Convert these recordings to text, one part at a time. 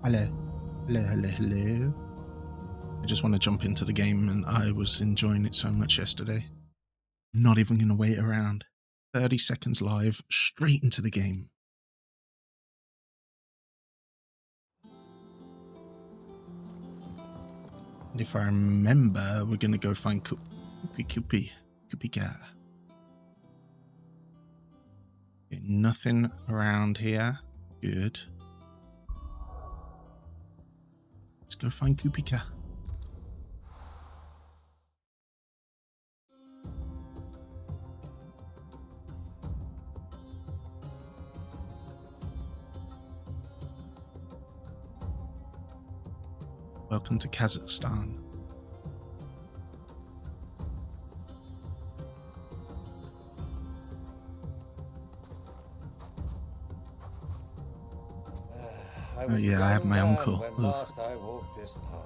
Hello. Hello, hello, hello. I just want to jump into the game, and I was enjoying it so much yesterday. Not even going to wait around. 30 seconds live, straight into the game. And if I remember, we're going to go find Koopy Cat. Okay, nothing around here. Good. Let's go find Koopy Cat. Welcome to Kazakhstan. Oh yeah, I have my uncle. When last I walked this path.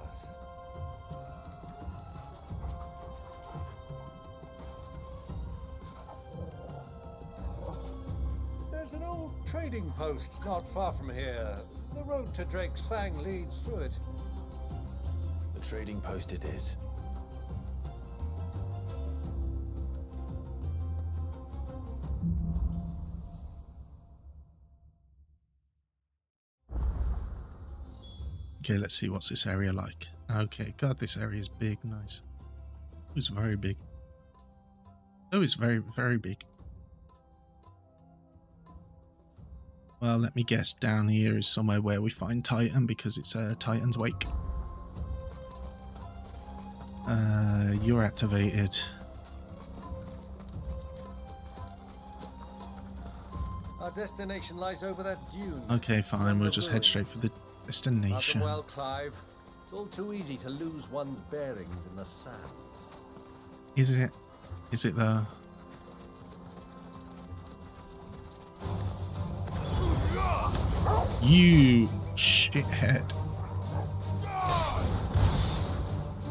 There's an old trading post not far from here. The road to Drake's Fang leads through it. The trading post it is. Okay, let's see what's this area like. Okay, God, this area is big, nice. It's very big. Oh, it's very, very big. Well, let me guess, down here is somewhere where we find Titan, because it's Titan's Wake. You're activated. Our destination lies over that dune. Okay, fine, we'll just head straight for the destination. Well, Clive. It's all too easy to lose one's bearings in the sands. Is it? Is it though? You shithead.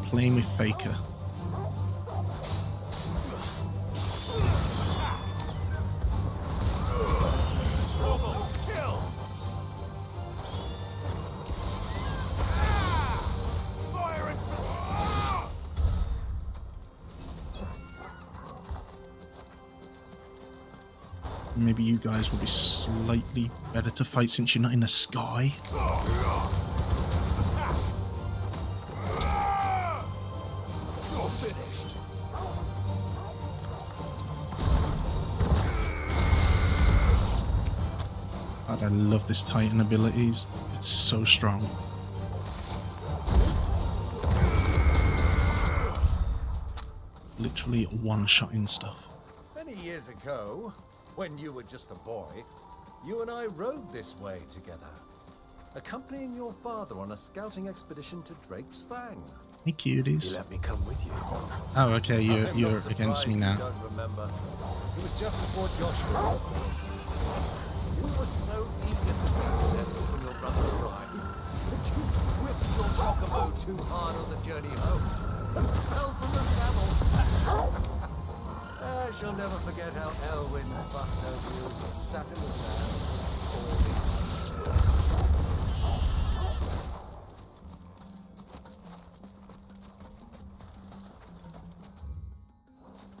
Playing with Faker. Maybe you guys will be slightly better to fight since you're not in the sky. You're finished. God, I love this Titan abilities. It's so strong. Literally one-shotting stuff. Many years ago, when you were just a boy, you and I rode this way together, accompanying your father on a scouting expedition to Drake's Fang. Hey, cuties. You let me come with you. Oh, okay, you're against me now. I don't remember. It was just before Joshua. You were so eager to be there when your brother arrived that you whipped your chocobo too hard on the journey home and fell from the saddle. I shall never forget how Elwyn bust her wheels and sat in the sand.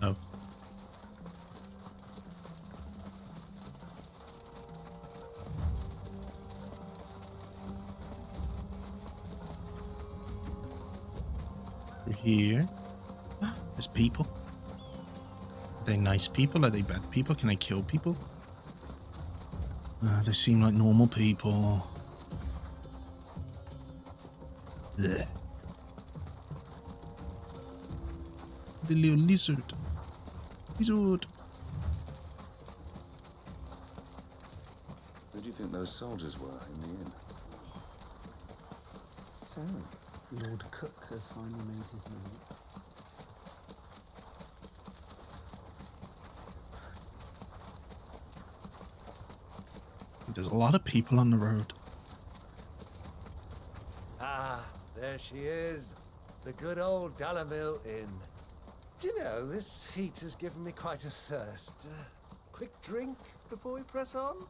Oh. We're here. There's people. Are they nice people? Are they bad people? Can I kill people? They seem like normal people. Blech. The little lizard. Lizard. Who do you think those soldiers were in the inn? So, Lord Cook has finally made his move. There's a lot of people on the road. Ah, there she is. The good old Dalamil Inn. Do you know, this heat has given me quite a thirst. Quick drink before we press on?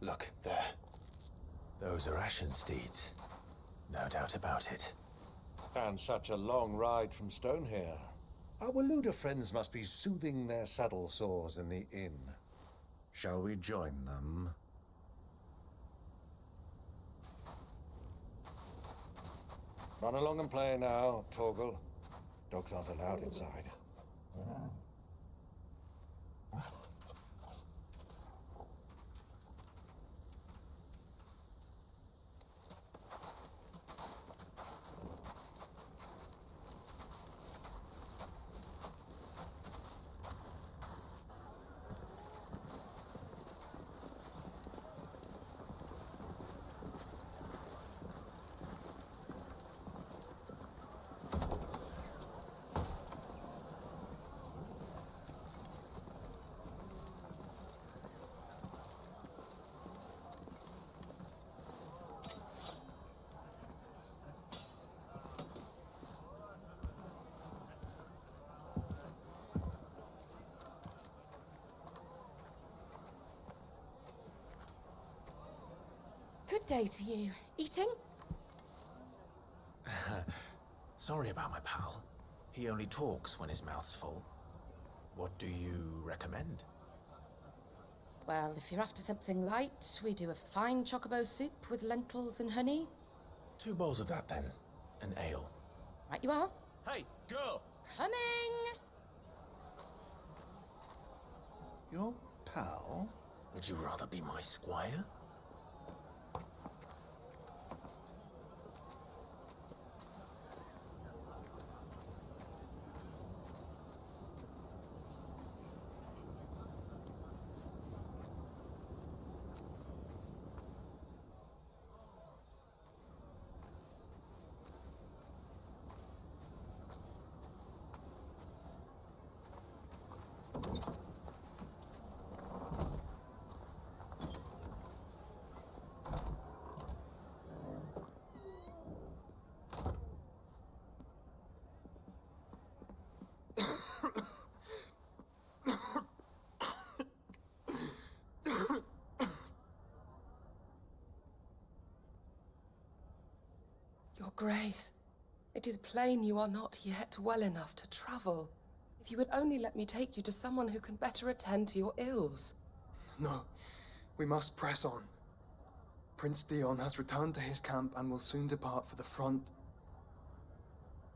Look, there. Those are Ashen steeds. No doubt about it. And such a long ride from Stonehere. Our Luda friends must be soothing their saddle sores in the inn. Shall we join them? Run along and play now, Torgal. Dogs aren't allowed inside. Good day to you. Eating? Sorry about my pal. He only talks when his mouth's full. What do you recommend? Well, if you're after something light, we do a fine chocobo soup with lentils and honey. 2 bowls of that then. An ale. Right you are. Hey, girl! Coming! Your pal? Would you rather be my squire? Your Grace, it is plain you are not yet well enough to travel. If you would only let me take you to someone who can better attend to your ills. No, we must press on. Prince Theon has returned to his camp and will soon depart for the front.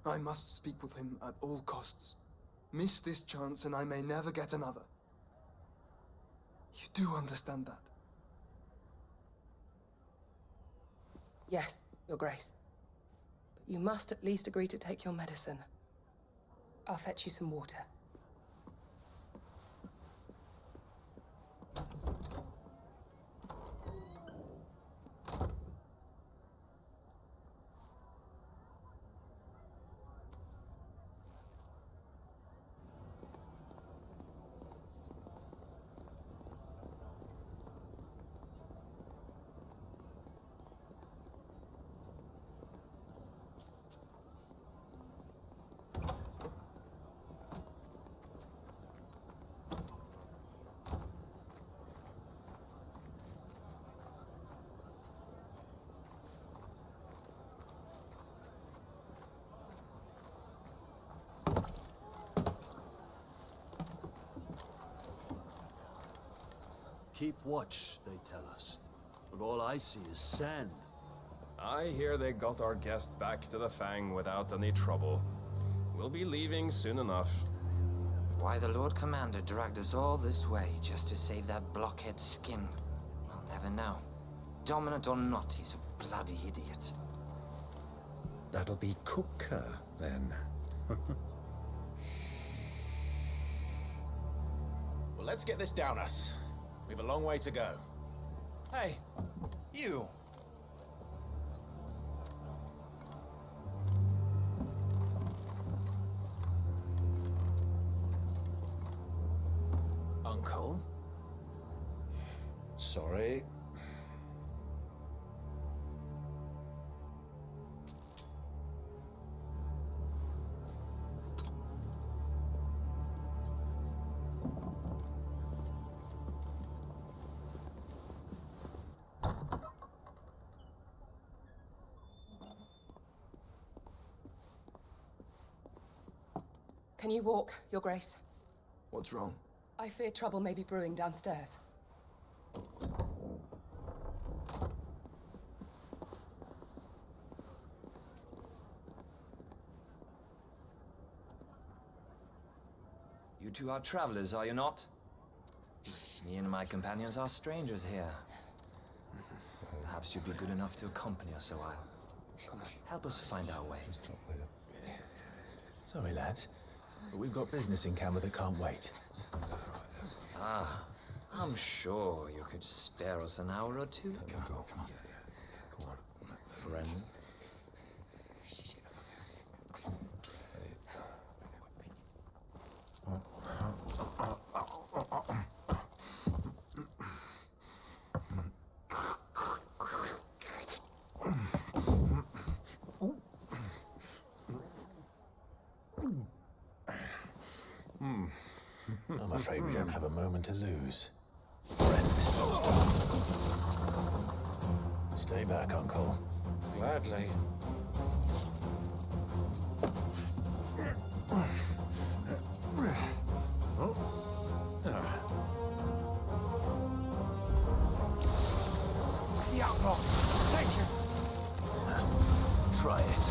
I must speak with him at all costs. Miss this chance and I may never get another. You do understand that? Yes, Your Grace. But you must at least agree to take your medicine. I'll fetch you some water. Keep watch, they tell us. But all I see is sand. I hear they got our guest back to the Fang without any trouble. We'll be leaving soon enough. Why the Lord Commander dragged us all this way just to save that blockhead's skin, I'll never know. Dominant or not, he's a bloody idiot. That'll be Cooker, then. Well, let's get this down us. We've a long way to go. Hey, you. Uncle? Sorry. Can you walk, Your Grace? What's wrong? I fear trouble may be brewing downstairs. You two are travelers, are you not? Me and my companions are strangers here. Perhaps you'd be good enough to accompany us a while. Help us find our way. Sorry, lads, but we've got business in camera that can't wait. Ah, I'm sure you could spare us an hour or two. Come on. Friend. I'm afraid we don't have a moment to lose. Friend. Stay back, Uncle. Gladly. The outlaw! Take him! Try it.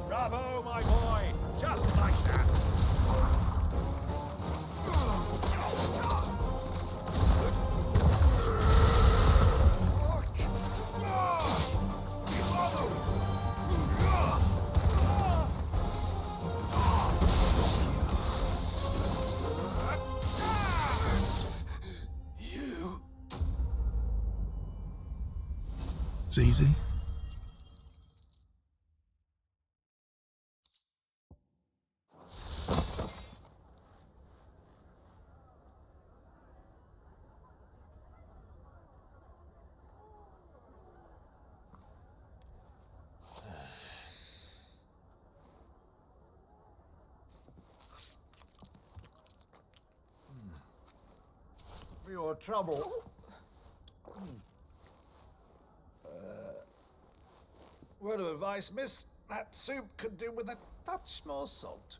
Bravo, my boy! Just like that! It's easy. For your trouble. Word of advice, miss. That soup could do with a touch more salt.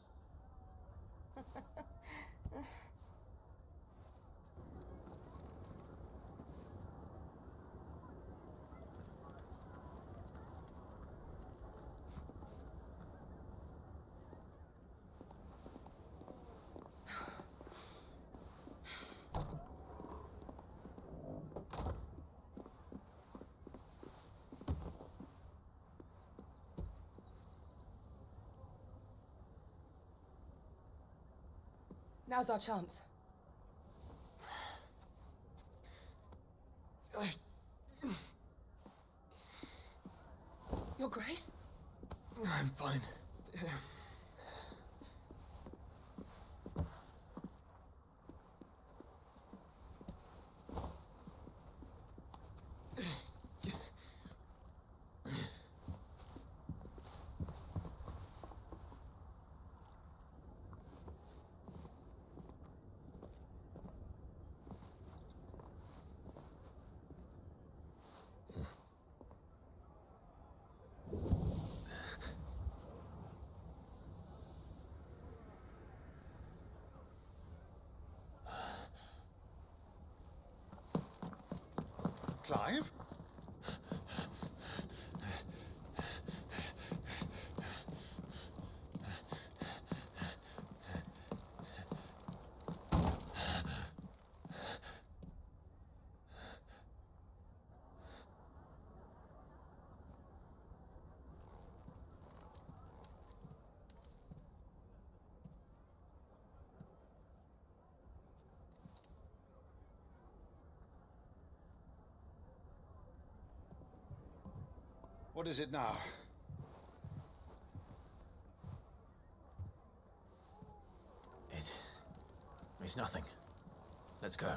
Now's our chance. Your Grace? I'm fine. Clive? What is it now? It's nothing. Let's go.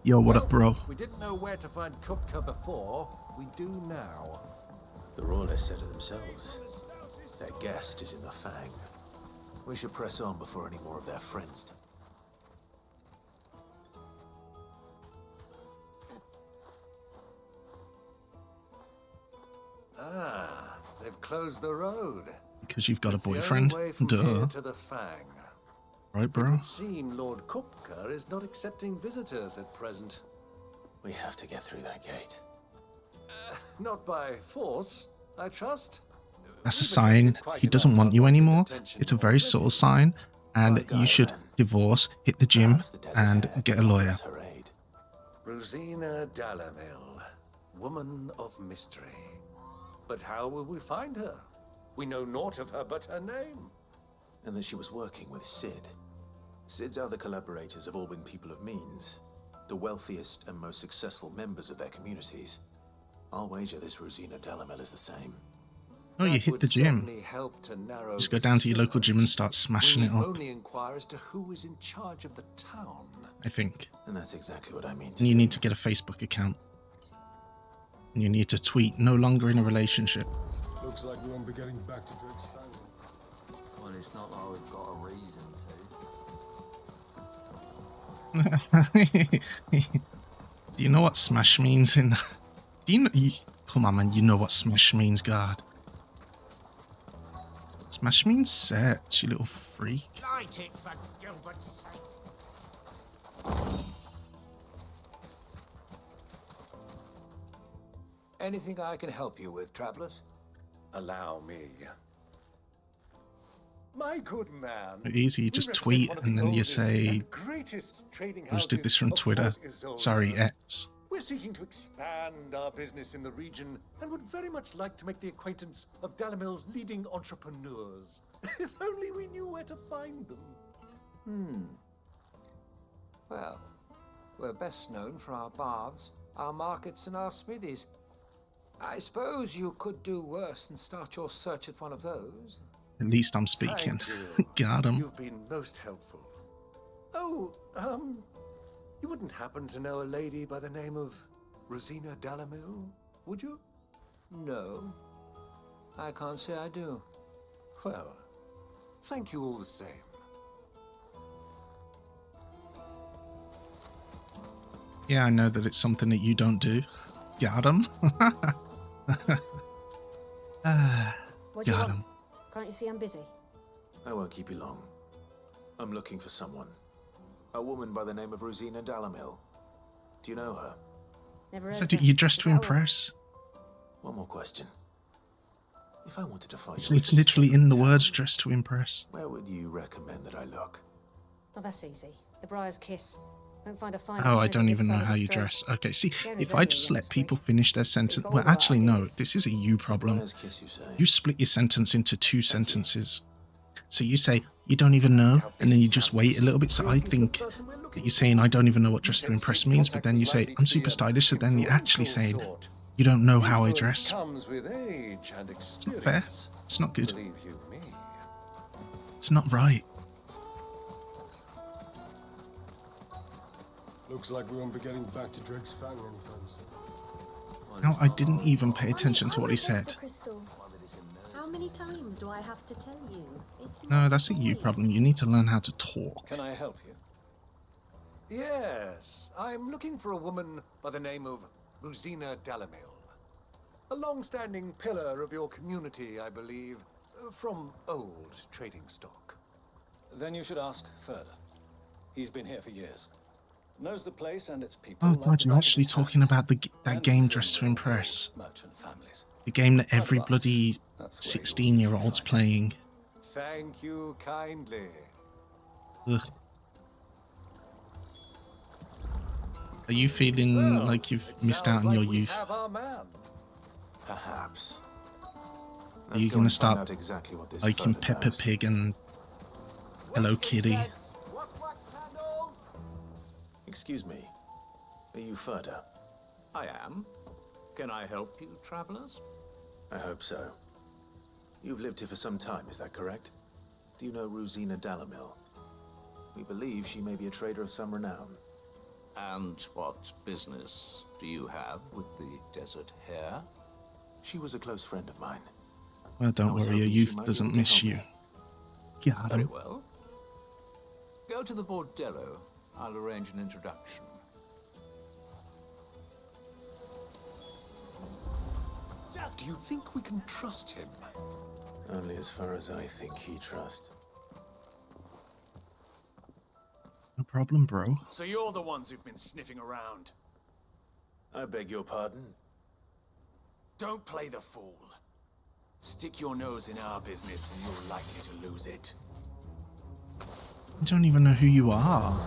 Yo, what up, bro? We didn't know where to find Kupka before. We do now. The Royalists said it themselves. Their guest is in the Fang. We should press on before any more of their friends. Ah, they've closed the road. Because you've got It's a the only boyfriend. way from Duh. here to the Fang. Right, It bro? would seem Lord Kupka is not accepting visitors at present. We have to get through that gate. Not by force, I trust. That's a We've sign attracted quite he doesn't enough want you unwanted anymore. attention It's a very subtle already. sign. And Like you should Ireland. divorce, hit the gym, Perhaps the desert and hare get a can offer lawyer. us her aid. Rosina Dalamil, woman of mystery. But how will we find her? We know naught of her but her name. And that she was working with Sid. Sid's other collaborators have all been people of means, the wealthiest and most successful members of their communities. I'll wager this Rosina Dalamel is the same. Oh, you That hit would the gym. certainly help to narrow Just go the down to your local gym and search. start smashing We it need up, only inquire as to who is in charge of the town. I think. And that's exactly what I mean to And you do. need to get a Facebook account. And you need to tweet, no longer in a relationship. Looks like we won't be getting back to Drake's family. Well, it's not like we've got a reason to. Do you know what smash means in... Do you know... Come on, man, you know what smash means, God. Smash means sex, you little freak. Light it for Gilbert's sake. Anything I can help you with, travelers? Allow me. My good man. Easy, you we just represent tweet one of and the then you oldest say, and greatest trading I just did this houses from of Twitter. Port Isolde. Sorry, X. We're seeking to expand our business in the region and would very much like to make the acquaintance of Dalamil's leading entrepreneurs. If only we knew where to find them. Well, we're best known for our baths, our markets, and our smithies. I suppose you could do worse than start your search at one of those. At least I'm speaking. Thank you. Got him. You've been most helpful. Oh, you wouldn't happen to know a lady by the name of Rosina Dalamil, would you? No, I can't say I do. Well, thank you all the same. Yeah, I know that it's something that you don't do. Got him. What do you Got want? him. Can't you see I'm busy? I won't keep you long. I'm looking for someone. A woman by the name of Rosina Dalamil. Do you know her? Never heard So of her. you dressed Is to that all? impress. One more question. If I wanted to find It's literally in the words, dressed to impress. where would you recommend that I look? Oh, that's easy. The Briar's Kiss. Don't find a finer Oh, I smith don't on this even know side of how the you strait. dress. Okay, see, The owner's if I only a just young let people streak. finish their sentence... He's got Well, all the right actually, no. ideas. This is a you problem. Briar's Kiss, you say? You split your sentence into two sentences. So you say, you don't even know, and then you just wait a little bit. So I think that you're saying, I don't even know what dress to impress means, but then you say, I'm super stylish, so then you're actually saying, you don't know how I dress. Comes with age and It's not fair. experience. It's not good. Believe you me. It's not right. Looks like we won't be getting back to Drake's family anytime soon. No, I didn't even pay attention to what he said. Crystal. How many times do I have to tell you? It's No, not that's a you right. problem. You need to learn how to talk. Can I help you? Yes, I'm looking for a woman by the name of Rosina Dalamil. A long-standing pillar of your community, I believe, from old trading stock. Then you should ask further. He's been here for years. Knows the place and its people. Oh like god, the you're back of actually his hand. talking about that And game he's Dressed to in Impress. merchant families. The game that every bloody 16-year-old's playing. Thank you kindly. Ugh. Are you feeling like you've missed out on your youth? Have our man. Perhaps. Are you Let's go going and to find start out exactly what this liking further Peppa knows. Pig and Hello Kitty? Excuse me. Are you Furda? I am. Can I help you, travelers? I hope so. You've lived here for some time, is that correct? Do you know Rosina Dalamil? We believe she may be a trader of some renown. And what business do you have with the desert hare? She was a close friend of mine. Well, don't worry, your youth doesn't miss you. Got Very him. well. Go to the bordello. I'll arrange an introduction. Do you think we can trust him? Only as far as I think he trusts. No problem, bro. So you're the ones who've been sniffing around. I beg your pardon? Don't play the fool. Stick your nose in our business and you're likely to lose it. I don't even know who you are.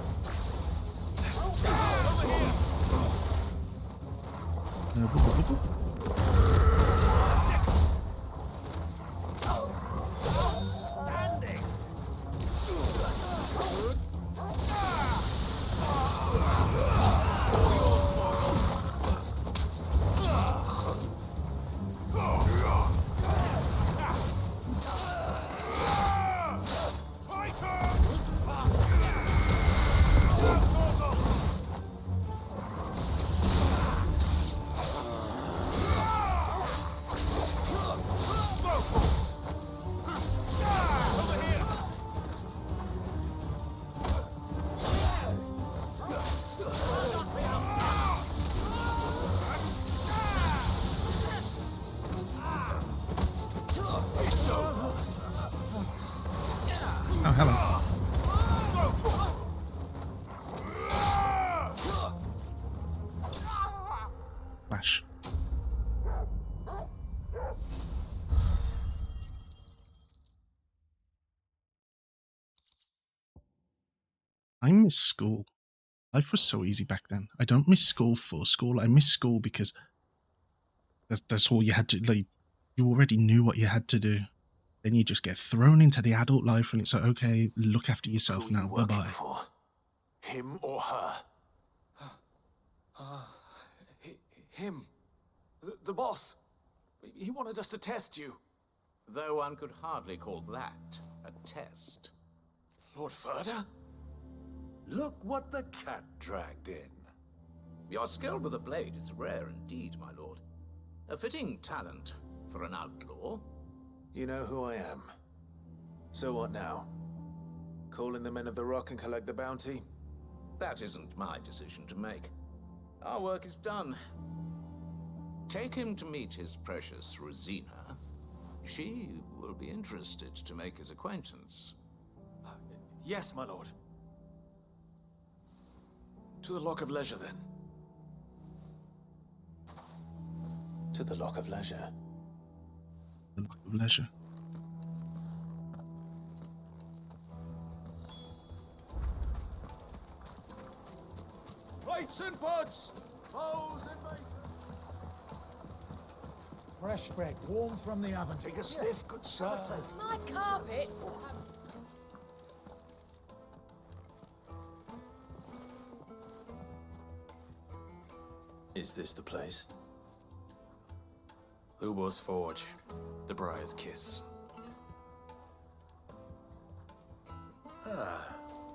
Oh, hello. Flash. I miss school. Life was so easy back then. I don't miss school for school. I miss school because that's all you had to, like, you already knew what you had to do. Then you just get thrown into the adult life and it's like, okay, look after yourself now. Bye-bye. For? Him or her? Him. The boss. He wanted us to test you. Though one could hardly call that a test. Lord Furder? Look what the cat dragged in. Your skill with a blade is rare indeed, my lord. A fitting talent for an outlaw. You know who I am. So what now? Call in the men of the Rock and collect the bounty? That isn't my decision to make. Our work is done. Take him to meet his precious Rosina. She will be interested to make his acquaintance. Yes, my lord. To the Lock of Leisure, then. To the Lock of Leisure. The Lock of Leisure. Plates and buds! Bowls and masons! Fresh bread, warm from the oven. Take a sniff, good sir. My carpets! Is this the place? Lubor's Forge. The Briar's Kiss. Ah,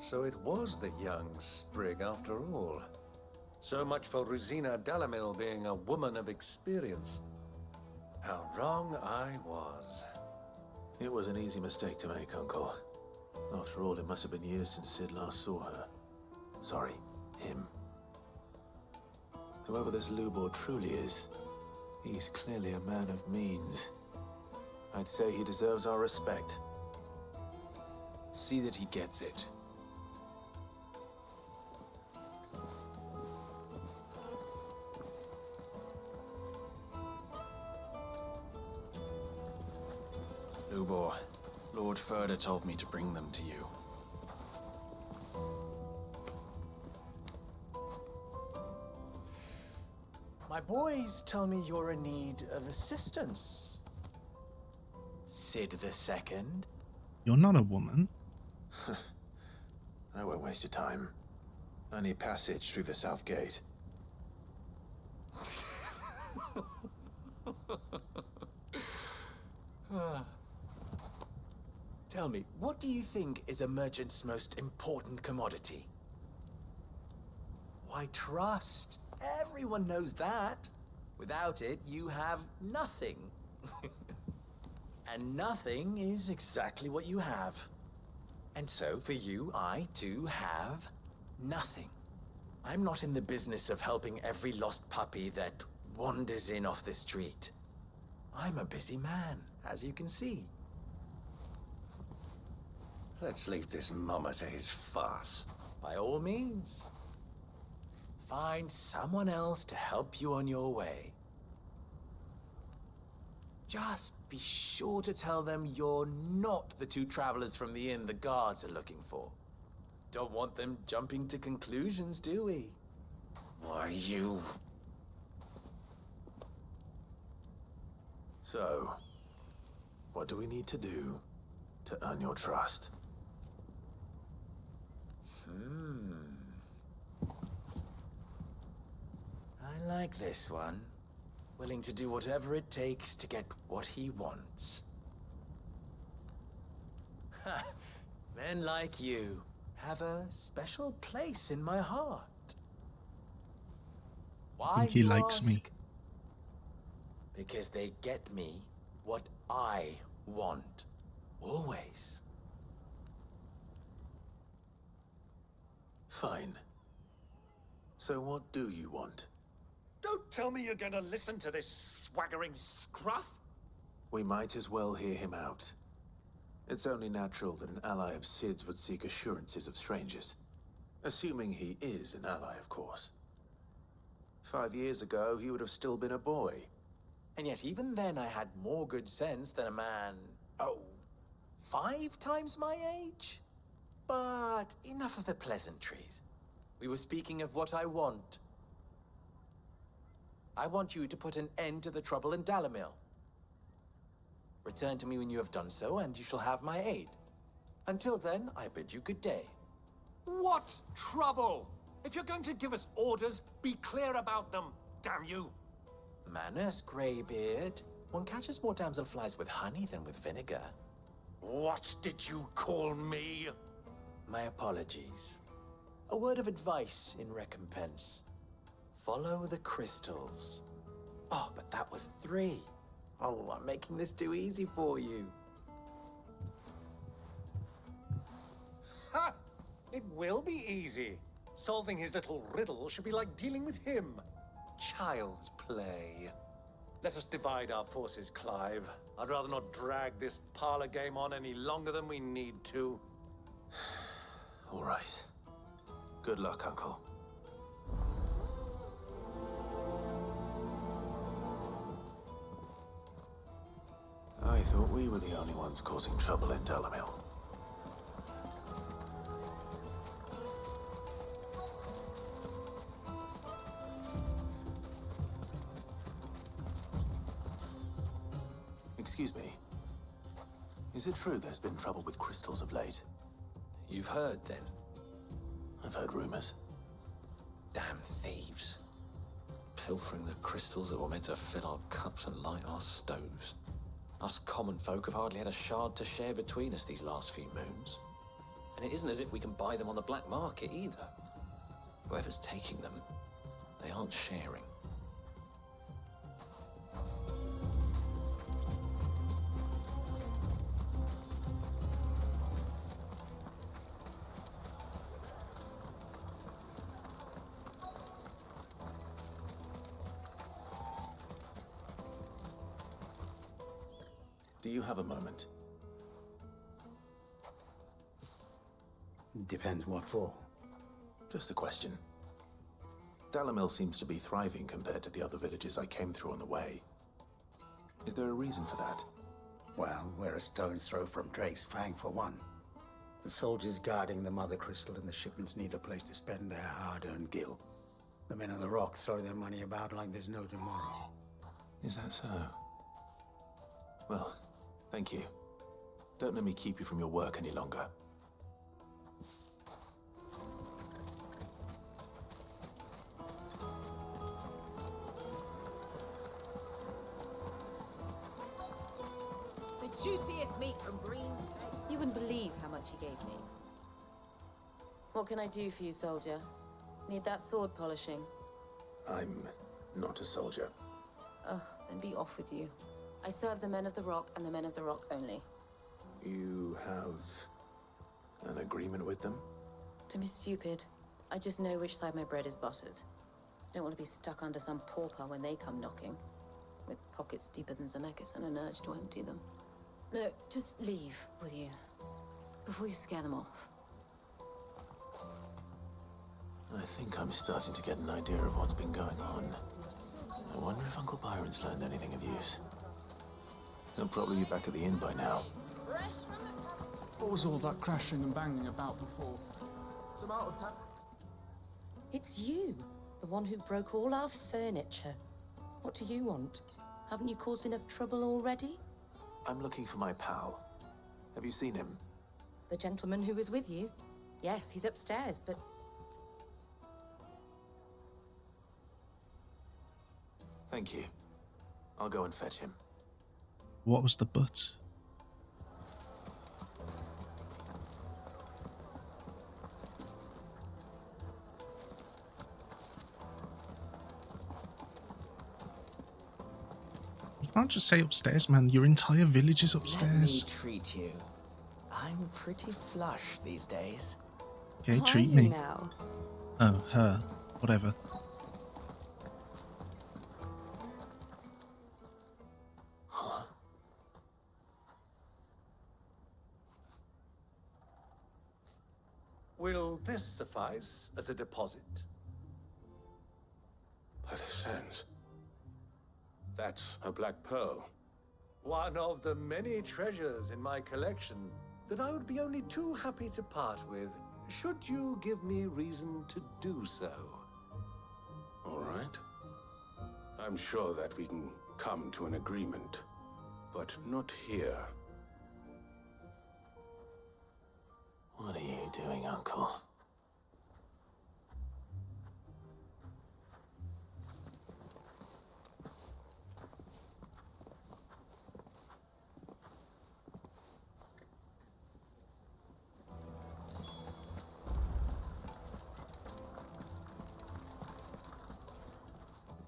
so it was the young sprig after all. So much for Rosina Delamil being a woman of experience. How wrong I was. It was an easy mistake to make, Uncle. After all, it must have been years since Sid last saw her. Sorry, him. Whoever this Lubor truly is, he's clearly a man of means. I'd say he deserves our respect. See that he gets it. Lubor, Lord Furder told me to bring them to you. My boys tell me you're in need of assistance. Sid II? You're not a woman. I won't waste your time. I need passage through the south gate. Tell me, what do you think is a merchant's most important commodity? Why, trust. Everyone knows that. Without it, you have nothing. And nothing is exactly what you have. And so, for you, I, too, have nothing. I'm not in the business of helping every lost puppy that wanders in off the street. I'm a busy man, as you can see. Let's leave this mummer to his farce. By all means. Find someone else to help you on your way. Just be sure to tell them you're not the two travelers from the inn the guards are looking for. Don't want them jumping to conclusions, do we? Why, you... So, what do we need to do to earn your trust? I like this one. Willing to do whatever it takes to get what he wants. Ha! Men like you have a special place in my heart. I Why, think he you likes me. ask? Because they get me what I want. Always. Fine. So what do you want? Don't tell me you're going to listen to this swaggering scruff. We might as well hear him out. It's only natural that an ally of Sid's would seek assurances of strangers. Assuming he is an ally, of course. 5 years ago, he would have still been a boy. And yet even then I had more good sense than a man, 5 times my age? But enough of the pleasantries. We were speaking of what I want. I want you to put an end to the trouble in Dalamil. Return to me when you have done so, and you shall have my aid. Until then, I bid you good day. What trouble? If you're going to give us orders, be clear about them, damn you. Manners, Greybeard. One catches more damselflies with honey than with vinegar. What did you call me? My apologies. A word of advice in recompense. Follow the crystals. Oh, but that was 3. Oh, I'm making this too easy for you. Ha! It will be easy. Solving his little riddle should be like dealing with him. Child's play. Let us divide our forces, Clive. I'd rather not drag this parlor game on any longer than we need to. All right. Good luck, Uncle. I thought we were the only ones causing trouble in Dalamil. Excuse me. Is it true there's been trouble with crystals of late? You've heard, then? I've heard rumors. Damn thieves. Pilfering the crystals that were meant to fill our cups and light our stoves. Us common folk have hardly had a shard to share between us these last few moons. And it isn't as if we can buy them on the black market either. Whoever's taking them, they aren't sharing. Do you have a moment? Depends what for. Just a question. Dalamil seems to be thriving compared to the other villages I came through on the way. Is there a reason for that? Well, we're a stone's throw from Drake's Fang, for one. The soldiers guarding the Mother Crystal and the shipments need a place to spend their hard-earned gil. The men of the Rock throw their money about like there's no tomorrow. Is that so? Well, thank you. Don't let me keep you from your work any longer. The juiciest meat from Green's Bay. You wouldn't believe how much he gave me. What can I do for you, soldier? Need that sword polishing? I'm not a soldier. Ugh, then be off with you. I serve the men of the Rock and the men of the Rock only. You have an agreement with them? Don't be stupid. I just know which side my bread is buttered. Don't want to be stuck under some pauper when they come knocking. With pockets deeper than Zemeckis and an urge to empty them. No, just leave, will you? Before you scare them off. I think I'm starting to get an idea of what's been going on. I wonder if Uncle Byron's learned anything of use. He'll probably be back at the inn by now. What was all that crashing and banging about before? Some out of town. It's you, the one who broke all our furniture. What do you want? Haven't you caused enough trouble already? I'm looking for my pal. Have you seen him? The gentleman who was with you? Yes, he's upstairs, but... Thank you. I'll go and fetch him. What was the but? You can't just say upstairs, man. Your entire village is upstairs. Let me treat you. I'm pretty flush these days. Okay, treat me. Oh, her. Whatever. Huh? Will this suffice as a deposit? By the sands. That's a black pearl. One of the many treasures in my collection that I would be only too happy to part with, should you give me reason to do so. All right. I'm sure that we can come to an agreement, but not here. What are you doing, Uncle?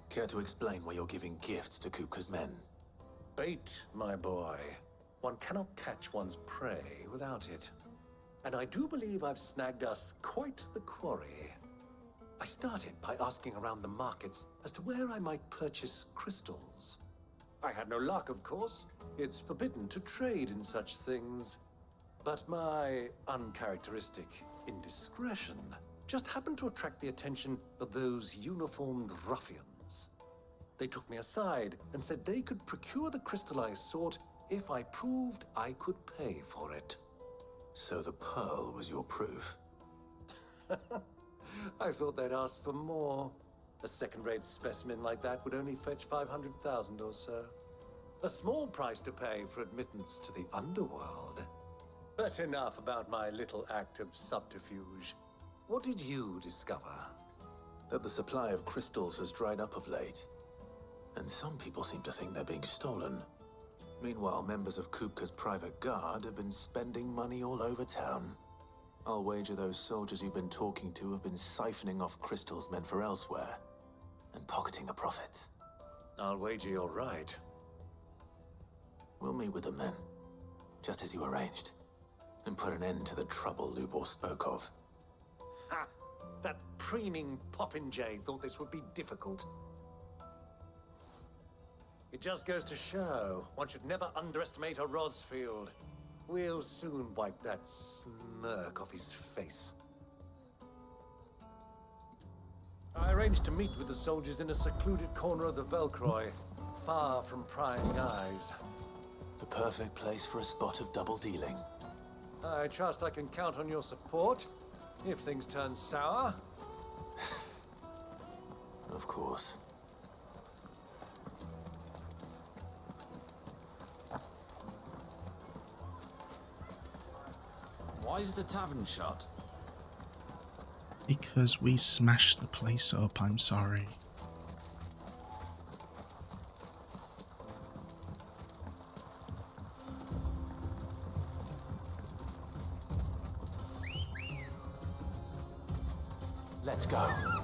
Care to explain why you're giving gifts to Kupka's men? Bait, my boy. One cannot catch one's prey without it. And I do believe I've snagged us quite the quarry. I started by asking around the markets as to where I might purchase crystals. I had no luck, of course. It's forbidden to trade in such things. But my uncharacteristic indiscretion just happened to attract the attention of those uniformed ruffians. They took me aside and said they could procure the crystal I sought if I proved I could pay for it. So the pearl was your proof? I thought they'd ask for more. A second-rate specimen like that would only fetch 500,000 or so. A small price to pay for admittance to the underworld. But enough about my little act of subterfuge. What did you discover? That the supply of crystals has dried up of late. And some people seem to think they're being stolen. Meanwhile, members of Kupka's private guard have been spending money all over town. I'll wager those soldiers you've been talking to have been siphoning off crystals meant for elsewhere, and pocketing the profits. I'll wager you're right. We'll meet with them then, just as you arranged, and put an end to the trouble Lubor spoke of. Ha! That preening popinjay thought this would be difficult. It just goes to show, one should never underestimate a Rosfield. We'll soon wipe that smirk off his face. I arranged to meet with the soldiers in a secluded corner of the Velcroy, far from prying eyes. The perfect place for a spot of double dealing. I trust I can count on your support, if things turn sour. Of course. Why is the tavern shut? Because we smashed the place up, I'm sorry. Let's go.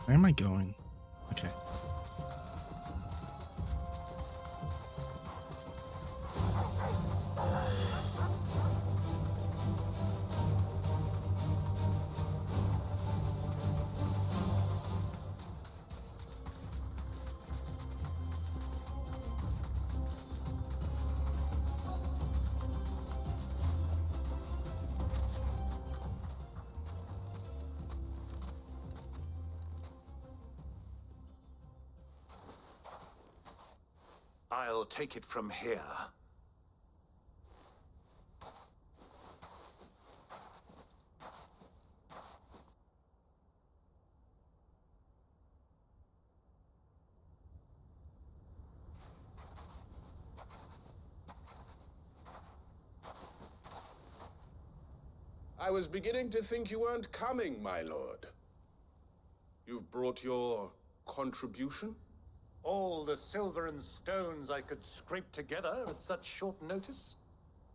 Where am I going? Okay. I'll take it from here. I was beginning to think you weren't coming, my lord. You've brought your contribution? All the silver and stones I could scrape together at such short notice?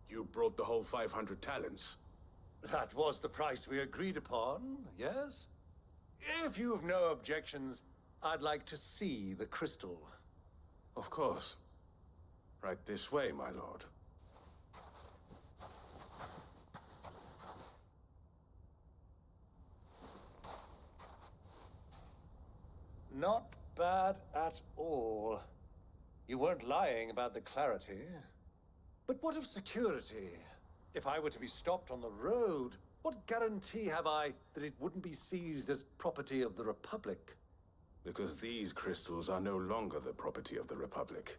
You brought the whole 500 talents. That was the price we agreed upon, yes? If you've no objections, I'd like to see the crystal. Of course. Right this way, my lord. Not bad at all. You weren't lying about the clarity. But what of security? If I were to be stopped on the road, what guarantee have I that it wouldn't be seized as property of the Republic? Because these crystals are no longer the property of the Republic.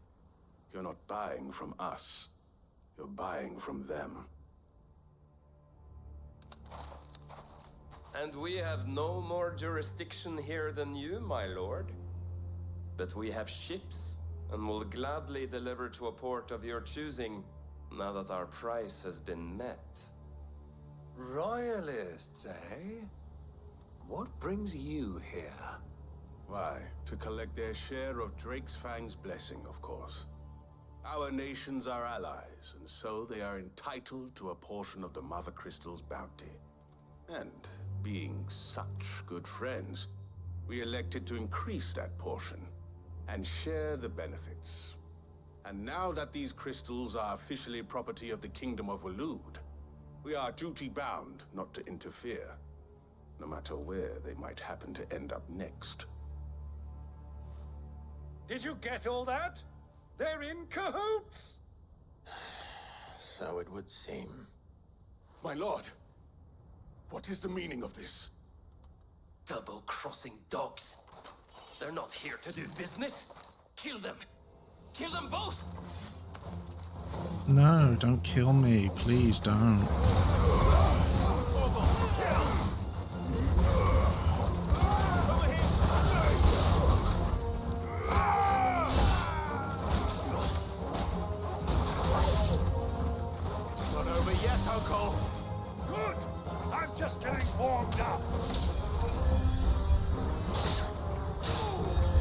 You're not buying from us. You're buying from them. And we have no more jurisdiction here than you, my lord. But we have ships, and will gladly deliver to a port of your choosing, now that our price has been met. Royalists, eh? What brings you here? Why, to collect their share of Drake's Fang's blessing, of course. Our nations are allies, and so they are entitled to a portion of the Mother Crystal's bounty. And being such good friends, we elected to increase that portion and share the benefits. And now that these crystals are officially property of the Kingdom of Waloed, we are duty-bound not to interfere, no matter where they might happen to end up next. Did you get all that? They're in cahoots! So it would seem. My lord, what is the meaning of this? Double-crossing dogs. They're not here to do business. Kill them. Kill them both! No, don't kill me. Please don't. It's not over yet, Uncle. Good. I'm just getting warmed up.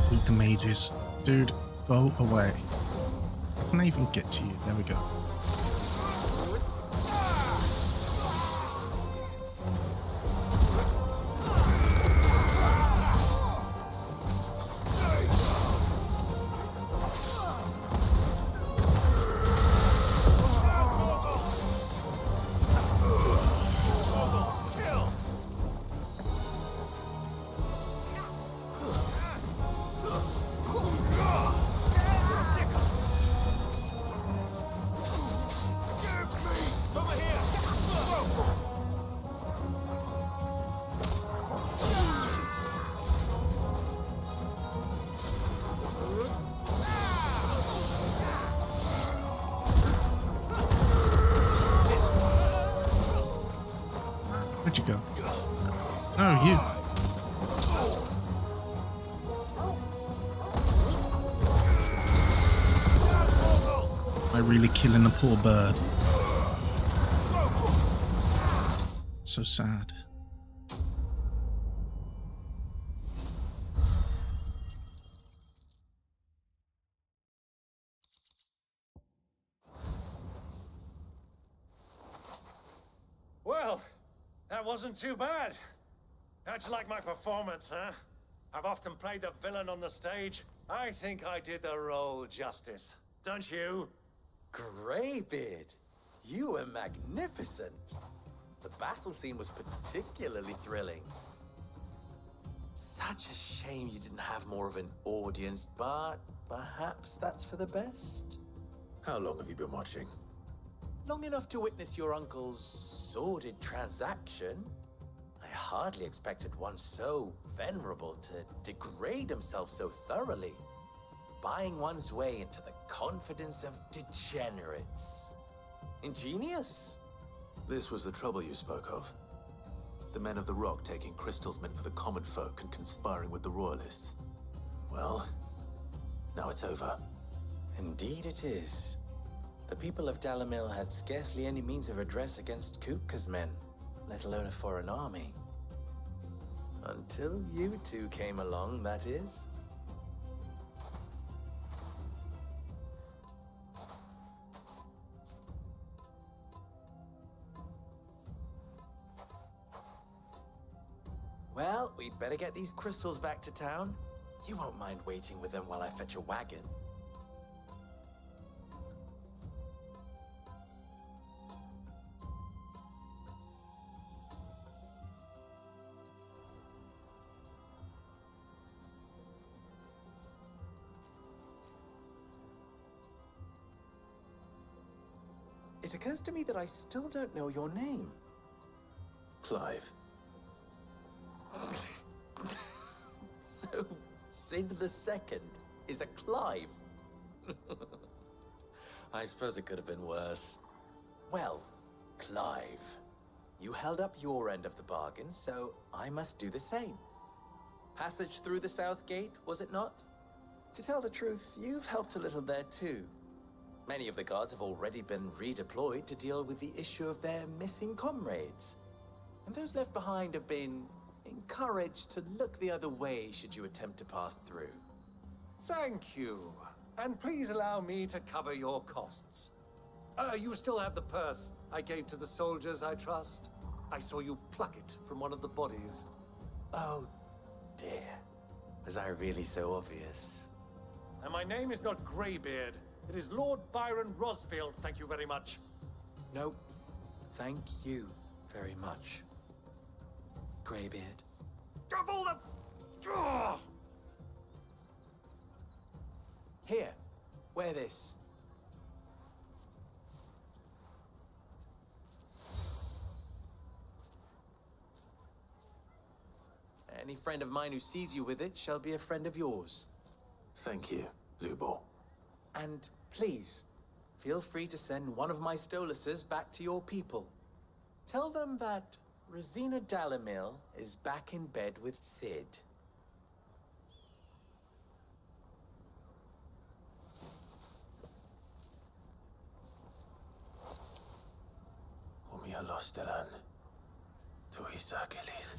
Beat the mages. Dude, go away. Can I even get to you? There we go. Where'd you go? Oh, you. Am I really killing a poor bird? So sad. wasn't too bad. How'd you like my performance, huh? I've often played the villain on the stage. I think I did the role justice. Don't you? Greybeard, you were magnificent. The battle scene was particularly thrilling. Such a shame you didn't have more of an audience, but perhaps that's for the best. How long have you been watching? Long enough to witness your uncle's sordid transaction. I hardly expected one so venerable to degrade himself so thoroughly, buying one's way into the confidence of degenerates. Ingenious. This was the trouble you spoke of. The men of the Rock taking crystals meant for the common folk and conspiring with the Royalists. Well, now it's over. Indeed it is. The people of Dalamil had scarcely any means of redress against Kupka's men, let alone a foreign army. Until you two came along, that is. Well, we'd better get these crystals back to town. You won't mind waiting with them while I fetch a wagon. It occurs to me that I still don't know your name. Clive. So, Sid the Second is a Clive. I suppose it could have been worse. Well, Clive, you held up your end of the bargain, so I must do the same. Passage through the South Gate, was it not? To tell the truth, you've helped a little there too. Many of the guards have already been redeployed to deal with the issue of their missing comrades. And those left behind have been encouraged to look the other way should you attempt to pass through. Thank you. And please allow me to cover your costs. You still have the purse I gave to the soldiers, I trust? I saw you pluck it from one of the bodies. Oh, dear. Was I really so obvious? And my name is not Greybeard. It is Lord Byron Rosfield, thank you very much. No, thank you very much, Greybeard. Double the... Ugh! Here, wear this. Any friend of mine who sees you with it shall be a friend of yours. Thank you, Lubor. And please, feel free to send one of my Stoluses back to your people. Tell them that Rosina Dalamil is back in bed with Sid. Umia lostelan. Tu isakelis.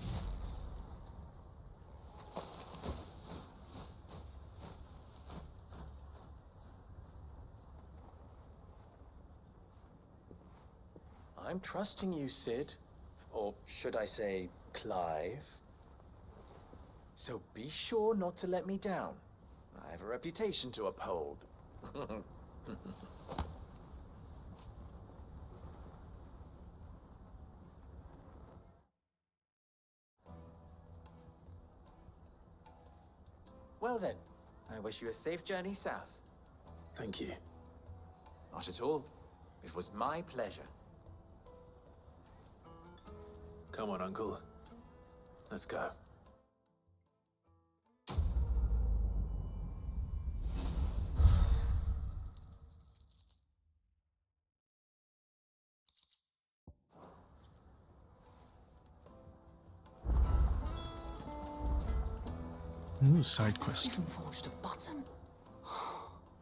I'm trusting you, Sid. Or should I say, Clive. So be sure not to let me down. I have a reputation to uphold. Well then, I wish you a safe journey south. Thank you. Not at all. It was my pleasure. Come on, Uncle. Let's go. Ooh, side quest. Even forged a button.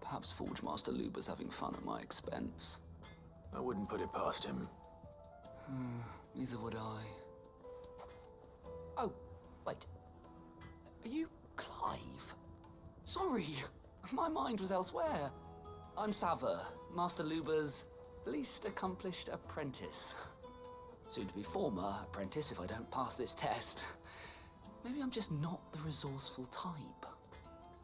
Perhaps Forge Master Luber's having fun at my expense. I wouldn't put it past him. Neither would I. Oh, wait. Are you Clive? Sorry, my mind was elsewhere. I'm Sava, Master Luber's least accomplished apprentice. Soon to be former apprentice if I don't pass this test. Maybe I'm just not the resourceful type.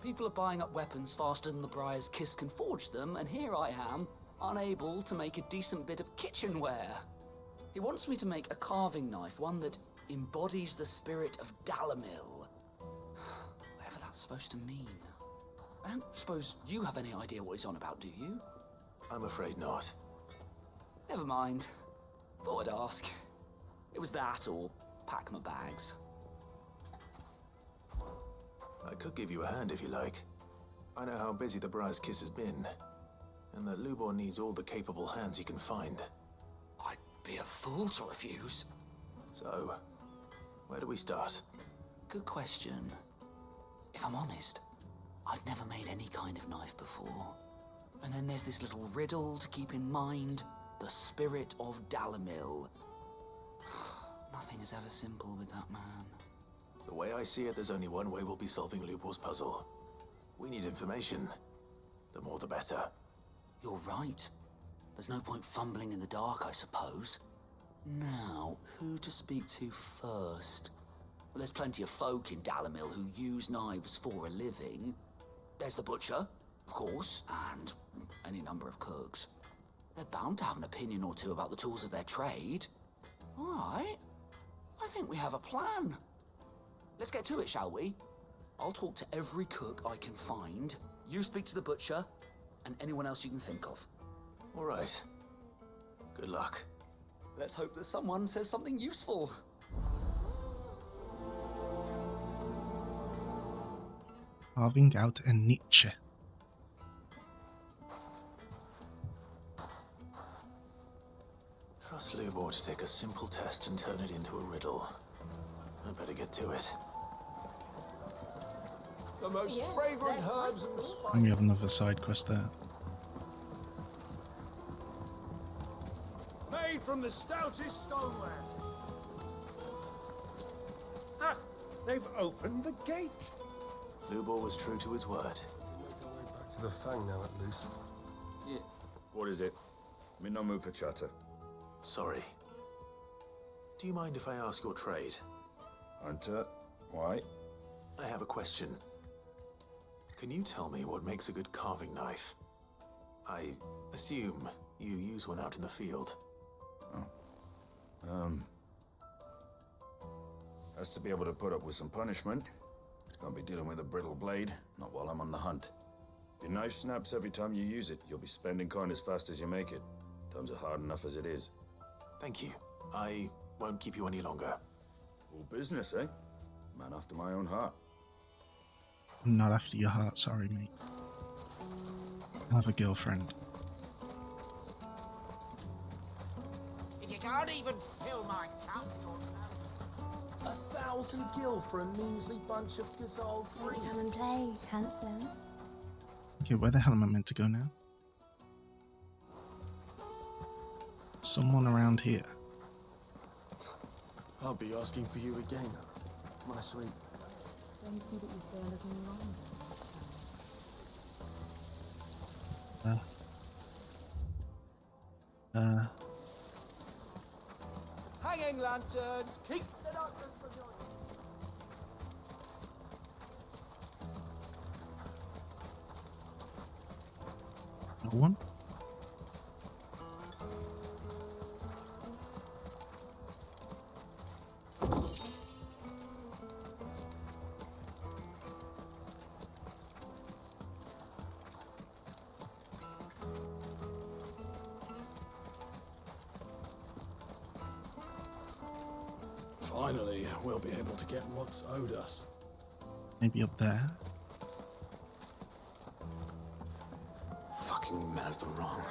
People are buying up weapons faster than the Briar's Kiss can forge them, and here I am, unable to make a decent bit of kitchenware. He wants me to make a carving knife, one that embodies the spirit of Dalamil. Whatever that's supposed to mean. I don't suppose you have any idea what he's on about, do you? I'm afraid not. Never mind. Thought I'd ask. It was that or pack my bags. I could give you a hand if you like. I know how busy the Briar's Kiss has been, and that Lubor needs all the capable hands he can find. I'd be a fool to refuse. So, where do we start? Good question. If I'm honest, I've never made any kind of knife before. And then there's this little riddle to keep in mind. The spirit of Dalamil. Nothing is ever simple with that man. The way I see it, there's only one way we'll be solving Lubor's puzzle. We need information. The more the better. You're right. There's no point fumbling in the dark, I suppose. Now, who to speak to first? Well, there's plenty of folk in Dalamil who use knives for a living. There's the butcher, of course, and any number of cooks. They're bound to have an opinion or two about the tools of their trade. All right. I think we have a plan. Let's get to it, shall we? I'll talk to every cook I can find. You speak to the butcher, and anyone else you can think of. All right. Good luck. Let's hope that someone says something useful. Carving out a niche. Trust Lubor to take a simple test and turn it into a riddle. I better get to it. The most fragrant herbs and spices. And we have another side quest there. Made from the stoutest stoneware. Ah, they've opened the gate. Lubor was true to his word. Back to the Fang now, at least. Yeah. What is it? I'm in no mood for chatter. Sorry. Do you mind if I ask your trade? Hunter, why? I have a question. Can you tell me what makes a good carving knife? I assume you use one out in the field. Has to be able to put up with some punishment. Can't be dealing with a brittle blade, not while I'm on the hunt. If your knife snaps every time you use it, you'll be spending coin as fast as you make it. Times are hard enough as it is. Thank you. I won't keep you any longer. All business, eh? Man after my own heart. I'm not after your heart, sorry, mate. I have a girlfriend. If you can't even fill my cup, 1,000 gil for a measly bunch of gazelle green. Come and play, handsome. Okay, where the hell am I meant to go now? Someone around here. I'll be asking for you again, my sweet. Don't see that you stay a little longer. hanging lanterns, keep the darkness from your... No one? Finally, we'll be able to get what's owed us. Maybe up there? Fucking men of the wrong.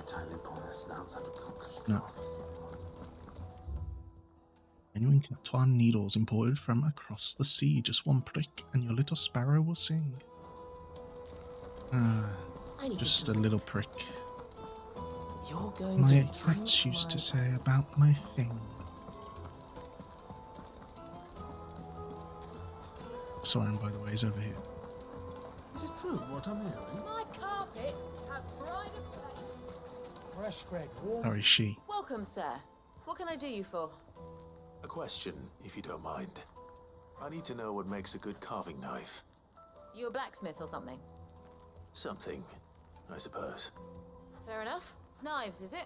Totally pointless outside of No. Genuine Catan needles imported from across the sea. Just one prick and your little sparrow will sing. Just a little prick. You're going My to ex used to say about my thing. Saw him, by the way, he's over here. Is it true what I'm hearing? My carpets have pride of place. Fresh bread, warm. Sorry, she. Welcome, sir. What can I do you for? A question, if you don't mind. I need to know what makes a good carving knife. You a blacksmith or something? Something, I suppose. Fair enough. Knives, is it?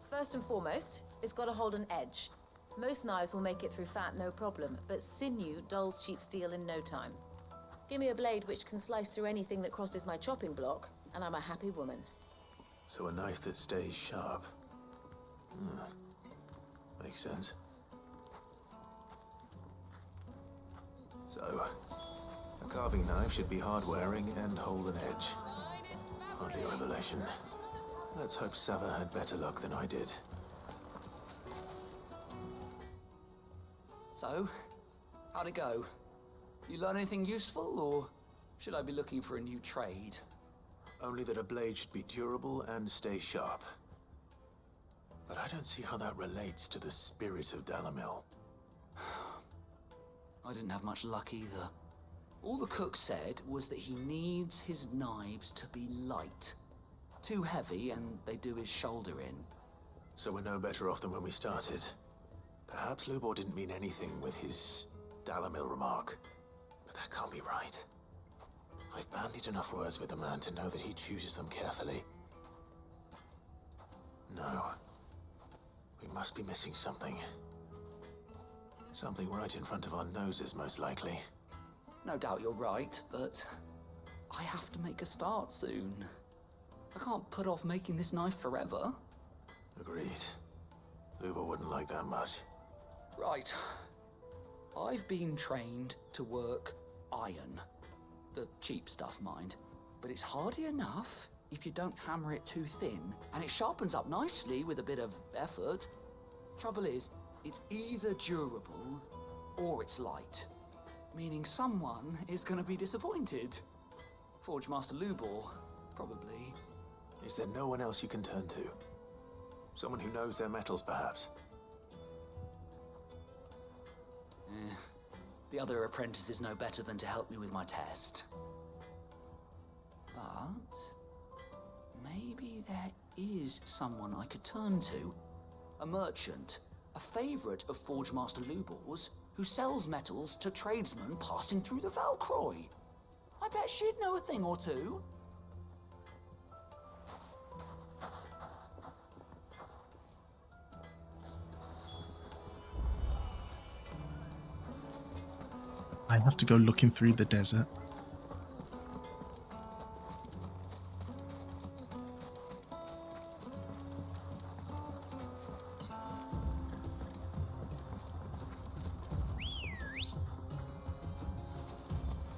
First and foremost, it's got to hold an edge. Most knives will make it through fat, no problem, but sinew dulls cheap steel in no time. Give me a blade which can slice through anything that crosses my chopping block, and I'm a happy woman. So a knife that stays sharp. Makes sense. So, a carving knife should be hard-wearing and hold an edge. Hardly a revelation. Let's hope Sava had better luck than I did. So, how'd it go? You learn anything useful, or should I be looking for a new trade? Only that a blade should be durable and stay sharp. But I don't see how that relates to the spirit of Dalamil. I didn't have much luck either. All the cook said was that he needs his knives to be light. Too heavy and they do his shoulder in. So we're no better off than when we started. Perhaps Lubor didn't mean anything with his Dalamil remark. But that can't be right. I've bandied enough words with the man to know that he chooses them carefully. No. We must be missing something. Something right in front of our noses, most likely. No doubt you're right, but I have to make a start soon. I can't put off making this knife forever. Agreed. Lubor wouldn't like that much. Right. I've been trained to work iron. The cheap stuff, mind. But it's hardy enough if you don't hammer it too thin, and it sharpens up nicely with a bit of effort. Trouble is, it's either durable or it's light. Meaning someone is going to be disappointed. Forge Master Lubor, probably. Is there no one else you can turn to? Someone who knows their metals, perhaps? The other apprentices know better than to help me with my test. But maybe there is someone I could turn to. A merchant, a favorite of Forge Master Lubor's, who sells metals to tradesmen passing through the Valcroy. I bet she'd know a thing or two. I have to go looking through the desert.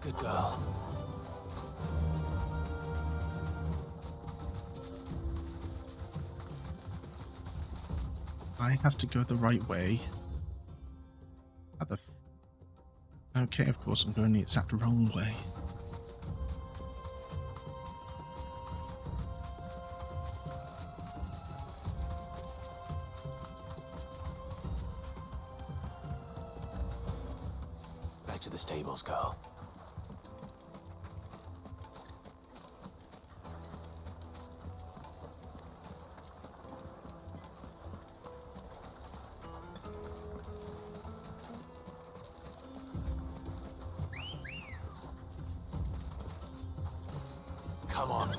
Good girl. I have to go the right way. How the Okay, of course I'm going the exact wrong way. Back to the stables, girl. Come on.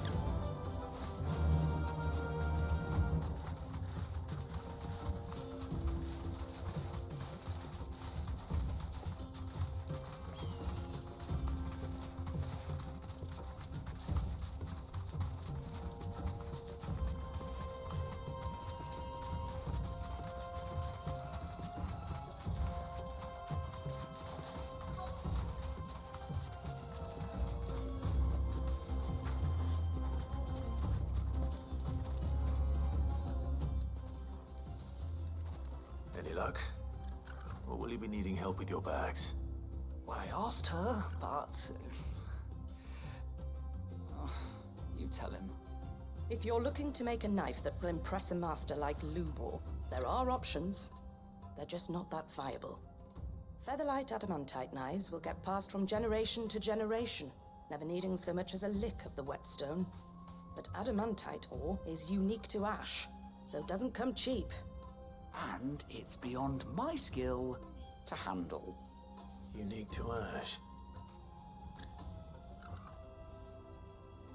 Any luck? Or will you be needing help with your bags? Well, I asked her, but... you tell him. If you're looking to make a knife that will impress a master like Lubor, there are options. They're just not that viable. Featherlight adamantite knives will get passed from generation to generation, never needing so much as a lick of the whetstone. But adamantite ore is unique to ash, so it doesn't come cheap. And it's beyond my skill to handle. Unique to Ash.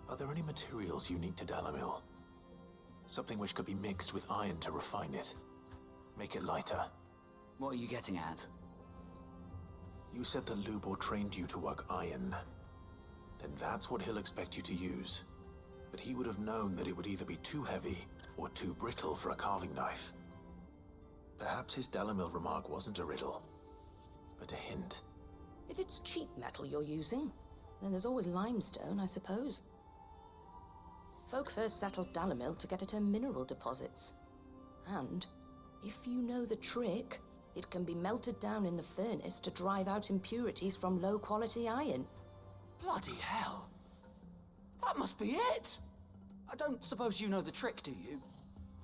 Are there any materials unique to Dalamil? Something which could be mixed with iron to refine it. Make it lighter. What are you getting at? You said that Lubor trained you to work iron. Then that's what he'll expect you to use. But he would have known that it would either be too heavy or too brittle for a carving knife. Perhaps his Dalamil remark wasn't a riddle, but a hint. If it's cheap metal you're using, then there's always limestone, I suppose. Folk first settled Dalamil to get at her mineral deposits. And, if you know the trick, it can be melted down in the furnace to drive out impurities from low-quality iron. Bloody hell! That must be it! I don't suppose you know the trick, do you?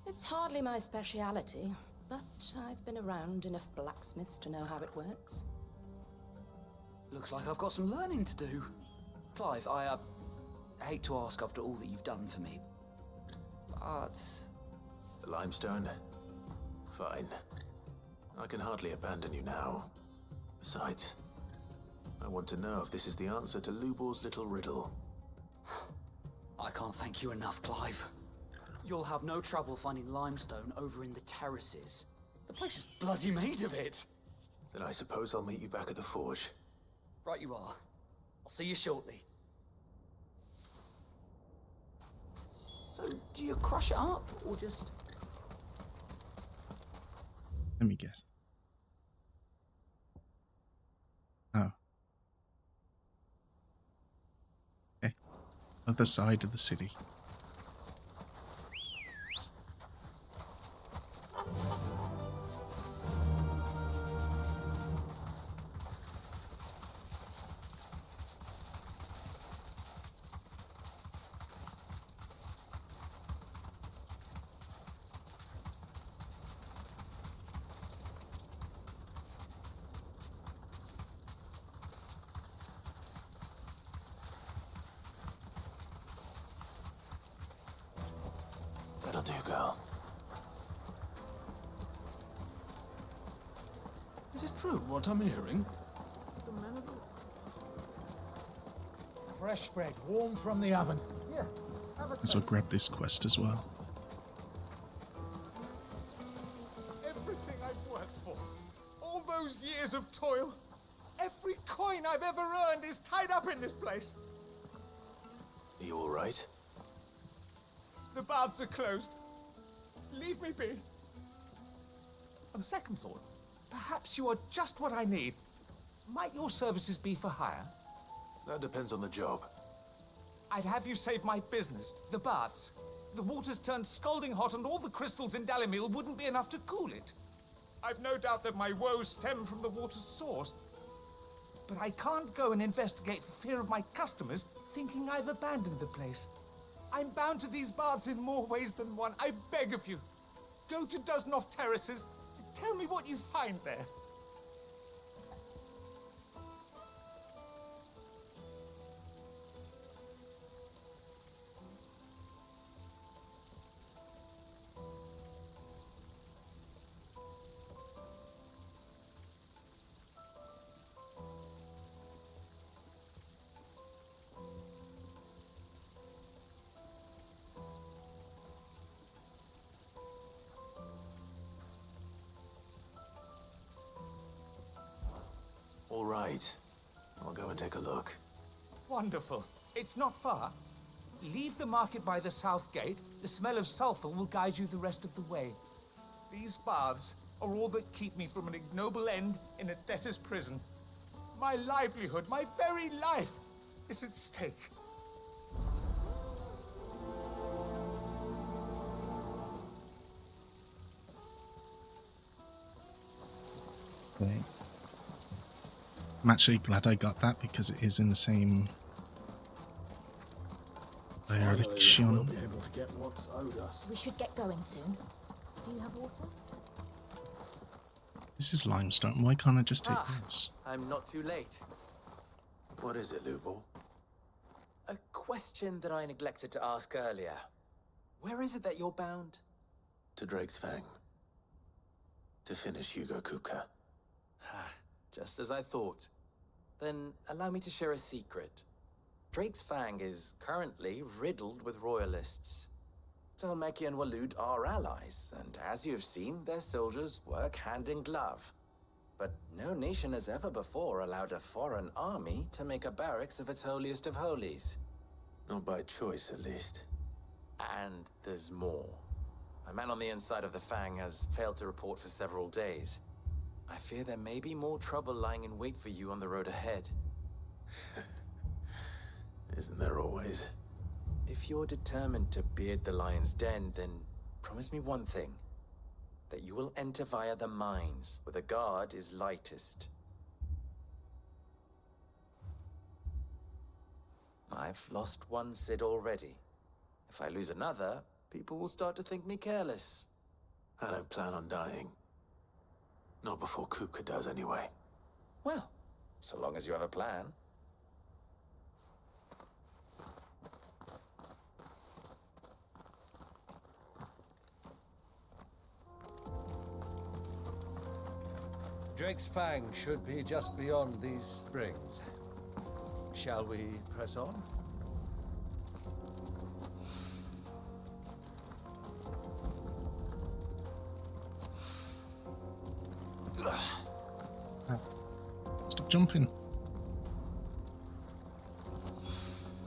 It's hardly my speciality, but I've been around enough blacksmiths to know how it works. Looks like I've got some learning to do. Clive, I hate to ask after all that you've done for me, but... Limestone? Fine. I can hardly abandon you now. Besides, I want to know if this is the answer to Lubor's little riddle. I can't thank you enough, Clive. You'll have no trouble finding limestone over in the terraces. The place is bloody made of it. Then I suppose I'll meet you back at the forge. Right you are. I'll see you shortly. So, do you crush it up, or just... Let me guess. Oh. Okay. Other side of the city. That'll do, girl. Is it true what I'm hearing? Fresh bread, warm from the oven. Yeah, have a As well grab this quest as well. Everything I've worked for, all those years of toil, every coin I've ever earned is tied up in this place. Are you all right? The baths are closed. Leave me be. On second thought, perhaps you are just what I need. Might your services be for hire? That depends on the job. I'd have you save my business, the baths. The water's turned scalding hot and all the crystals in Dalamil wouldn't be enough to cool it. I've no doubt that my woes stem from the water's source. But I can't go and investigate for fear of my customers thinking I've abandoned the place. I'm bound to these baths in more ways than one. I beg of you. Go to Doznov Terraces. Tell me what you find there. All right. I'll go and take a look. Wonderful. It's not far. Leave the market by the south gate. The smell of sulfur will guide you the rest of the way. These baths are all that keep me from an ignoble end in a debtor's prison. My livelihood, my very life, is at stake. Okay. I'm actually glad I got that because it is in the same direction. We'll be able to get what's owed us. We should get going soon. Do you have water? This is limestone. Why can't I just take this? I'm not too late. What is it, Lubor? A question that I neglected to ask earlier. Where is it that you're bound? To Drake's Fang. to finish Hugo Kupka. Just as I thought. Then allow me to share a secret. Drake's Fang is currently riddled with royalists. Talmeki and Walud are allies, and as you've seen, their soldiers work hand in glove. But no nation has ever before allowed a foreign army to make a barracks of its holiest of holies. Not by choice, at least. And there's more. A man on the inside of the Fang has failed to report for several days. I fear there may be more trouble lying in wait for you on the road ahead. Isn't there always? If you're determined to beard the lion's den, then promise me one thing. That you will enter via the mines, where the guard is lightest. I've lost one Cid already. If I lose another, people will start to think me careless. I don't plan on dying. Not before Kupka does, anyway. Well, so long as you have a plan. Drake's Fang should be just beyond these springs. Shall we press on? Stop jumping.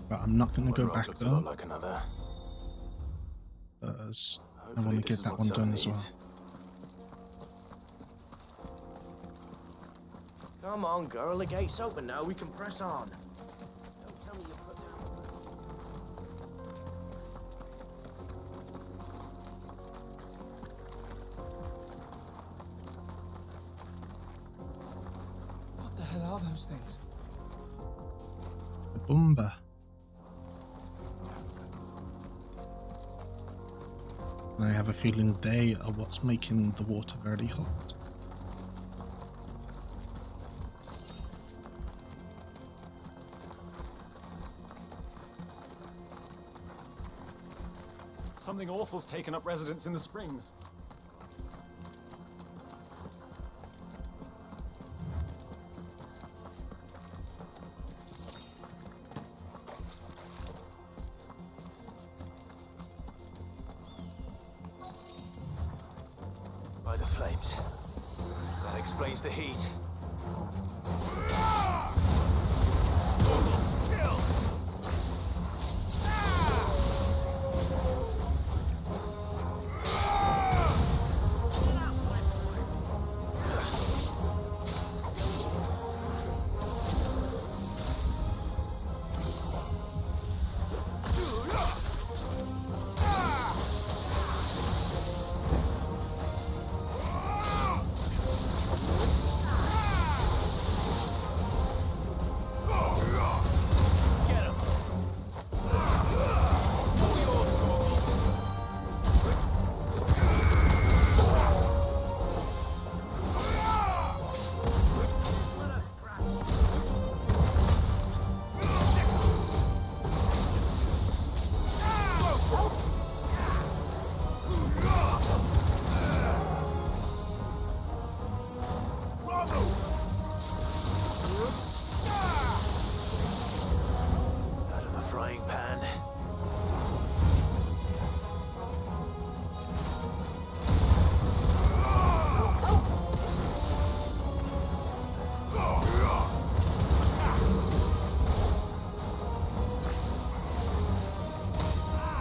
But I'm not going to go back looks a though. lot like another. Because I Hopefully want to this get is that what one Son done as well. needs. Come on, girl, the gate's open now, we can press on. Don't tell me you put down... What the hell are those things? The Bumba. And I have a feeling they are what's making the water very hot. Something awful's taken up residence in the springs. By the flames. That explains the heat.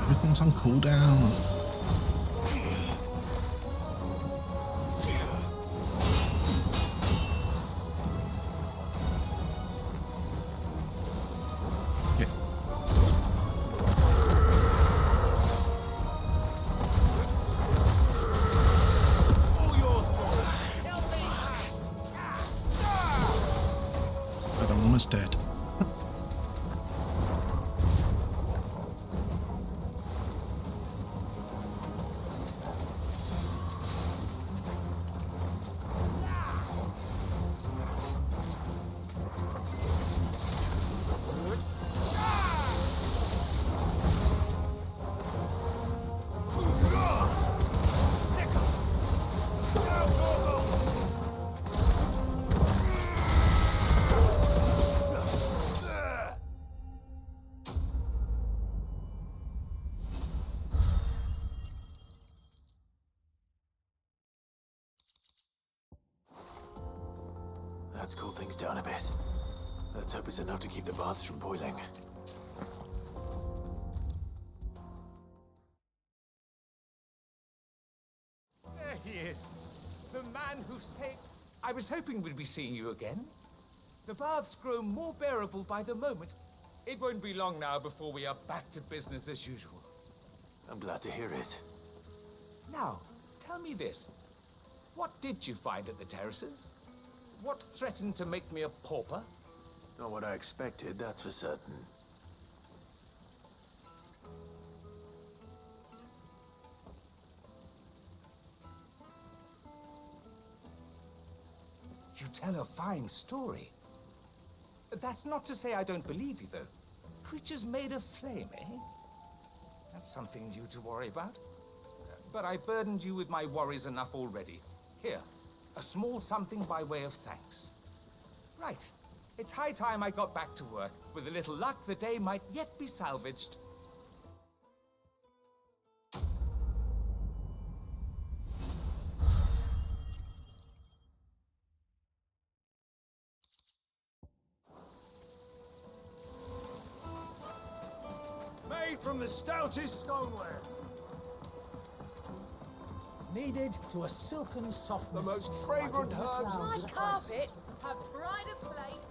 Everything's on cooldown. Yeah. But I'm almost dead. Let's cool things down a bit. Let's hope it's enough to keep the baths from boiling. There he is. The man who saved... I was hoping we'd be seeing you again. The baths grow more bearable by the moment. It won't be long now before we are back to business as usual. I'm glad to hear it. Now, tell me this. What did you find at the terraces? What threatened to make me a pauper? Not what I expected, that's for certain. You tell a fine story. That's not to say I don't believe you, though. Creatures made of flame, eh? That's something new to worry about. But I burdened you with my worries enough already. Here, a small something by way of thanks. Right. It's high time I got back to work. With a little luck, the day might yet be salvaged. Made from the stoutest stoneware. Kneaded to a silken softness. The most fragrant herbs My and carpets have pride of place.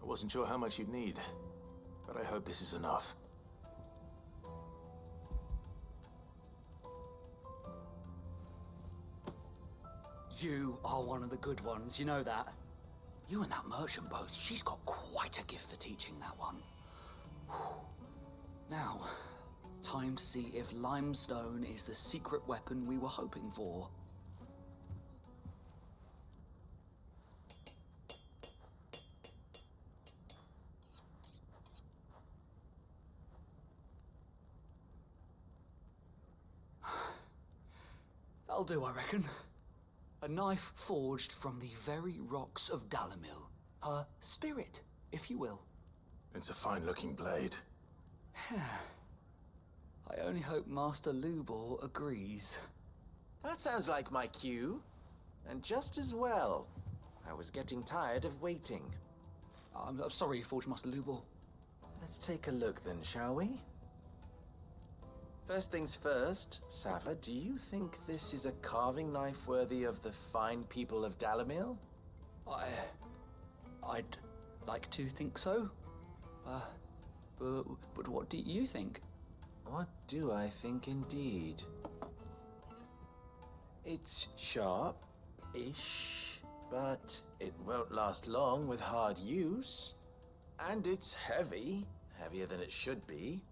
I wasn't sure how much you'd need, but I hope this is enough. You are one of the good ones, you know that? You and that merchant both, she's got quite a gift for teaching that one. Now, time to see if limestone is the secret weapon we were hoping for. That'll do, I reckon. A knife forged from the very rocks of Dalamil. Her spirit, if you will. It's a fine-looking blade. I only hope Master Lubor agrees. That sounds like my cue. And just as well. I was getting tired of waiting. I'm sorry, Forge Master Lubor. Let's take a look then, shall we? First things first, Sava, do you think this is a carving knife worthy of the fine people of Dalamil? I'd like to think so. But what do you think? What do I think indeed? It's sharp-ish, but it won't last long with hard use. And it's heavy, heavier than it should be.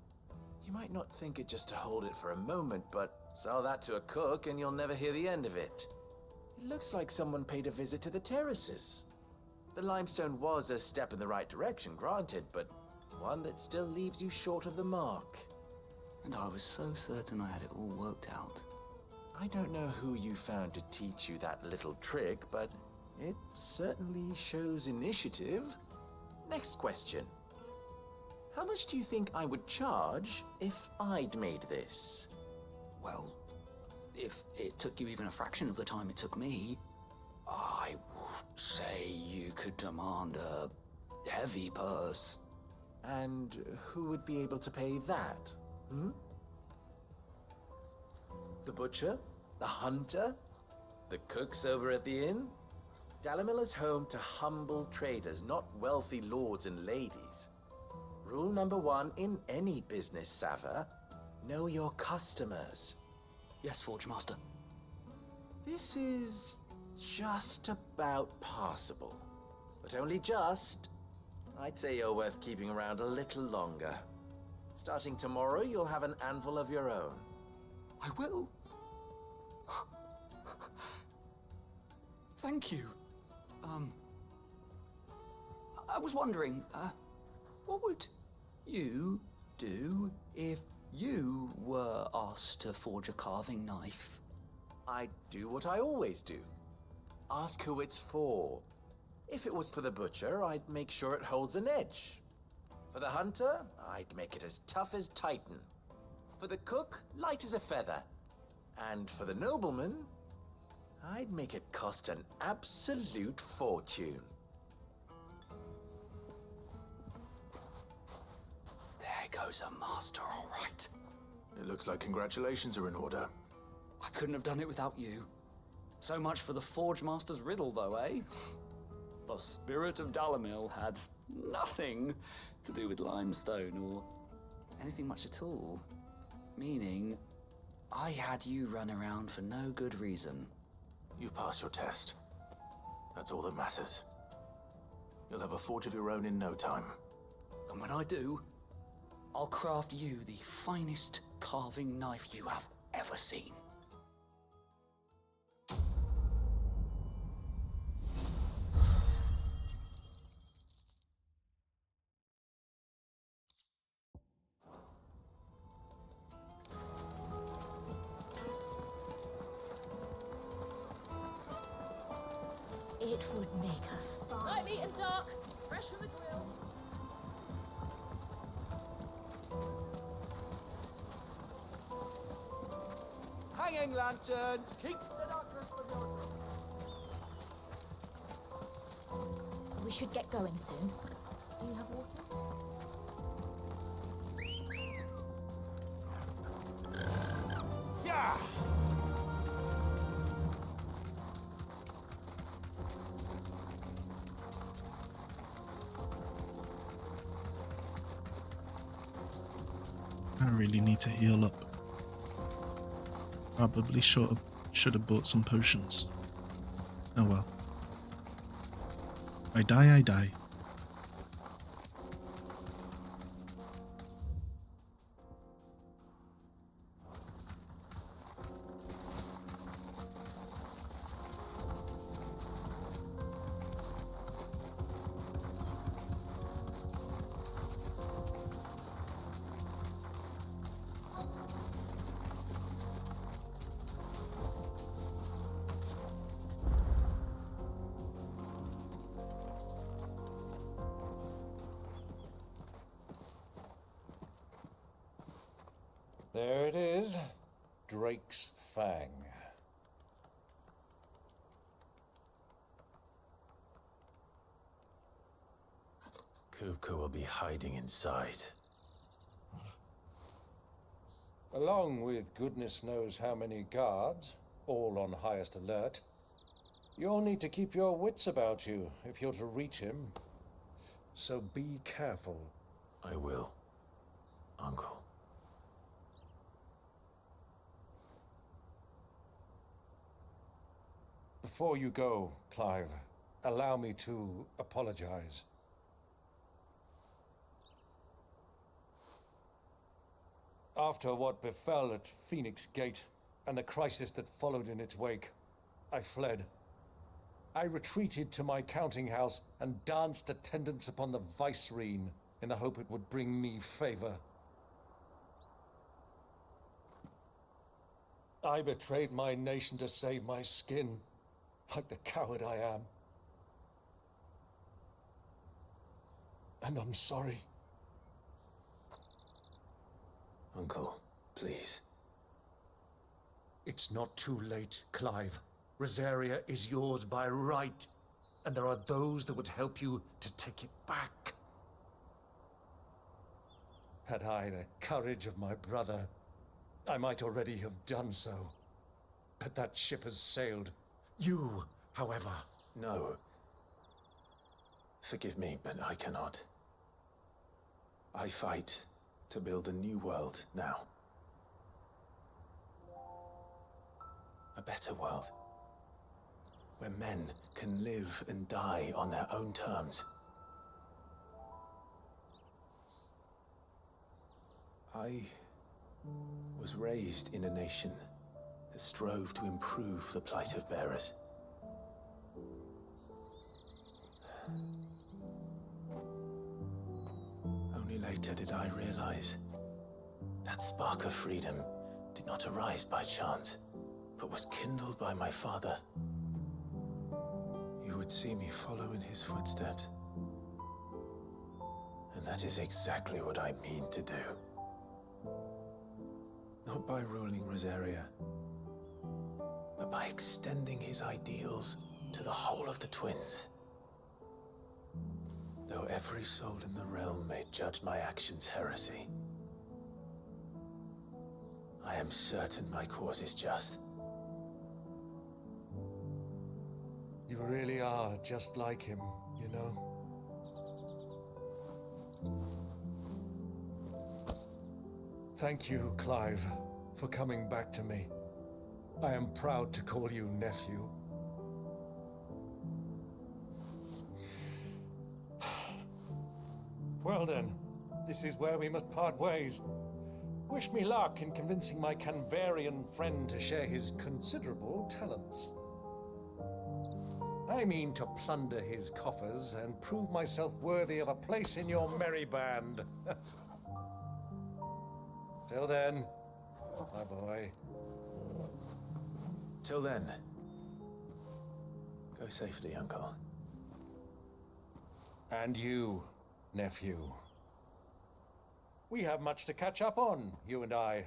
You might not think it just to hold it for a moment, but sell that to a cook and you'll never hear the end of it. It looks like someone paid a visit to the terraces. The limestone was a step in the right direction, granted, but one that still leaves you short of the mark. And I was so certain I had it all worked out. I don't know who you found to teach you that little trick, but it certainly shows initiative. Next question. How much do you think I would charge if I'd made this? Well, if it took you even a fraction of the time it took me, I would say you could demand a heavy purse. And who would be able to pay that? The butcher? The hunter? The cooks over at the inn? Dalamil is home to humble traders, not wealthy lords and ladies. Rule number 1 in any business, Sava, know your customers. Yes, Forge Master. This is just about passable. But only just. I'd say you're worth keeping around a little longer. Starting tomorrow, you'll have an anvil of your own. I will. Thank you. I was wondering, what would you do if you were asked to forge a carving knife? I'd do what I always do. Ask who it's for. If it was for the butcher, I'd make sure it holds an edge. For the hunter, I'd make it as tough as Titan. For the cook, light as a feather. And for the nobleman, I'd make it cost an absolute fortune. There goes a master, all right. It looks like congratulations are in order. I couldn't have done it without you. So much for the Forge Master's riddle, though, eh? The spirit of Dalamil had nothing to do with limestone or anything much at all. Meaning, I had you run around for no good reason. You've passed your test. That's all that matters. You'll have a forge of your own in no time. And when I do, I'll craft you the finest carving knife you have ever seen. It would make a fine... Light meat and dark, fresh from the grill. Hanging lanterns! Keep the darkness from your... We should get going soon. Do you have water? Yeah! I really need to heal up. Probably should have bought some potions. Oh well. I die, I die. There it is. Drake's Fang. Kupka will be hiding inside. Along with goodness knows how many guards, all on highest alert. You'll need to keep your wits about you if you're to reach him. So be careful. I will, Uncle. Before you go, Clive, allow me to apologize. After what befell at Phoenix Gate and the crisis that followed in its wake, I fled. I retreated to my counting house and danced attendance upon the vicereine in the hope it would bring me favor. I betrayed my nation to save my skin, like the coward I am. And I'm sorry. Uncle, please. It's not too late, Clive. Rosaria is yours by right, and there are those that would help you to take it back. Had I the courage of my brother, I might already have done so. But that ship has sailed. You, however... No. Forgive me, but I cannot. I fight to build a new world now. A better world. Where men can live and die on their own terms. I was raised in a nation that strove to improve the plight of bearers. Only later did I realize that spark of freedom did not arise by chance, but was kindled by my father. You would see me follow in his footsteps. And that is exactly what I mean to do. Not by ruling Rosaria, but but by extending his ideals to the whole of the twins. Though every soul in the realm may judge my actions heresy, I am certain my cause is just. You really are just like him, you know? Thank you, Clive, for coming back to me. I am proud to call you nephew. Well then, this is where we must part ways. Wish me luck in convincing my Canvarian friend to share his considerable talents. I mean to plunder his coffers and prove myself worthy of a place in your merry band. Till then, my boy. Till then, go safely, Uncle. And you, nephew. We have much to catch up on, you and I.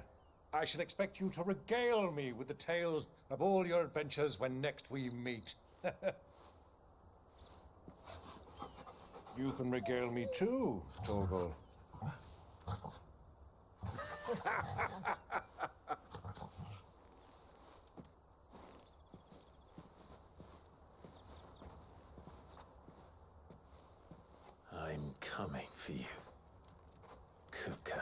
I shall expect you to regale me with the tales of all your adventures when next we meet. You can regale me too, Torgal. I'm coming for you, Kupka.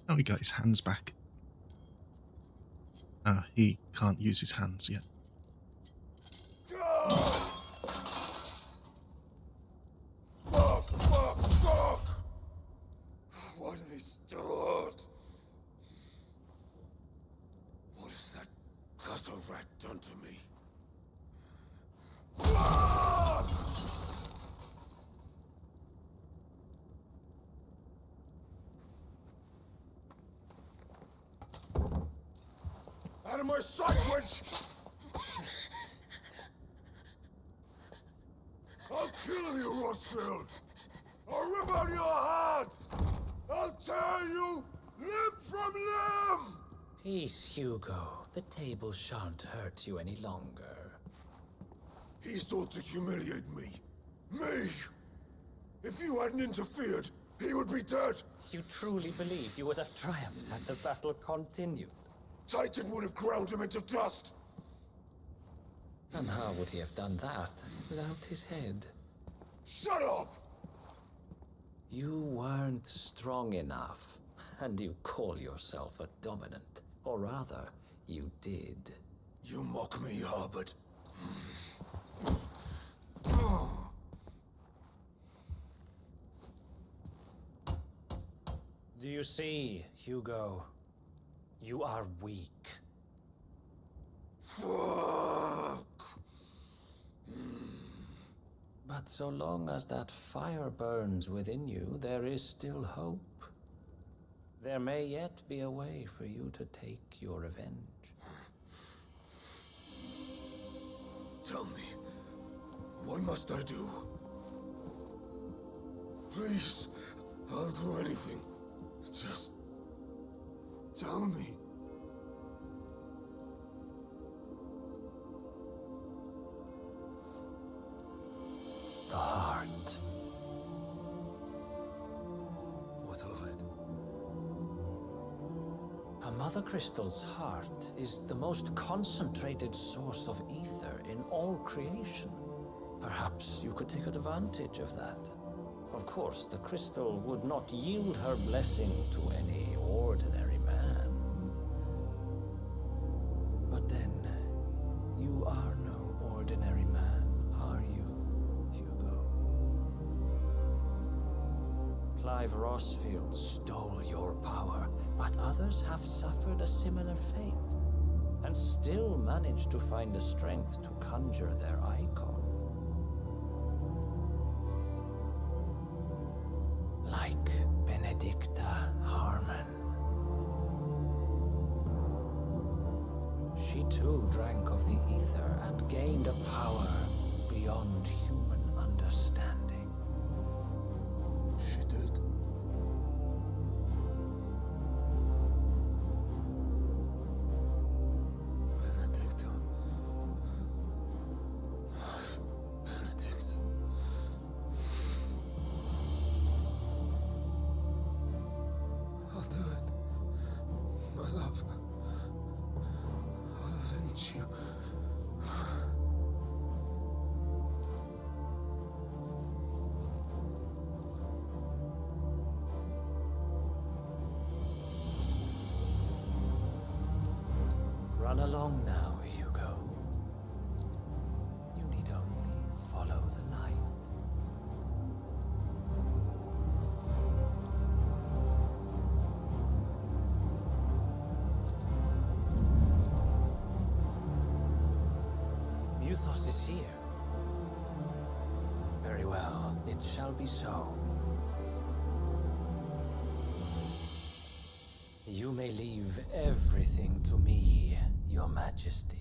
Oh, he got his hands back. He can't use his hands yet. Fuck! Fuck! Why do they start? What has that gutter rat done to me? Out of my sight, witch! I'll kill you, Rosfield! I'll rip out your heart! I'll tear you limb from limb! Peace, Hugo. The table shan't hurt you any longer. He sought to humiliate me. Me! If you hadn't interfered, he would be dead! You truly believe you would have triumphed had the battle continued? Titan would have ground him into dust! And how would he have done that without his head? Shut up! You weren't strong enough, and you call yourself a dominant. Or rather, you did. You mock me, Harbert. Do you see, Hugo? You are weak. Fuck! But so long as that fire burns within you, there is still hope. There may yet be a way for you to take your revenge. Tell me, what must I do? Please, I'll do anything. Just tell me. The heart. What of it? A Mother Crystal's heart is the most concentrated source of ether in all creation. Perhaps you could take advantage of that. Of course, the crystal would not yield her blessing to any ordinary man. But then, you are no ordinary man, are you, Hugo? Clive Rosfield stole your power, but others have suffered a similar fate. and still managed to find the strength to conjure their icon. Like Benedicta Harmon. She too drank of the ether and gained a power beyond human understanding. She did. Benedicta. Benedict. I'll do it. My love. I'll avenge you. Run along now, Hugo. You need only follow the light. Muthos is here. Very well, it shall be so. You may leave everything to me, Your Majesty.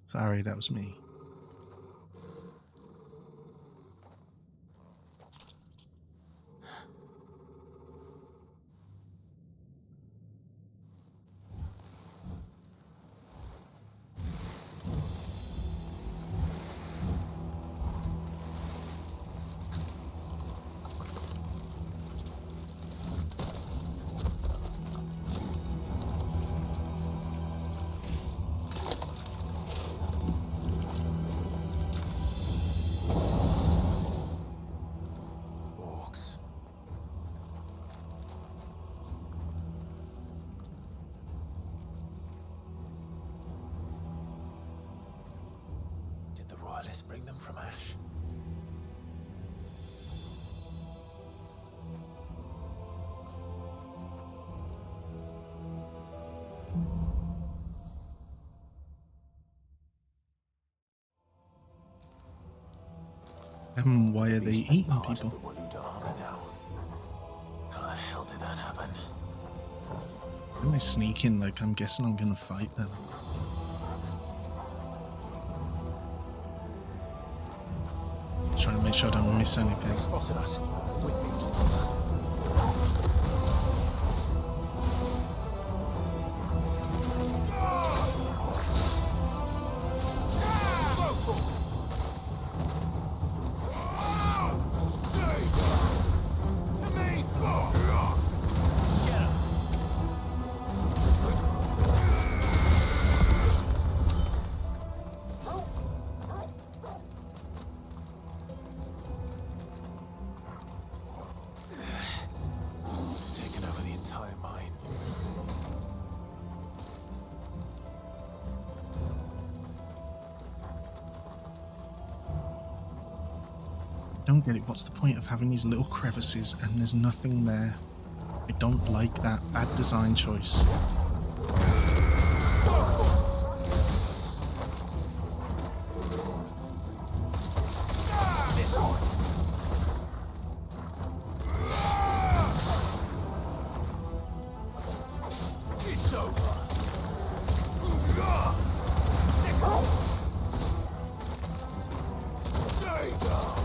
Sorry, that was me. Let's bring them from Ash. Why are they eating people? How the hell did that happen? When I sneak in, like, I'm guessing I'm gonna fight them. Trying to make sure I don't miss anything. They spotted us. With me. Don't get it. What's the point of having these little crevices and there's nothing there? I don't like that. Bad design choice. It's over. Stay down.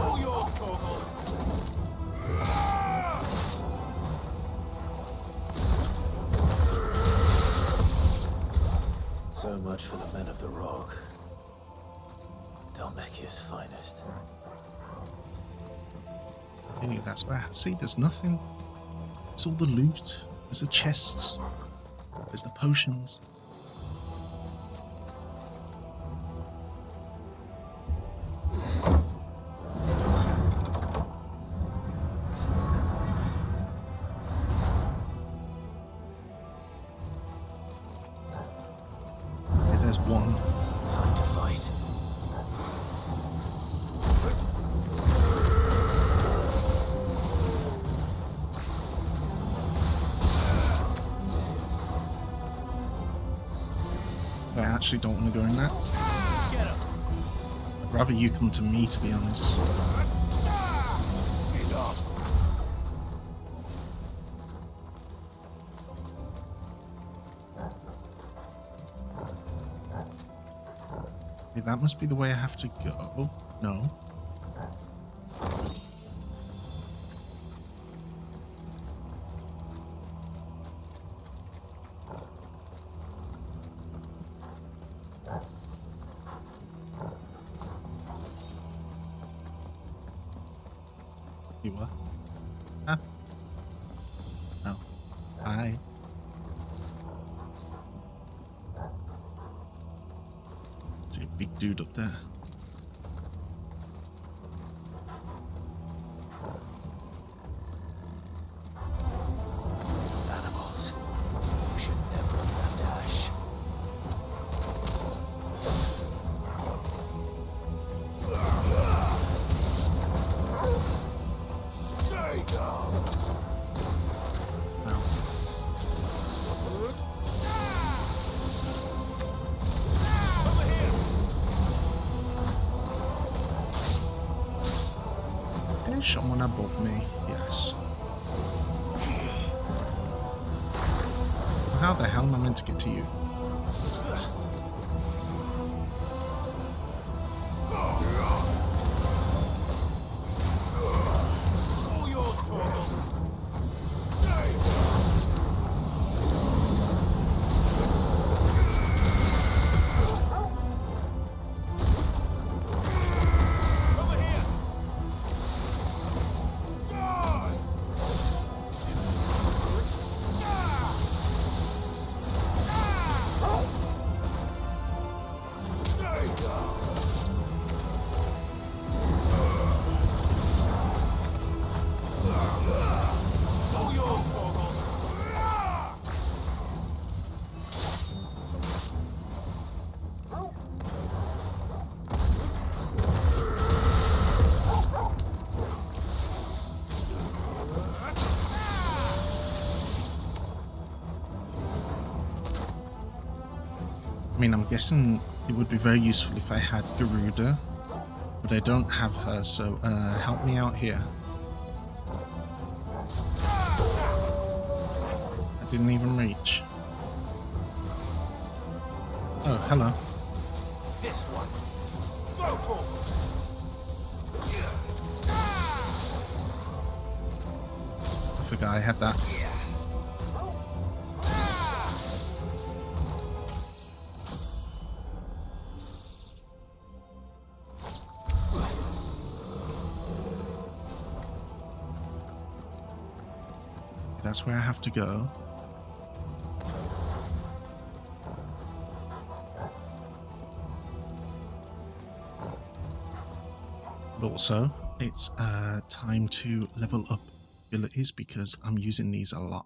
All yours, Torgal. So much for the men of the Rock. Velmekia's finest. Hey, that's where. See, there's nothing. There's all the loot. There's the chests. There's the potions. Okay, there's one. Time to fight. I actually don't want to go in that. I'd rather you come to me, to be honest. Okay, that must be the way I have to go. No. You what? Huh? No. Hi. See a big dude up there. Animals. You should never have left Ash. Stay down. Is someone above me? Yes. How the hell am I meant to get to you? All yours, Torgal. I mean, I'm guessing it would be very useful if I had Garuda, but I don't have her, so help me out here. I didn't even reach. Oh, hello. This one. Go, Torgal. I forgot I had that. That's where I have to go. But also, it's time to level up abilities because I'm using these a lot.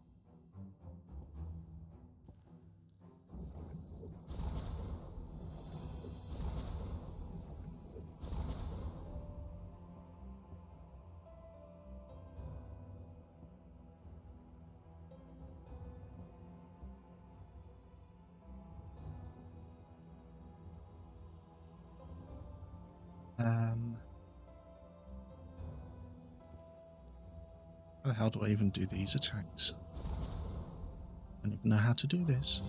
How the hell do I even do these attacks? I don't even know how to do this.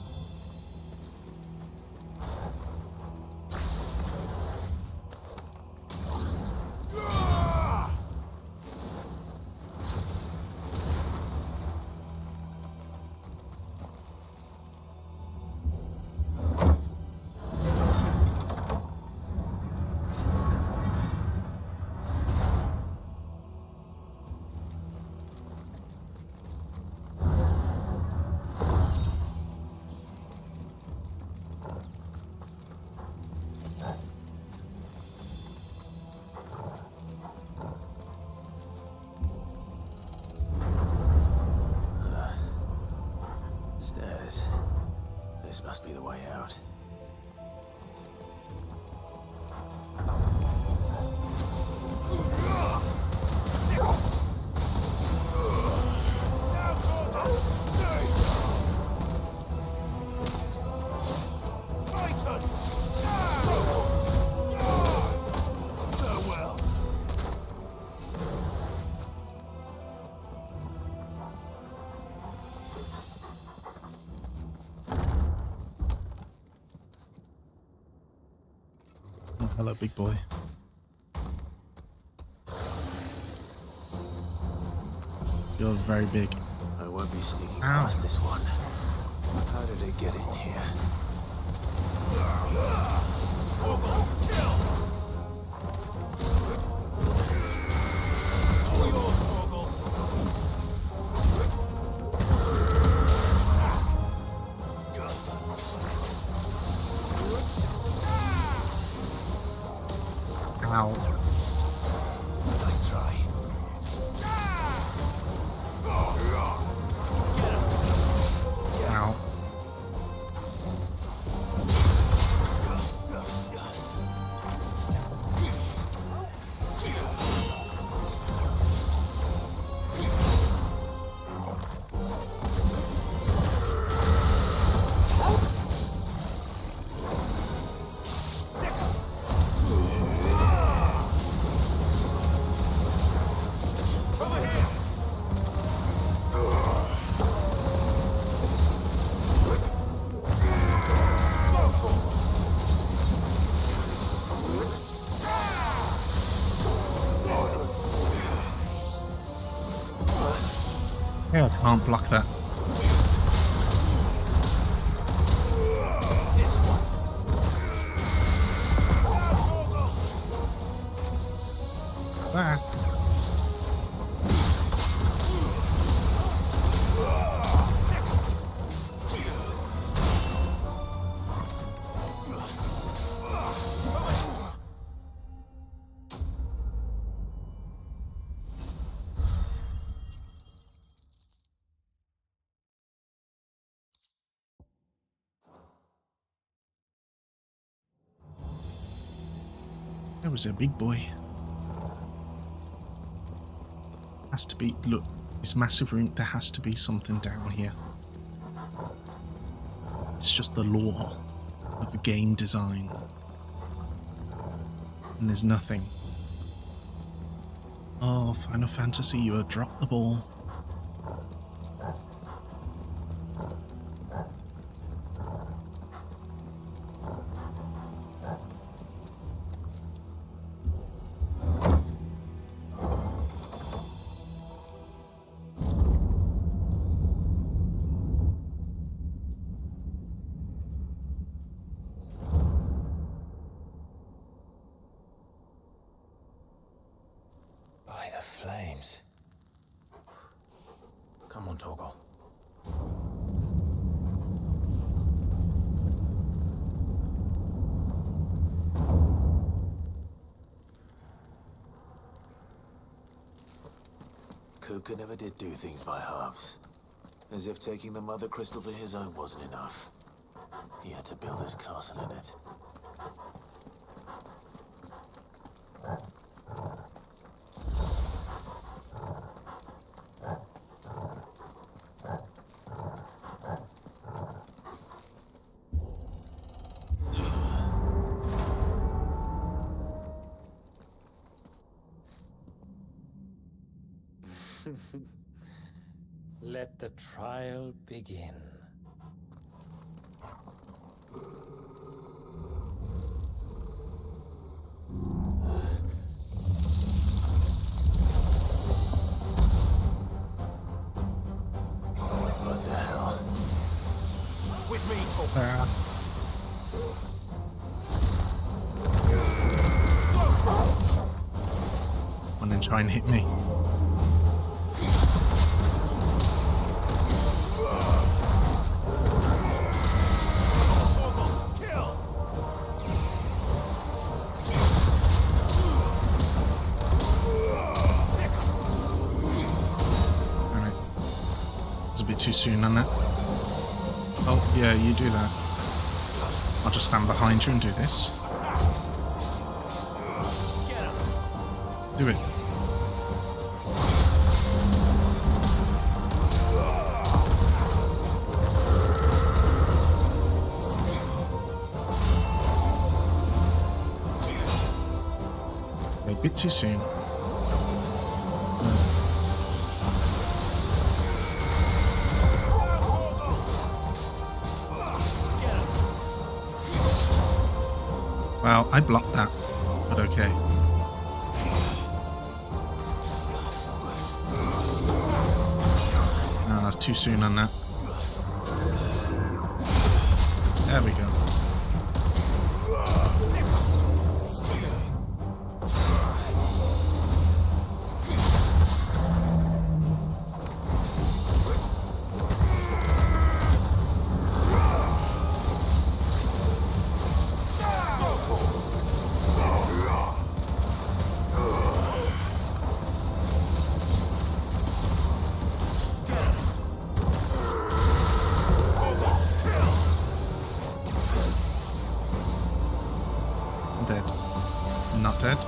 Stairs. This must be the way out. Oh, hello, big boy. You're very big. I won't be sneaking Ow. past this one. How did it get in here? Ow. Nice try. Ow. Yeah, I can't block that. Ah. That was a big boy. Has to be. Look, this massive room. There has to be something down here. It's just the law of game design, and there's nothing. Oh, Final Fantasy, you have dropped the ball. By the flames. Come on, Torgal. Kuka never did do things by halves. As if taking the Mother Crystal to his own wasn't enough. He had to build his castle in it. Let the trial begin. What the hell? With me, Torgal. And then try and hit me. Alright. It was a bit too soon on that. Oh, yeah, you do that. I'll just stand behind you and do this. Do it. A bit too soon. Well, I blocked that, but okay. No, that's too soon on that. There we go. Dead. Not dead.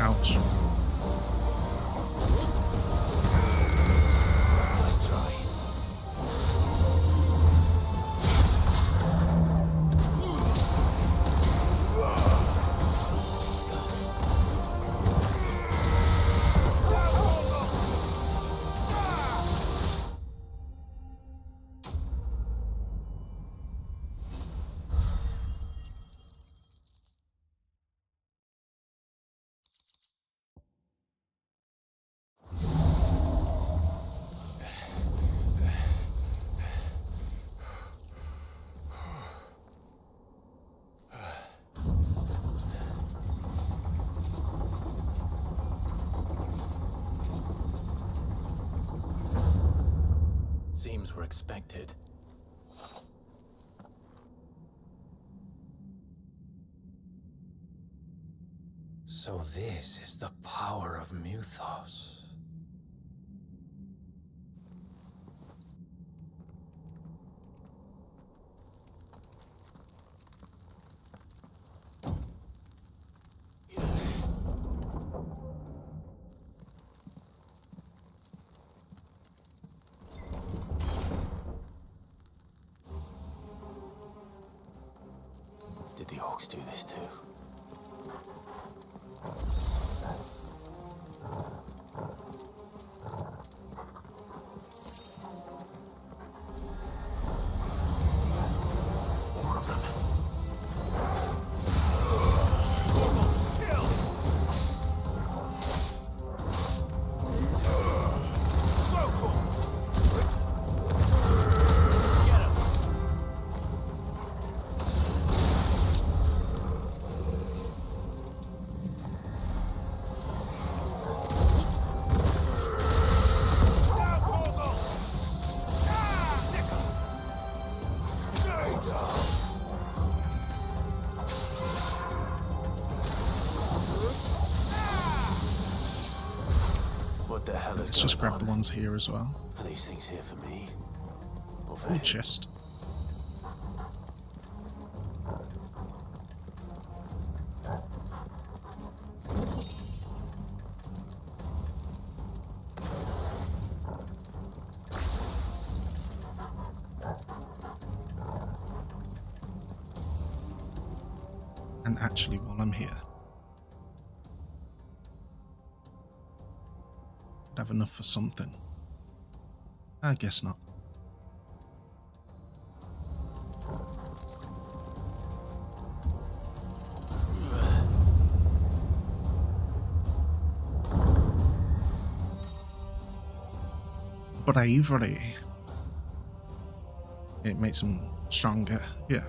Ouch. Nice try. Seems we're expected. So this is the power of Muthos. Did the orcs do this too? More of them. What the hell is Let's just going grab the on? ones here as well. Are these things here for me? Or for Oh, him? chest. And actually, while I'm here, have enough for something. I guess not. Bravery. It makes them stronger, yeah.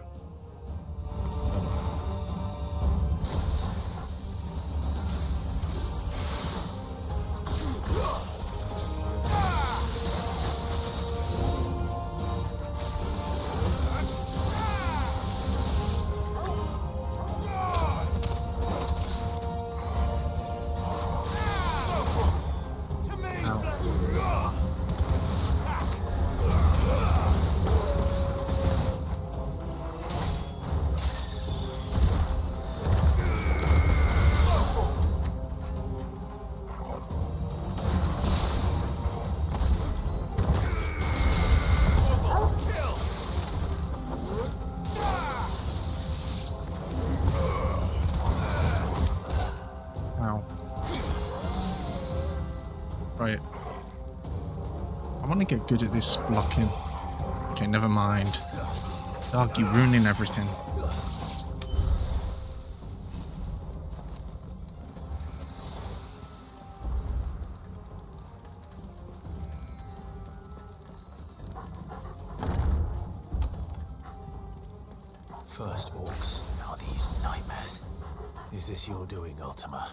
Right. I want to get good at this blocking. Okay, never mind. Dog, you're ruining everything. First orcs, now these nightmares. Is this your doing, Ultima?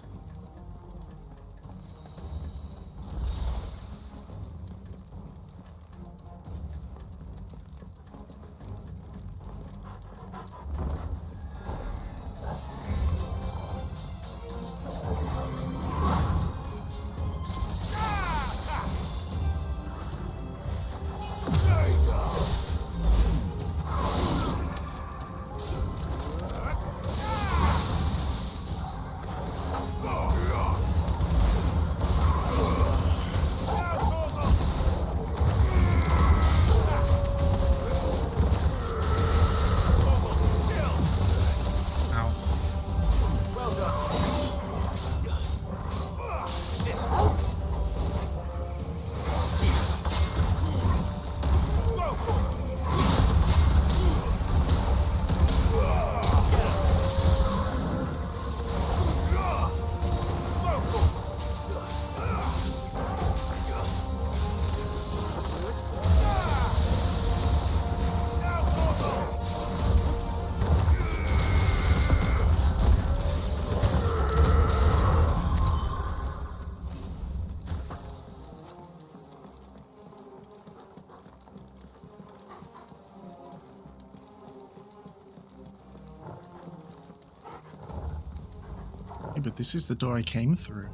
Yeah, but this is the door I came through,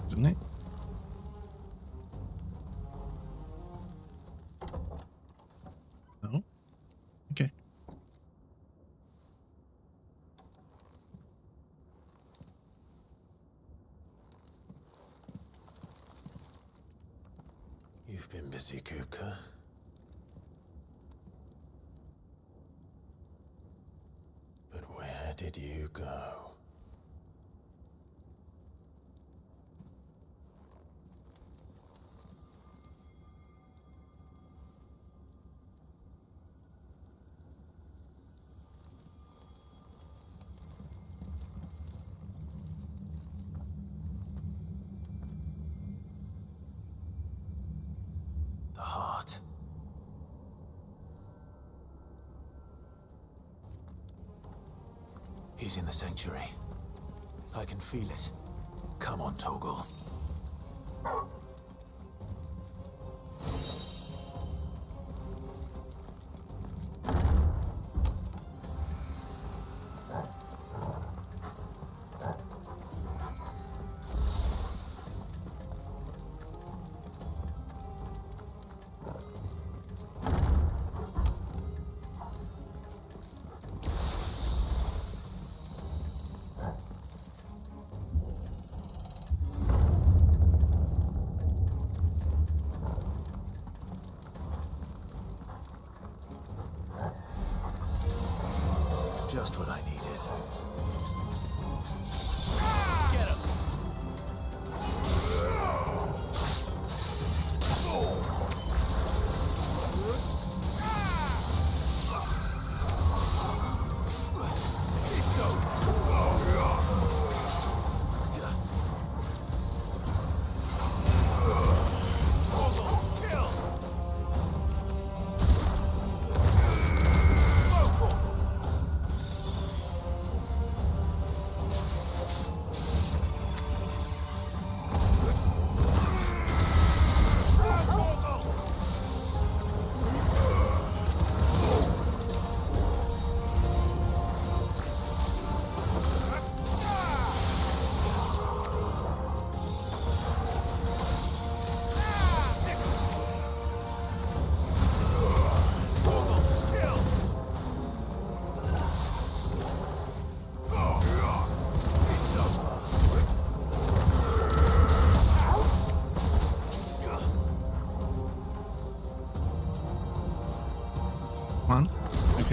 isn't it? No? Okay. You've been busy, Kupka. But where did you go? The heart. He's in the sanctuary. I can feel it. Come on, Torgal.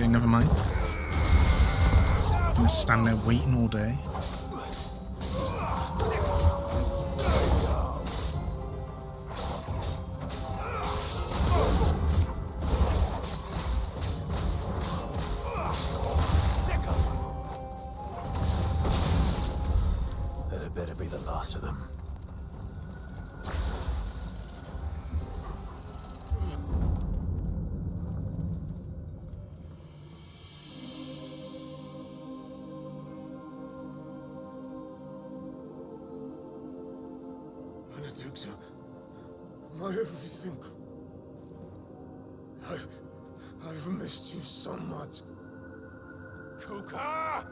Okay, never mind. I'm gonna stand there waiting all day. That had better be the last of them. Benedicta, my everything. I've missed you so much. Kuka!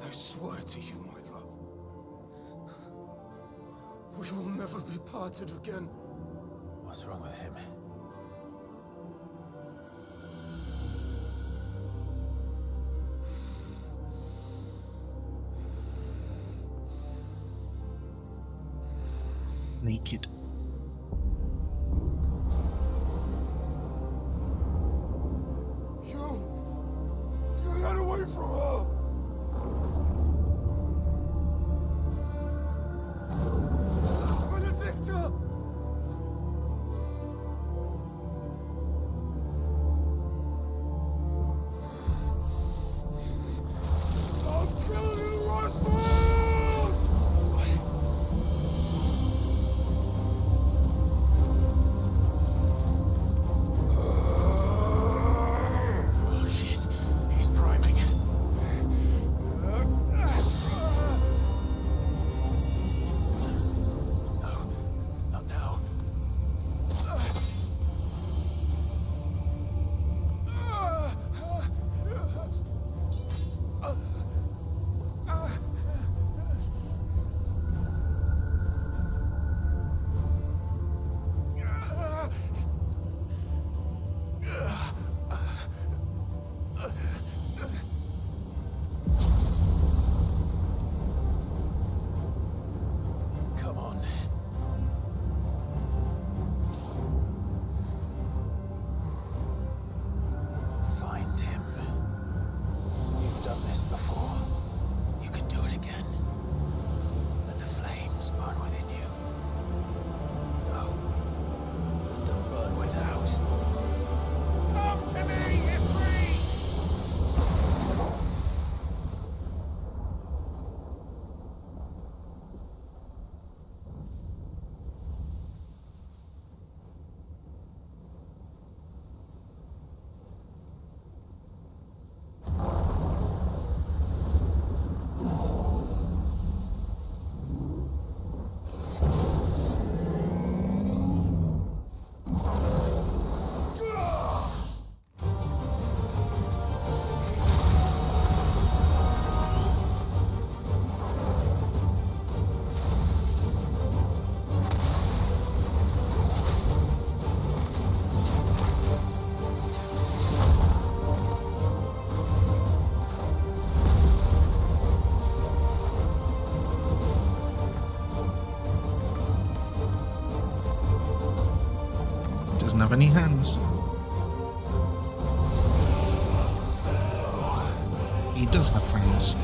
I swear to you, my love, we will never be parted again. What's wrong with him? Naked. Get away from her! Benedicta! I'll kill you, Roswell! Oh shit, he's priming. No, not now. Come on. Find him. You've done this before. You can do it again. Let the flames burn within you. No. Let them burn without. Come to me, Ifrit! Doesn't have any hands. He does have hands.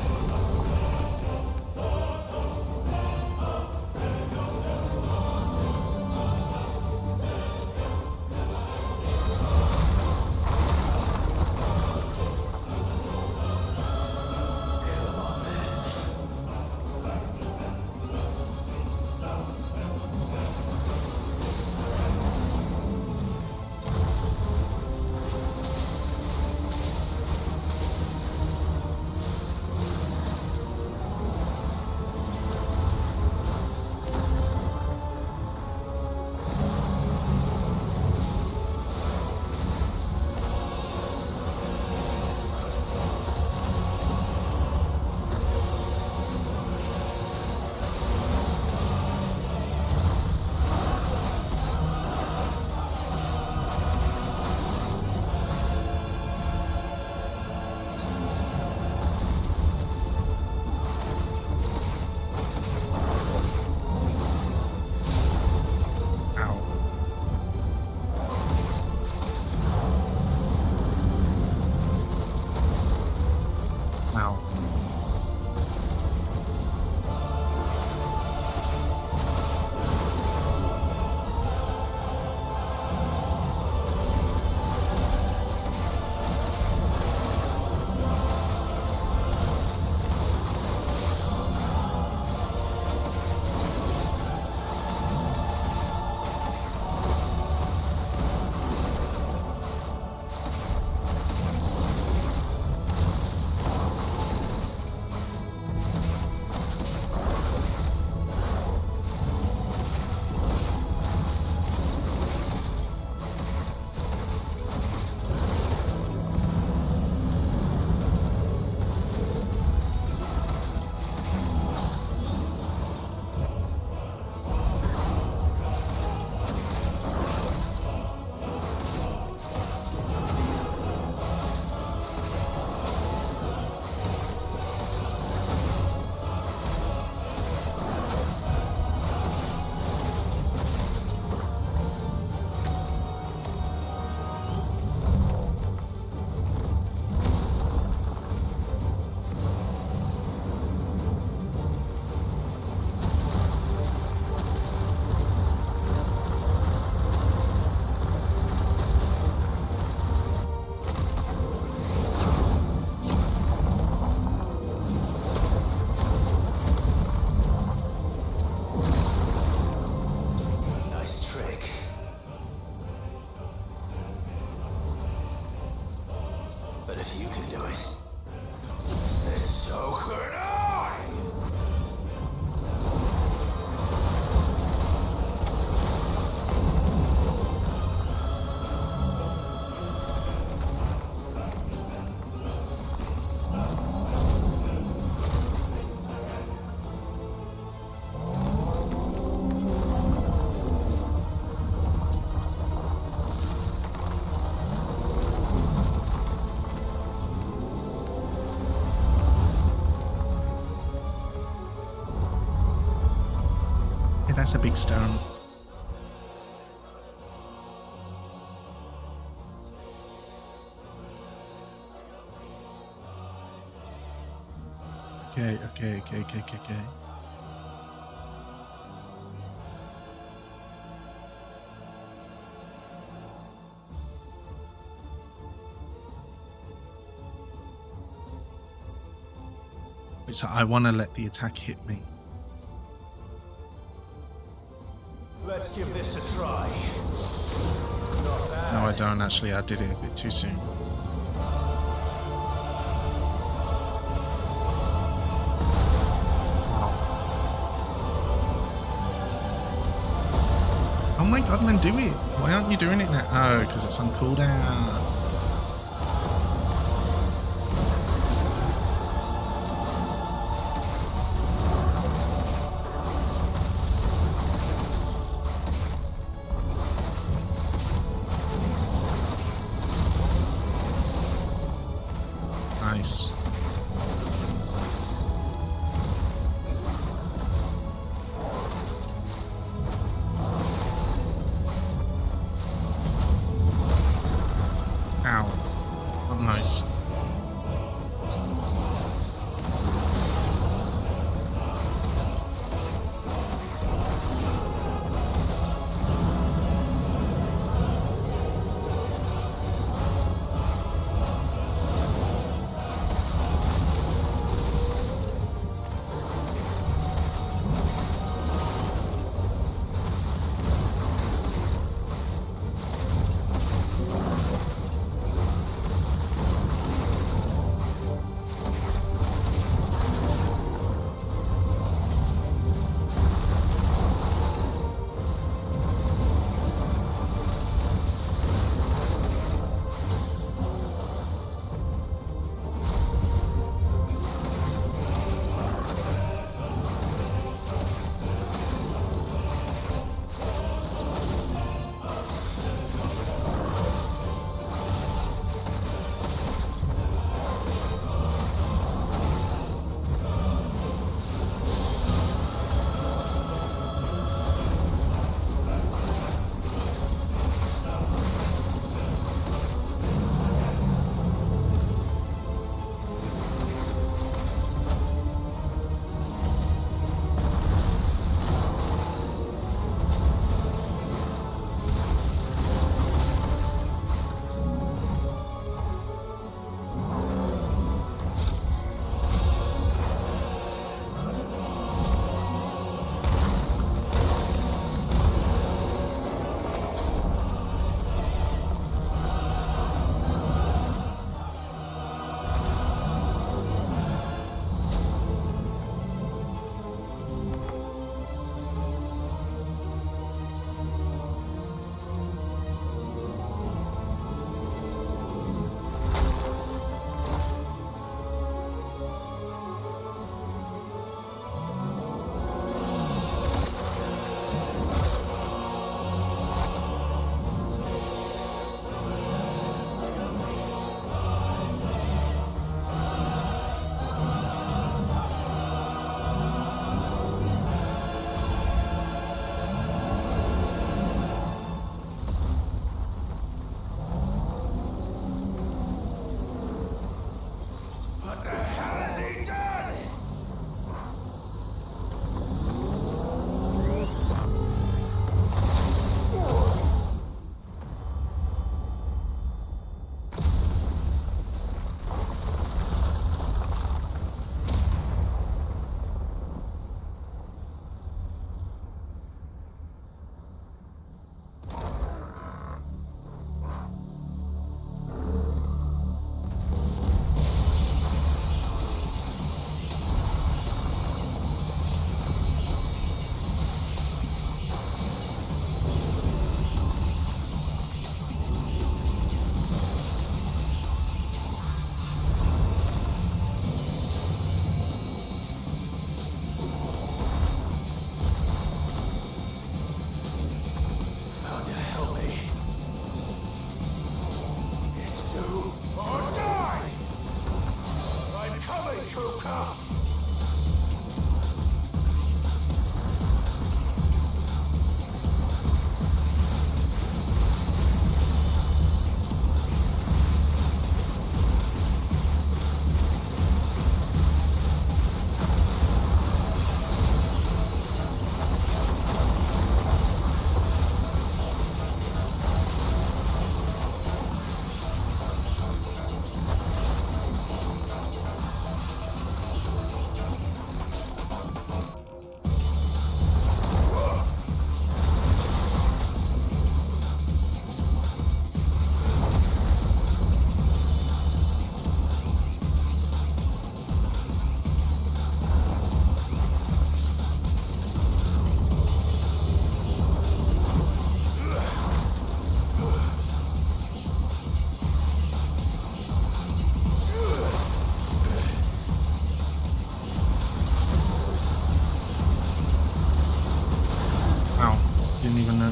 If you can do it, then so could I! Yeah, that's a big stone. Okay. So I want to let the attack hit me. Let's give this a try. No, I don't actually. I did it a bit too soon. Oh my god, man, do it. Why aren't you doing it now? Oh, because it's on cooldown. Nice. Ow. Not nice.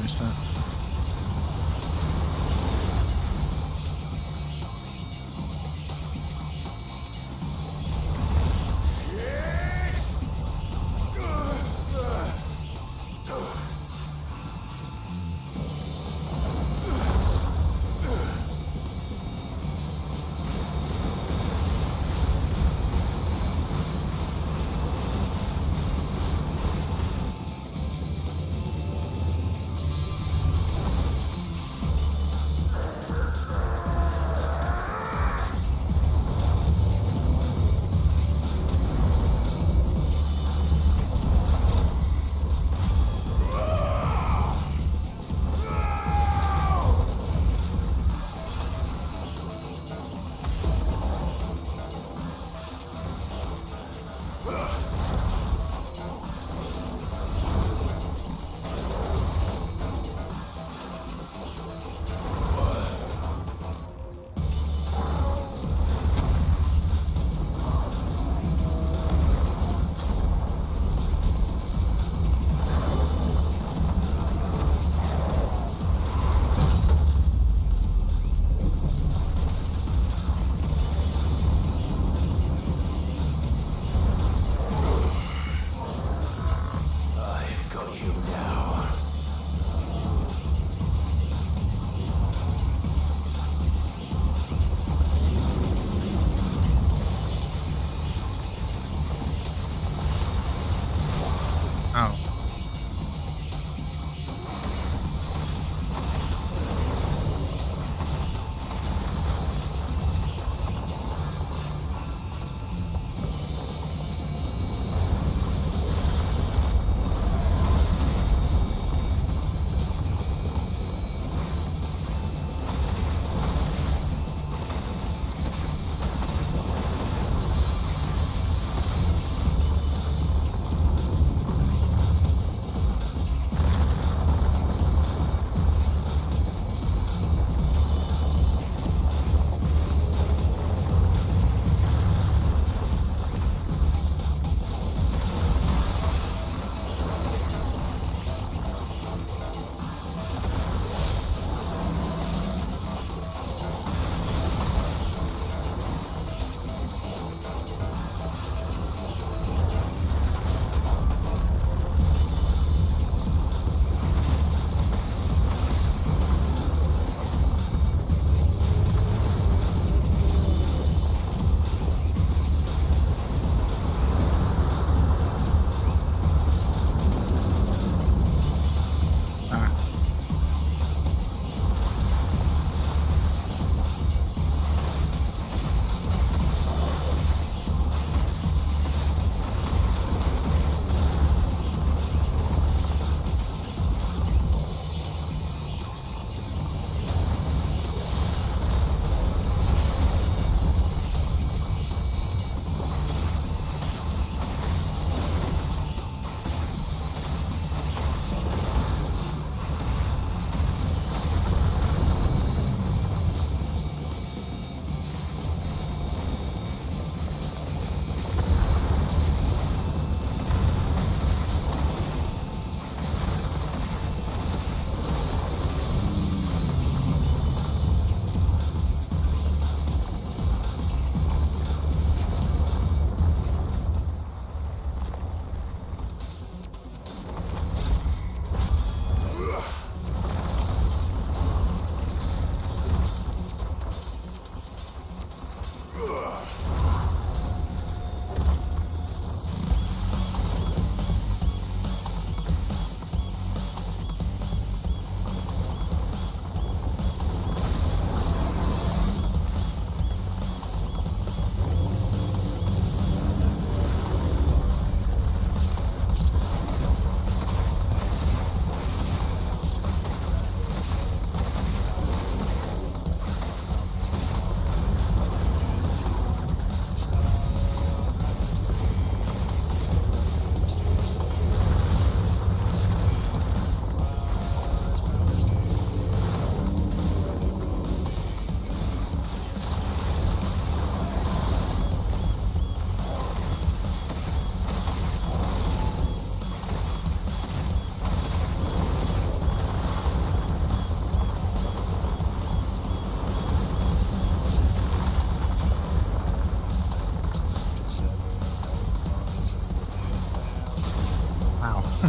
noticed that.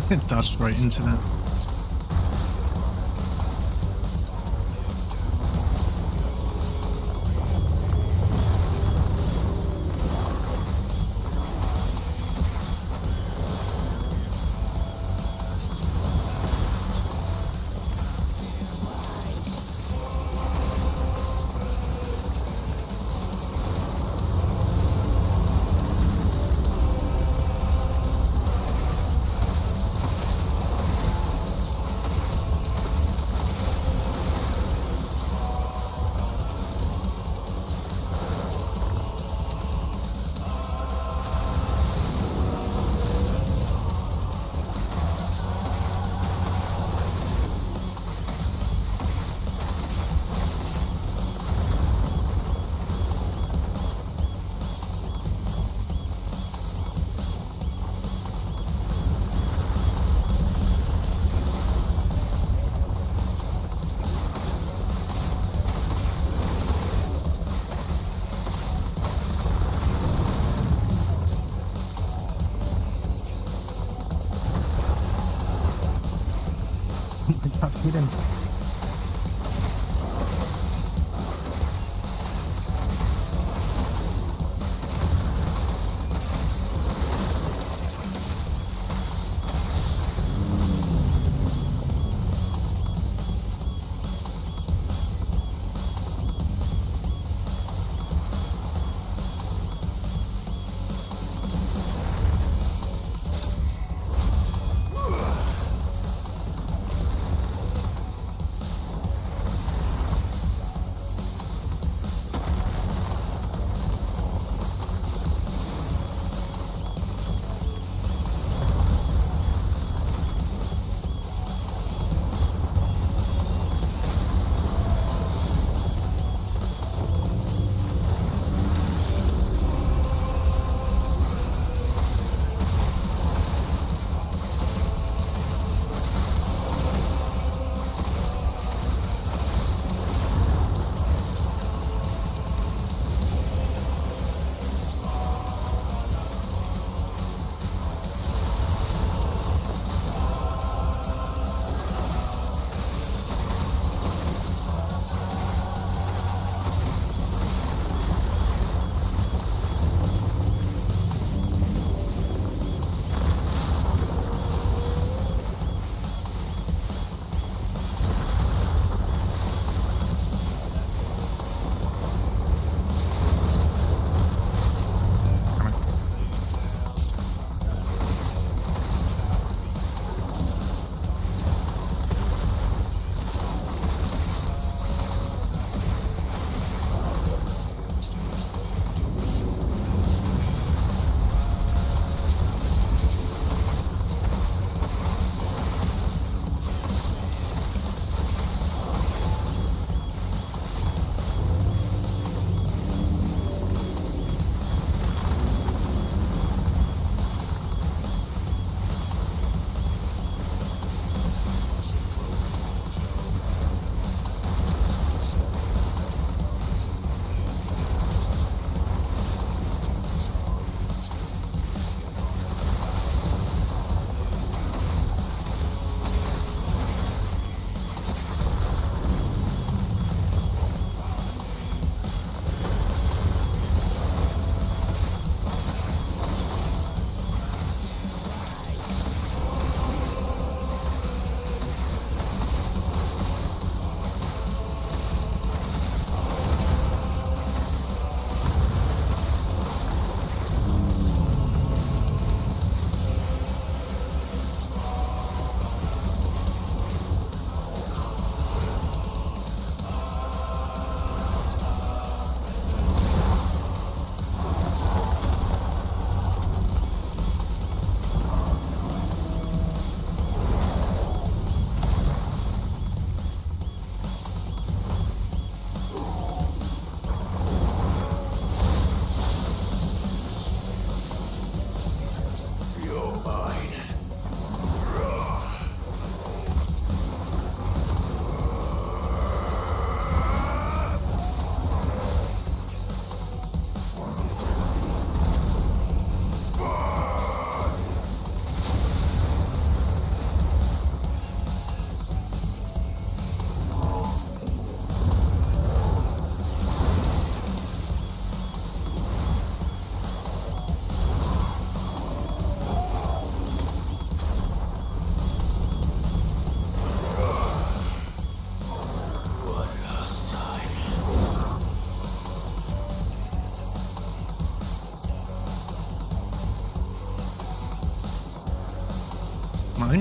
Dodged right into that.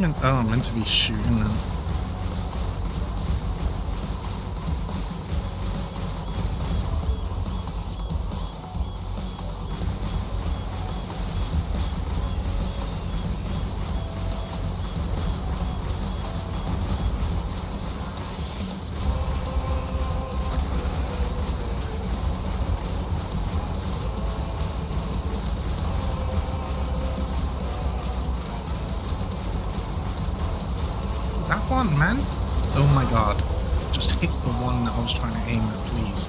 I'm meant to be shooting them. That one, man. Oh my god. Just hit the one that I was trying to aim at, please.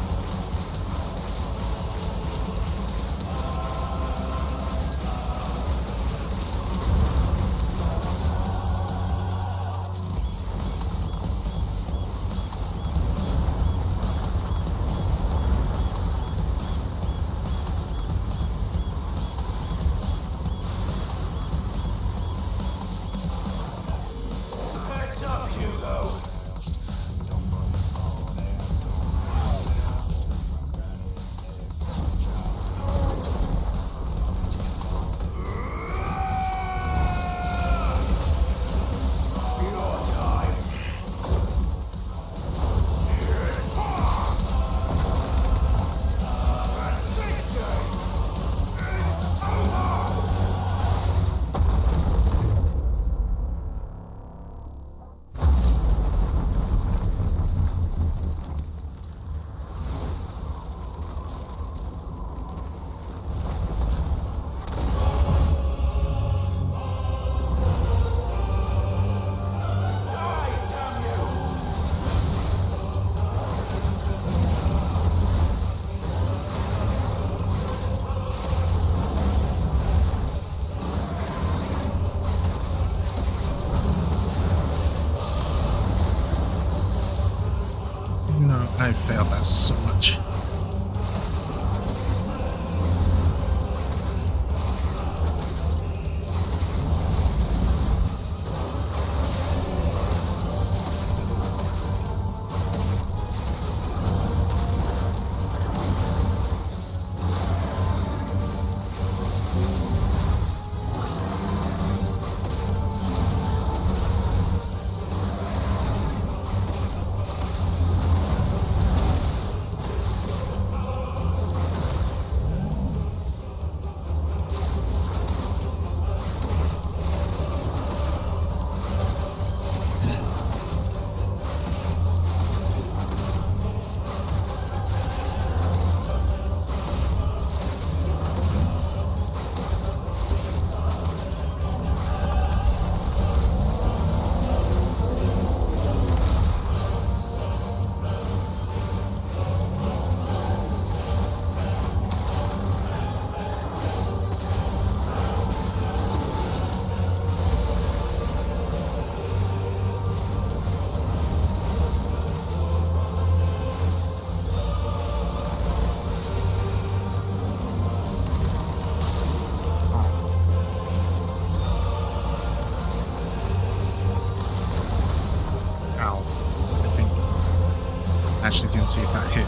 Heads up, Hugo! Your time. Here it pass! And this game is over! Die, damn you! No, I failed that so much. Ow. I think. Actually didn't see if that hit.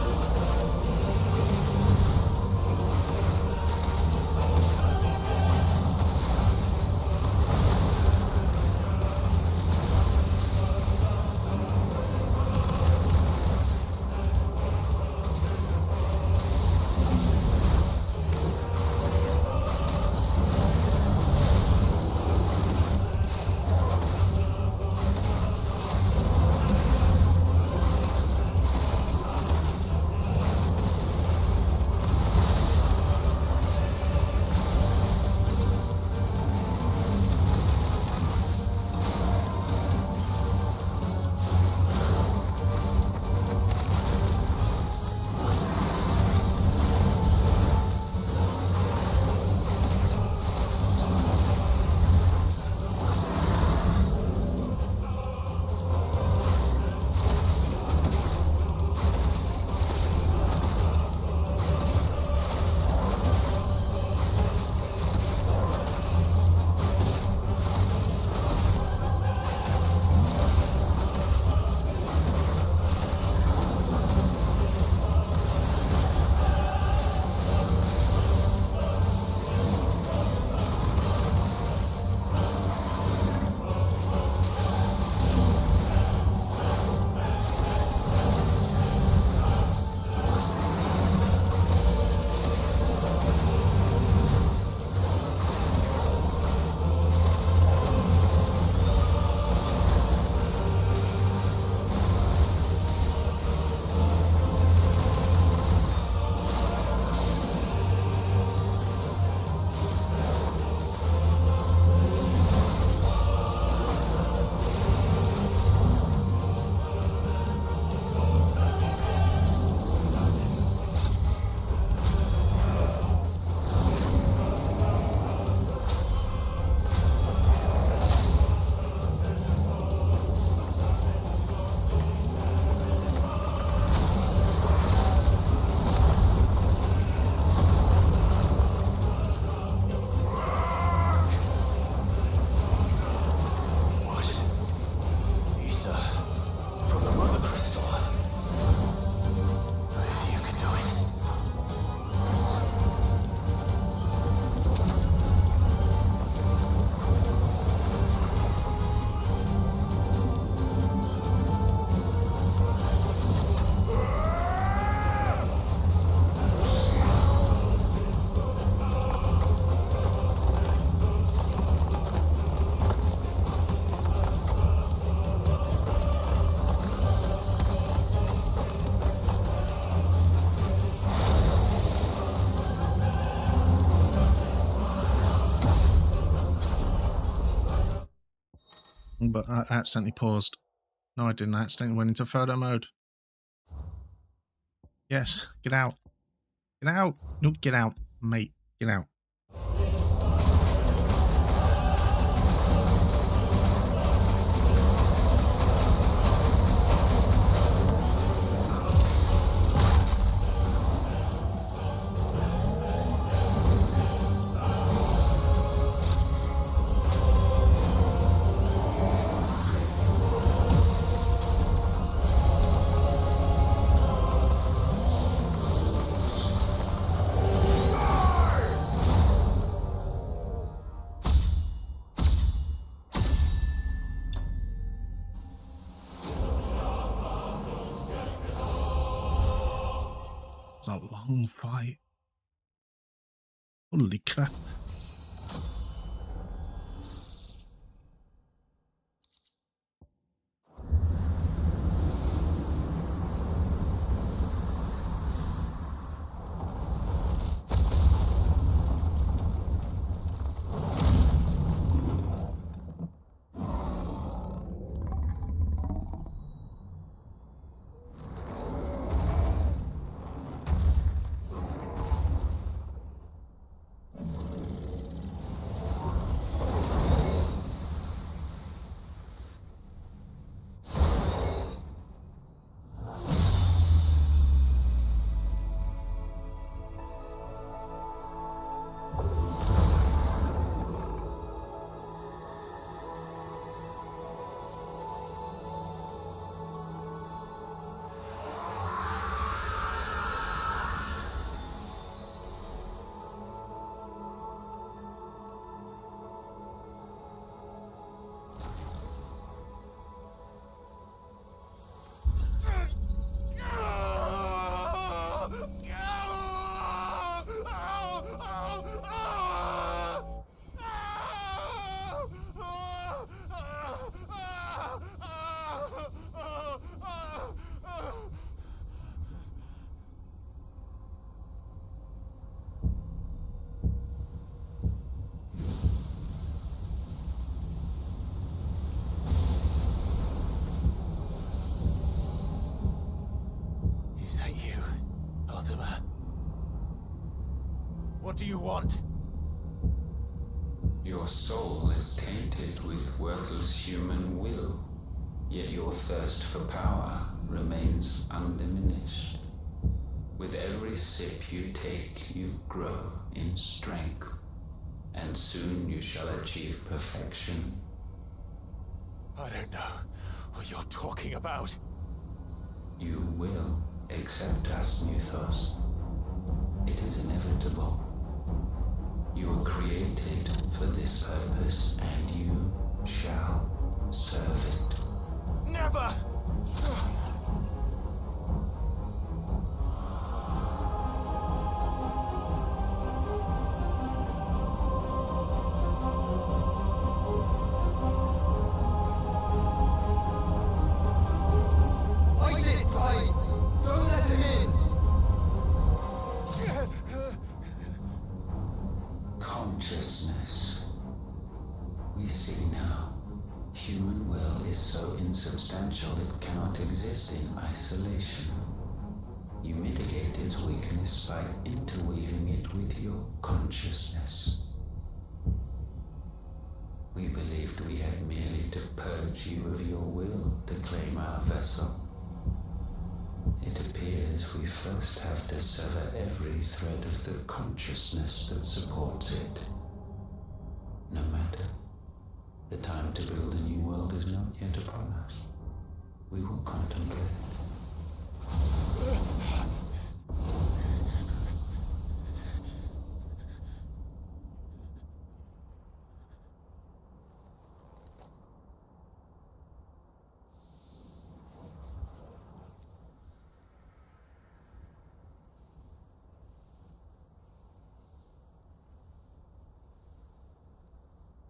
thing, but I accidentally paused. No, I didn't. I accidentally went into photo mode. Yes, get out. Get out. No, get out, mate. Get out. It's a long fight. Holy crap. Is that you, Ultima? What do you want? Your soul is tainted with worthless human will, yet your thirst for power remains undiminished. With every sip you take, you grow in strength, and soon you shall achieve perfection. I don't know what you're talking about. You will accept us, Nuthos. It is inevitable. You were created for this purpose, and you shall serve it. Never! Fight it, Clive! Don't let him in! Consciousness. We see now. Human will is so insubstantial it cannot exist in isolation. You mitigate its weakness by interweaving it with your consciousness. We believed we had merely to purge you of your will to claim our vessel. It appears we first have to sever every thread of the consciousness that supports it. No matter. The time to build a new world is not yet upon us. We will contemplate.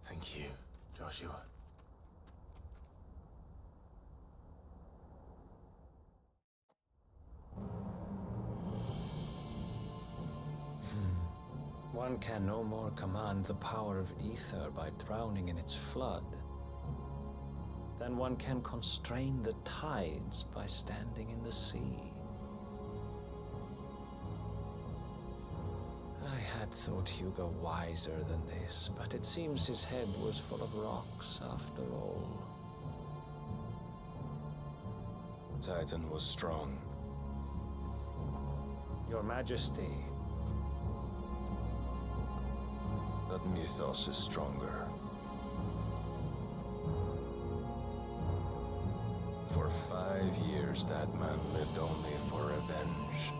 Thank you, Joshua. One can no more command the power of ether by drowning in its flood. then one can constrain the tides by standing in the sea. I had thought Hugo wiser than this, but it seems his head was full of rocks after all. Titan was strong. Your Majesty. But Mythos is stronger. For 5 years, that man lived only for revenge.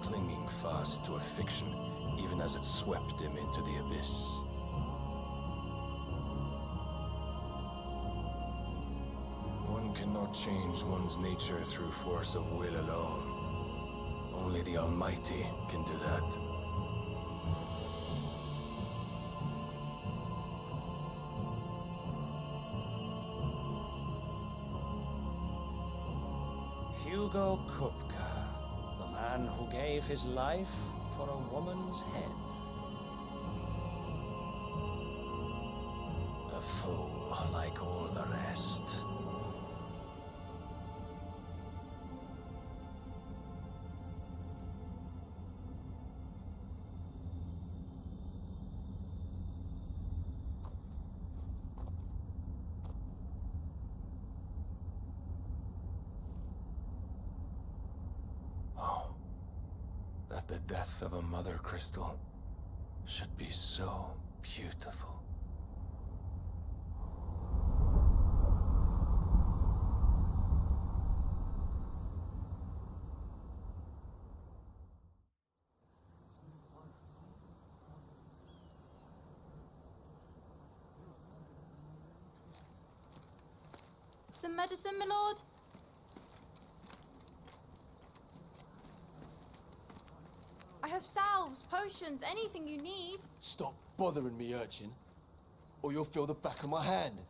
Clinging fast to a fiction, even as it swept him into the abyss. One cannot change one's nature through force of will alone. Only the Almighty can do that. Hugo Kupka, the man who gave his life for a woman's head. A fool like all the rest. That the death of a mother crystal should be so beautiful. Some medicine, my lord? I have salves, potions, anything you need. Stop bothering me, urchin, or you'll feel the back of my hand.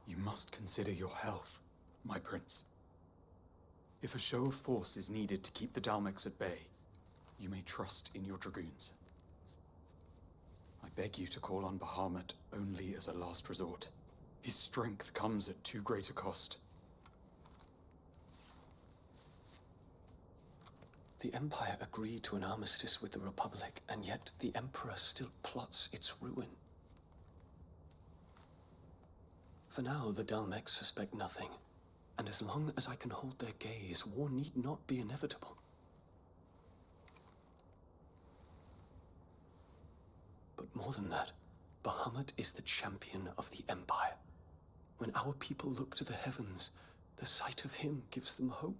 You must consider your health, my prince. If a show of force is needed to keep the Dalmex at bay, you may trust in your dragoons. I beg you to call on Bahamut only as a last resort. His strength comes at too great a cost. The Empire agreed to an armistice with the Republic, and yet the Emperor still plots its ruin. For now, the Dalmex suspect nothing, and as long as I can hold their gaze, war need not be inevitable. But more than that, Bahamut is the champion of the Empire. When our people look to the heavens, the sight of him gives them hope.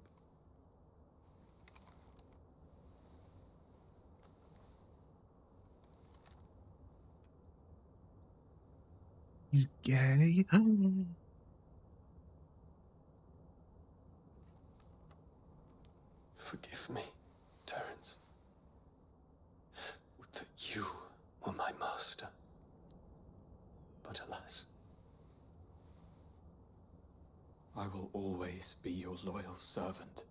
He's gay. Forgive me, Terence. Would that you were my master. But alas. I will always be your loyal servant.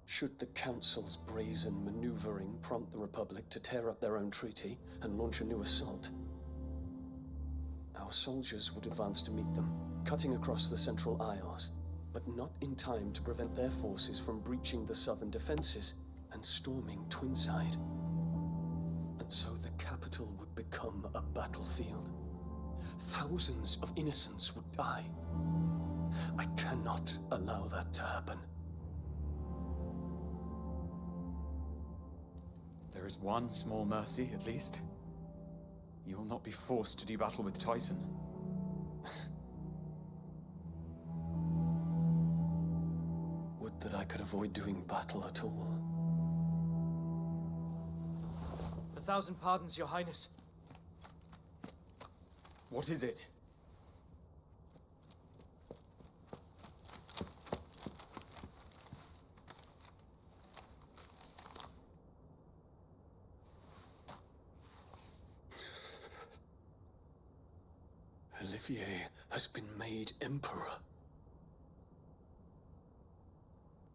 Should the Council's brazen maneuvering prompt the Republic to tear up their own treaty and launch a new assault, our soldiers would advance to meet them, cutting across the Central Isles, but not in time to prevent their forces from breaching the southern defenses and storming Twinside. And so the capital would become a battlefield. Thousands of innocents would die. I cannot allow that to happen. There is one small mercy, at least. You will not be forced to do battle with Titan. Would that I could avoid doing battle at all. 1,000 pardons, Your Highness. What is it? Olivier has been made emperor.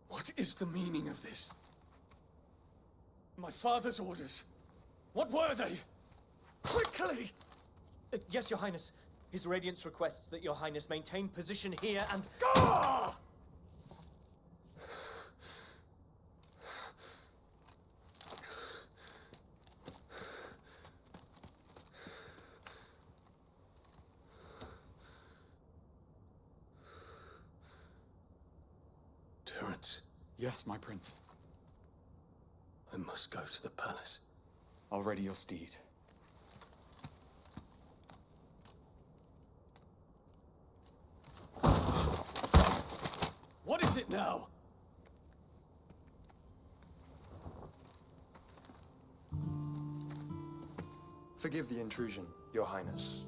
What is the meaning of this? My father's orders. What were they? Quickly! Yes, Your Highness. His Radiance requests that Your Highness maintain position here and... Ah! Terence. Yes, my prince. I must go to the palace. I'll ready your steed. What is it now? Forgive the intrusion, Your Highness.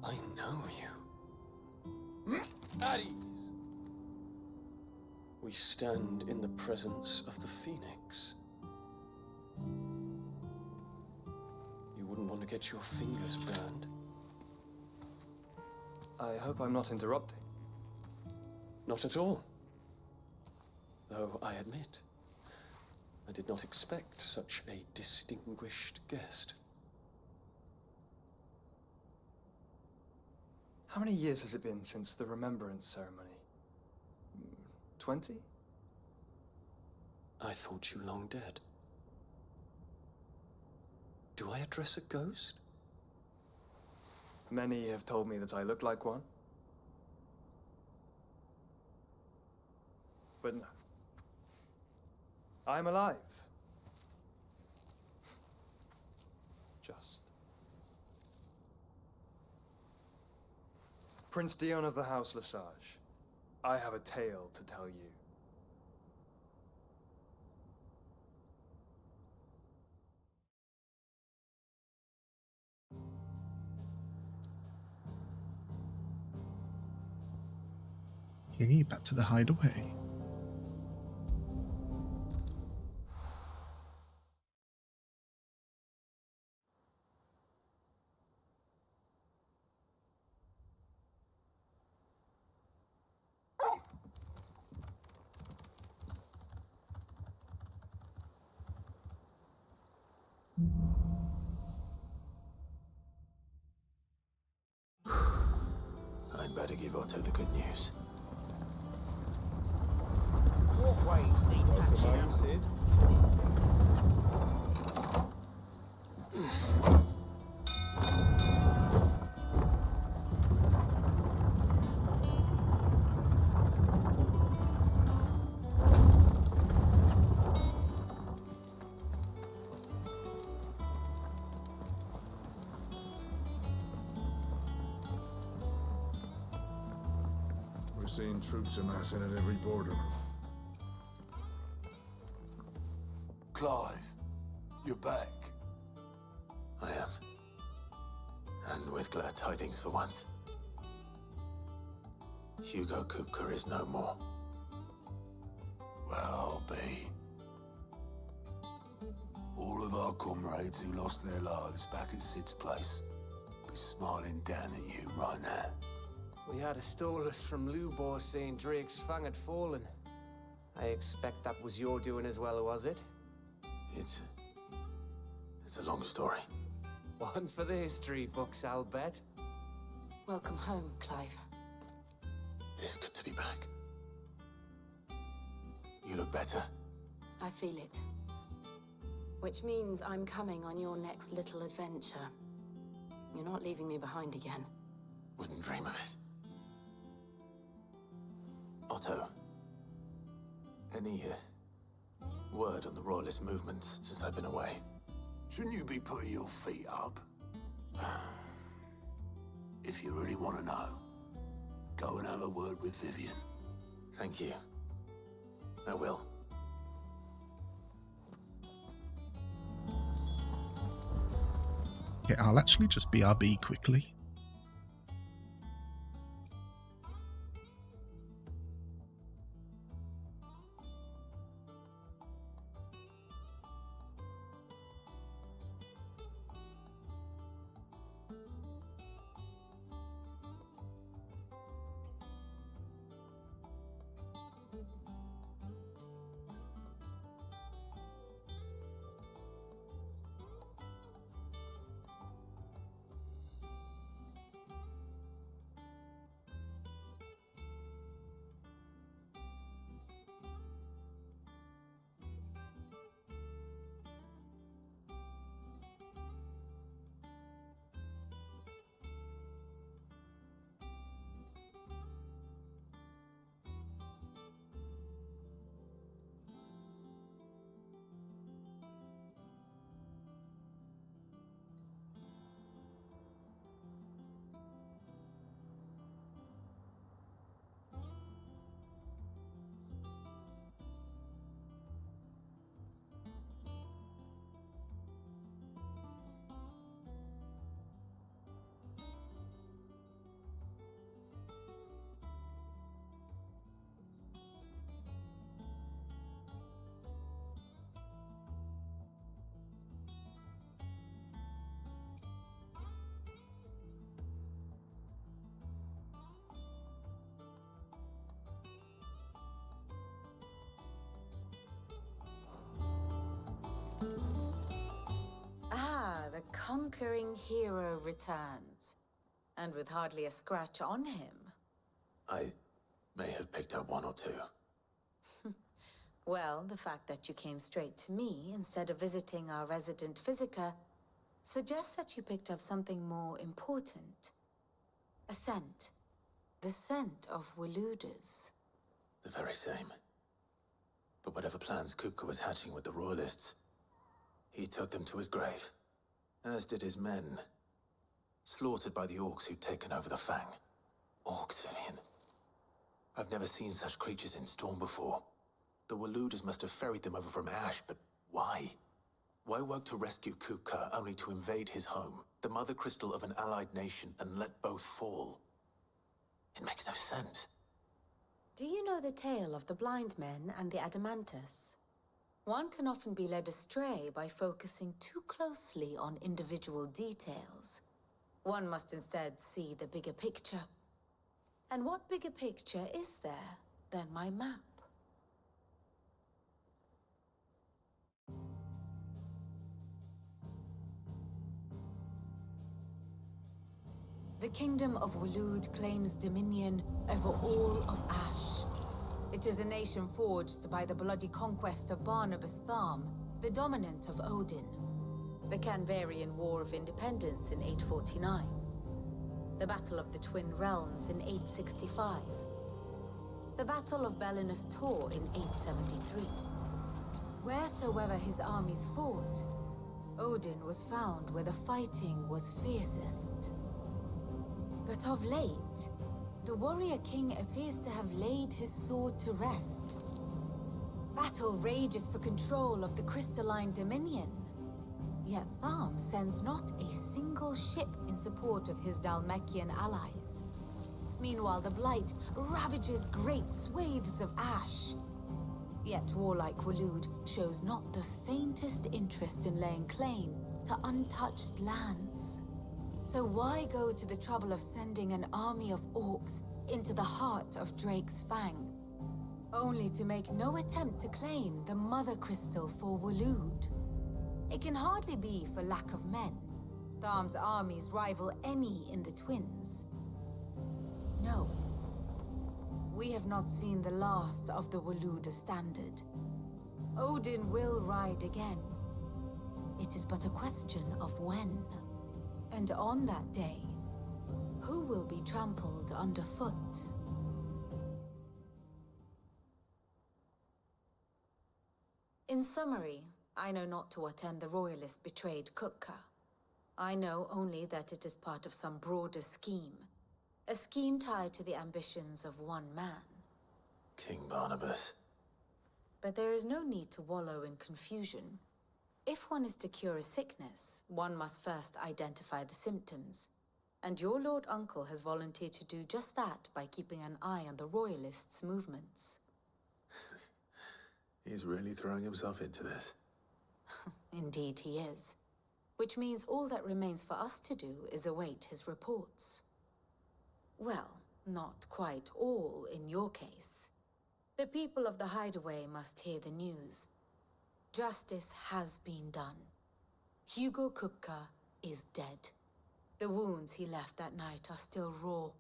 I know you. At ease. We stand in the presence of the Phoenix. You wouldn't want to get your fingers burned. I hope I'm not interrupting. Not at all. Though I admit, I did not expect such a distinguished guest. How many years has it been since the Remembrance ceremony? 20? I thought you long dead. Do I address a ghost? Many have told me that I look like one. But no. I'm alive. Just. Prince Dion of the House Lesage, I have a tale to tell you. Okay, back to the hideaway. I'd better give Otto the good news. Walkways need patching up. Sid. We're seeing troops amassing at every border. Clive, you're back. I am. And with glad tidings for once. Hugo Kupka is no more. Well, I'll be. All of our comrades who lost their lives back at Sid's place be smiling down at you right now. We had a stolus from Lubor saying Drake's fang had fallen. I expect that was your doing as well, was it? It's a long story. One for the history books, I'll bet. Welcome home, Clive. It's good to be back. You look better. I feel it. Which means I'm coming on your next little adventure. You're not leaving me behind again. Wouldn't dream of it. Otto, any word on the Royalist movement since I've been away? Shouldn't you be putting your feet up? If you really want to know, go and have a word with Vivian. Thank you. I will. Okay, I'll actually just BRB quickly. conquering hero returns. And with hardly a scratch on him. I may have picked up one or two. Well, the fact that you came straight to me instead of visiting our resident physiker suggests that you picked up something more important. A scent. The scent of Waludas. The very same. But whatever plans Kupka was hatching with the Royalists, he took them to his grave. As did his men. Slaughtered by the orcs who'd taken over the Fang. Orcs, Vivian. I've never seen such creatures in Storm before. The Waludas must have ferried them over from Ash, but why? Why work to rescue Kupka only to invade his home, the mother crystal of an allied nation, and let both fall? It makes no sense. Do you know the tale of the blind men and the Adamantus? One can often be led astray by focusing too closely on individual details. One must instead see the bigger picture. And what bigger picture is there than my map? The Kingdom of Waloed claims dominion over all of Ash. It is a nation forged by the bloody conquest of Barnabas Tharm, the dominant of Odin. The Canvarian War of Independence in 849. The Battle of the Twin Realms in 865. The Battle of Belinus Tor in 873. Wheresoever his armies fought, Odin was found where the fighting was fiercest. But of late, the warrior king appears to have laid his sword to rest. Battle rages for control of the crystalline dominion. Yet Tharm sends not a single ship in support of his Dhalmekian allies. Meanwhile, the Blight ravages great swathes of Ash. Yet warlike Waloed shows not the faintest interest in laying claim to untouched lands. So why go to the trouble of sending an army of orcs into the heart of Drake's Fang, only to make no attempt to claim the Mother Crystal for Waloed? It can hardly be for lack of men. Tharm's armies rival any in the Twins. No. We have not seen the last of the Waluda standard. Odin will ride again. It is but a question of when. And on that day, who will be trampled underfoot? In summary, I know not to what end the Royalists betrayed Kupka. I know only that it is part of some broader scheme. A scheme tied to the ambitions of one man. King Barnabas. But there is no need to wallow in confusion. If one is to cure a sickness, one must first identify the symptoms. And your Lord Uncle has volunteered to do just that by keeping an eye on the Royalists' movements. He's really throwing himself into this. Indeed he is. Which means all that remains for us to do is await his reports. Well, not quite all in your case. The people of the Hideaway must hear the news. Justice has been done. Hugo Kupka is dead. The wounds he left that night are still raw.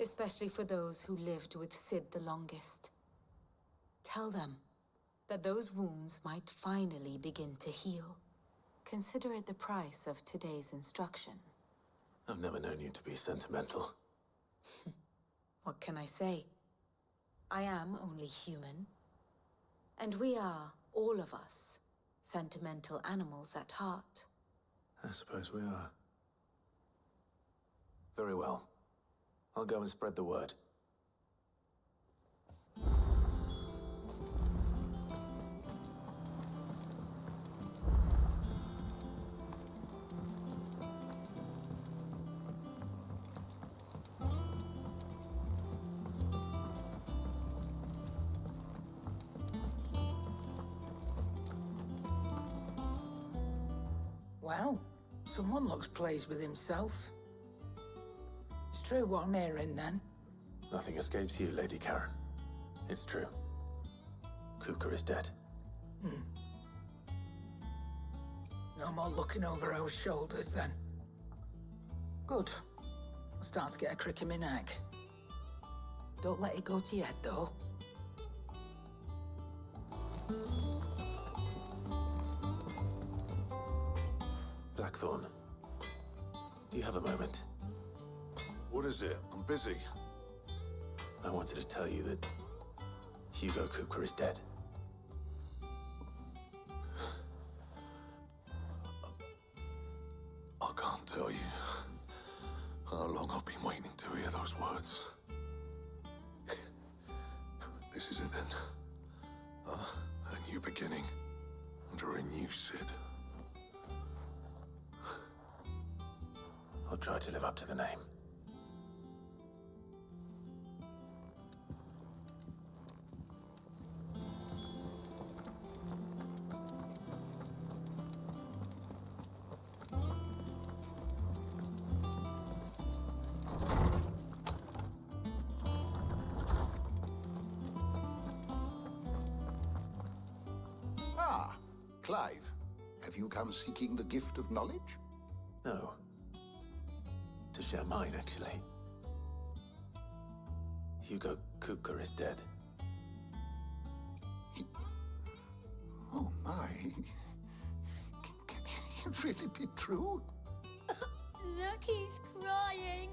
Especially for those who lived with Sid the longest. Tell them that those wounds might finally begin to heal. Consider it the price of today's instruction. I've never known you to be sentimental. What can I say? I am only human. And we are, all of us, sentimental animals at heart. I suppose we are. Very well. I'll go and spread the word. Well, someone looks pleased with himself. It's true what I'm hearing, then. Nothing escapes you, Lady Karen. It's true. Kupka is dead. No more looking over our shoulders, then. Good. I'm starting to get a crick in my neck. Don't let it go to your head, though. Blackthorn, do you have a moment? What is it? I'm busy. I wanted to tell you that Hugo Kupka is dead. I can't tell you how long I've been waiting to hear those words. This is it then. A new beginning under a new Sid. I'll try to live up to the name. Ah, Clive. Have you come seeking the gift of knowledge? No. To share mine, actually. Hugo Kupka is dead. Oh my. Can it really be true? Look, he's crying.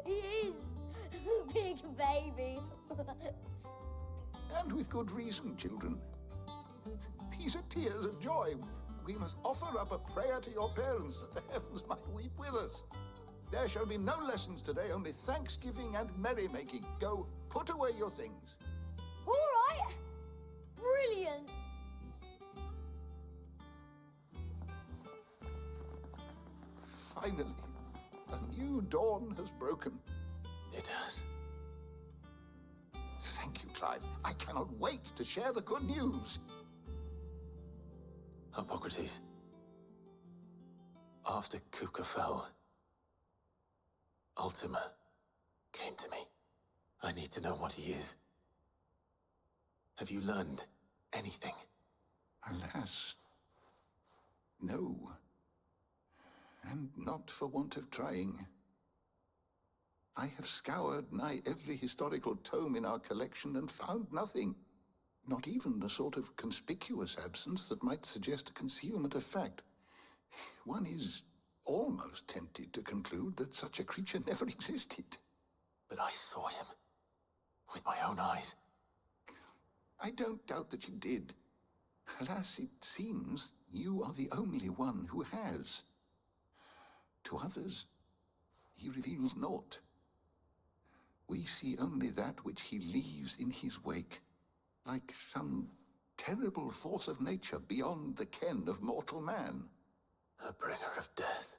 He is. Big baby. And with good reason, children. These are tears of joy. We must offer up a prayer to your parents that the heavens might weep with us. There shall be no lessons today, only thanksgiving and merrymaking. Go, put away your things. All right. Brilliant. Finally, a new dawn has broken. It has. Thank you, Clive. I cannot wait to share the good news. Hippocrates. After Kupka fell, Ultima came to me. I need to know what he is. Have you learned anything? Alas, no. And not for want of trying. I have scoured nigh every historical tome in our collection and found nothing. Not even the sort of conspicuous absence that might suggest a concealment of fact. One is almost tempted to conclude that such a creature never existed. But I saw him. With my own eyes. I don't doubt that you did. Alas, it seems you are the only one who has. To others, he reveals naught. We see only that which he leaves in his wake, like some terrible force of nature beyond the ken of mortal man. A bringer of death.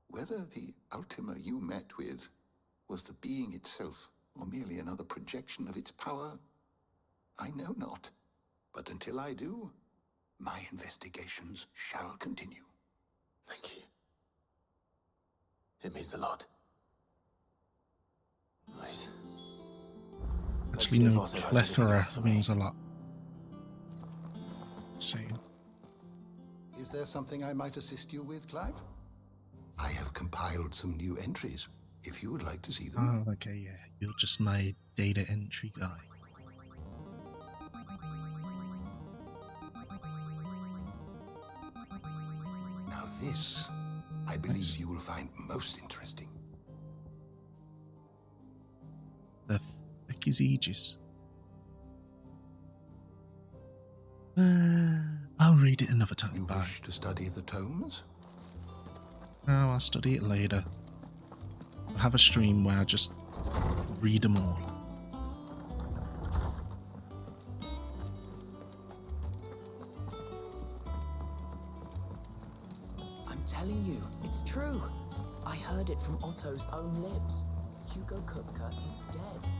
Whether the Ultima you met with was the being itself, or merely another projection of its power, I know not. But until I do, my investigations shall continue. Thank you. It means a lot. Right. Actually, no, plethora means a lot. Same. Is there something I might assist you with, Clive? I have compiled some new entries, if you would like to see them. Oh, okay, yeah. You're just my data entry guy. Now this, I believe you will find most interesting. The heck is Aegis? I'll read it another time. You Bye. wish to study the tomes? No, I'll study it later. I'll have a stream where I just read them all. I'm telling you, it's true. I heard it from Otto's own lips. Hugo Kupka is dead.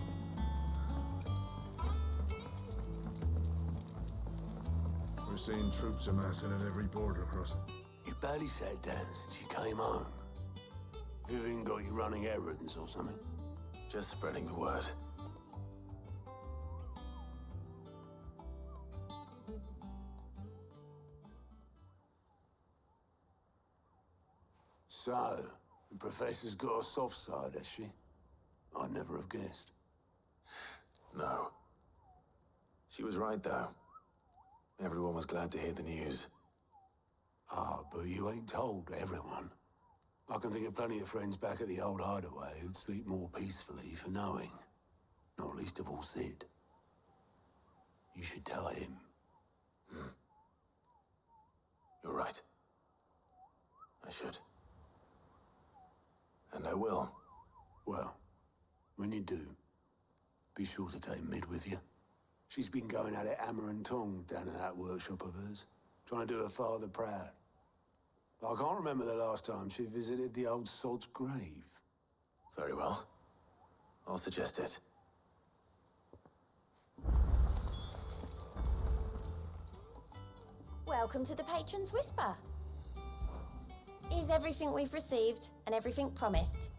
We're seeing troops amassing at every border crossing. You barely sat down since you came home. Vivian got you running errands or something? Just spreading the word. So, the Professor's got a soft side, has she? I'd never have guessed. No. She was right, though. Everyone was glad to hear the news. Ah, but you ain't told everyone. I can think of plenty of friends back at the old hideaway who'd sleep more peacefully for knowing. Not least of all Sid. You should tell him. You're right. I should. And I will. Well, when you do, be sure to take Mid with you. She's been going at it hammer and tong down in that workshop of hers, trying to do her father proud. I can't remember the last time she visited the old sod's grave. Very well. I'll suggest it. Welcome to the Patron's Whisper. Is everything we've received and everything promised?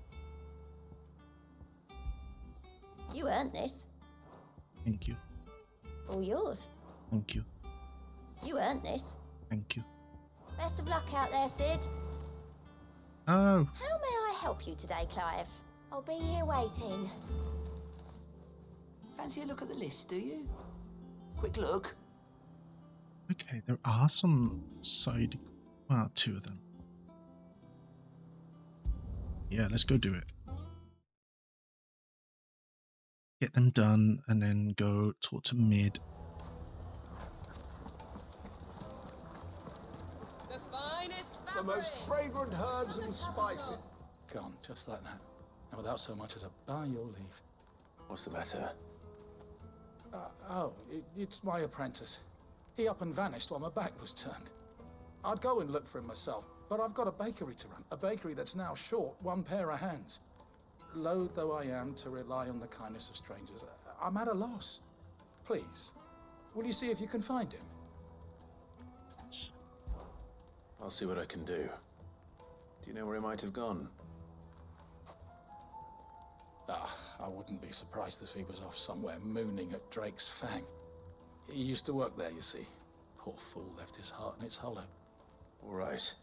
You earned this. Thank you. All yours. Thank you. You earned this. Thank you. Best of luck out there, Sid. Oh. How may I help you today, Clive? I'll be here waiting. Fancy a look at the list, do you? Quick look. Okay, there are some side... Well, 2 of them. Yeah, let's go do it. Get them done and then go talk to Mid. The finest The most fragrant herbs and spices. Gone, just like that. And without so much as a by your leave. What's the matter? It's my apprentice. He up and vanished while my back was turned. I'd go and look for him myself, but I've got a bakery to run. A bakery that's now short 1 pair of hands. Loath though I am to rely on the kindness of strangers, I'm at a loss. Please, will you see if you can find him? I'll see what I can do. Do you know where he might have gone? I wouldn't be surprised if he was off somewhere mooning at Drake's Fang. He used to work there, you see. Poor fool left his heart in its hollow. All right.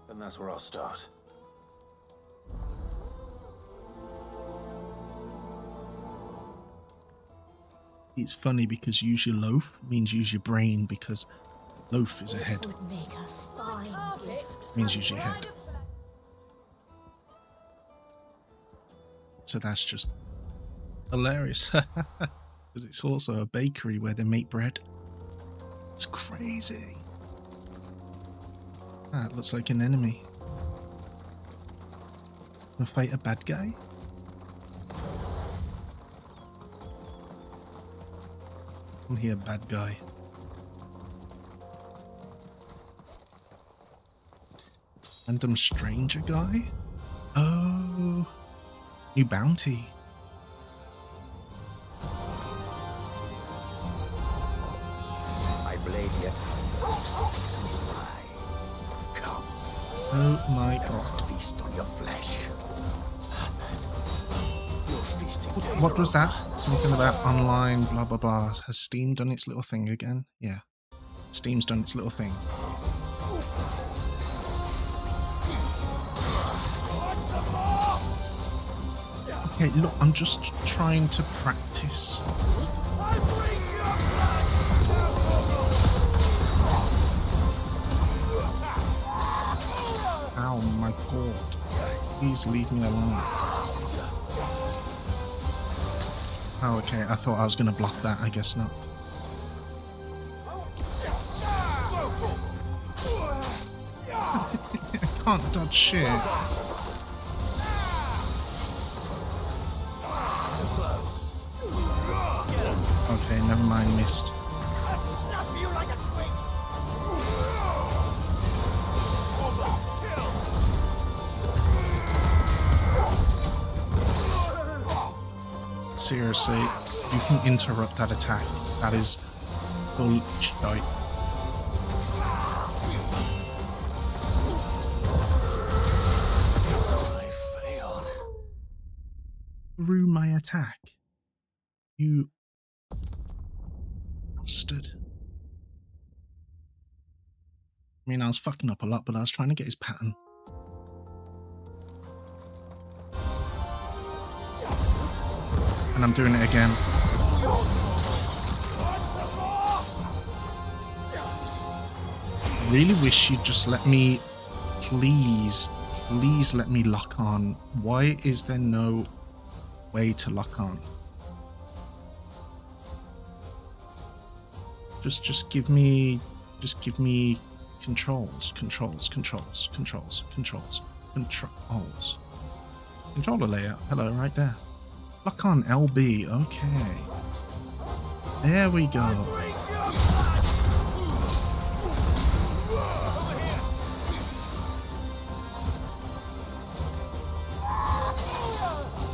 Then that's where I'll start. It's funny because use your loaf means use your brain, because loaf is a head. Would make a fine gift. Means use your head. So that's just hilarious. Because it's also a bakery where they make bread. It's crazy. That looks like an enemy. Gonna fight a bad guy? Come here, bad guy. Random stranger guy? Oh. New bounty. My blade yet. Come. Oh my god. Feast on your flesh. Your feasting days What are was that? over. Something about online, blah blah blah. Has Steam done its little thing again? Yeah. Steam's done its little thing. Okay, look, I'm just trying to practice. Oh my god. Please leave me alone. Oh, okay, I thought I was going to block that, I guess not. I can't dodge shit. Okay, never mind, missed. Snap you like a twig. Seriously, you can interrupt that attack. That is bull shite. I failed. Through my attack. You bastard. I mean, I was fucking up a lot, but I was trying to get his pattern. And I'm doing it again. Really wish you'd just let me, please let me lock on. Why is there no way to lock on? Just give me controls. Controller layout. Hello, right there. Lock on LB. Okay. There we go.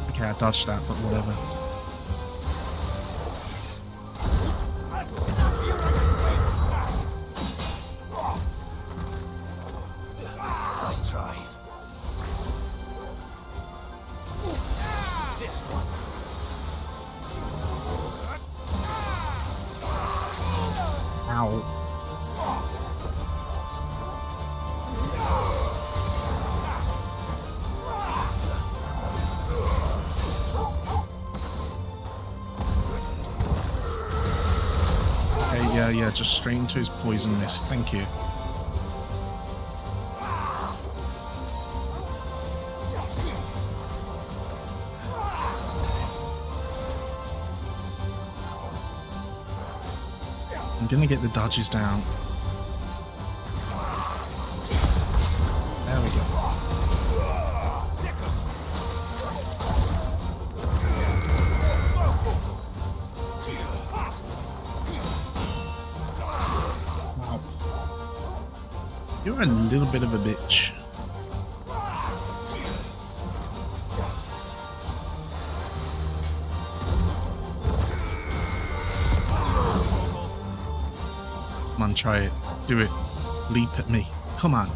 Okay, I dodged that, but whatever. Nice try. This one. Ow. Okay, yeah, just straight into his poison mist. Thank you. I'm gonna get the dodges down. There we go. Wow. You're a little bit of a bitch. Come on, try it. Do it. Leap at me. Come on.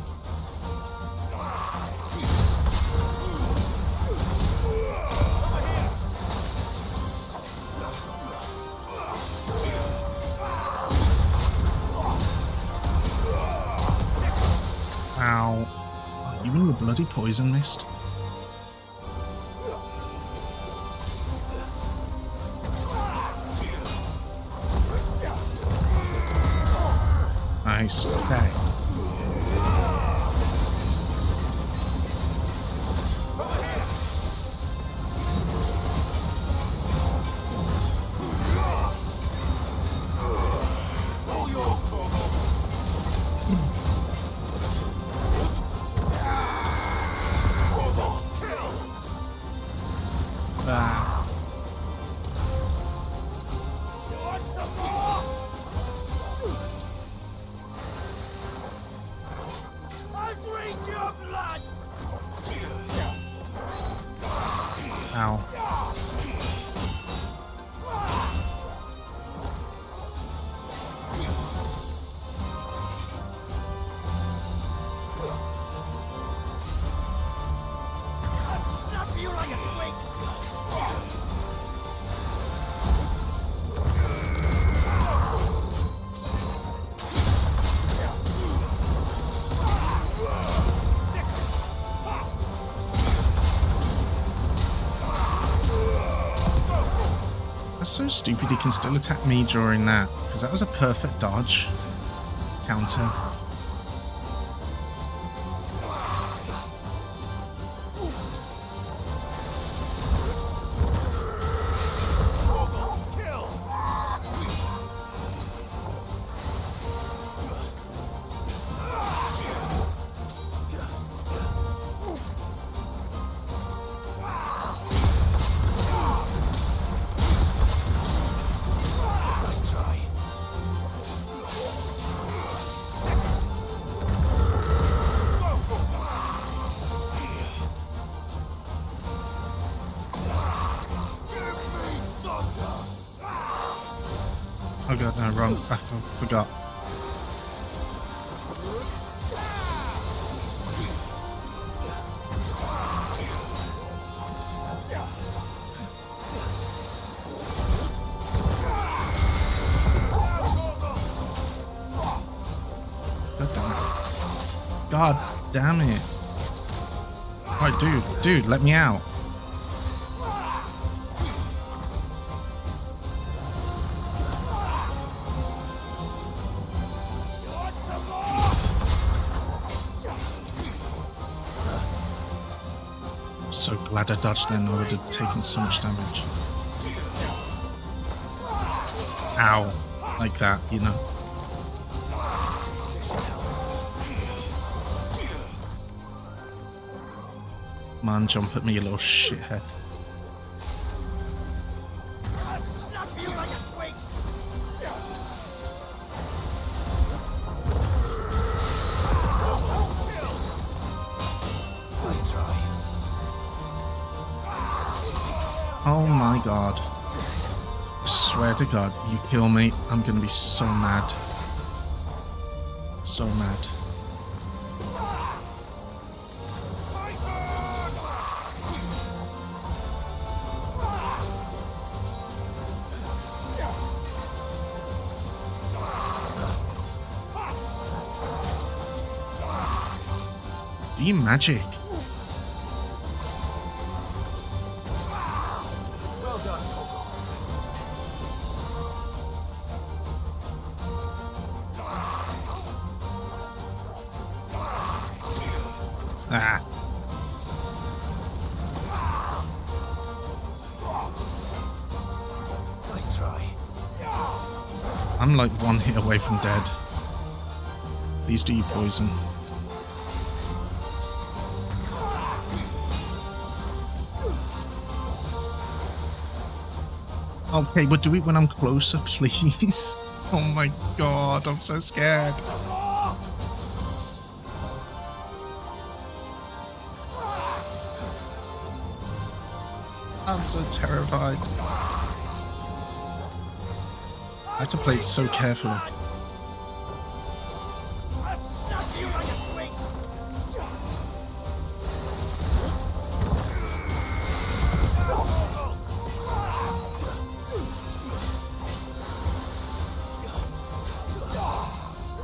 Ow. Are you in the bloody poison mist? Nice. Okay. Ow. Snap you like a twig. That's so stupid he can still attack me during that, because that was a perfect dodge. Counter. Oh god, no, wrong. I forgot. God damn it. Right, dude, let me out. ladder dodge then, I would have taken so much damage. Ow. Like that, you know. Come on, jump at me, you little shithead. I'll snuff you like a twig! Nice try. Oh my god. I swear to God, you kill me, I'm gonna be so mad. So mad. Do you magic? Well done, Togo. Ah. Nice try. I'm like one hit away from dead. Please do you poison. Okay, but do it when I'm closer, please. Oh my god, I'm so scared. I'm so terrified. I have to play it so carefully. I'll snuff you like a twig!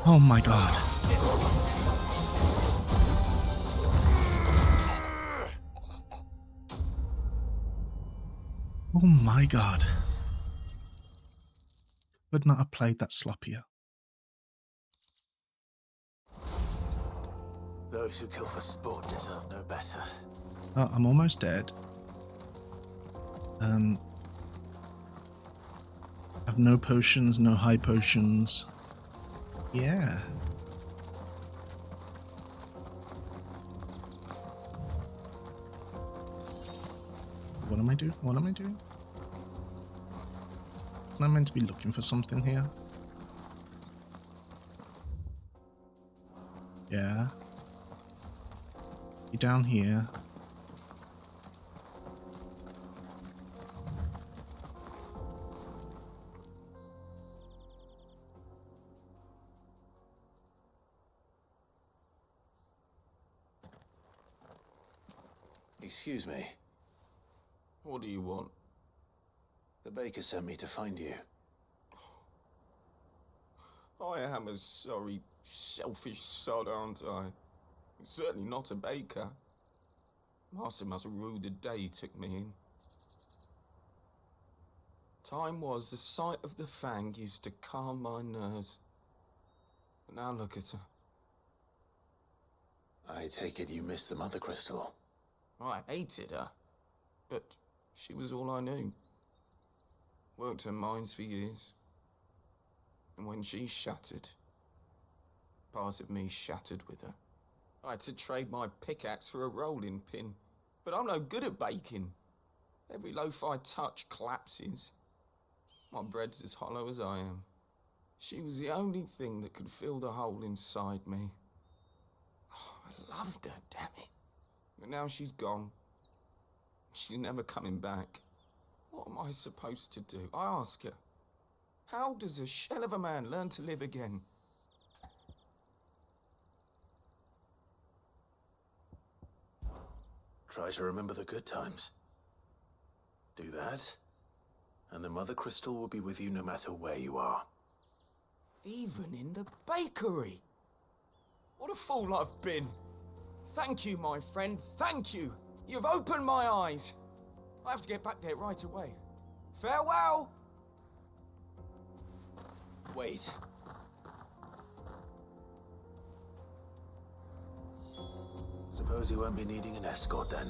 Oh my god. Oh my god. Could not have played that sloppier. Those who kill for sport deserve no better. Oh, I'm almost dead. I have no potions, no high potions. Yeah. What am I doing? What am I doing? Am I meant to be looking for something here? Yeah. Be down here. Excuse me. What do you want? The baker sent me to find you. I am a sorry, selfish sod, aren't I? Certainly not a baker. Master must rue the day he took me in. Time was the sight of the fang used to calm my nerves. But now look at her. I take it you missed the Mother Crystal. I hated her, but she was all I knew. Worked her mines for years. And when she shattered, part of me shattered with her. I had to trade my pickaxe for a rolling pin, but I'm no good at baking. Every loaf I touch collapses. My bread's as hollow as I am. She was the only thing that could fill the hole inside me. Oh, I loved her, damn it. But now she's gone. She's never coming back. What am I supposed to do? I ask her. How does a shell of a man learn to live again? Try to remember the good times. Do that, and the Mother Crystal will be with you no matter where you are. Even in the bakery. What a fool I've been. Thank you, my friend, thank you. You've opened my eyes. I have to get back there right away. Farewell! Wait. Suppose you won't be needing an escort then.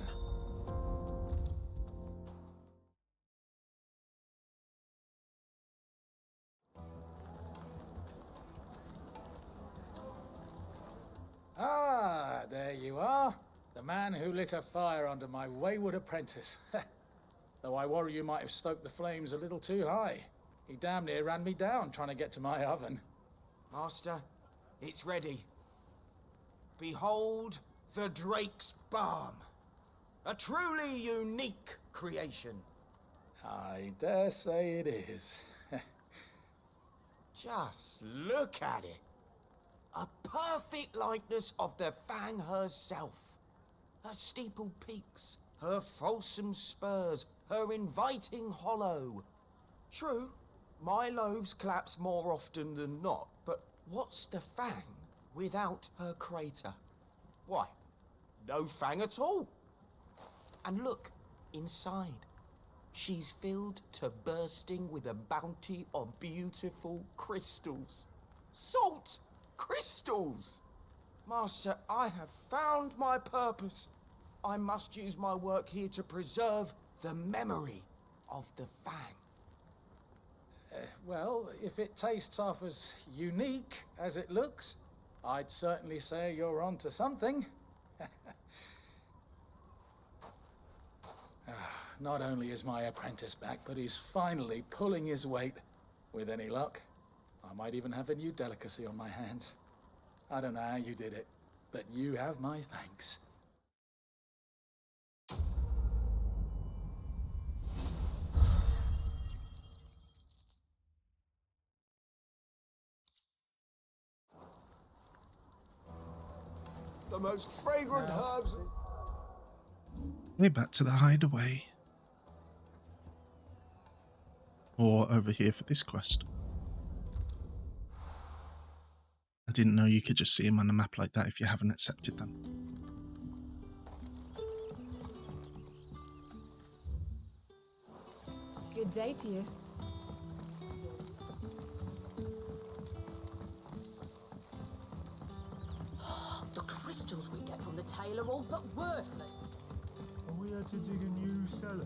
There you are. The man who lit a fire under my wayward apprentice. Though I worry you might have stoked the flames a little too high. He damn near ran me down trying to get to my oven. Master, it's ready. Behold the Drake's Balm. A truly unique creation. I dare say it is. Just look at it. A perfect likeness of the Fang herself. Her steepled peaks, her fulsome spurs, her inviting hollow. True, my loaves collapse more often than not, but what's the Fang without her crater? Why, no Fang at all. And look, inside. She's filled to bursting with a bounty of beautiful crystals. Salt crystals! Master, I have found my purpose. I must use my work here to preserve the memory of the Fang. Well, if it tastes half as unique as it looks, I'd certainly say you're onto something. Not only is my apprentice back, but he's finally pulling his weight. With any luck, I might even have a new delicacy on my hands. I don't know how you did it, but you have my thanks. The most fragrant herbs. Way back to the hideaway. Or over here for this quest. I didn't know you could just see them on the map like that if you haven't accepted them. Good day to you. The crystals we get from the tail are all but worthless. Are we had to dig a new cellar?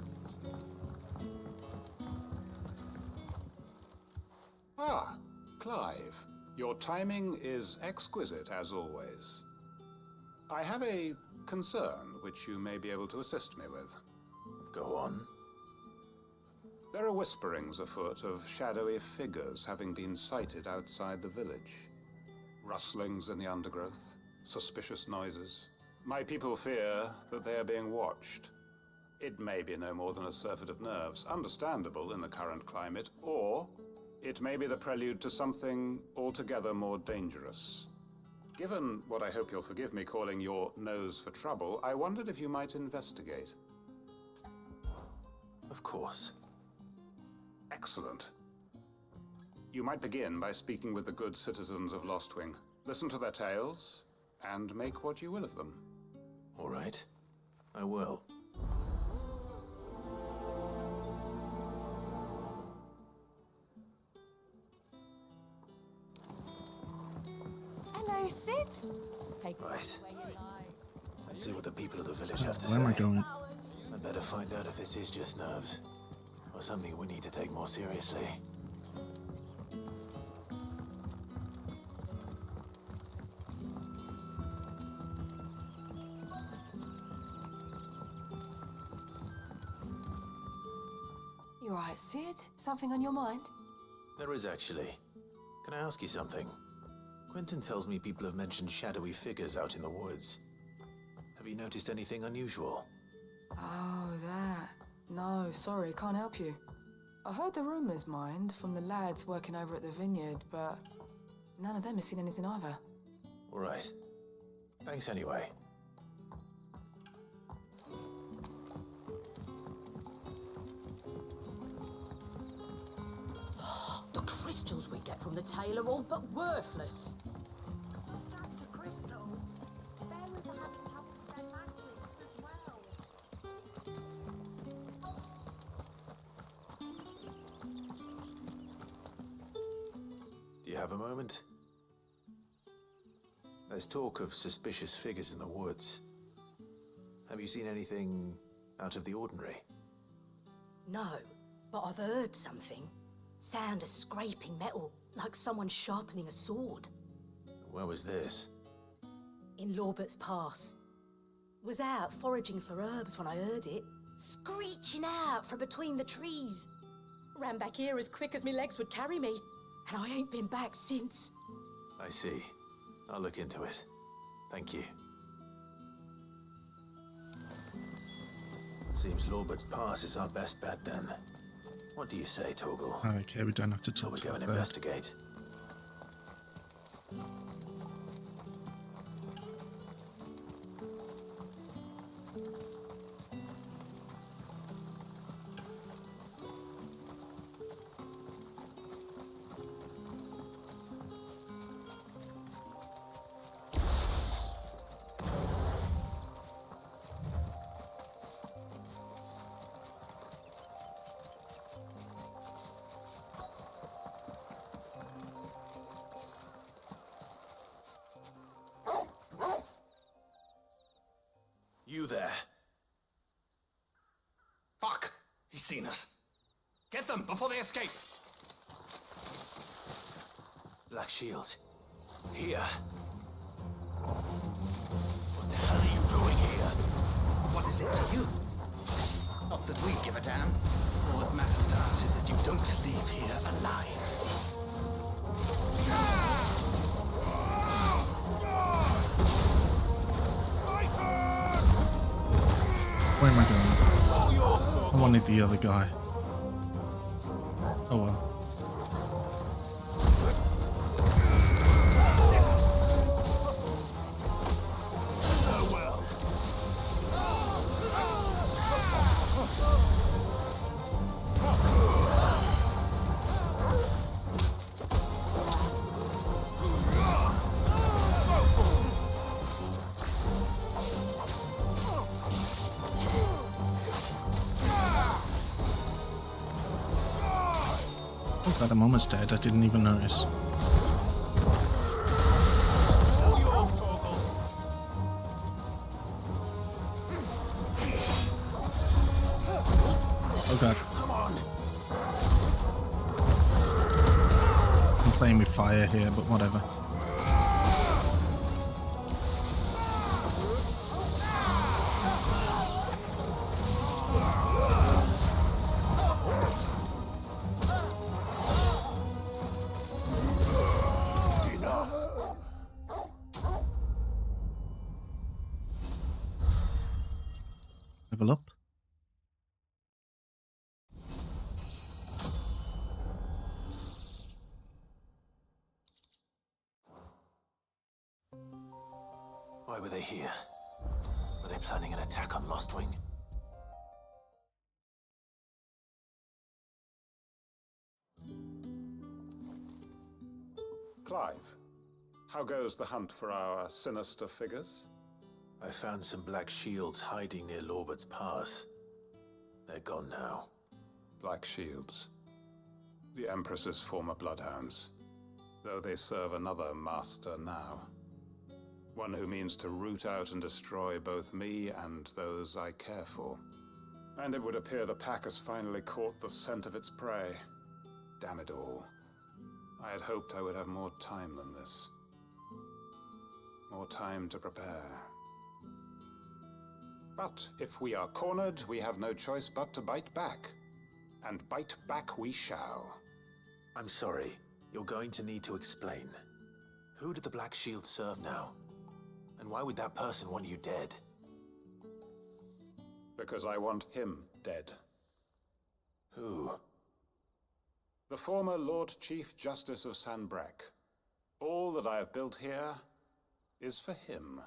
Ah, Clive. Your timing is exquisite, as always. I have a concern which you may be able to assist me with. Go on. There are whisperings afoot of shadowy figures having been sighted outside the village. Rustlings in the undergrowth, suspicious noises. My people fear that they are being watched. It may be no more than a surfeit of nerves, understandable in the current climate, or it may be the prelude to something altogether more dangerous. Given what I hope you'll forgive me calling your nose for trouble, I wondered if you might investigate. Of course. Excellent. You might begin by speaking with the good citizens of Lostwing. Listen to their tales, and make what you will of them. All right. I will. Hello, Sid. Take Right. us where you like. Let's see what the people of the village have to Where am I say. going? I'd better find out if this is just nerves, or something we need to take more seriously. You all right, Sid? Something on your mind? There is actually. Can I ask you something? Quentin tells me people have mentioned shadowy figures out in the woods. Have you noticed anything unusual? Oh, that. No, sorry, can't help you. I heard the rumours, mind, from the lads working over at the vineyard, but none of them has seen anything either. All right. Thanks anyway. The crystals we get from the tail are all but worthless. That's the crystals. Bearers are having trouble with their magics as well. Do you have a moment? There's talk of suspicious figures in the woods. Have you seen anything out of the ordinary? No, but I've heard something. Sound of scraping metal, like someone sharpening a sword. Where was this? in Lorbert's Pass. Was out foraging for herbs when I heard it, screeching out from between the trees. Ran back here as quick as my legs would carry me, and I ain't been back since. I see. I'll look into it. Thank you. Seems Lorbert's Pass is our best bet then. What do you say, Torgal? Okay, we don't have to talk Shall we to go and the third. investigate? You there? Fuck! He's seen us. Get them before they escape. Black Shields. Here. What the hell are you doing here? What is it to you? Not that we give a damn. All that matters to us is that you don't leave here alive. Where am I going? I wanted the other guy. Oh well. Oh god, I'm almost dead. I didn't even notice. Oh god. I'm playing with fire here, but whatever. Level up. Why were they here? Were they planning an attack on Lostwing? Clive, how goes the hunt for our sinister figures? I found some Black Shields hiding near Lorbert's Pass. They're gone now. Black Shields. The Empress's former bloodhounds. Though they serve another master now. One who means to root out and destroy both me and those I care for. And it would appear the pack has finally caught the scent of its prey. Damn it all. I had hoped I would have more time than this. More time to prepare. But if we are cornered, we have no choice but to bite back. And bite back we shall. I'm sorry. You're going to need to explain. Who did the Black Shield serve now? And why would that person want you dead? Because I want him dead. Who? The former Lord Chief Justice of Sanbreque. All that I have built here is for him.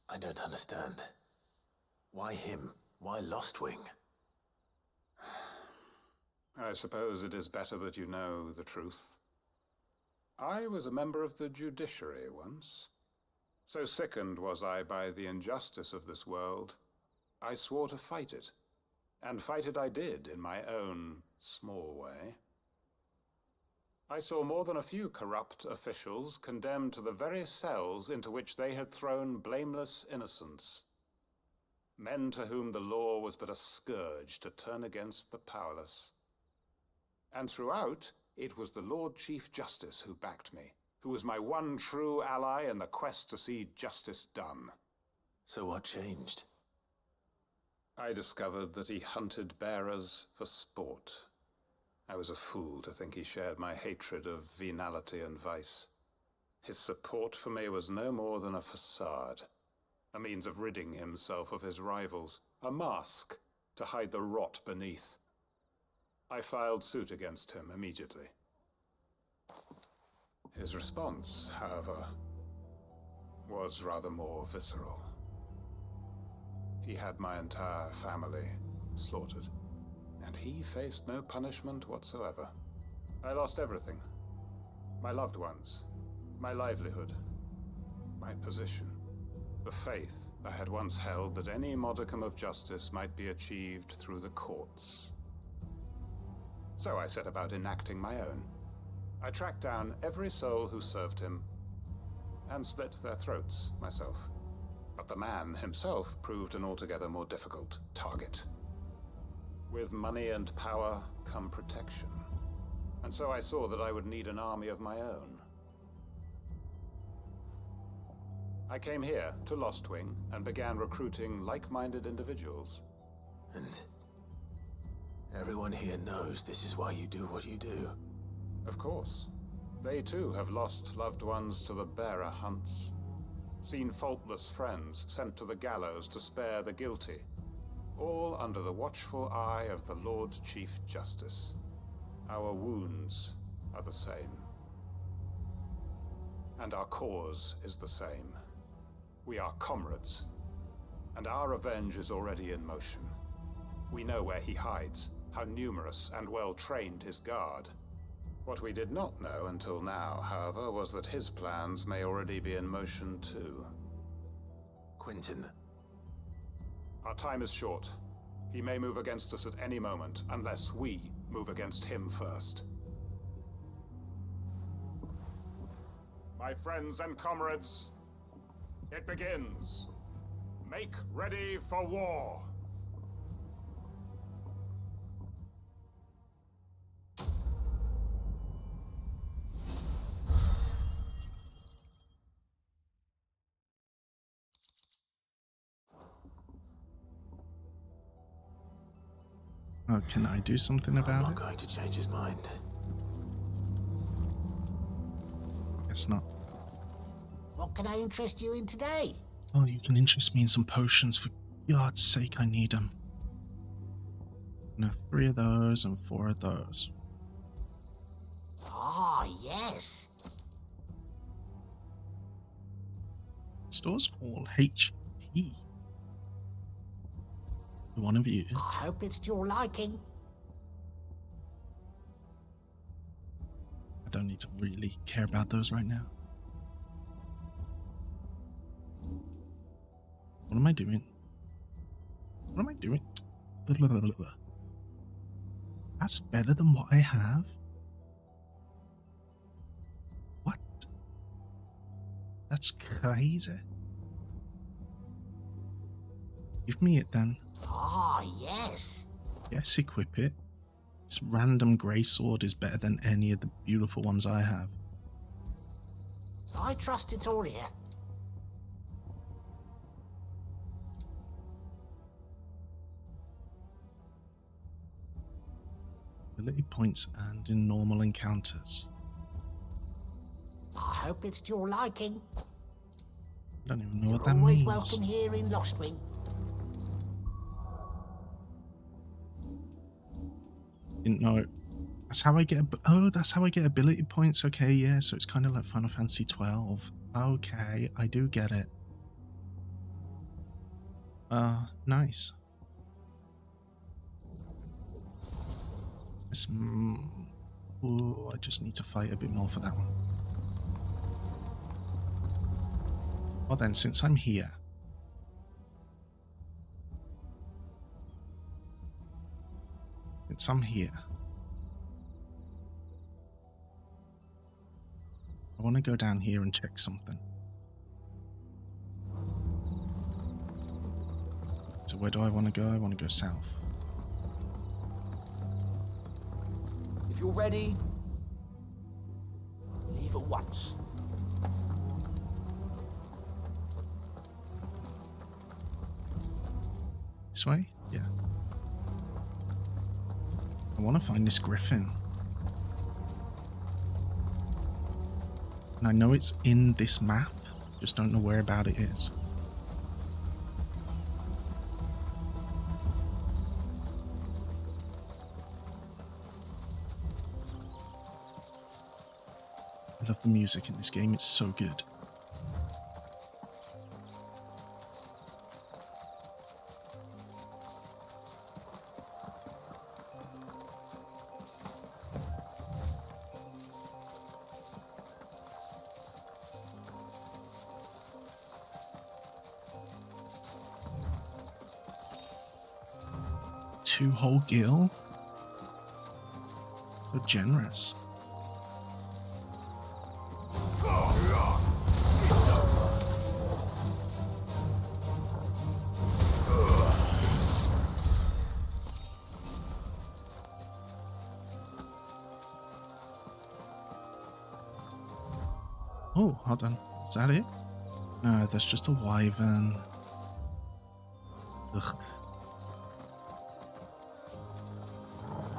I don't understand. Why him? Why Lostwing? I suppose it is better that you know the truth. I was a member of the judiciary once. So sickened was I by the injustice of this world, I swore to fight it. And fight it I did in my own small way. I saw more than a few corrupt officials condemned to the very cells into which they had thrown blameless innocents. Men to whom the law was but a scourge to turn against the powerless. And throughout, it was the Lord Chief Justice who backed me, who was my one true ally in the quest to see justice done. So what changed? I discovered that he hunted bearers for sport. I was a fool to think he shared my hatred of venality and vice. His support for me was no more than a facade, a means of ridding himself of his rivals, a mask to hide the rot beneath. I filed suit against him immediately. His response, however, was rather more visceral. He had my entire family slaughtered, and he faced no punishment whatsoever. I lost everything. My loved ones, my livelihood, my position, the faith I had once held that any modicum of justice might be achieved through the courts. So I set about enacting my own. I tracked down every soul who served him, and slit their throats myself. But the man himself proved an altogether more difficult target. With money and power come protection, and so I saw that I would need an army of my own. I came here to Lostwing and began recruiting like-minded individuals. And everyone here knows this is why you do what you do. Of course. They too have lost loved ones to the bearer hunts. Seen faultless friends sent to the gallows to spare the guilty, all under the watchful eye of the Lord Chief Justice. Our wounds are the same. And our cause is the same. We are comrades, and our revenge is already in motion. We know where he hides, how numerous and well-trained his guard. What we did not know until now, however, was that his plans may already be in motion too. Quentin. Our time is short. He may move against us at any moment, unless we move against him first. My friends and comrades, it begins. Make ready for war. Oh, can I do something about it? I'm not going to change his mind. Guess not. What can I interest you in today? Oh, you can interest me in some potions. For God's sake, I need them. No, 3 of those and 4 of those. Ah, yes. Store's called HP. One of you. I hope it's to your liking. I don't need to really care about those right now. What am I doing? What am I doing? Blah, blah, blah, blah. That's better than what I have? What? That's crazy. Give me it then. Ah, yes. Yes, equip it. This random grey sword is better than any of the beautiful ones I have. I trust it's all here. Ability points and in normal encounters. I hope it's to your liking. I don't even know You're what that always means. welcome here in Lostwing. Didn't know. That's how I get. Oh, that's how I get ability points. Okay, yeah. So it's kind of like Final Fantasy 12. Okay, I do get it. Nice. This, ooh, I just need to fight a bit more for that one. Well then, since I'm here, I want to go down here and check something. So where do I want to go? I want to go south. If you're ready, leave at once. This way? Yeah. I want to find this griffin. And I know it's in this map, just don't know where about it is. I love the music in this game, it's so good. Two whole gill? So generous. Oh, hold on. Is that it? No, that's just a wyvern. Ugh.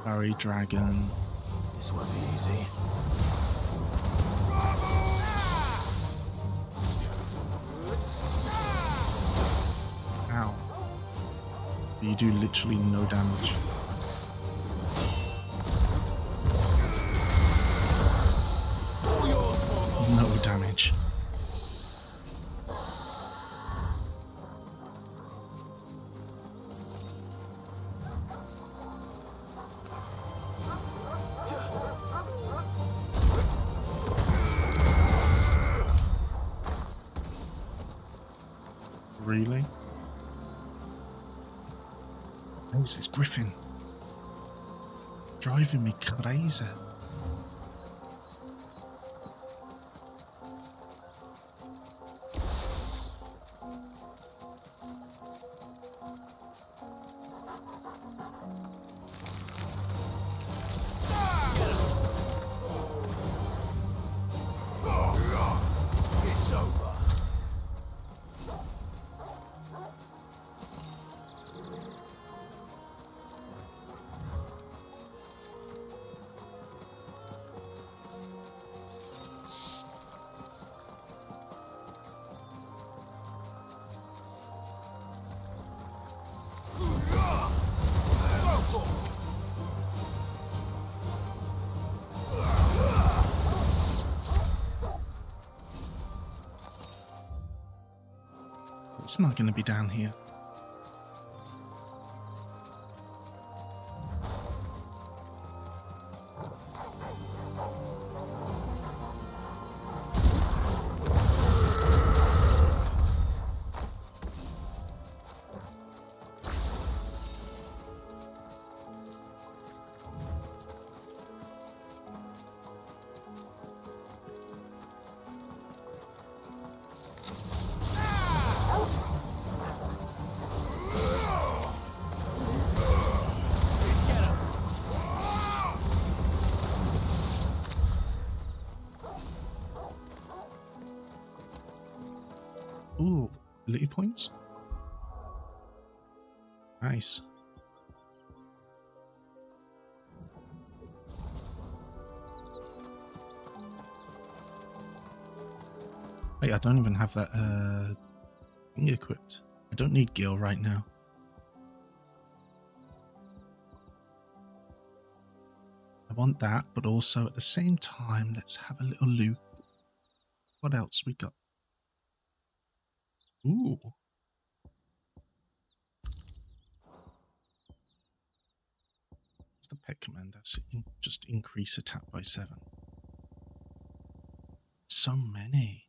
Fairy dragon. This won't be easy. Ow. You do literally no damage. No damage. Really? Where's this griffin? Driving me crazy. It's over. It's not going to be down here. Ooh, ability points? Nice. Wait, I don't even have that thing equipped. I don't need Gil right now. I want that, but also at the same time, let's have a little look. What else we got? Ooh. What's the pet command? That's just increase attack by 7. So many.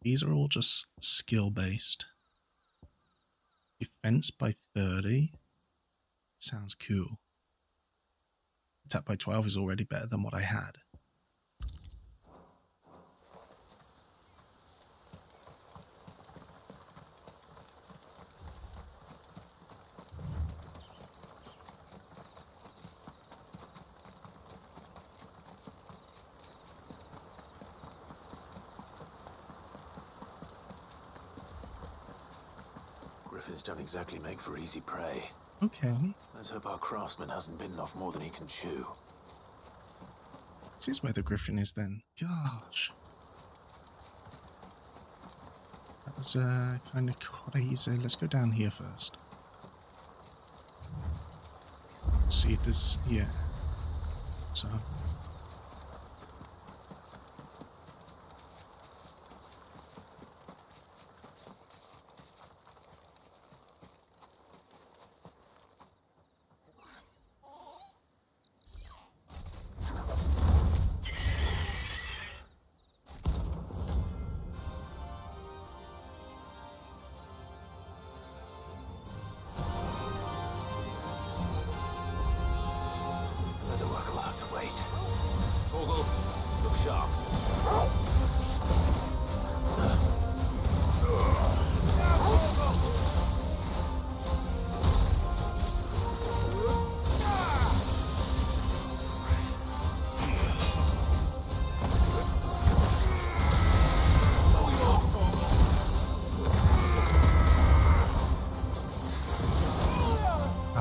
These are all just skill based. Defense by 30. Sounds cool. Attack by 12 is already better than what I had. Griffins don't exactly make for easy prey. Okay. Let's hope our craftsman hasn't bitten off more than he can chew. This is where the griffin is then. Gosh. That was kind of crazy. Let's go down here first. See if there's... yeah. So... Leatherwork will have to wait. Torgal, look sharp.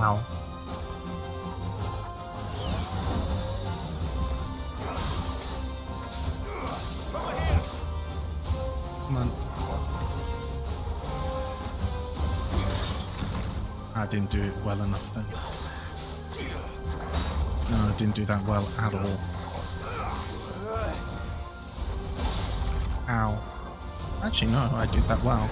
Ow. Come on. I didn't do it well enough then. No, I didn't do that well at all. Ow. Actually, no, I did that well.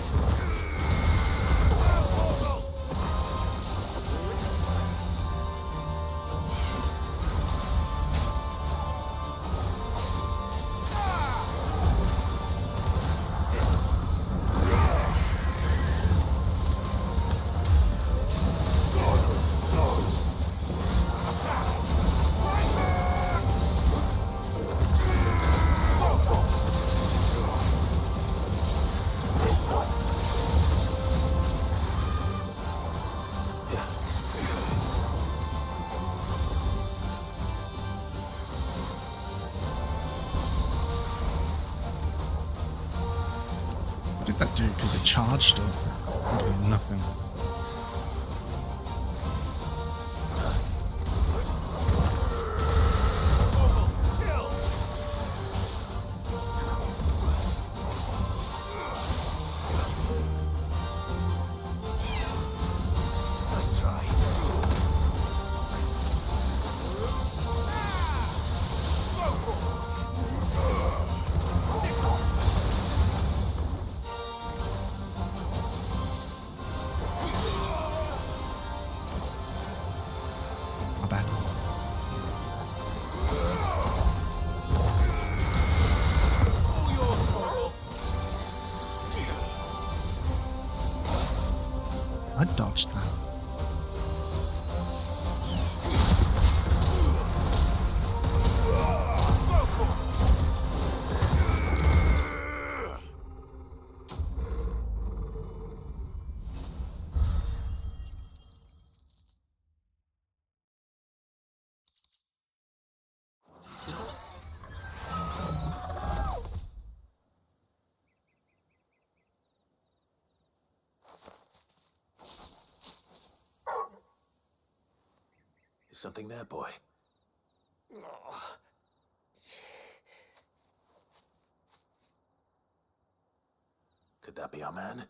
What did that do? Because it charged or... okay, nothing. Nice try. My bad. I dodged that. Is something there, boy? Could that be our man?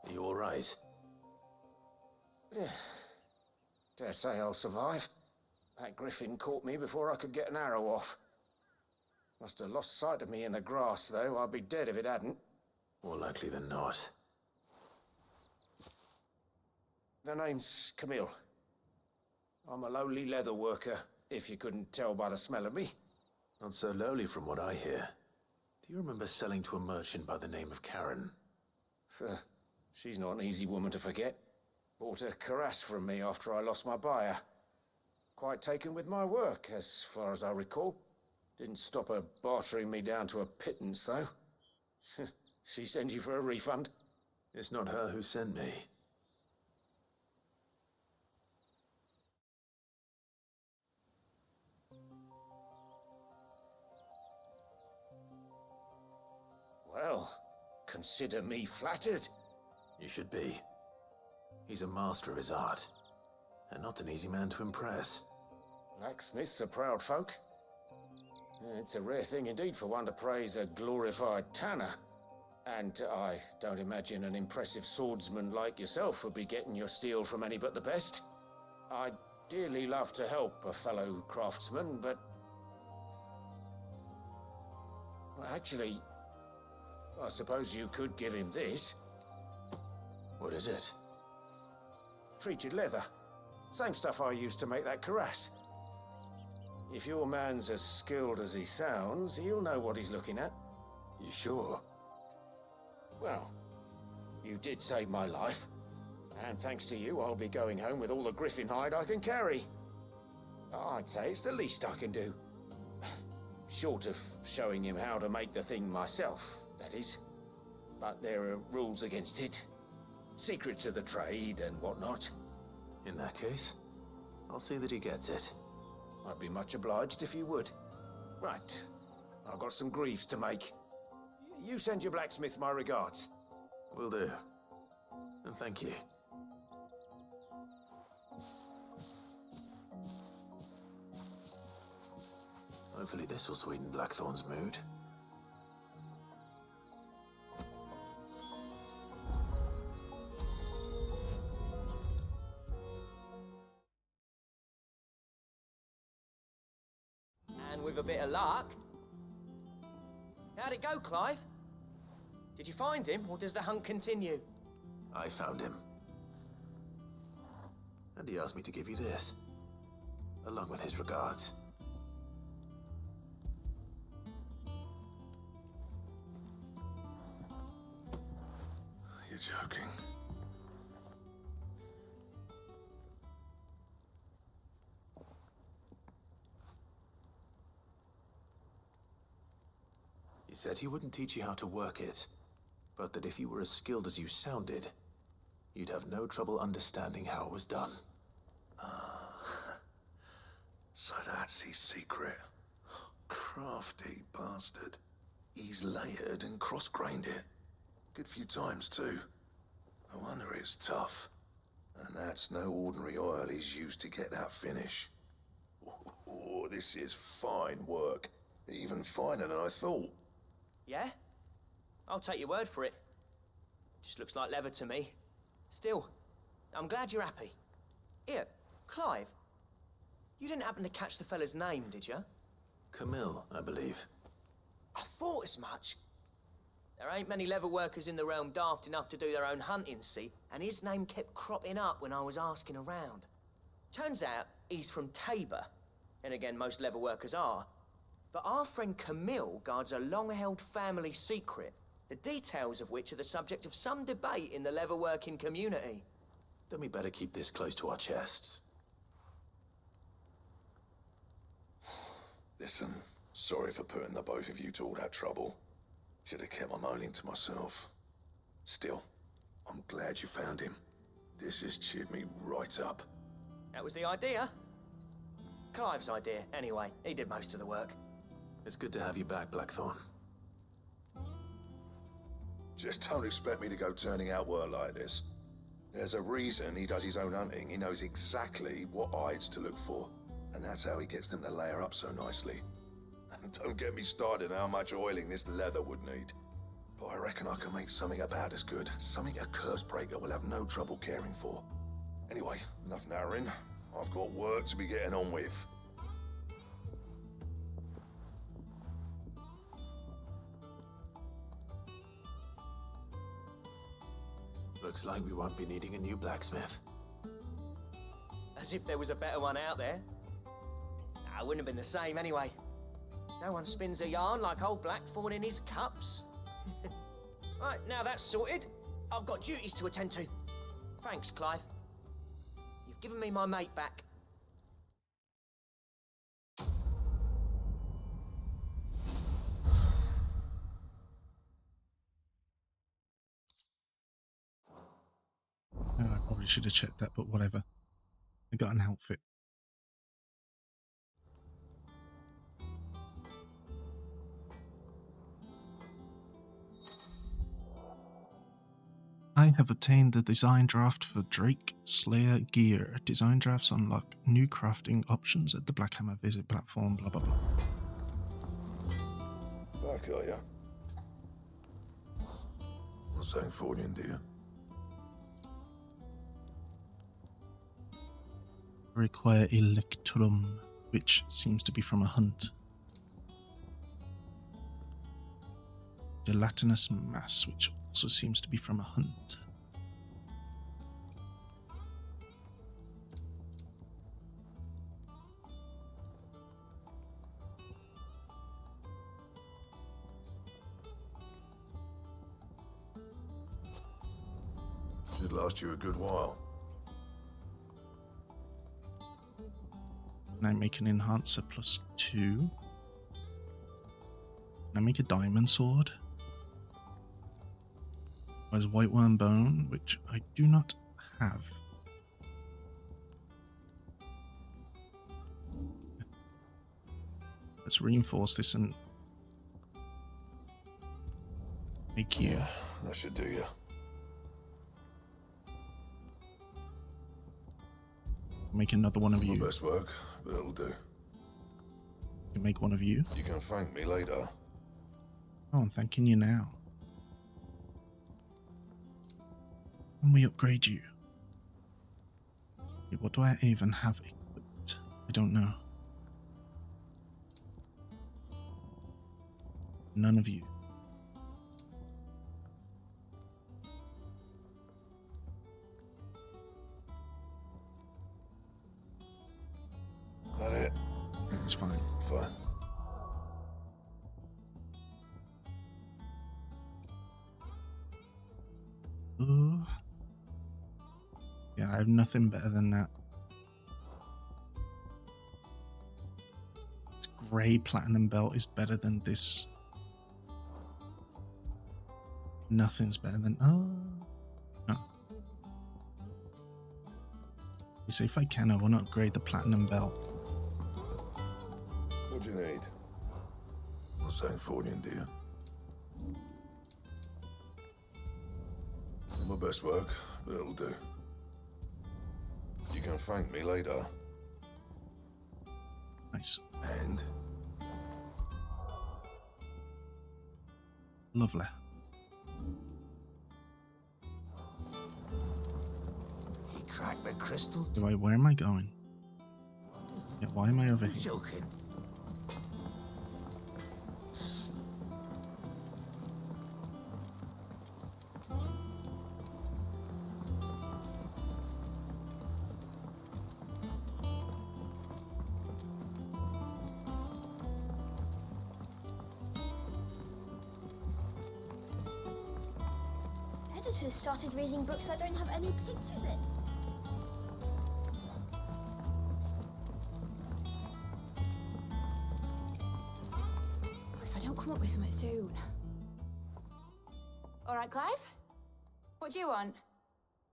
Are you all right? Dare say I'll survive. That griffin caught me before I could get an arrow off. Must have lost sight of me in the grass, though. I'd be dead if it hadn't. More likely than not. The name's Camille. I'm a lowly leather worker, if you couldn't tell by the smell of me. Not so lowly from what I hear. Do you remember selling to a merchant by the name of Karen? She's not an easy woman to forget. Bought a cuirass from me after I lost my buyer. Quite taken with my work, as far as I recall. Didn't stop her bartering me down to a pittance, though. She sends you for a refund? It's not her who sent me. consider me flattered. You should be. He's a master of his art, and not an easy man to impress. Blacksmiths are proud folk. It's a rare thing indeed for one to praise a glorified tanner. And I don't imagine an impressive swordsman like yourself would be getting your steel from any but the best. I'd dearly love to help a fellow craftsman, but... Well, actually, I suppose you could give him this. What is it? Treated leather. Same stuff I used to make that cuirass. If your man's as skilled as he sounds, he'll know what he's looking at. You sure? Well, you did save my life. And thanks to you, I'll be going home with all the griffin hide I can carry. I'd say it's the least I can do. Short of showing him how to make the thing myself, that is. But there are rules against it. Secrets of the trade and whatnot. In that case, I'll see that he gets it. I'd be much obliged if you would. Right. I've got some greaves to make. You send your blacksmith my regards. Will do. And thank you. Hopefully this will sweeten Blackthorn's mood. And with a bit of luck... How'd it go, Clive? Did you find him, or does the hunt continue? I found him. And he asked me to give you this, along with his regards. You're joking. He said he wouldn't teach you how to work it, but that if you were as skilled as you sounded, you'd have no trouble understanding how it was done. So that's his secret. Crafty bastard. He's layered and cross-grained it. Good few times, too. No wonder it's tough. And that's no ordinary oil he's used to get that finish. Oh, this is fine work. Even finer than I thought. Yeah? I'll take your word for it. Just looks like leather to me. Still, I'm glad you're happy. Here, Clive. You didn't happen to catch the fella's name, did you? Camille, I believe. I thought as much. There ain't many leather workers in the realm daft enough to do their own hunting, see? And his name kept cropping up when I was asking around. Turns out he's from Tabor. And again, most leather workers are. But our friend Camille guards a long-held family secret, the details of which are the subject of some debate in the leather-working community. Then we better keep this close to our chests. Listen, sorry for putting the both of you to all that trouble. Should have kept my moaning to myself. Still, I'm glad you found him. This has cheered me right up. That was the idea. Clive's idea, anyway. He did most of the work. It's good to have you back, Blackthorn. Just don't expect me to go turning out work like this. There's a reason he does his own hunting. He knows exactly what hides to look for. And that's how he gets them to layer up so nicely. And don't get me started on how much oiling this leather would need. But I reckon I can make something about as good. Something a Cursebreaker will have no trouble caring for. Anyway, enough narrowing. I've got work to be getting on with. Looks like we won't be needing a new blacksmith. As if there was a better one out there. Nah, it wouldn't have been the same anyway. No one spins a yarn like old Blackthorn in his cups. Right, now that's sorted. I've got duties to attend to. Thanks, Clive. You've given me my mate back. I probably should have checked that, but whatever. I got an outfit. I have obtained the design draft for Drake Slayer gear. Design drafts unlock new crafting options at the Black Hammer Visit platform, blah blah blah. Back, are ya? Not saying Fordian, do you? Require Electrum, which seems to be from a hunt. Gelatinous mass, which also seems to be from a hunt. Should last you a good while. Can I make an enhancer +2? Can I make a diamond sword? There's whiteworm bone, which I do not have. Let's reinforce this and make you. Yeah, that should do you. Make another one of you. My best work, but it'll do. You can make one of you. You can thank me later. Oh, I'm thanking you now. Can we upgrade you? Wait, what do I even have equipped? I don't know. None of you. That it? It's fine. Fine. Yeah, I have nothing better than that. This grey platinum belt is better than this. Nothing's better than... Oh. No. You see, if I can, I want to upgrade the platinum belt. What do you need? Not saying Fordian, do you? My best work, but it'll do. You can thank me later. Nice. And? Lovely. He cracked the crystal. Where am I going? Yeah, why am I over here? Joking. Editors started reading books that don't have any pictures in. If I don't come up with something soon. All right, Clive? What do you want?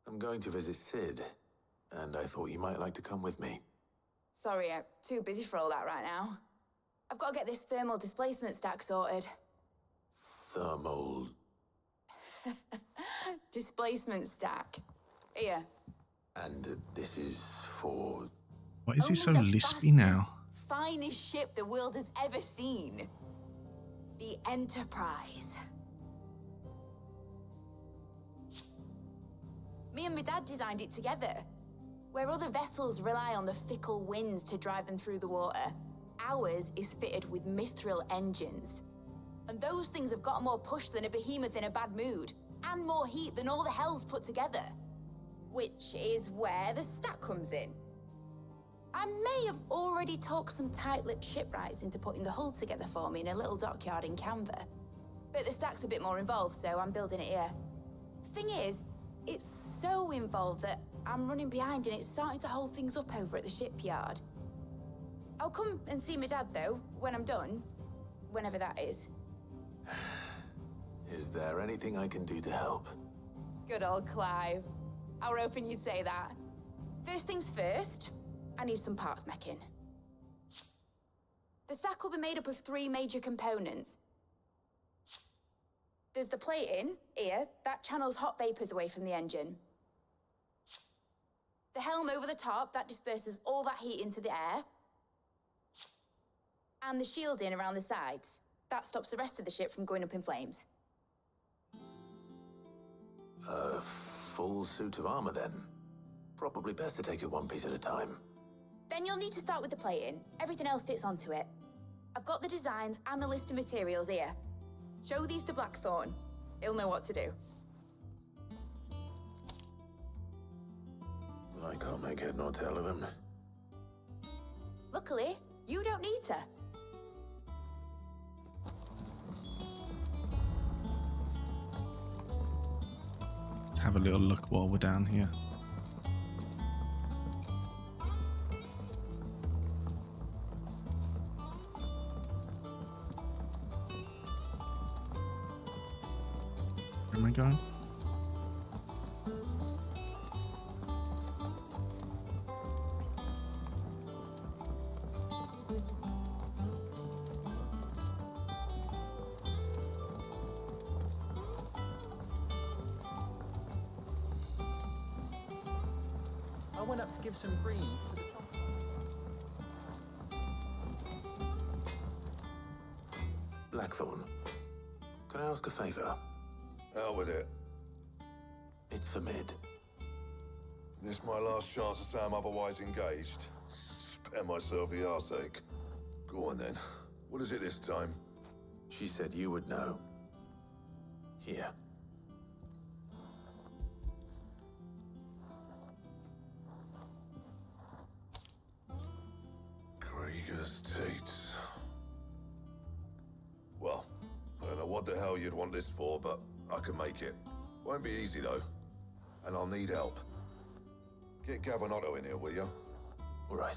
I'm going to visit Sid, and I thought you might like to come with me. Sorry, I'm too busy for all that right now. I've got to get this thermal displacement stack sorted. Thermal... Displacement stack. Here. And this is for... Why is he so Only the lispy now? Finest ship the world has ever seen. The Enterprise. Me and my dad designed it together. Where other vessels rely on the fickle winds to drive them through the water, ours is fitted with mithril engines. And those things have got more push than a behemoth in a bad mood, and more heat than all the hells put together. Which is where the stack comes in. I may have already talked some tight-lipped shipwrights into putting the hull together for me in a little dockyard in Canva. But the stack's a bit more involved, so I'm building it here. Thing is, it's so involved that I'm running behind and it's starting to hold things up over at the shipyard. I'll come and see my dad, though, when I'm done. Whenever that is. Is there anything I can do to help? Good old Clive. I were hoping you'd say that. First things first, I need some parts meching. The stack will be made up of 3 major components. There's the plating, here, that channels hot vapours away from the engine. The helm over the top, that disperses all that heat into the air. And the shielding around the sides. That stops the rest of the ship from going up in flames. A full suit of armor, then. Probably best to take it one piece at a time. Then you'll need to start with the plating. Everything else fits onto it. I've got the designs and the list of materials here. Show these to Blackthorn. He'll know what to do. I can't make head nor tail of them. Luckily, you don't need to. Let's have a little look while we're down here. Where am I going? I went up to give some greens to the top. Blackthorn, can I ask a favor? Out with it. It's for Mid. This my last chance to say I'm otherwise engaged. Spare myself the arseache. Go on then. What is it this time? She said you would know. Here. Krieger's teats. Well, I don't know what the hell you'd want this for, but I can make it. Won't be easy though. And I'll need help. Get Gavinotto in here, will you? All right.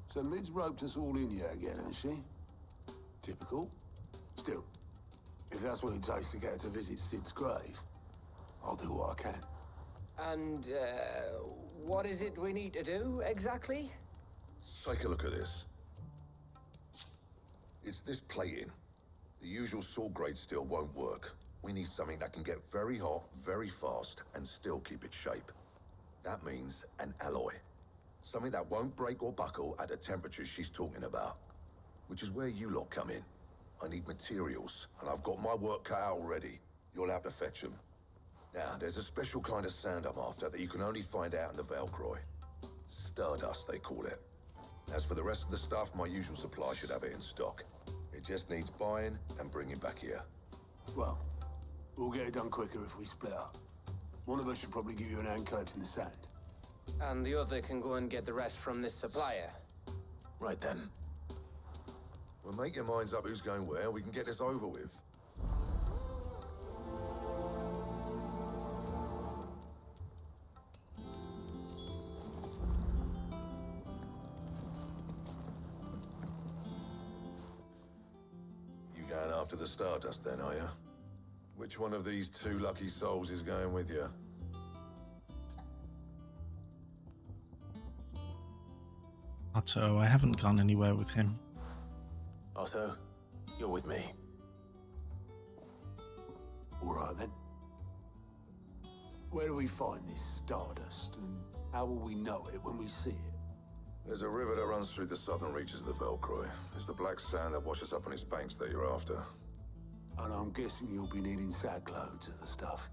So Mid's roped us all in here again, hasn't she? Typical. Still, if that's what it takes to get her to visit Sid's grave, I'll do what I can. And, what is it we need to do, exactly? Take a look at this. It's this plating. The usual saw grade steel won't work. We need something that can get very hot, very fast, and still keep its shape. That means an alloy. Something that won't break or buckle at the temperatures she's talking about. Which is where you lot come in. I need materials, and I've got my work cut out already. You'll have to fetch them. Now, there's a special kind of sand I'm after that you can only find out in the Velcroy. Stardust, they call it. As for the rest of the stuff, my usual supply should have it in stock. It just needs buying and bringing back here. Well, we'll get it done quicker if we split up. One of us should probably give you an hand collecting the sand. And the other can go and get the rest from this supplier. Right then. Well, make your minds up who's going where. We can get this over with. You going after the Stardust then, are you? Which one of these two lucky souls is going with you? Otto, I haven't gone anywhere with him. Otto, you're with me. All right then. Where do we find this Stardust, and how will we know it when we see it? There's a river that runs through the southern reaches of the Velcroy. It's the black sand that washes up on its banks that you're after. And I'm guessing you'll be needing sackloads of the stuff.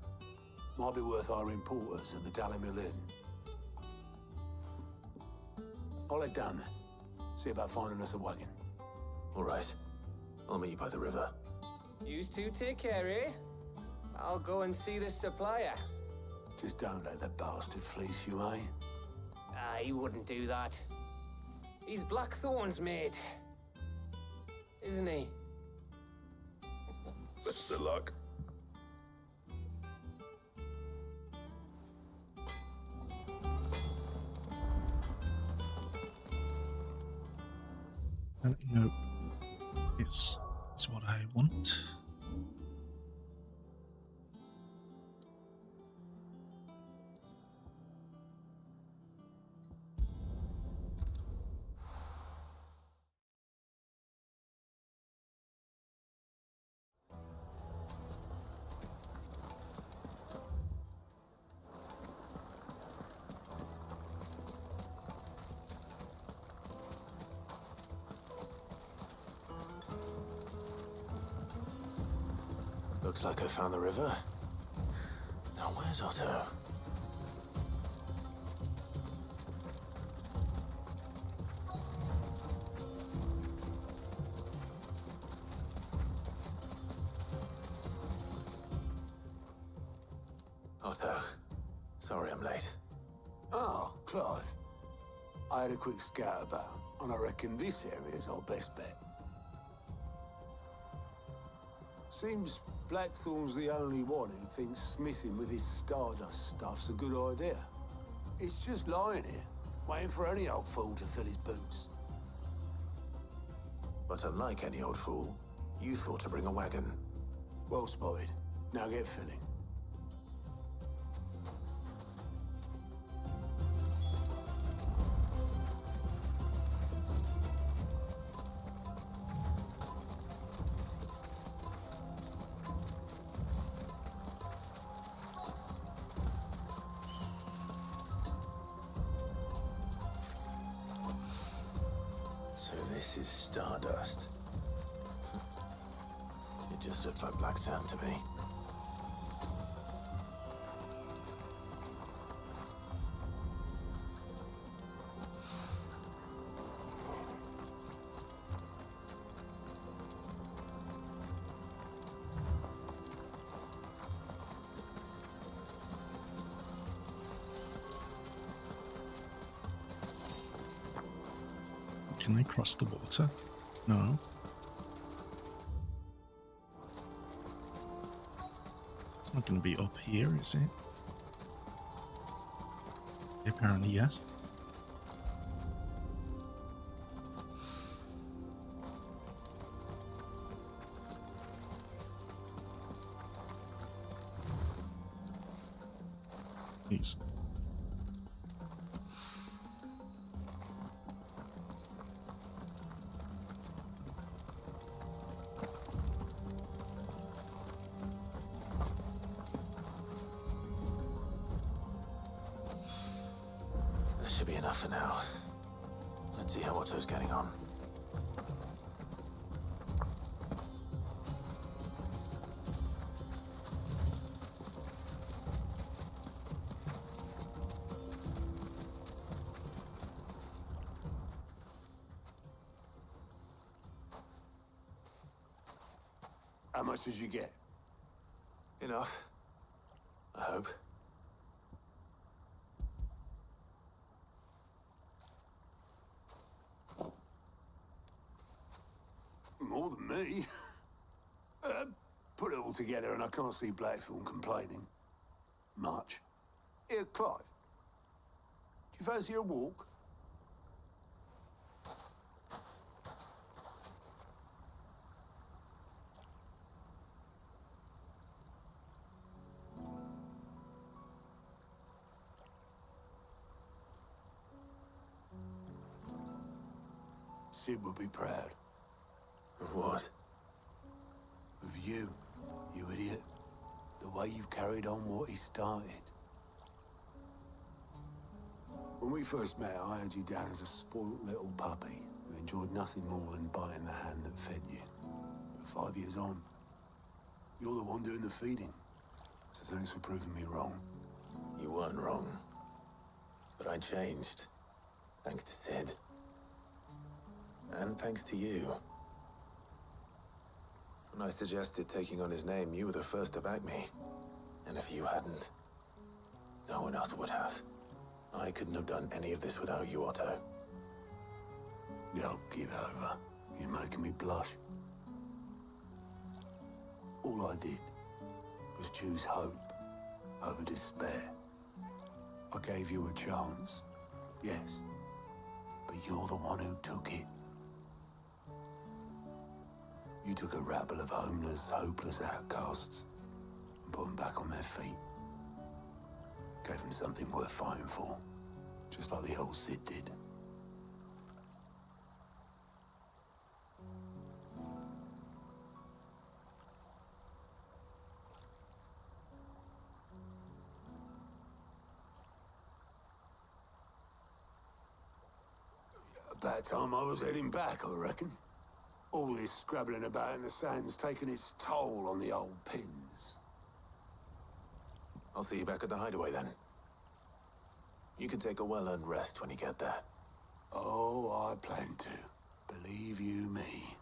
Might be worth our importers at the Dalimil Inn. I'll head down there. See about finding us a wagon. All right. I'll meet you by the river. Yous two take care, eh? I'll go and see this supplier. Just don't let that bastard fleece you, eh? He wouldn't do that. He's Blackthorn's mate. Isn't he? Best of luck. No, it's what I want. Looks like I found the river. Now where's Otto? Otto, sorry I'm late. Ah, Clive. I had a quick scout about, and I reckon this area's our best bet. Seems Blackthorn's the only one who thinks smithing with his Stardust stuff's a good idea. It's just lying here, waiting for any old fool to fill his boots. But unlike any old fool, you thought to bring a wagon. Well spotted. Now get filling. So this is Stardust. It just looks like black sand to me. Can I cross the water? No. It's not going to be up here, is it? Apparently, yes. Please. That should be enough for now. Let's see how Otto's getting on. How much did you get? Enough. I hope. More than me. Put it all together and I can't see Blackthorn complaining. Much. Here, Clive. Do you fancy a walk? Sid would be proud. Of what? Of you, you idiot. The way you've carried on what he started. When we first met, I had you down as a spoilt little puppy who enjoyed nothing more than biting the hand that fed you. But 5 years on, you're the one doing the feeding. So thanks for proving me wrong. You weren't wrong. But I changed. Thanks to Sid. And thanks to you. When I suggested taking on his name, you were the first to back me. And if you hadn't, no one else would have. I couldn't have done any of this without you, Otto. Yo, give over. You're making me blush. All I did was choose hope over despair. I gave you a chance, yes, but you're the one who took it. You took a rabble of homeless, hopeless outcasts and put them back on their feet. Gave them something worth fighting for, just like the old Sid did. About time I was heading back, I reckon. All this scrabbling about in the sand's taken its toll on the old pins. I'll see you back at the hideaway then. You can take a well-earned rest when you get there. Oh, I plan to. Believe you me.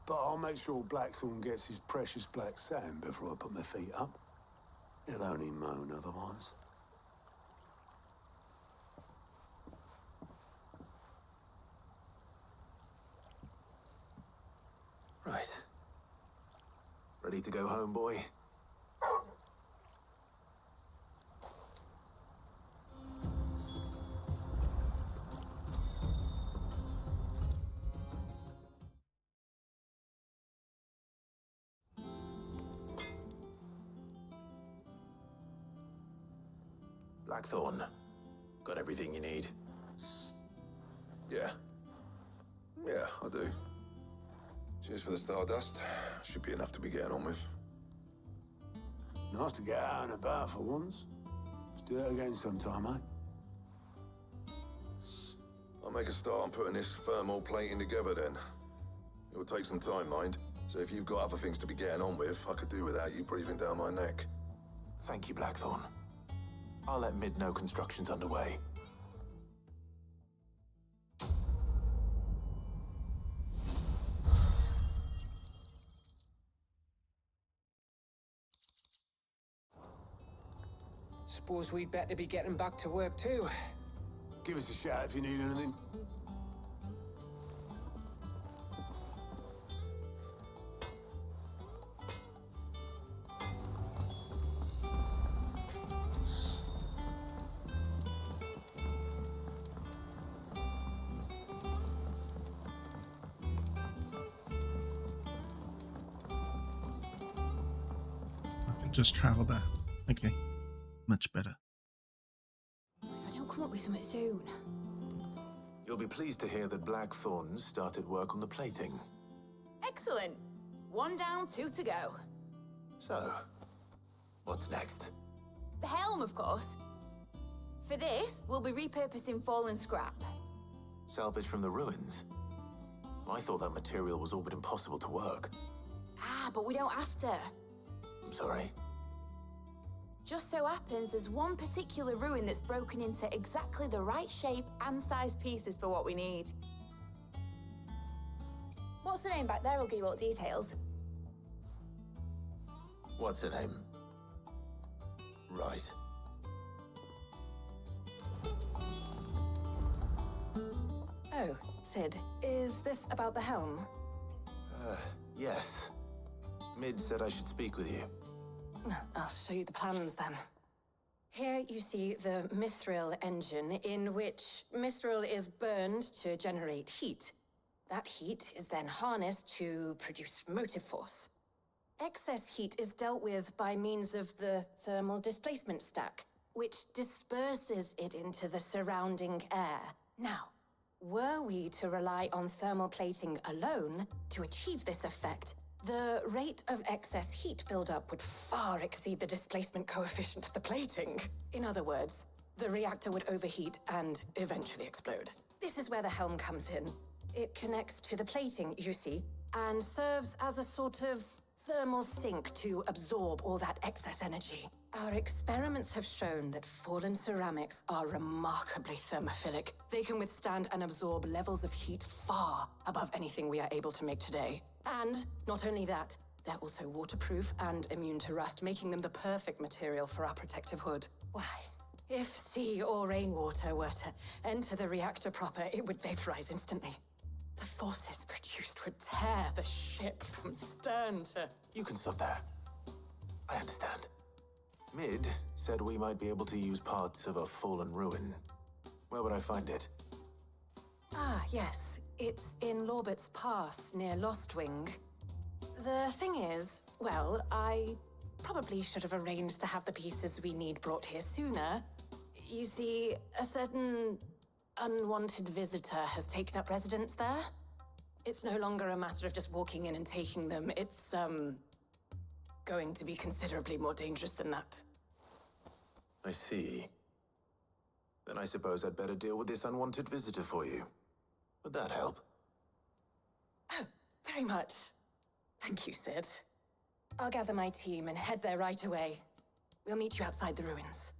But I'll make sure Blackthorn gets his precious black sand before I put my feet up. He'll only moan otherwise. Right. Ready to go home, boy? Blackthorn, got everything you need? Yeah. Yeah, I do. Cheers for the stardust. Should be enough to be getting on with. Nice to get out and about for once. Let's do that again sometime, eh? I'll make a start on putting this thermal plating together then. It will take some time, mind. So if you've got other things to be getting on with, I could do without you breathing down my neck. Thank you, Blackthorn. I'll let Mid know construction's underway. Suppose we'd better be getting back to work too. Give us a shout if you need anything. I can just travel there. Okay. Much better. If I don't come up with something soon. You'll be pleased to hear that Blackthorn started work on the plating. Excellent. 1 down, 2 to go. So, what's next? The helm, of course. For this, we'll be repurposing fallen scrap. Salvage from the ruins? I thought that material was all but impossible to work. Ah, but we don't have to. I'm sorry. Just so happens there's one particular ruin that's broken into exactly the right shape and size pieces for what we need. What's the name back there? I'll give you all the details. What's her name? Right. Oh, Sid, is this about the helm? Yes. Mid said I should speak with you. I'll show you the plans then. Here you see the mithril engine, in which mithril is burned to generate heat. That heat is then harnessed to produce motive force. Excess heat is dealt with by means of the thermal displacement stack, which disperses it into the surrounding air. Now, were we to rely on thermal plating alone to achieve this effect, the rate of excess heat buildup would far exceed the displacement coefficient of the plating. In other words, the reactor would overheat and eventually explode. This is where the helm comes in. It connects to the plating, you see, and serves as a sort of thermal sink to absorb all that excess energy. Our experiments have shown that fallen ceramics are remarkably thermophilic. They can withstand and absorb levels of heat far above anything we are able to make today. And not only that, they're also waterproof and immune to rust, making them the perfect material for our protective hood. Why, if sea or rainwater were to enter the reactor proper, it would vaporize instantly. The forces produced would tear the ship from stern to... You can stop there. I understand. Mid said we might be able to use parts of a fallen ruin. Where would I find it? Ah, yes. It's in Lorbert's Pass, near Lostwing. The thing is, well, I probably should have arranged to have the pieces we need brought here sooner. You see, a certain unwanted visitor has taken up residence there. It's no longer a matter of just walking in and taking them. It's, going to be considerably more dangerous than that. I see. Then I suppose I'd better deal with this unwanted visitor for you. Would that help? Oh, very much. Thank you, Sid. I'll gather my team and head there right away. We'll meet you outside the ruins.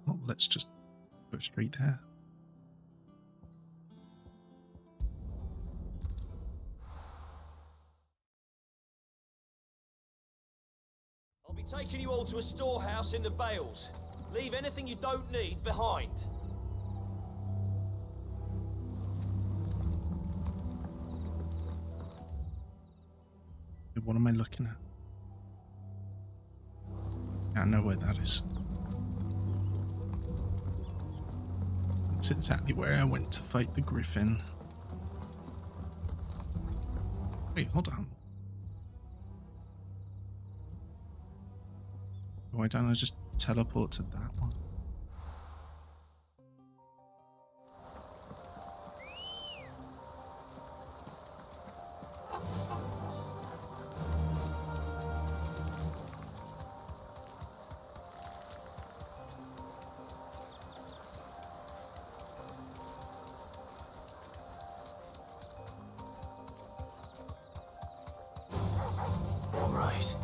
Well, let's just go straight there. I'll be taking you all to a storehouse in the Bales. Leave anything you don't need behind. What am I looking at? I know where that is. It's exactly where I went to fight the Griffin. Wait, hold on. Why don't I just teleport to that one? All right.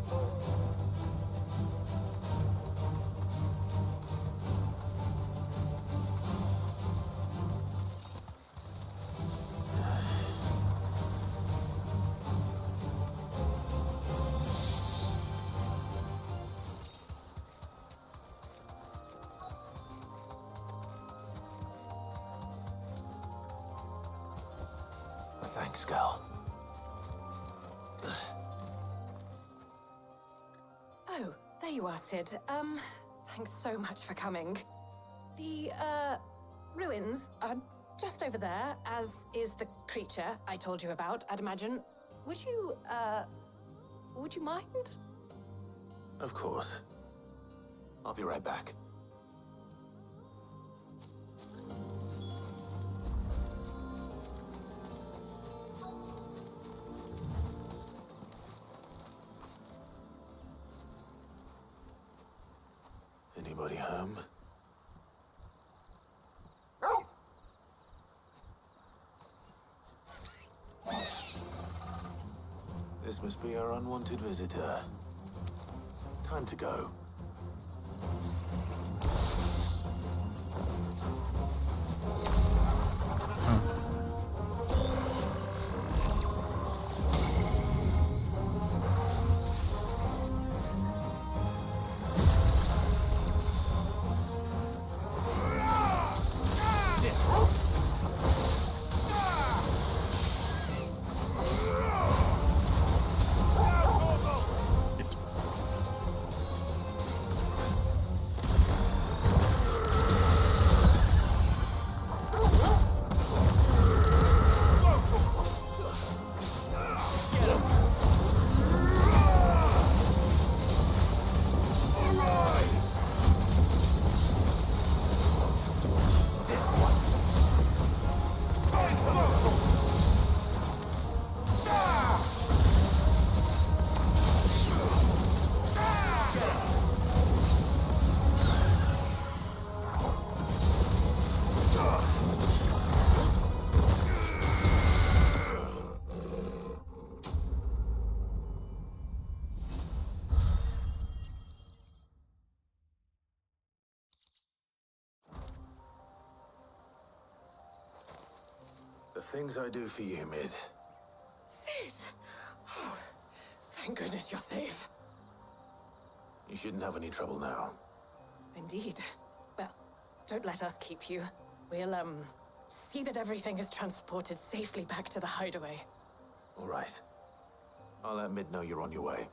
Thanks, Gal. Oh, there you are, Sid. Thanks so much for coming. The, ruins are just over there, as is the creature I told you about, I'd imagine. Would you mind? Of course. I'll be right back. Anybody home? This must be our unwanted visitor. Time to go. The things I do for you, Mid. Sid! Oh, thank goodness you're safe. You shouldn't have any trouble now. Indeed. Well, don't let us keep you. We'll, see that everything is transported safely back to the hideaway. All right. I'll let Mid know you're on your way.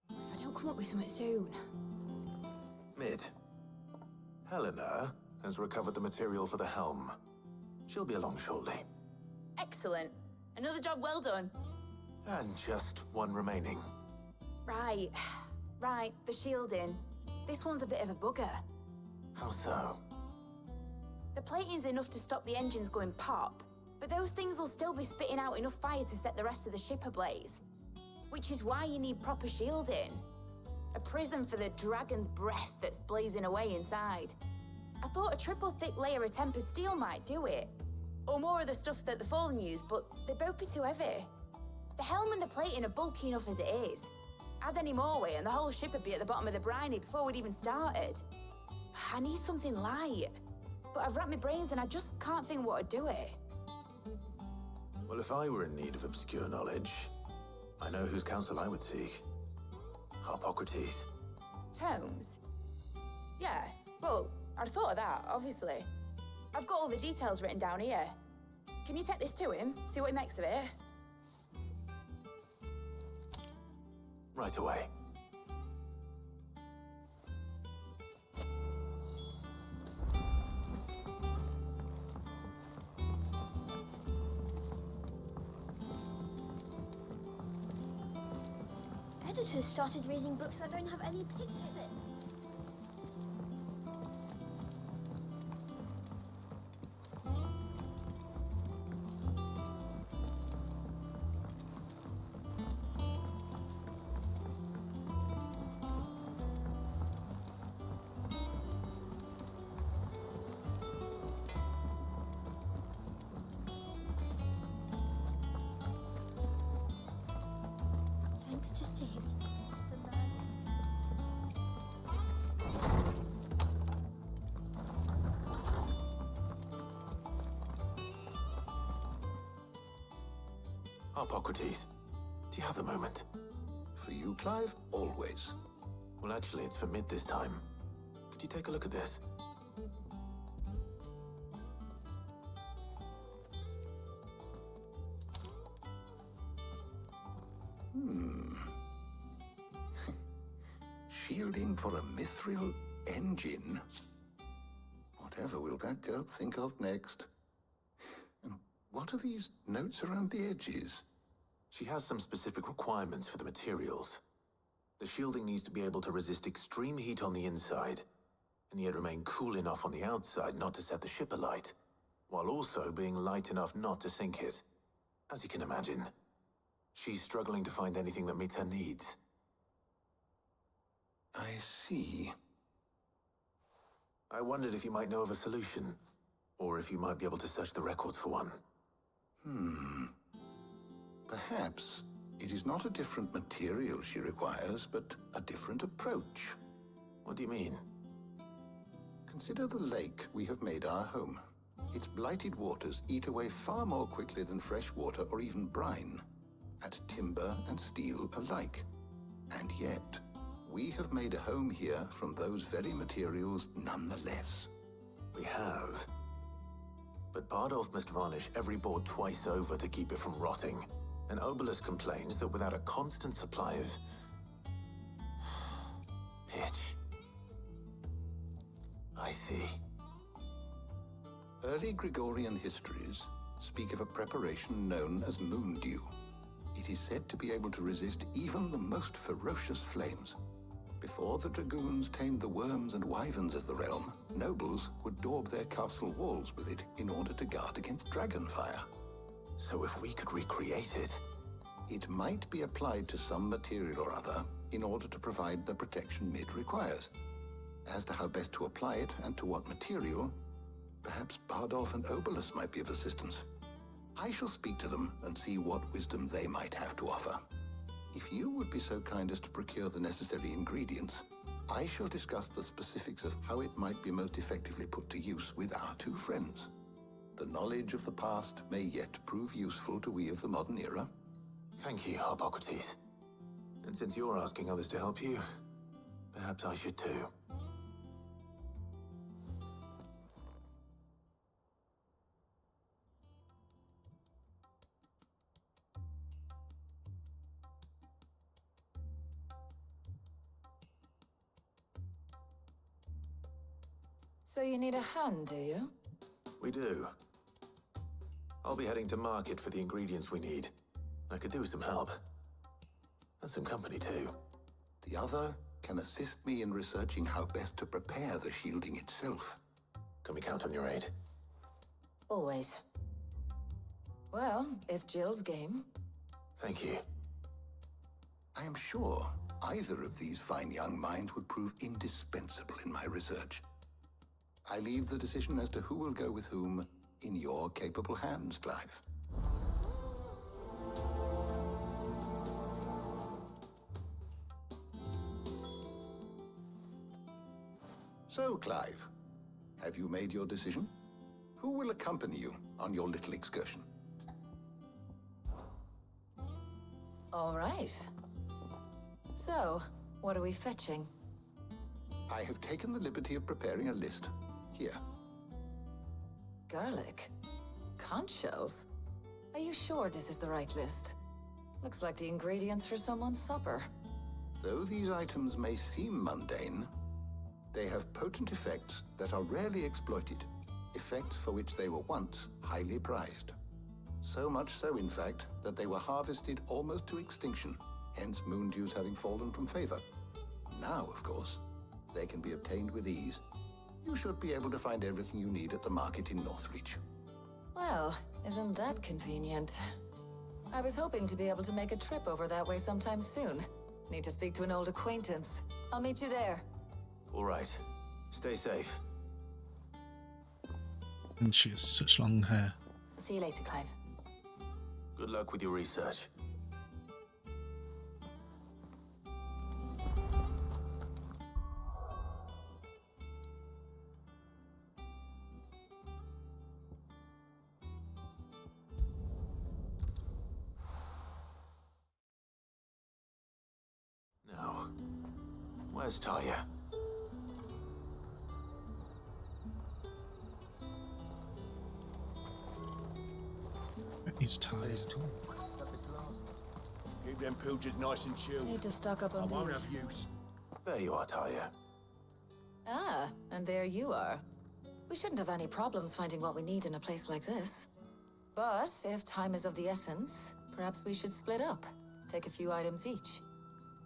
If I don't come up with something soon. Mid, Helena has recovered the material for the helm. She'll be along shortly. Excellent. Another job well done. And just one remaining. Right. Right, the shielding. This one's a bit of a bugger. How so? The plating's enough to stop the engines going pop, but those things will still be spitting out enough fire to set the rest of the ship ablaze. Which is why you need proper shielding. A prison for the dragon's breath that's blazing away inside. I thought a triple thick layer of tempered steel might do it. Or more of the stuff that the Fallen use, but they'd both be too heavy. The helm and the plating are bulky enough as it is. Add any more weight and the whole ship would be at the bottom of the briny before we'd even started. I need something light. But I've racked my brains and I just can't think what would do it. Well, if I were in need of obscure knowledge, I know whose counsel I would seek. Harpocrates. Tomes? Yeah, well, I'd thought of that, obviously. I've got all the details written down here. Can you take this to him, see what he makes of it? Right away. Editors started reading books that don't have any pictures in. Thanks to Sid, the man. Harpocrates, do you have a moment? For you, Clive? Always. Well, actually, it's for mid this time. Could you take a look at this? Shielding for a mithril engine? Whatever will that girl think of next? And what are these notes around the edges? She has some specific requirements for the materials. The shielding needs to be able to resist extreme heat on the inside, and yet remain cool enough on the outside not to set the ship alight, while also being light enough not to sink it. As you can imagine, she's struggling to find anything that meets her needs. I see. I wondered if you might know of a solution, or if you might be able to search the records for one. Perhaps it is not a different material she requires, but a different approach. What do you mean? Consider the lake we have made our home. Its blighted waters eat away far more quickly than fresh water or even brine, at timber and steel alike. And yet, we have made a home here from those very materials nonetheless. We have. But Bardolph must varnish every board twice over to keep it from rotting. And Obelus complains that without a constant supply of pitch. I see. Early Gregorian histories speak of a preparation known as moon dew. It is said to be able to resist even the most ferocious flames. Before the dragoons tamed the worms and wyverns of the realm, nobles would daub their castle walls with it in order to guard against dragon fire. So if we could recreate it... It might be applied to some material or other in order to provide the protection Mid requires. As to how best to apply it and to what material, perhaps Bardolph and Obelus might be of assistance. I shall speak to them and see what wisdom they might have to offer. If you would be so kind as to procure the necessary ingredients, I shall discuss the specifics of how it might be most effectively put to use with our two friends. The knowledge of the past may yet prove useful to we of the modern era. Thank you, Harpocrates. And since you're asking others to help you, perhaps I should too. So you need a hand, do you? We do. I'll be heading to market for the ingredients we need. I could do with some help. And some company, too. The other can assist me in researching how best to prepare the shielding itself. Can we count on your aid? Always. Well, if Jill's game. Thank you. I am sure either of these fine young minds would prove indispensable in my research. I leave the decision as to who will go with whom in your capable hands, Clive. So, Clive, have you made your decision? Who will accompany you on your little excursion? All right. So, what are we fetching? I have taken the liberty of preparing a list. Here. Garlic? Conch shells? Are you sure this is the right list? Looks like the ingredients for someone's supper. Though these items may seem mundane, they have potent effects that are rarely exploited. Effects for which they were once highly prized. So much so, in fact, that they were harvested almost to extinction, hence moon dews having fallen from favor. Now, of course, they can be obtained with ease. You should be able to find everything you need at the market in Northreach. Well, isn't that convenient? I was hoping to be able to make a trip over that way sometime soon. Need to speak to an old acquaintance. I'll meet you there. All right. Stay safe. And she has such long hair. See you later, Clive. Good luck with your research. Now, where's Talia? He's tired. Keep them pilgers nice and chilled. Need to stock up on I won't these. have use. There you are, Talia. Ah, and there you are. We shouldn't have any problems finding what we need in a place like this. But if time is of the essence, perhaps we should split up. Take a few items each.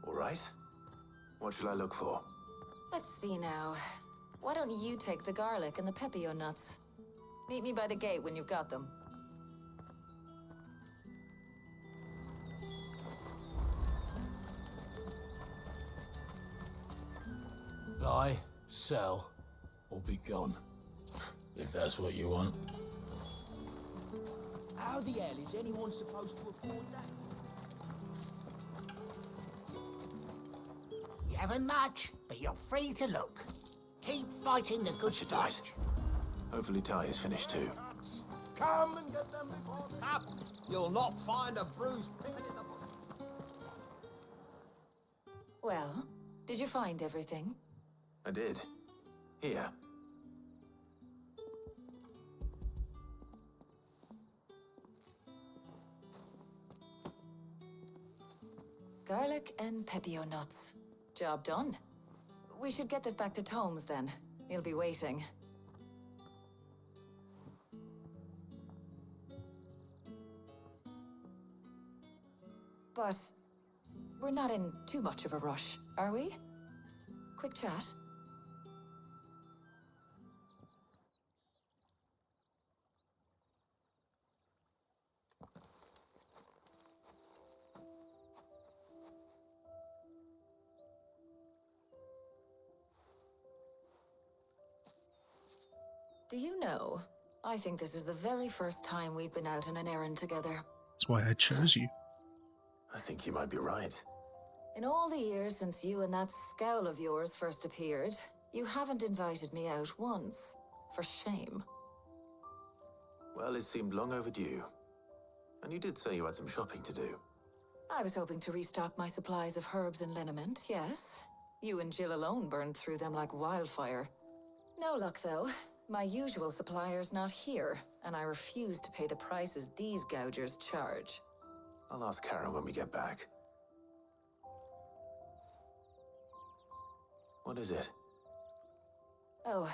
All right. What shall I look for? Let's see now. Why don't you take the garlic and the pepio nuts? Meet me by the gate when you've got them. Buy, sell, or be gone. If that's what you want. How the hell is anyone supposed to afford that? You haven't much, but you're free to look. Keep fighting the good fight. Hopefully Talia's finished too. Come and get them before they... Up! You'll not find a bruised piglet in the bush. Well, did you find everything? I did. Here. Garlic and pepio nuts. Job done. We should get this back to Tomes then. He'll be waiting. But we're not in too much of a rush, are we? Quick chat. Do you know, I think this is the very first time we've been out on an errand together. That's why I chose you. I think you might be right. In all the years since you and that scowl of yours first appeared, you haven't invited me out once. For shame. Well, it seemed long overdue. And you did say you had some shopping to do. I was hoping to restock my supplies of herbs and liniment, yes. You and Jill alone burned through them like wildfire. No luck, though. My usual supplier's not here, and I refuse to pay the prices these gougers charge. I'll ask Karen when we get back. What is it? Oh,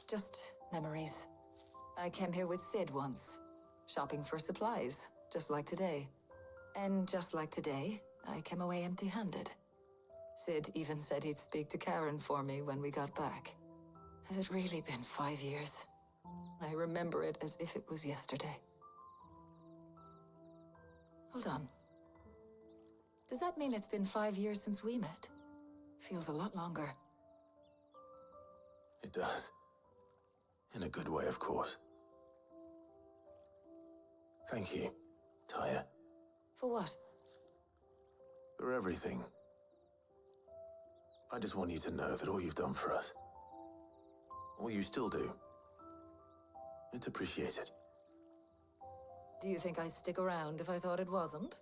just memories. I came here with Sid once, shopping for supplies, just like today. And just like today, I came away empty-handed. Sid even said he'd speak to Karen for me when we got back. Has it really been 5 years? I remember it as if it was yesterday. Hold on. Does that mean it's been 5 years since we met? Feels a lot longer. It does. In a good way, of course. Thank you, Tyre. For what? For everything. I just want you to know that all you've done for us, all you still do, it's appreciated. Do you think I'd stick around if I thought it wasn't?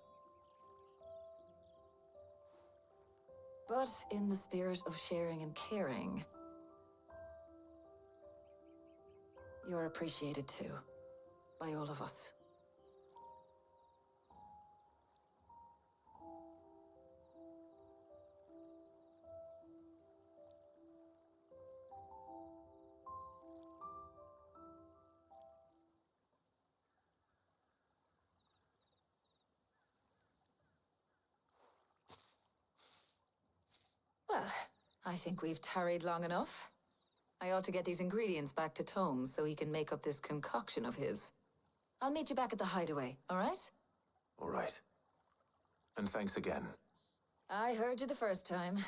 But in the spirit of sharing and caring, you're appreciated too, by all of us. Well, I think we've tarried long enough. I ought to get these ingredients back to Tome so he can make up this concoction of his. I'll meet you back at the hideaway, all right? All right. And thanks again. I heard you the first time.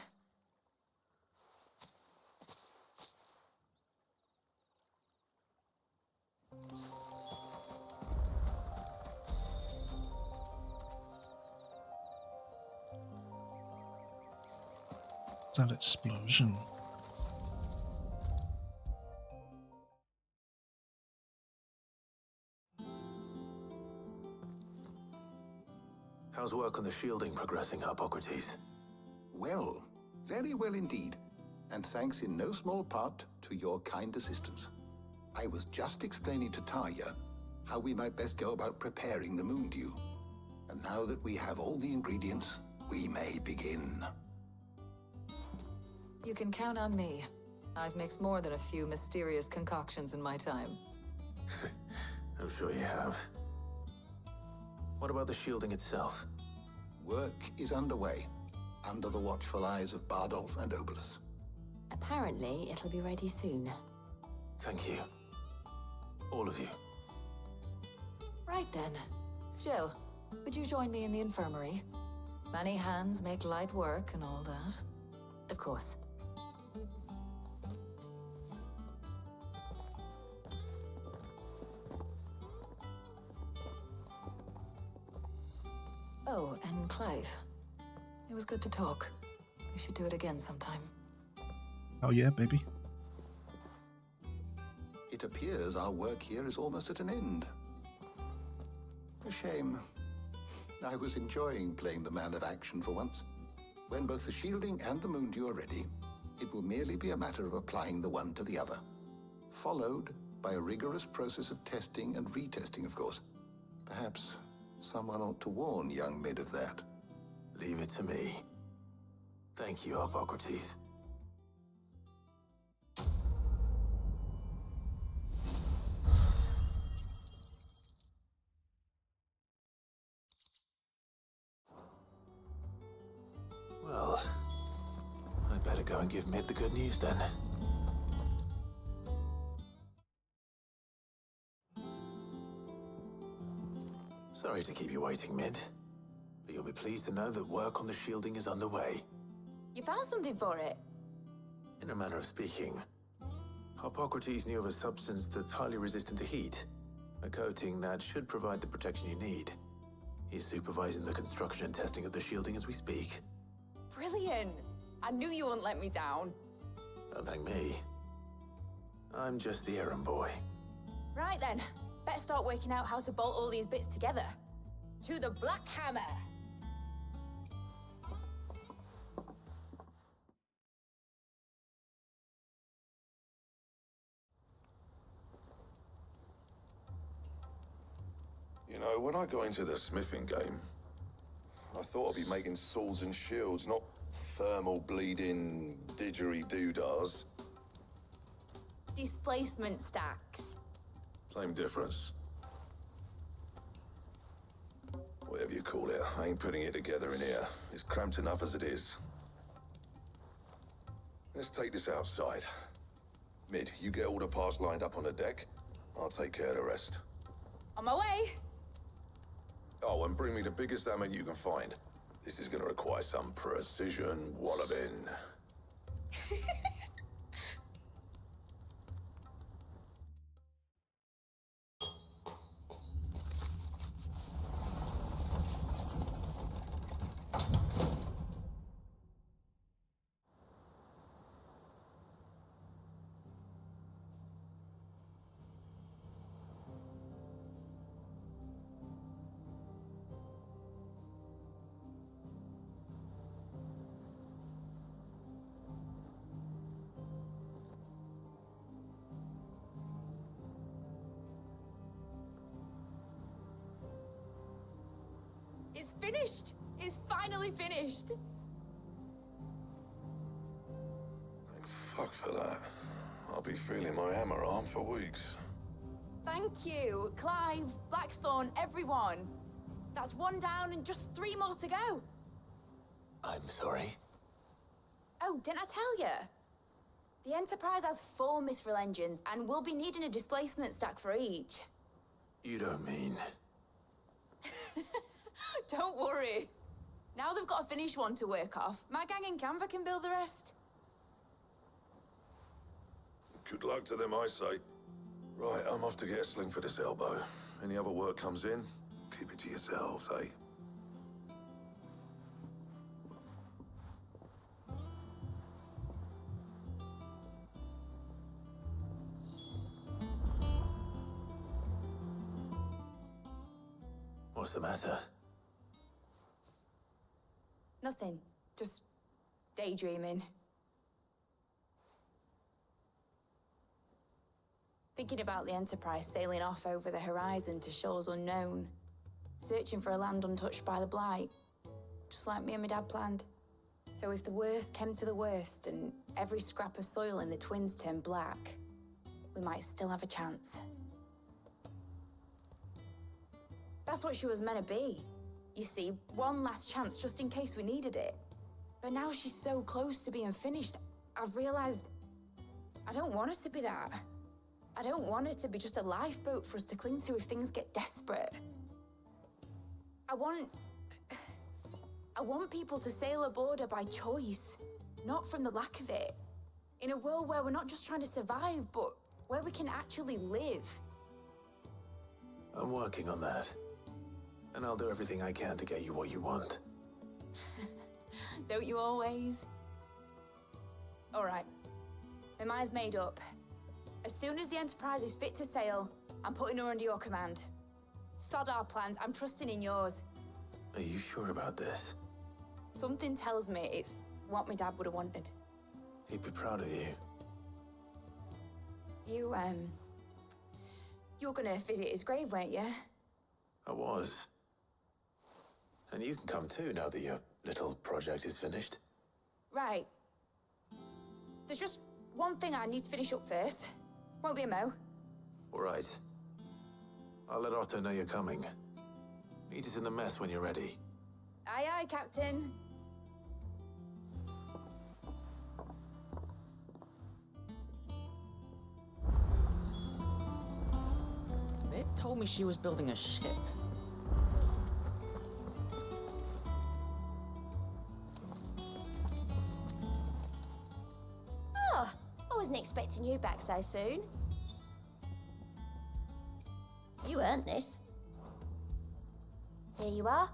That explosion. How's work on the shielding progressing, Hippocrates? Well, very well indeed. And thanks in no small part to your kind assistance. I was just explaining to Tarja how we might best go about preparing the Moondew. And now that we have all the ingredients, we may begin. You can count on me. I've mixed more than a few mysterious concoctions in my time. I'm sure you have. What about the shielding itself? Work is underway, under the watchful eyes of Bardolph and Obolus. Apparently, it'll be ready soon. Thank you. All of you. Right then. Jill, would you join me in the infirmary? Many hands make light work and all that. Of course. Oh, and Clive. It was good to talk. We should do it again sometime. Oh yeah, baby. It appears our work here is almost at an end. A shame. I was enjoying playing the man of action for once. When both the shielding and the Moondew are ready, it will merely be a matter of applying the one to the other. Followed by a rigorous process of testing and retesting, of course. Perhaps someone ought to warn young Mid of that. Leave it to me. Thank you, Hippocrates. Well, I'd better go and give Mid the good news then. Sorry to keep you waiting, Mid, but you'll be pleased to know that work on the shielding is underway. You found something for it? In a manner of speaking, Hippocrates knew of a substance that's highly resistant to heat, a coating that should provide the protection you need. He's supervising the construction and testing of the shielding as we speak. Brilliant! I knew you wouldn't let me down. Don't thank me. I'm just the errand boy. Right then, better start working out how to bolt all these bits together. To the Black Hammer! You know, when I got into the smithing game, I thought I'd be making swords and shields, not thermal bleeding didgeridoo-dahs. displacement stacks. Same difference. Whatever you call it, I ain't putting it together in here. It's cramped enough as it is. Let's take this outside. Mid, you get all the parts lined up on the deck. I'll take care of the rest. On my way. Oh, and bring me the biggest hammer you can find. This is gonna require some precision walloping. It's finished. It's finally finished. Thank fuck for that. I'll be feeling my hammer arm for weeks. Thank you, Clive, Blackthorn, everyone. That's one down and just 3 more to go. I'm sorry. Oh, didn't I tell you? The Enterprise has 4 mithril engines, and we'll be needing a displacement stack for each. You don't mean... Don't worry. Now they've got a finished one to work off. My gang in Canva can build the rest. Good luck to them, I say. Right, I'm off to get a sling for this elbow. Any other work comes in, keep it to yourselves, eh? What's the matter? Nothing. Just daydreaming. Thinking about the Enterprise sailing off over the horizon to shores unknown. Searching for a land untouched by the Blight. Just like me and my dad planned. So if the worst came to the worst and every scrap of soil in the Twins turned black, we might still have a chance. That's what she was meant to be. You see, one last chance just in case we needed it. But now she's so close to being finished, I've realized I don't want it to be that. I don't want it to be just a lifeboat for us to cling to if things get desperate. I want people to sail aboard her by choice, not from the lack of it. In a world where we're not just trying to survive, but where we can actually live. I'm working on that. And I'll do everything I can to get you what you want. Don't you always? All right. My mind's made up. As soon as the Enterprise is fit to sail, I'm putting her under your command. Sod our plans, I'm trusting in yours. Are you sure about this? Something tells me it's what my dad would have wanted. He'd be proud of you. You were gonna visit his grave, weren't you? I was. And you can come too now that your little project is finished. Right. There's just one thing I need to finish up first. Won't be a mo. All right. I'll let Otto know you're coming. Meet us in the mess when you're ready. Aye, aye, Captain. It told me she was building a ship. Oh, I wasn't expecting you back so soon. You earned this. Here you are.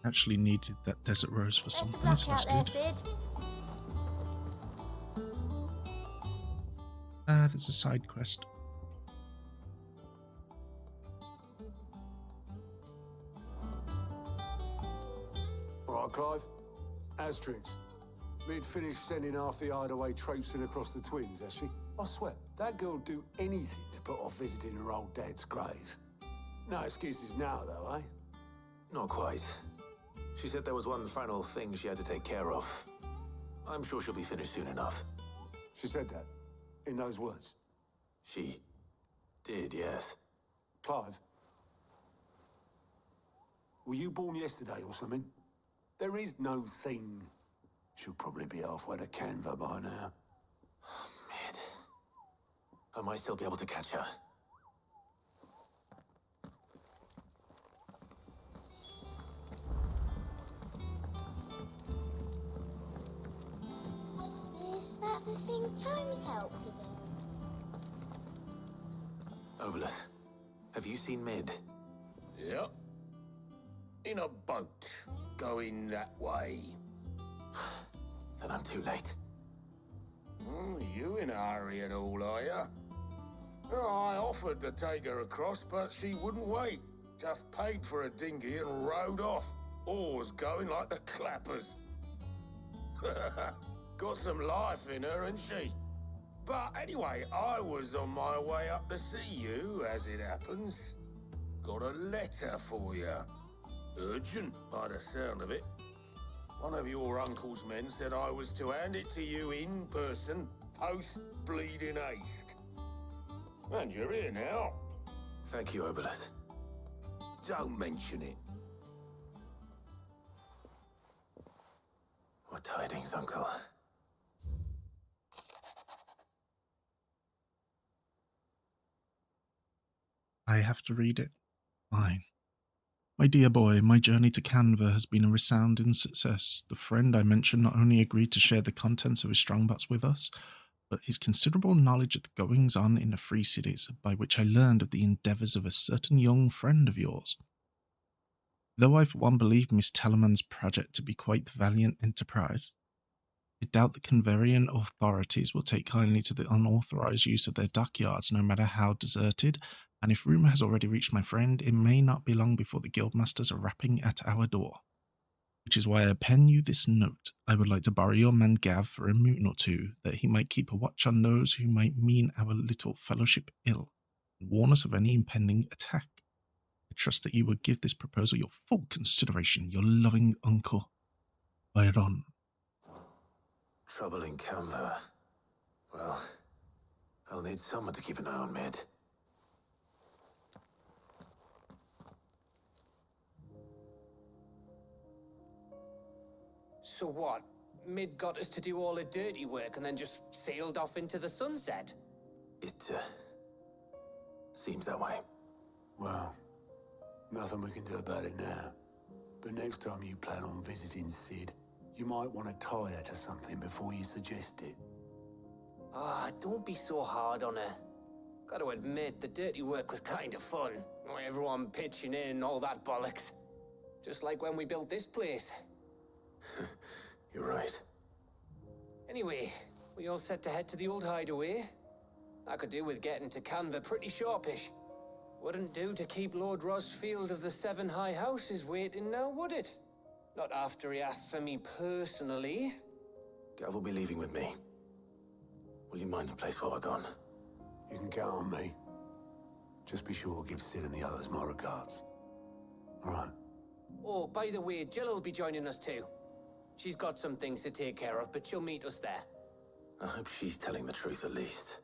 Actually needed that desert rose for Best of something, luck so out that's there, good. Sid. There's a side quest. All right, Clive. Asterix. Mid finished sending half the hideaway traipsing across the Twins, has she? I swear, that girl'd do anything to put off visiting her old dad's grave. No excuses now, though, eh? Not quite. She said there was one final thing she had to take care of. I'm sure she'll be finished soon enough. She said that, in those words. She did, yes. Clive, were you born yesterday or something? There is no thing. She'll probably be halfway to Canva by now. Mid. I might still be able to catch her. Is that the thing Tomes helped with? Obolus, have you seen Mid? Yep. In a boat, going that way. Then I'm too late. You in a hurry and all, are you? I offered to take her across, but she wouldn't wait. Just paid for a dinghy and rowed off. Oars going like the clappers. Got some life in her, ain't she? But anyway, I was on my way up to see you, as it happens. Got a letter for you. Urgent, by the sound of it. One of your uncle's men said I was to hand it to you in person, post-bleeding haste. And you're here now. Thank you, Obolus. Don't mention it. What tidings, Uncle? I have to read it? Fine. My dear boy, my journey to Canva has been a resounding success. The friend I mentioned not only agreed to share the contents of his strongbox with us, but his considerable knowledge of the goings-on in the Free Cities, by which I learned of the endeavours of a certain young friend of yours. Though I for one believe Miss Tellerman's project to be quite the valiant enterprise, I doubt the Canverian authorities will take kindly to the unauthorised use of their dockyards, no matter how deserted, and if rumour has already reached my friend, it may not be long before the guildmasters are rapping at our door. Which is why I pen you this note. I would like to borrow your man Gav for a moon or two, that he might keep a watch on those who might mean our little fellowship ill, and warn us of any impending attack. I trust that you will give this proposal your full consideration, your loving uncle, Byron. Trouble in Canva. Well, I'll need someone to keep an eye on Mid. So what? Mid got us to do all the dirty work and then just sailed off into the sunset? It, seems that way. Well, nothing we can do about it now. But next time you plan on visiting Sid, you might want to tie her to something before you suggest it. Ah, don't be so hard on her. Gotta admit, the dirty work was kind of fun. Everyone pitching in, all that bollocks. Just like when we built this place. You're right. Anyway, we all set to head to the old hideaway. I could do with getting to Canva pretty sharpish. Wouldn't do to keep Lord Rosfield of the Seven High Houses waiting now, would it? Not after he asked for me personally. Gav will be leaving with me. Will you mind the place while we're gone? You can count on me. Just be sure to give Sid and the others my regards. All right. Oh, by the way, Jill will be joining us too. She's got some things to take care of, but she'll meet us there. I hope she's telling the truth at least.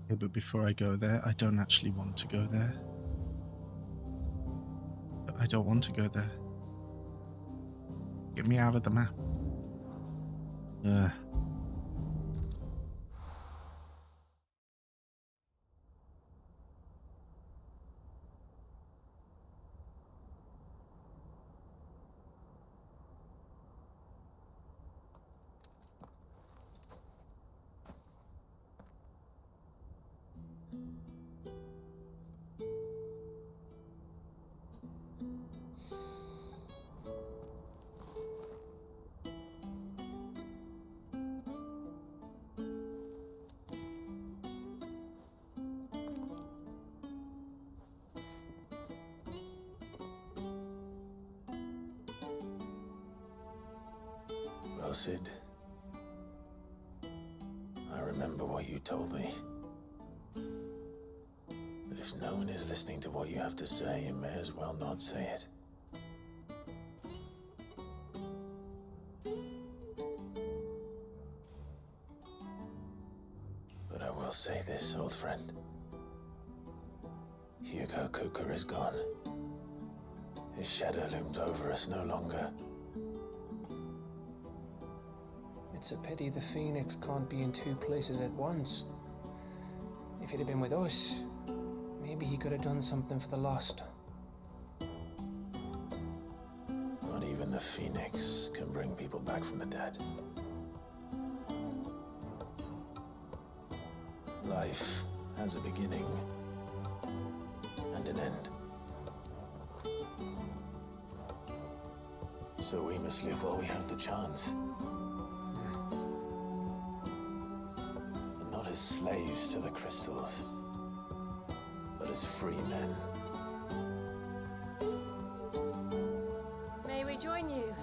Yeah, but before I go there, I don't actually want to go there. I don't want to go there. Get me out of the map. Well, Sid, I remember what you told me. But if no one is listening to what you have to say, you may as well not say it. will say this, old friend. Hugo Kuka is gone. His shadow looms over us no longer. It's a pity the Phoenix can't be in two places at once. If he'd have been with us, maybe he could have done something for the lost. Not even the Phoenix can bring people back from the dead. Life has a beginning and an end. So we must live while we have the chance. And not as slaves to the crystals, but as free men. May we join you?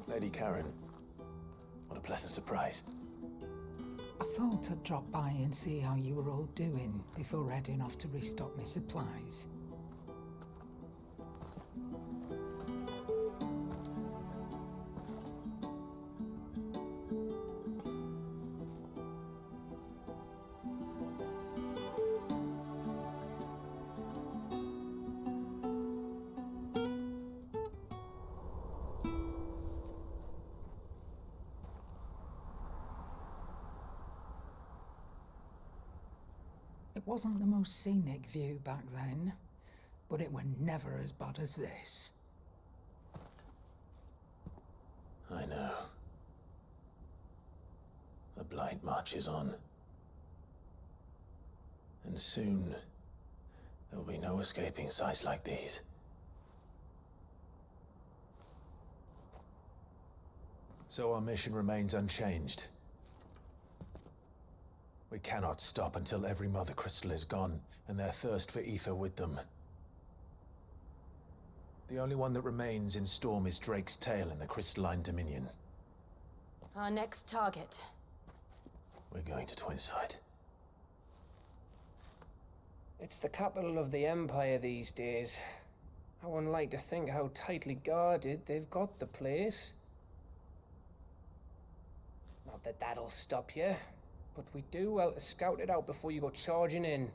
Lady Karen, what a pleasant surprise. I thought I'd drop by and see how you were all doing before heading off to restock my supplies. It wasn't the most scenic view back then, but it were never as bad as this. I know. The blight marches on. And soon, there will be no escaping sights like these. So our mission remains unchanged. We cannot stop until every Mother Crystal is gone, and their thirst for ether with them. The only one that remains in Storm is Drake's Tail in the Crystalline Dominion. Our next target. We're going to Twinside. It's the capital of the Empire these days. I wouldn't like to think how tightly guarded they've got the place. Not that that'll stop you, but we do well to scout it out before you go charging in.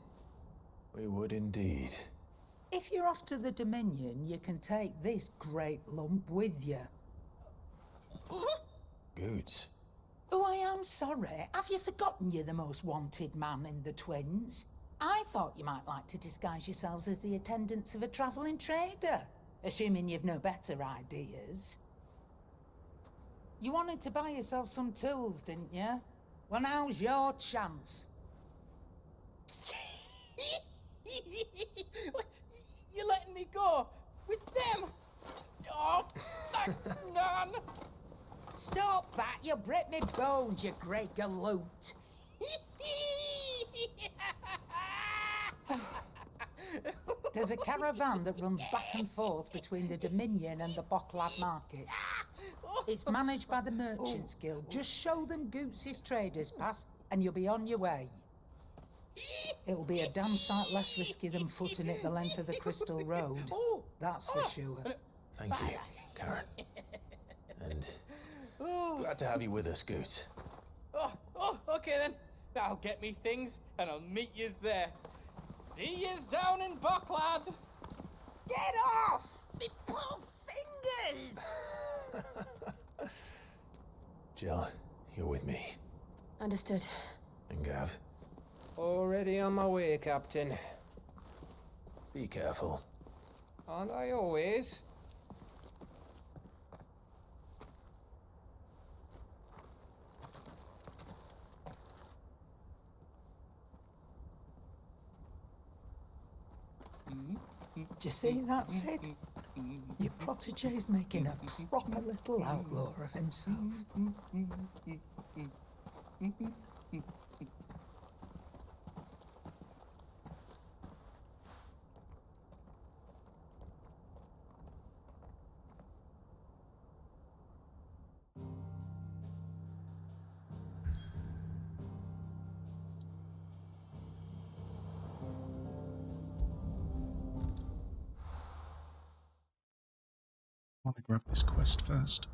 We would indeed. If you're off to the Dominion, you can take this great lump with you. Goods. Oh, I am sorry. Have you forgotten you're the most wanted man in the Twins? I thought you might like to disguise yourselves as the attendants of a travelling trader, assuming you've no better ideas. You wanted to buy yourself some tools, didn't you? Well, now's your chance. You're letting me go? With them? Oh, thanks, Nan! Stop that! You'll break me bones, you great galoot! There's a caravan that runs back and forth between the Dominion and the Bocklad markets. It's managed by the Merchants Guild. Just show them Goots' traders pass and you'll be on your way. It'll be a damn sight less risky than footing it the length of the Crystal Road. That's for sure. Thank you, Karen. And glad to have you with us, Goots. Oh, okay then. I'll get me things and I'll meet yous there. See yous down in Bocklad. Get off! Me poor fingers! Jill, you're with me. Understood. And Gav, Already on my way, Captain. be careful. Aren't I always? Do you see that, Sid? Your protege's making a proper little outlaw of himself. want to grab this quest first.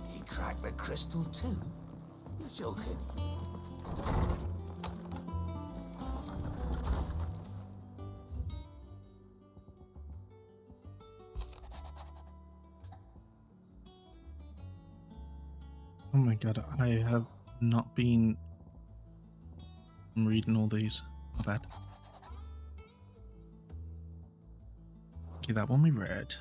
He cracked the crystal too? You're joking. Oh my god, I have not been reading all these. Not bad. Okay, that one we read.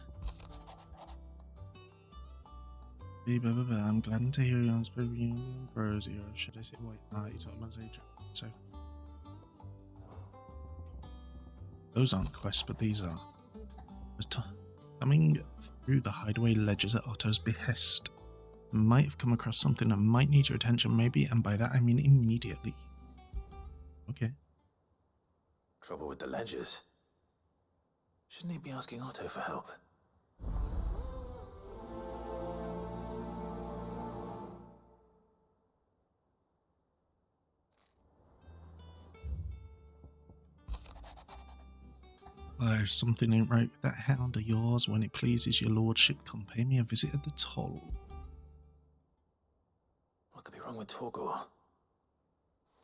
I'm glad to hear you on Reunion Bros here. Should I say, wait, you're talking about Sage. So, those aren't quests, but these are. Coming through the hideaway ledgers at Otto's behest. Might have come across something that might need your attention, maybe, and by that I mean immediately. Okay. Trouble with the ledgers? Shouldn't he be asking Otto for help? There's something ain't right with that hound of yours. When it pleases your lordship, come pay me a visit at the toll. What could be wrong with Torgor?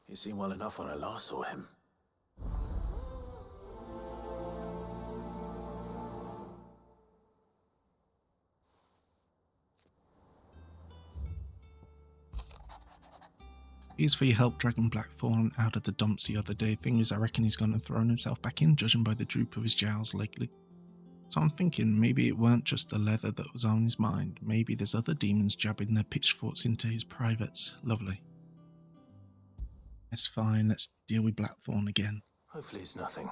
He seemed well enough when I last saw him. He's for your help dragging Blackthorn out of the dumps the other day. Thing is, I reckon he's gone and thrown himself back in, judging by the droop of his jowls lately. So I'm thinking maybe it weren't just the leather that was on his mind. Maybe there's other demons jabbing their pitchforks into his privates. Lovely. That's fine, let's deal with Blackthorn again. Hopefully it's nothing.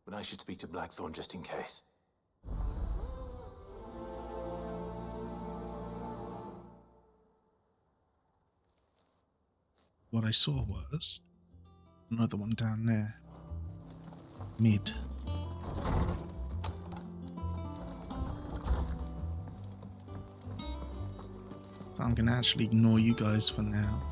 But I should speak to Blackthorn just in case. What I saw was another one down there. Mid. So I'm gonna actually ignore you guys for now.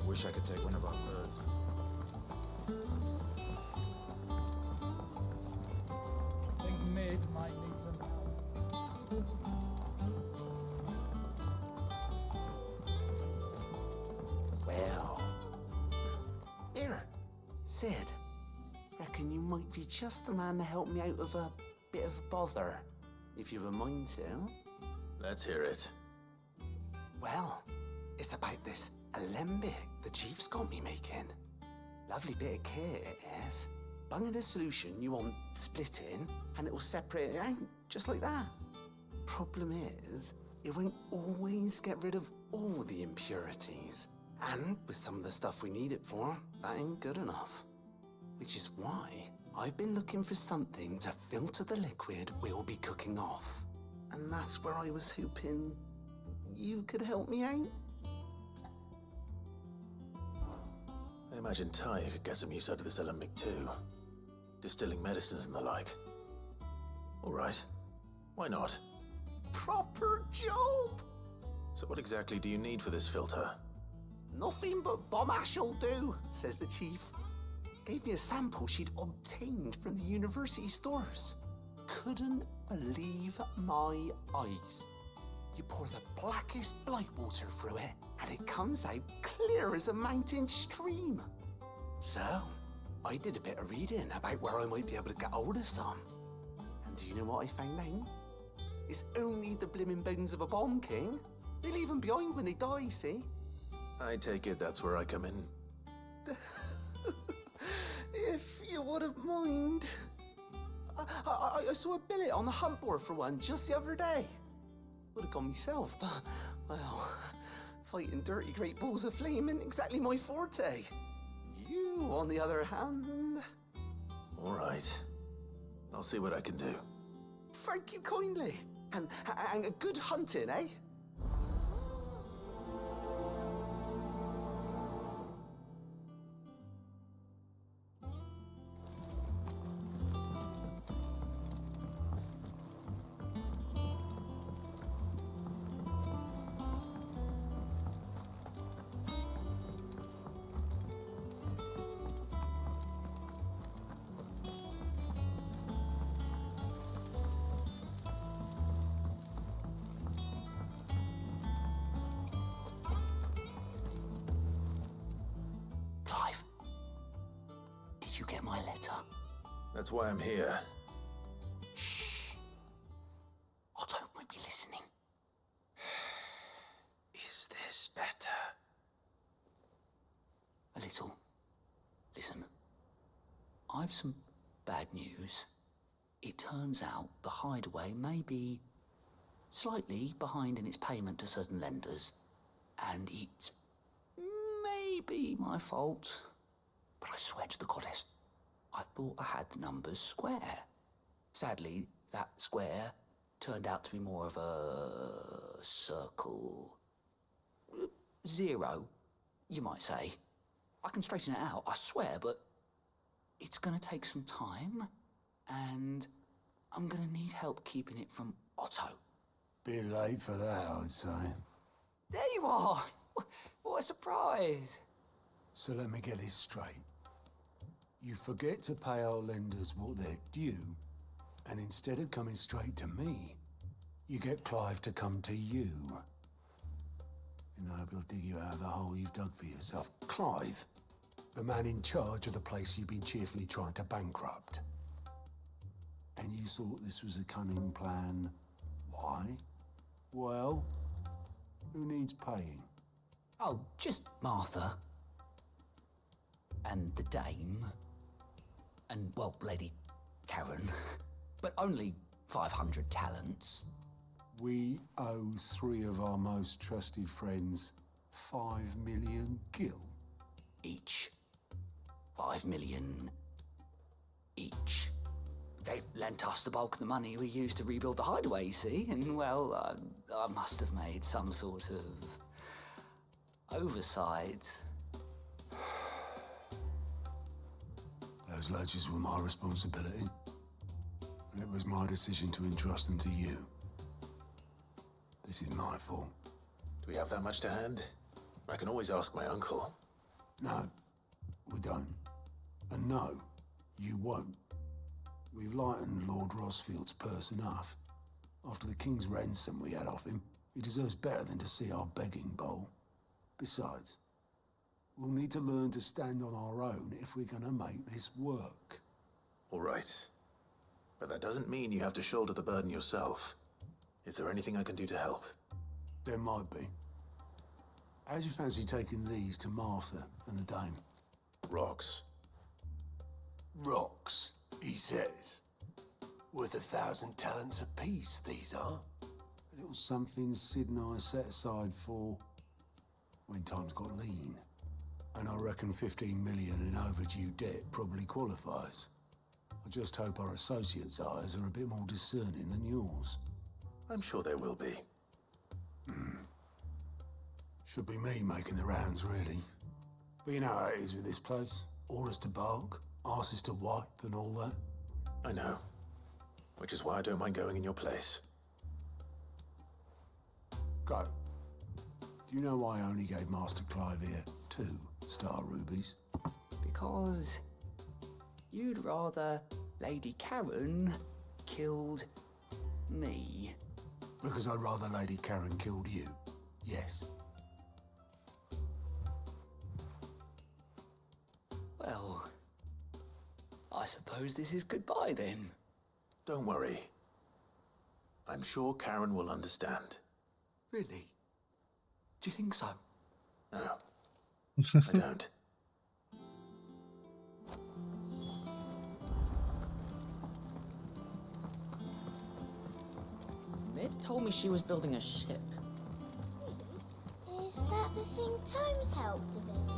Wish I could take one of our birds. I think Mid might need some help. Well. Here, Sid. Reckon you might be just the man to help me out of a bit of bother, if you've a mind to. Let's hear it. Well, it's about this alembic the chief's got me making. Lovely bit of kit it is. Bunging a solution you want splitting, and it will separate it out, just like that. Problem is, it won't always get rid of all the impurities. And with some of the stuff we need it for, that ain't good enough. Which is why I've been looking for something to filter the liquid we'll be cooking off. And that's where I was hoping you could help me out. I imagine Ty could get some use out of this alembic too. Distilling medicines and the like. Alright. Why not? Proper job! So what exactly do you need for this filter? Nothing but bomb ash'll do, says the chief. Gave me a sample she'd obtained from the university stores. Couldn't believe my eyes. You pour the blackest blight water through it, and it comes out clear as a mountain stream. So, I did a bit of reading about where I might be able to get hold of some. And do you know what I found out? It's only the blimmin' bones of a bomb king. They leave them behind when they die, see? I take it that's where I come in. If you wouldn't mind. I saw a billet on the hunt board for one just the other day. Would have gone myself, but, well, fighting dirty great balls of flame isn't exactly my forte. You, on the other hand... Alright. I'll see what I can do. Thank you kindly. And good hunting, eh? Clive, did you get my letter? That's why I'm here. Shh. Otto might be listening. Is this better? A little. Listen, I've some bad news. It turns out the Hideaway may be slightly behind in its payment to certain lenders, and it may be my fault. But I swear to the goddess, I thought I had the numbers square. Sadly, that square turned out to be more of a circle. 0, you might say. I can straighten it out, I swear, but it's gonna take some time, and I'm gonna need help keeping it from Otto. Bit late for that, I'd say. There you are! What a surprise! So let me get this straight. You forget to pay our lenders what they're due, and instead of coming straight to me, you get Clive to come to you. And I hope he'll dig you out of the hole you've dug for yourself. Clive, the man in charge of the place you've been cheerfully trying to bankrupt. And you thought this was a cunning plan. Why? Well, who needs paying? Oh, just Martha. And the Dame. And, well, Lady Karen. But only 500 talents. We owe 3 of our most trusted friends 5 million gil. Each. 5 million each. They lent us the bulk of the money we used to rebuild the Hideaway, you see, and, well, I must have made some sort of oversight. Those ledgers were my responsibility, and it was my decision to entrust them to you. This is my fault. Do we have that much to hand? I can always ask my uncle. No, we don't. And no, you won't. We've lightened Lord Rosfield's purse enough. After the king's ransom we had off him, he deserves better than to see our begging bowl. Besides, we'll need to learn to stand on our own if we're gonna make this work. All right. But that doesn't mean you have to shoulder the burden yourself. Is there anything I can do to help? There might be. How'd you fancy taking these to Martha and the Dame? Rocks. Rocks, he says. Worth 1,000 talents apiece, these are. And it was something Sid and I set aside for when times got lean. And I reckon 15 million in overdue debt probably qualifies. I just hope our associates' eyes are a bit more discerning than yours. I'm sure there will be. Should be me making the rounds, really. But you know how it is with this place. Orders to bark, arses to wipe, and all that. I know. Which is why I don't mind going in your place. Go. Do you know why I only gave Master Clive here 2 star rubies? Because you'd rather Lady Karen killed me. Because I'd rather Lady Karen killed you. Yes. Well, I suppose this is goodbye then. Don't worry. I'm sure Karen will understand. Really? Do you think so? No. I don't. Mid told me she was building a ship. Really? Is that the thing Tomes helped to build?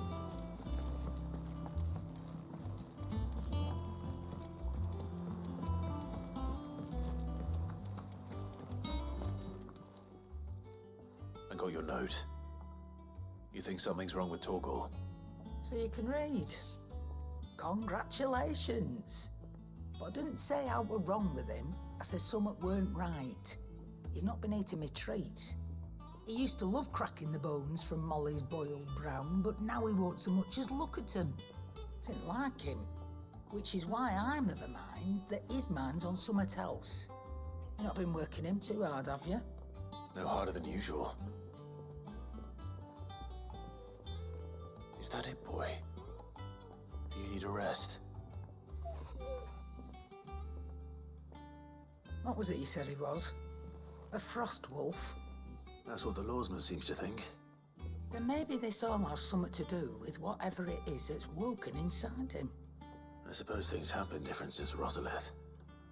your note. You think something's wrong with Torgal? So you can read. Congratulations. But I didn't say I were wrong with him. I said something weren't right. He's not been eating me treats. He used to love cracking the bones from Molly's boiled brown, but now he won't so much as look at them. Didn't like him. Which is why I'm of a mind that his mind's on something else. You've not been working him too hard, have you? No harder than usual. Is that it, boy? Do you need a rest? What was it you said he was? A frost wolf? That's what the lawsman seems to think. Then maybe this all has something to do with whatever it is that's woken inside him. I suppose things have been different since Rosalith.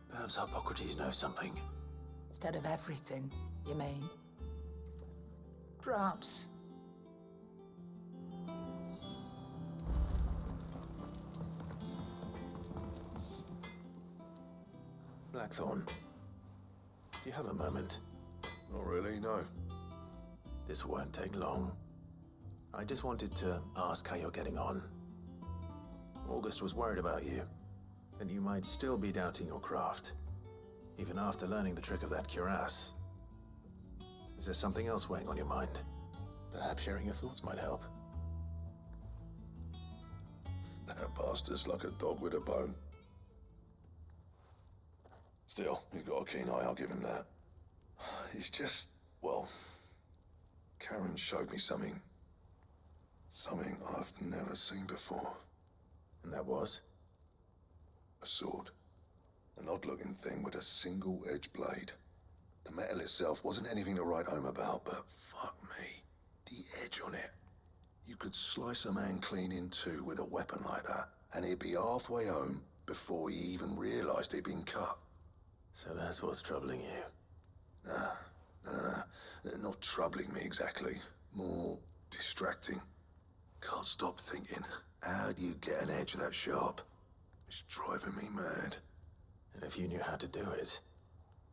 Perhaps Hippocrates knows something. Instead of everything, you mean? Perhaps. Blackthorn, do you have a moment? Not really, no. This won't take long. I just wanted to ask how you're getting on. August was worried about you, and you might still be doubting your craft, even after learning the trick of that cuirass. Is there something else weighing on your mind? Perhaps sharing your thoughts might help. That bastard's like a dog with a bone. Still, he's got a keen eye, I'll give him that. He's just, well, Karen showed me something. Something I've never seen before. And that was? A sword. An odd-looking thing with a single-edged blade. The metal itself wasn't anything to write home about, but fuck me, the edge on it. You could slice a man clean in two with a weapon like that, and he'd be halfway home before he even realized he'd been cut. So that's what's troubling you? Nah. Not troubling me exactly. More distracting. Can't stop thinking, how do you get an edge that sharp? It's driving me mad. And if you knew how to do it,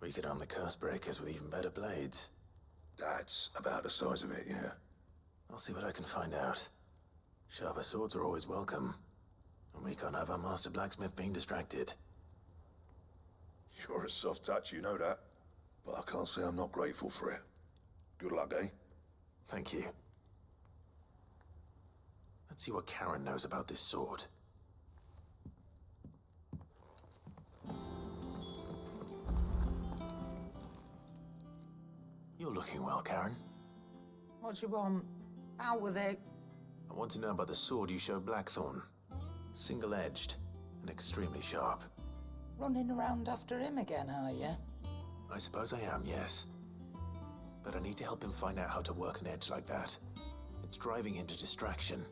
we could arm the curse breakers with even better blades. That's about the size of it, yeah. I'll see what I can find out. Sharper swords are always welcome. And we can't have our master blacksmith being distracted. You're a soft touch, you know that. But I can't say I'm not grateful for it. Good luck, eh? Thank you. Let's see what Karen knows about this sword. You're looking well, Karen. What do you want? Out with it. I want to know about the sword you showed Blackthorn. Single-edged and extremely sharp. Running around after him again, are you? I suppose I am, yes. But I need to help him find out how to work an edge like that. It's driving him to distraction.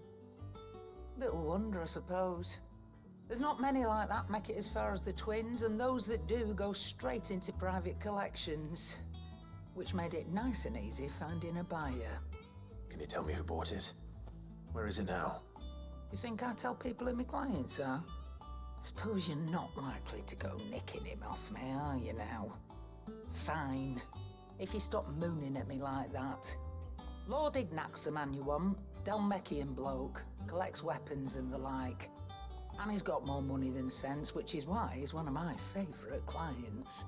Little wonder, I suppose. There's not many like that make it as far as the twins, and those that do go straight into private collections. Which made it nice and easy finding a buyer. Can you tell me who bought it? Where is it now? You think I tell people who my clients are? Suppose you're not likely to go nicking him off me, are you now? Fine. If you stop mooning at me like that. Lord Ignac's the man you want. Dalmekian bloke. Collects weapons and the like. And he's got more money than sense, which is why he's one of my favourite clients.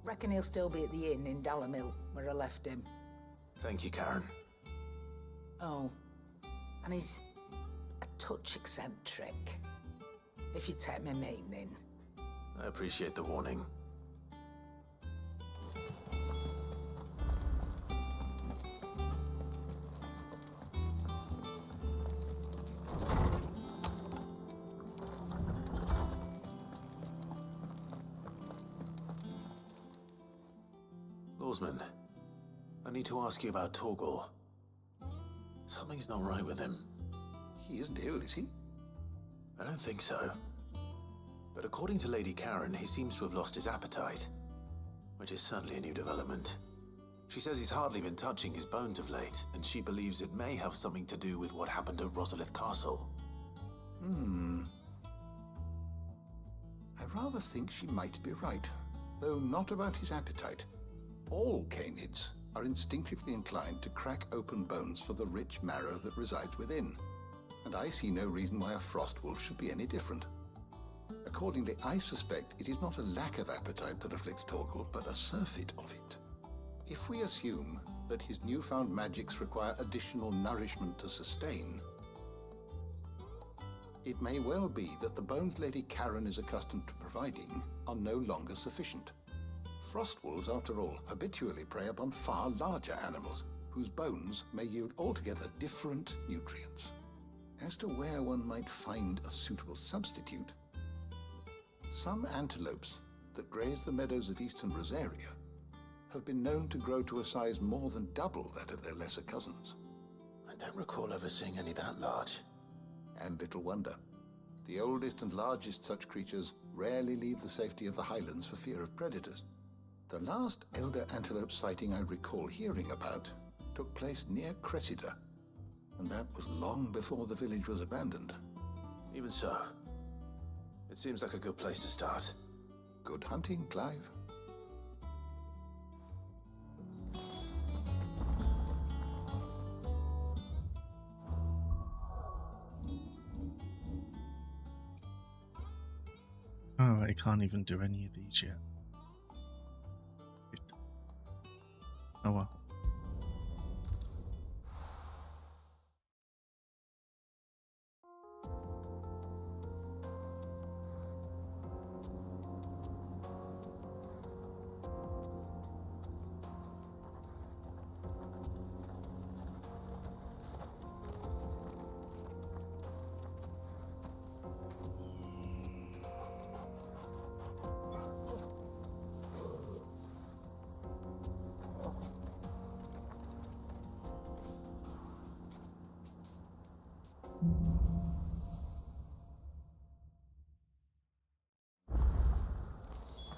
Reckon he'll still be at the inn in Dalamil, where I left him. Thank you, Karen. Oh, and he's a touch eccentric, if you take my meaning. I appreciate the warning. Lawsman, I need to ask you about Torgal. Something's not right with him. He isn't ill, is he? I don't think so. But according to Lady Karen, he seems to have lost his appetite, which is certainly a new development. She says he's hardly been touching his bones of late, and she believes it may have something to do with what happened at Rosalith Castle. I rather think she might be right, though not about his appetite. All canids are instinctively inclined to crack open bones for the rich marrow that resides within, and I see no reason why a frost wolf should be any different. Accordingly, I suspect it is not a lack of appetite that afflicts Torgal, but a surfeit of it. If we assume that his newfound magics require additional nourishment to sustain, it may well be that the bones Lady Karen is accustomed to providing are no longer sufficient. Frost wolves, after all, habitually prey upon far larger animals, whose bones may yield altogether different nutrients. As to where one might find a suitable substitute, some antelopes that graze the meadows of eastern Rosaria have been known to grow to a size more than double that of their lesser cousins. I don't recall ever seeing any that large. And little wonder. The oldest and largest such creatures rarely leave the safety of the highlands for fear of predators. The last elder antelope sighting I recall hearing about took place near Cressida, and that was long before the village was abandoned. Even so, it seems like a good place to start. Good hunting, Clive. Oh, I can't even do any of these yet. Oh well.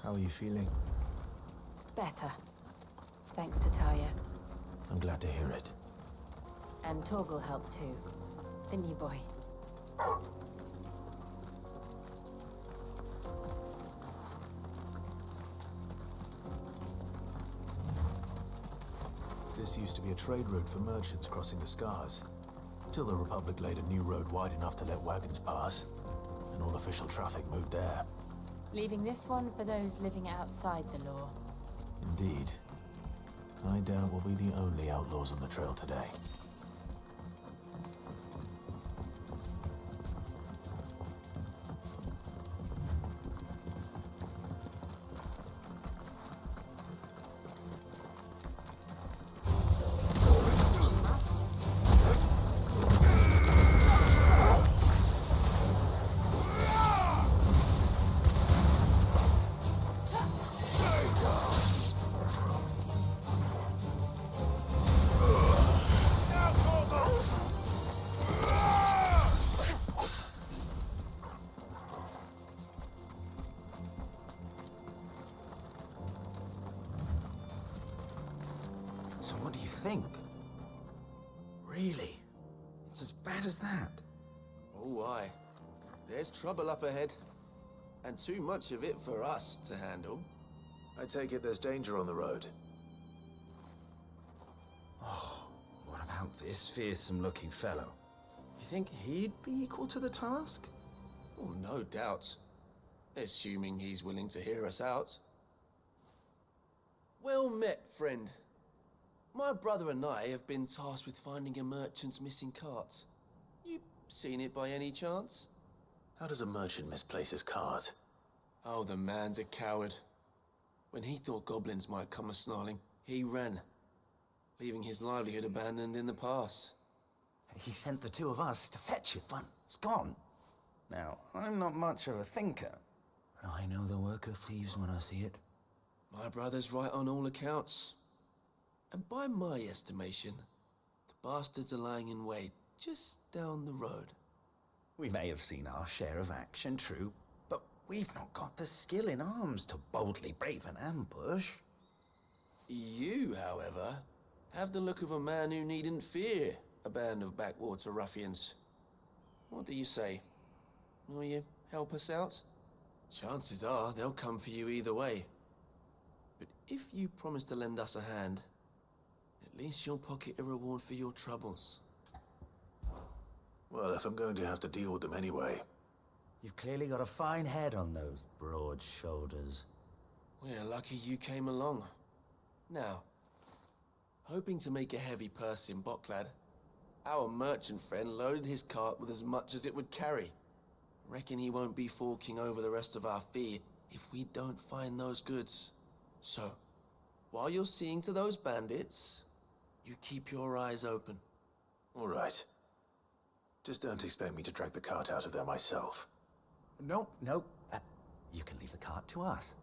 How are you feeling? Better. Thanks to Taya. I'm glad to hear it. And Torgal helped too. Didn't you, boy? This used to be a trade route for merchants crossing the Scars, till the Republic laid a new road wide enough to let wagons pass, and all official traffic moved there. Leaving this one for those living outside the law. Indeed. I doubt we'll be the only outlaws on the trail today. So what do you think? Really? It's as bad as that? Oh, aye. There's trouble up ahead. And too much of it for us to handle. I take it there's danger on the road. Oh, what about this fearsome-looking fellow? You think he'd be equal to the task? Oh, no doubt. Assuming he's willing to hear us out. Well met, friend. My brother and I have been tasked with finding a merchant's missing cart. You seen it by any chance? How does a merchant misplace his cart? Oh, the man's a coward. When he thought goblins might come a-snarling, he ran, leaving his livelihood abandoned in the pass. He sent the two of us to fetch it, but it's gone. Now, I'm not much of a thinker, but I know the work of thieves when I see it. My brother's right on all accounts. And by my estimation, the bastards are lying in wait just down the road. We may have seen our share of action, true, but we've not got the skill in arms to boldly brave an ambush. You, however, have the look of a man who needn't fear a band of backwater ruffians. What do you say? Will you help us out? Chances are they'll come for you either way. But if you promise to lend us a hand, least you'll pocket a reward for your troubles. Well, if I'm going to have to deal with them anyway. You've clearly got a fine head on those broad shoulders. We're lucky you came along. Now, hoping to make a heavy purse in Boklad, our merchant friend loaded his cart with as much as it would carry. Reckon he won't be forking over the rest of our fee if we don't find those goods. So, while you're seeing to those bandits, you keep your eyes open. All right. Just don't expect me to drag the cart out of there myself. No. You can leave the cart to us.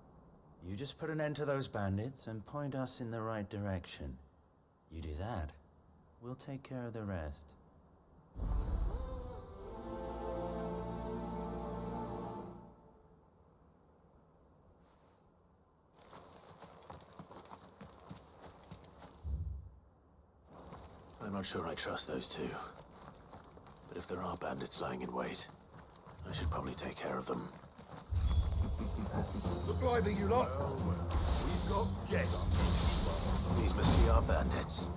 You just put an end to those bandits and point us in the right direction. You do that, we'll take care of the rest. I'm not sure I trust those two. But if there are bandits lying in wait, I should probably take care of them. Look lively, you lot. We've got guests. These must be our bandits.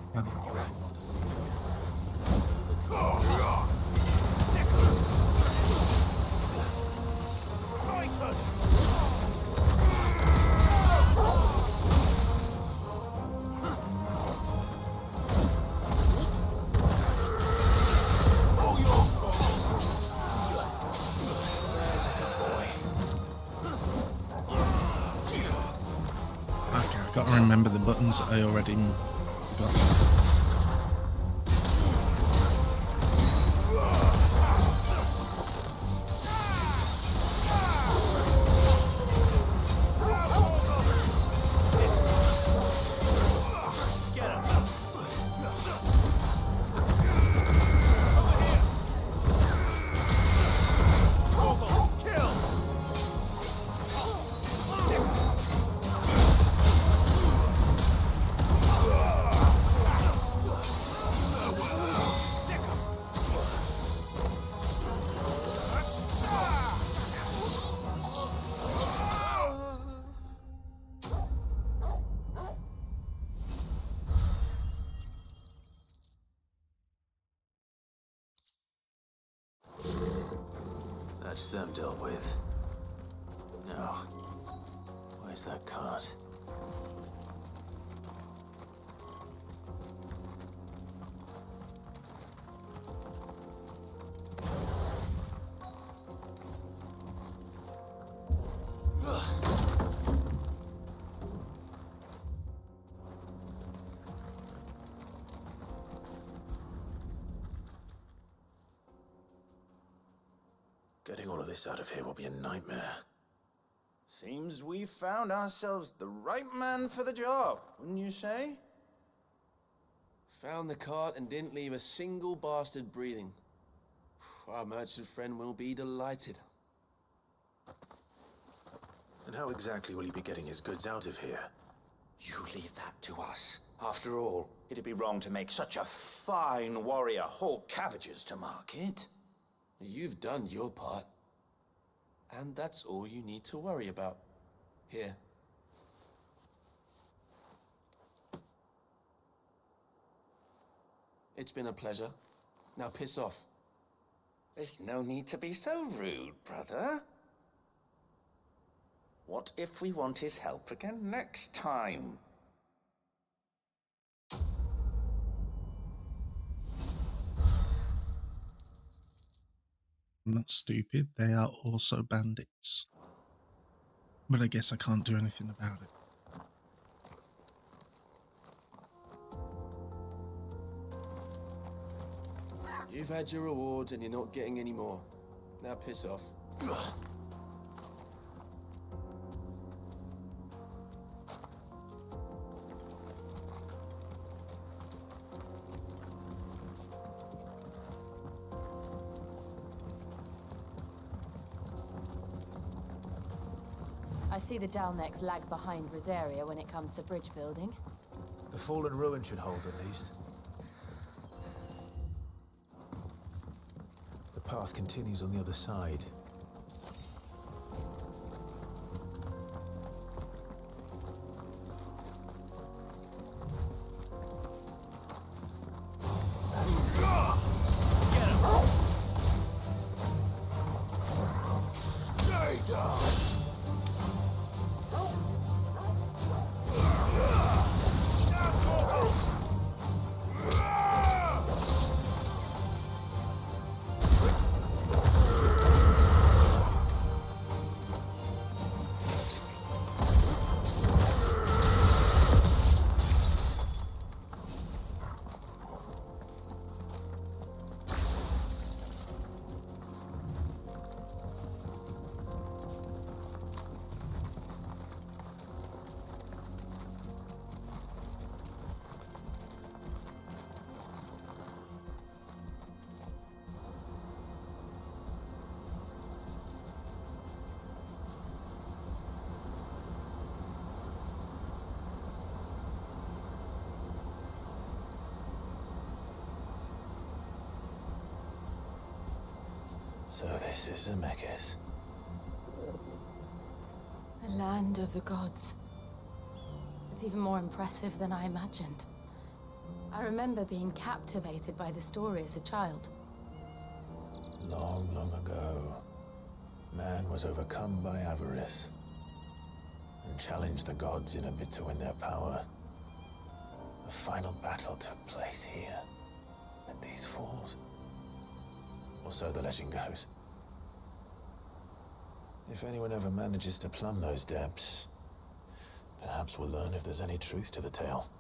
Titan! Got to remember the buttons that I already got. That's them dealt with. Now, where's that cart? Getting all of this out of here will be a nightmare. Seems we've found ourselves the right man for the job, wouldn't you say? Found the cart and didn't leave a single bastard breathing. Our merchant friend will be delighted. And how exactly will he be getting his goods out of here? You leave that to us. After all, it'd be wrong to make such a fine warrior haul cabbages to market. You've done your part. And that's all you need to worry about. Here. It's been a pleasure. Now piss off. There's no need to be so rude, brother. What if we want his help again next time? I'm not stupid, they are also bandits. But I guess I can't do anything about it. You've had your rewards and you're not getting any more. Now piss off. I see the Dalmex lag behind Rosaria when it comes to bridge building. The fallen ruin should hold at least. The path continues on the other side. So this is Zemeckis. The land of the gods. It's even more impressive than I imagined. I remember being captivated by the story as a child. Long, long ago, man was overcome by avarice and challenged the gods in a bid to win their power. The final battle took place here, at these falls. Or so the legend goes. If anyone ever manages to plumb those depths, perhaps we'll learn if there's any truth to the tale.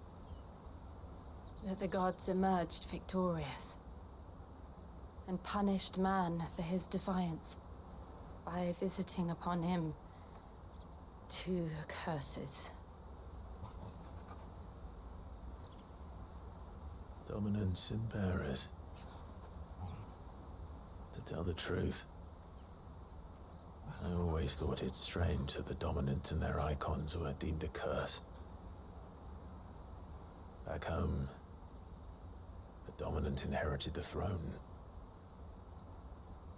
That the gods emerged victorious and punished man for his defiance by visiting upon him 2 curses. Dominance and bearers. To tell the truth, I always thought it strange that the dominant and their icons were deemed a curse. Back home, the dominant inherited the throne.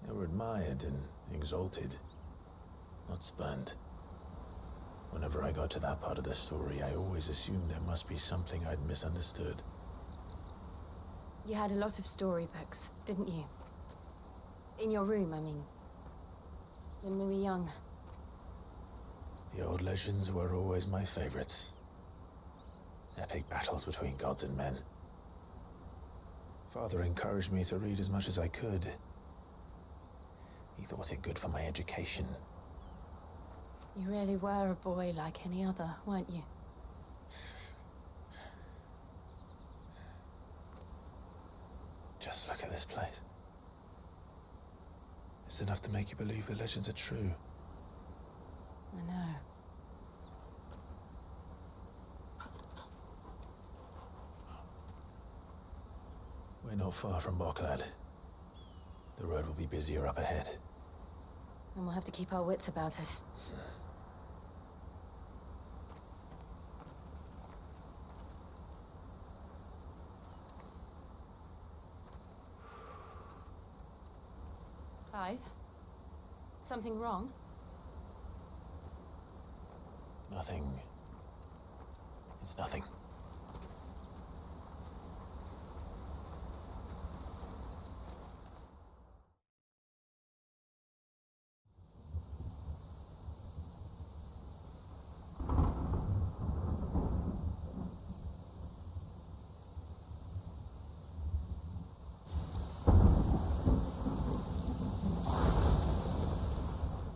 They were admired and exalted, not spurned. Whenever I got to that part of the story, I always assumed there must be something I'd misunderstood. You had a lot of storybooks, didn't you? In your room, I mean. When we were young. The old legends were always my favorites. Epic battles between gods and men. Father encouraged me to read as much as I could. He thought it good for my education. You really were a boy like any other, weren't you? Just look at this place. It's enough to make you believe the legends are true. I know. We're not far from Boklad. The road will be busier up ahead. And we'll have to keep our wits about us. Clive? Something wrong? Nothing. It's nothing.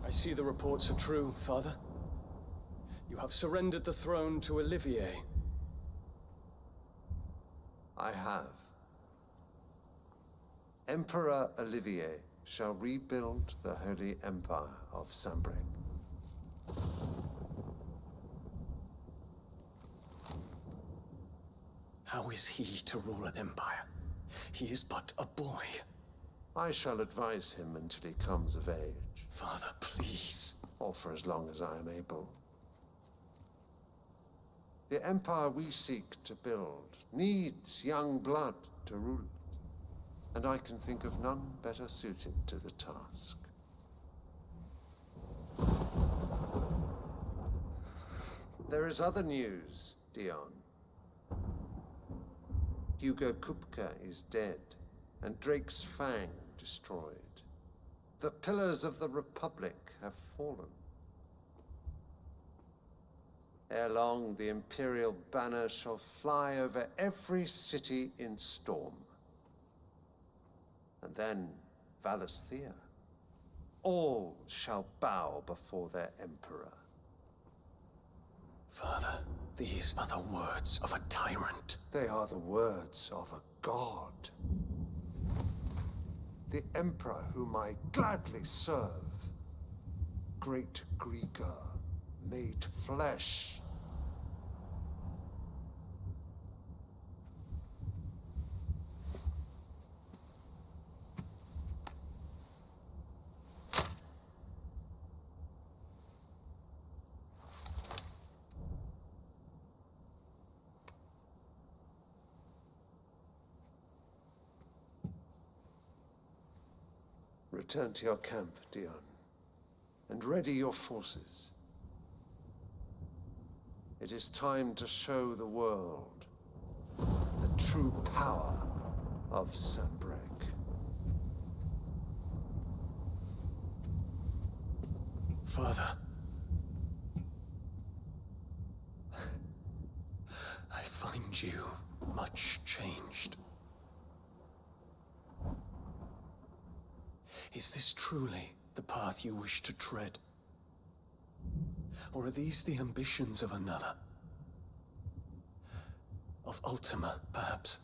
I see the reports are true, Father. You have surrendered the throne to Olivier. I have. Emperor Olivier shall rebuild the Holy Empire of Sanbreque. How is he to rule an empire? He is but a boy. I shall advise him until he comes of age. Father, please. Or for as long as I am able. The empire we seek to build needs young blood to rule it, and I can think of none better suited to the task. There is other news, Dion. Hugo Kupka is dead, and Drake's Fang destroyed. The pillars of the Republic have fallen. Ere long, the Imperial banner shall fly over every city in Storm. And then, Valisthea. All shall bow before their Emperor. Father, these are the words of a tyrant. They are the words of a god. The Emperor whom I gladly serve. Great Grieger, made flesh. Return to your camp, Dion, and ready your forces. It is time to show the world the true power of Sanbreque. Father. I find you much changed. Is this truly the path you wish to tread? Or are these the ambitions of another? Of Ultima, perhaps?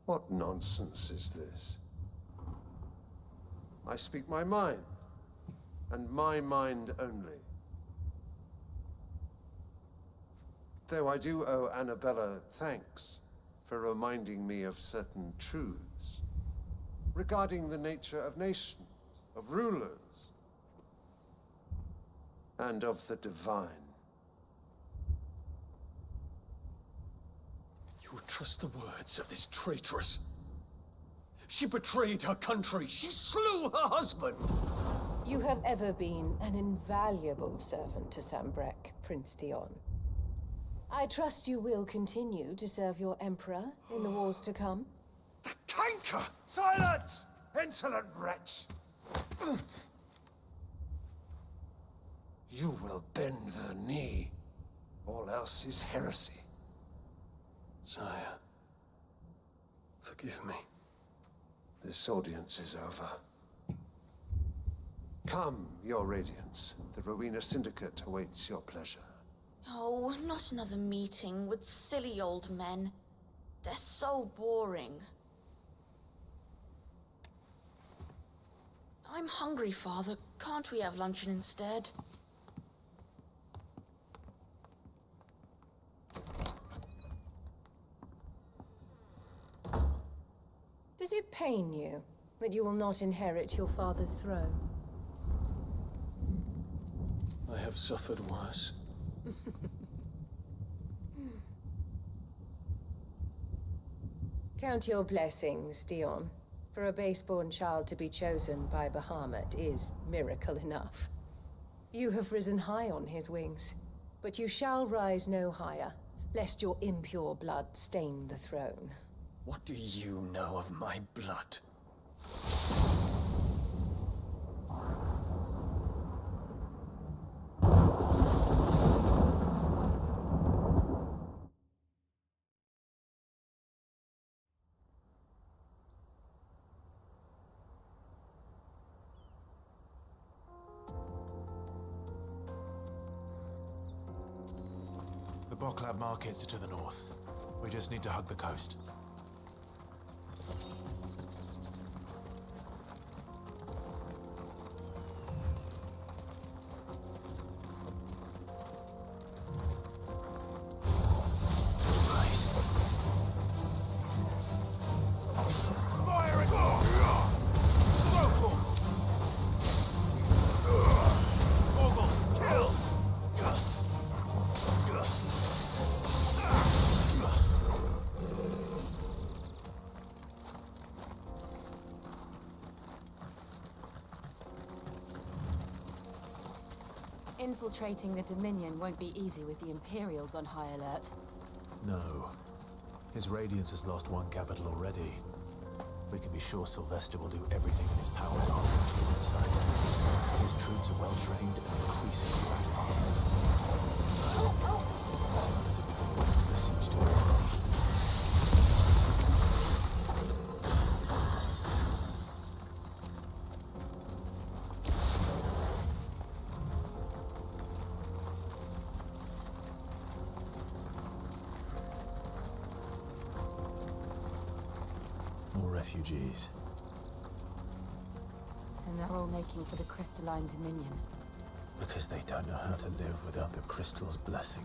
What nonsense is this? I speak my mind, and my mind only. Though I do owe Annabella thanks for reminding me of certain truths regarding the nature of nations, of rulers, and of the divine. You would trust the words of this traitress? She betrayed her country. She slew her husband. You have ever been an invaluable servant to Sanbreque, Prince Dion. I trust you will continue to serve your Emperor in the wars to come. The canker! Silence! Insolent wretch! You will bend the knee. All else is heresy. Sire, forgive me. This audience is over. Come, your Radiance. The Rowena Syndicate awaits your pleasure. Oh, not another meeting with silly old men. They're so boring. I'm hungry, Father. Can't we have luncheon instead? Does it pain you that you will not inherit your father's throne? I have suffered worse. Count your blessings, Dion. For a base-born child to be chosen by Bahamut is miracle enough. You have risen high on his wings, but you shall rise no higher, lest your impure blood stain the throne. What do you know of my blood? The Boklab markets are to the north. We just need to hug the coast. Infiltrating the Dominion won't be easy with the Imperials on high alert. No. His Radiance has lost one capital already. We can be sure Sylvester will do everything in his power to arm us to its side. His troops are well trained and increasingly rapidly. As long as it becomes wait for their siege to end. Refugees. And they're all making for the Crystalline Dominion. Because they don't know how to live without the Crystal's blessing.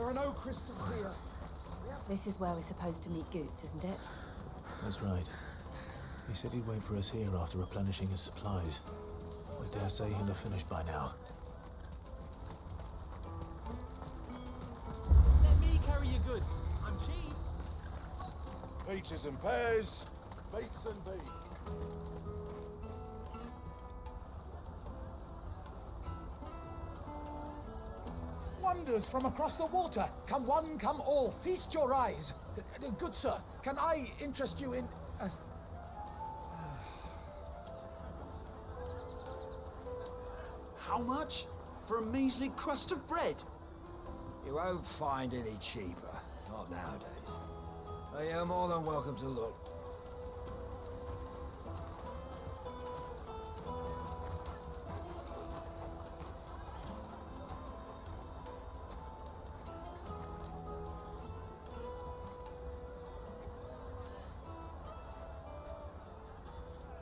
There are no crystals here. This is where we're supposed to meet Goots, isn't it? That's right. He said he'd wait for us here after replenishing his supplies. I dare say he'll have finished by now. Let me carry your goods. I'm cheap. Peaches and pears, beets and beans. Wonders from across the water. Come one, come all. Feast your eyes. Good sir, can I interest you in... How much? For a measly crust of bread? You won't find any cheaper. Not nowadays. But you're more than welcome to look.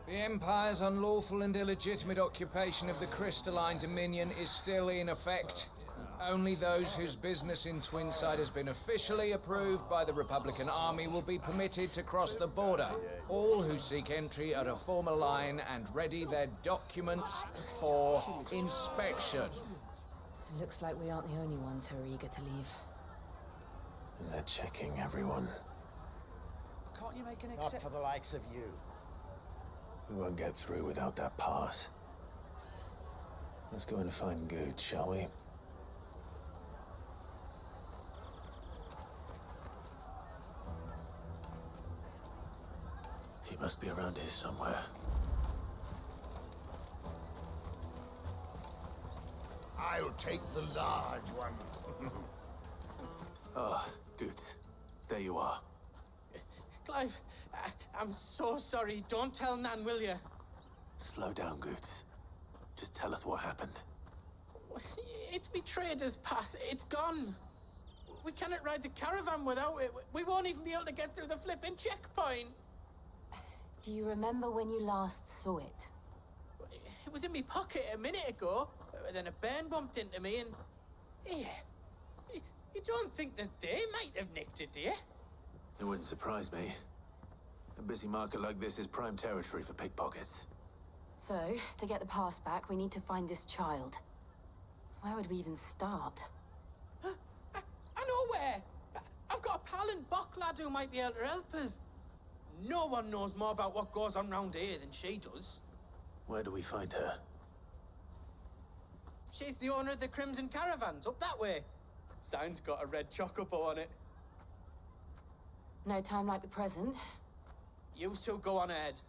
The Empire's unlawful and illegitimate occupation of the Crystalline Dominion is still in effect. Only those whose business in Twinside has been officially approved by the Republican Army will be permitted to cross the border. All who seek entry are to form a line and ready their documents for inspection. It looks like we aren't the only ones who are eager to leave. And they're checking everyone. Can't you make an Not exception? for the likes of you. We won't get through without that pass. Let's go and find Good, shall we? He must be around here somewhere. I'll take the large one. Ah, good. There you are. Clive, I'm so sorry. Don't tell Nan, will you? Slow down, Good. Just tell us what happened. It's Betrayer's Pass. It's gone. We cannot ride the caravan without it. We won't even be able to get through the flipping checkpoint. Do you remember when you last saw it? It was in my pocket a minute ago. Then a bairn bumped into me and... Yeah. You don't think that they might have nicked it, do you? It wouldn't surprise me. A busy market like this is prime territory for pickpockets. So, to get the pass back, we need to find this child. Where would we even start? I know where! I've got a pal in Bock lad who might be able to help us. No one knows more about what goes on round here than she does. Where do we find her? She's the owner of the Crimson Caravans, up that way. Sign's got a red chocobo on it. No time like the present. You two go on ahead.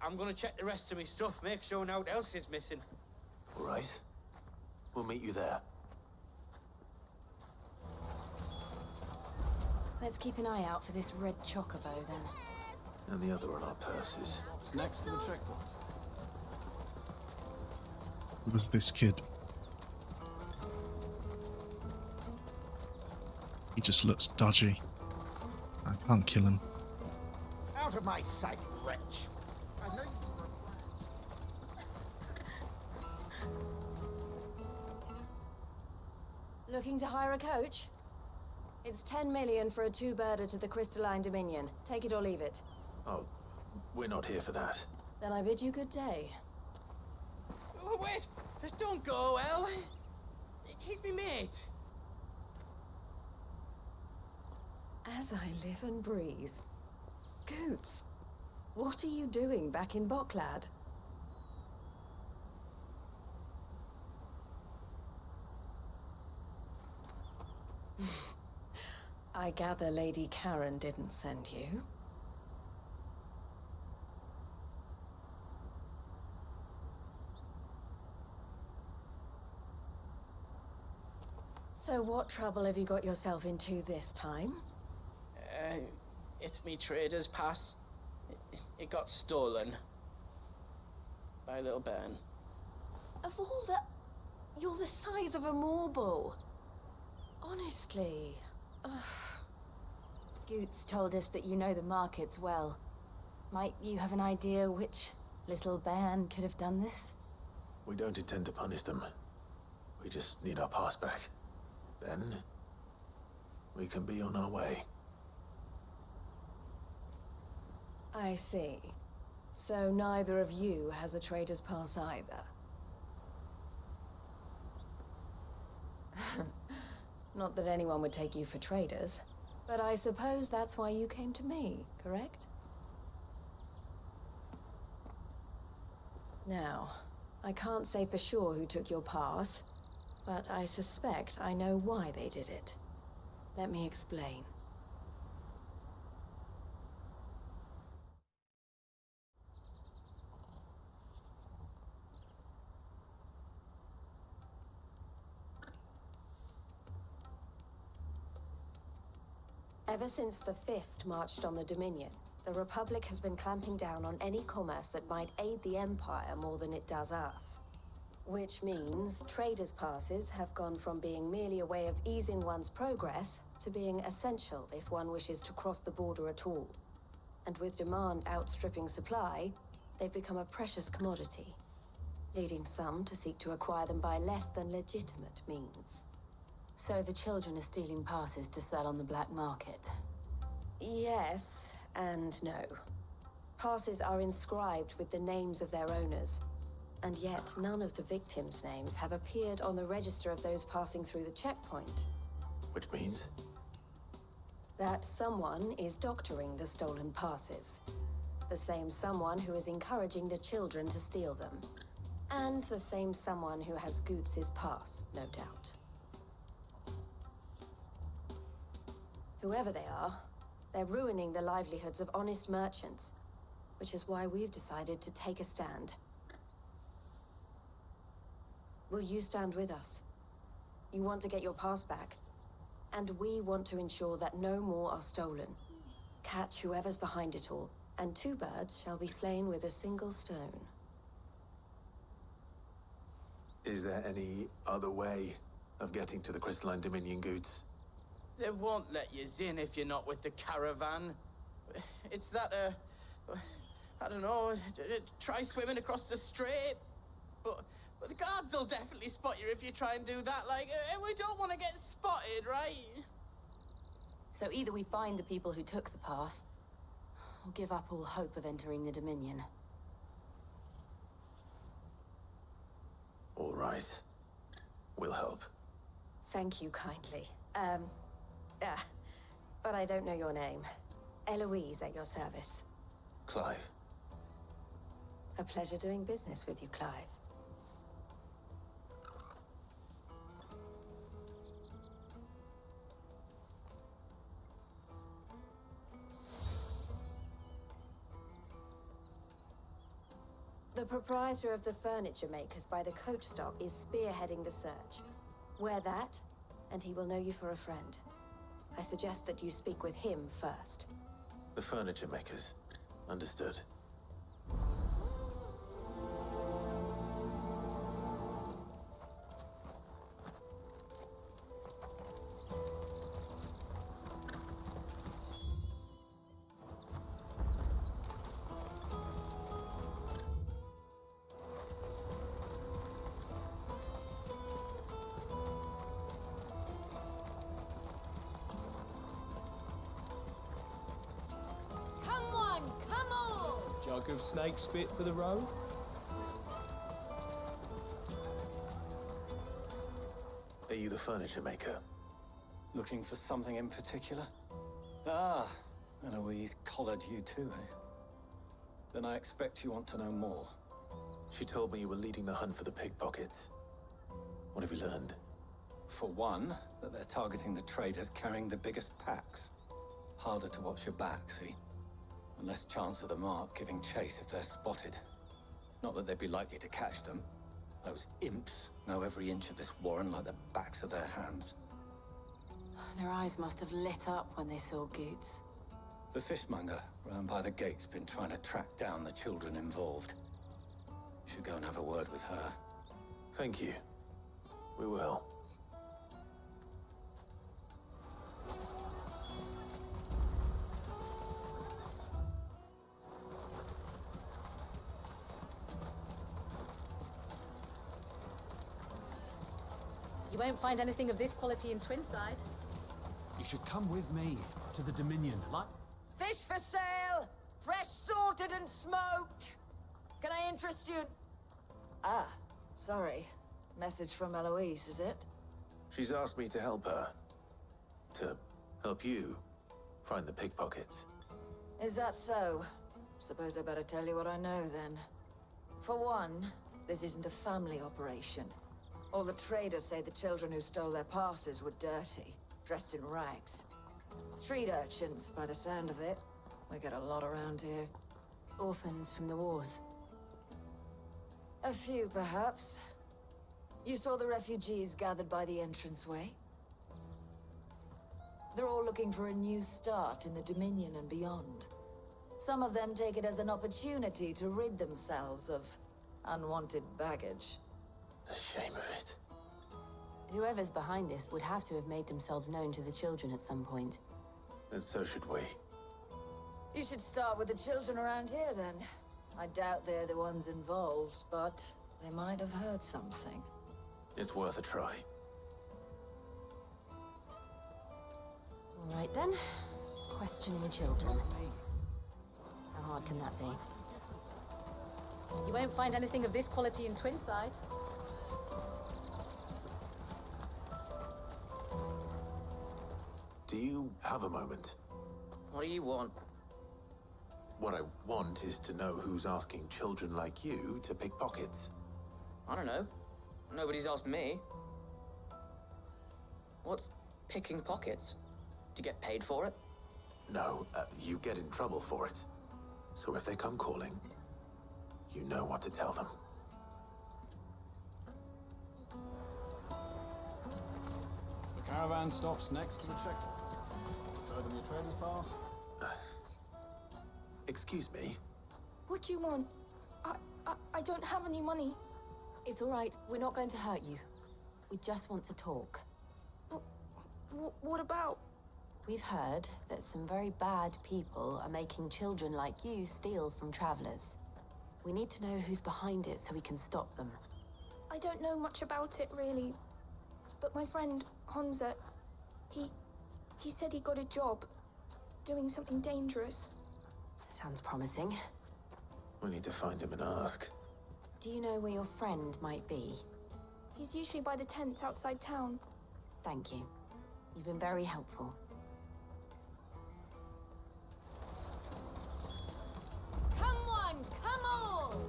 I'm gonna check the rest of my stuff, make sure no one else is missing. All right. We'll meet you there. Let's keep an eye out for this red chocobo, then. And the other on our purses. It's next to the checkpoint. Who was this kid? He just looks dodgy. I can't kill him. Out of my sight, wretch. I know you... Looking to hire a coach? It's 10 million for a two-birder to the Crystalline Dominion. Take it or leave it. Oh, we're not here for that. Then I bid you good day. Oh, wait! Just don't go, El. He's me mate. As I live and breathe. Goots, what are you doing back in Bocklad? I gather Lady Karen didn't send you. So what trouble have you got yourself into this time? It's me trader's pass. It got stolen. By a little bairn. Of all the... You're the size of a marble. Honestly. Ugh. Goots told us that you know the markets well. Might you have an idea which little bairn could have done this? We don't intend to punish them. We just need our pass back. Then, we can be on our way. I see. So neither of you has a trader's pass either. Not that anyone would take you for traders, but I suppose that's why you came to me, correct? Now, I can't say for sure who took your pass, but I suspect I know why they did it. Let me explain. Ever since the Fist marched on the Dominion, the Republic has been clamping down on any commerce that might aid the Empire more than it does us. Which means traders' passes have gone from being merely a way of easing one's progress to being essential if one wishes to cross the border at all. And with demand outstripping supply, they've become a precious commodity, leading some to seek to acquire them by less than legitimate means. So the children are stealing passes to sell on the black market? Yes and no. Passes are inscribed with the names of their owners, and yet none of the victims' names have appeared on the register of those passing through the checkpoint. Which means? That someone is doctoring the stolen passes. The same someone who is encouraging the children to steal them. And the same someone who has Goots' pass, no doubt. Whoever they are, they're ruining the livelihoods of honest merchants, which is why we've decided to take a stand. Will you stand with us? You want to get your pass back, and we want to ensure that no more are stolen. Catch whoever's behind it all, and two birds shall be slain with a single stone. Is there any other way of getting to the Crystalline Dominion goods? They won't let you in if you're not with the caravan. It's that, I don't know, try swimming across the strait. But the guards will definitely spot you if you try and do that. Like, we don't want to get spotted, right? So either we find the people who took the pass, or give up all hope of entering the Dominion. All right. We'll help. Thank you kindly. But I don't know your name. Eloise at your service. Clive. A pleasure doing business with you, Clive. The proprietor of the furniture makers by the coach stop is spearheading the search. Wear that, and he will know you for a friend. I suggest that you speak with him first. The furniture makers. Understood. Jug of snake spit for the road? Are you the furniture maker? Looking for something in particular? Ah, Eloise collared you too, eh? Then I expect you want to know more. She told me you were leading the hunt for the pickpockets. What have you learned? For one, that they're targeting the traders carrying the biggest packs. Harder to watch your back, see? And less chance of the mark giving chase if they're spotted. Not that they'd be likely to catch them. Those imps know every inch of this warren like the backs of their hands. Their eyes must have lit up when they saw Goots. The fishmonger round by the gate's been trying to track down the children involved. Should go and have a word with her. Thank you. We will. You won't find anything of this quality in Twinside. You should come with me to the Dominion. Fish for sale! Fresh sorted and smoked! Can I interest you? Ah, sorry. Message from Eloise, is it? She's asked me to help her. To help you find the pickpockets. Is that so? Suppose I better tell you what I know then. For one, this isn't a family operation. All the traders say the children who stole their passes were dirty, dressed in rags. Street urchins, by the sound of it. We get a lot around here. Orphans from the wars. A few, perhaps. You saw the refugees gathered by the entranceway? They're all looking for a new start in the Dominion and beyond. Some of them take it as an opportunity to rid themselves of unwanted baggage. The shame of it. Whoever's behind this would have to have made themselves known to the children at some point. And so should we. You should start with the children around here, then. I doubt they're the ones involved, but they might have heard something. It's worth a try. All right, then. Questioning children. How hard can that be? You won't find anything of this quality in Twinside. Do you have a moment? What do you want? What I want is to know who's asking children like you to pick pockets. I don't know. Nobody's asked me. What's picking pockets? Do you get paid for it? No, you get in trouble for it. So if they come calling, you know what to tell them. The caravan stops next to the checkpoint. Show them your trader's pass. Excuse me? What do you want? I don't have any money. It's all right. We're not going to hurt you. We just want to talk. What about? We've heard that some very bad people are making children like you steal from travelers. We need to know who's behind it so we can stop them. I don't know much about it, really. But my friend, Honza, he said he got a job doing something dangerous. Sounds promising. We need to find him and ask. Do you know where your friend might be? He's usually by the tents outside town. Thank you. You've been very helpful. Come on, come on!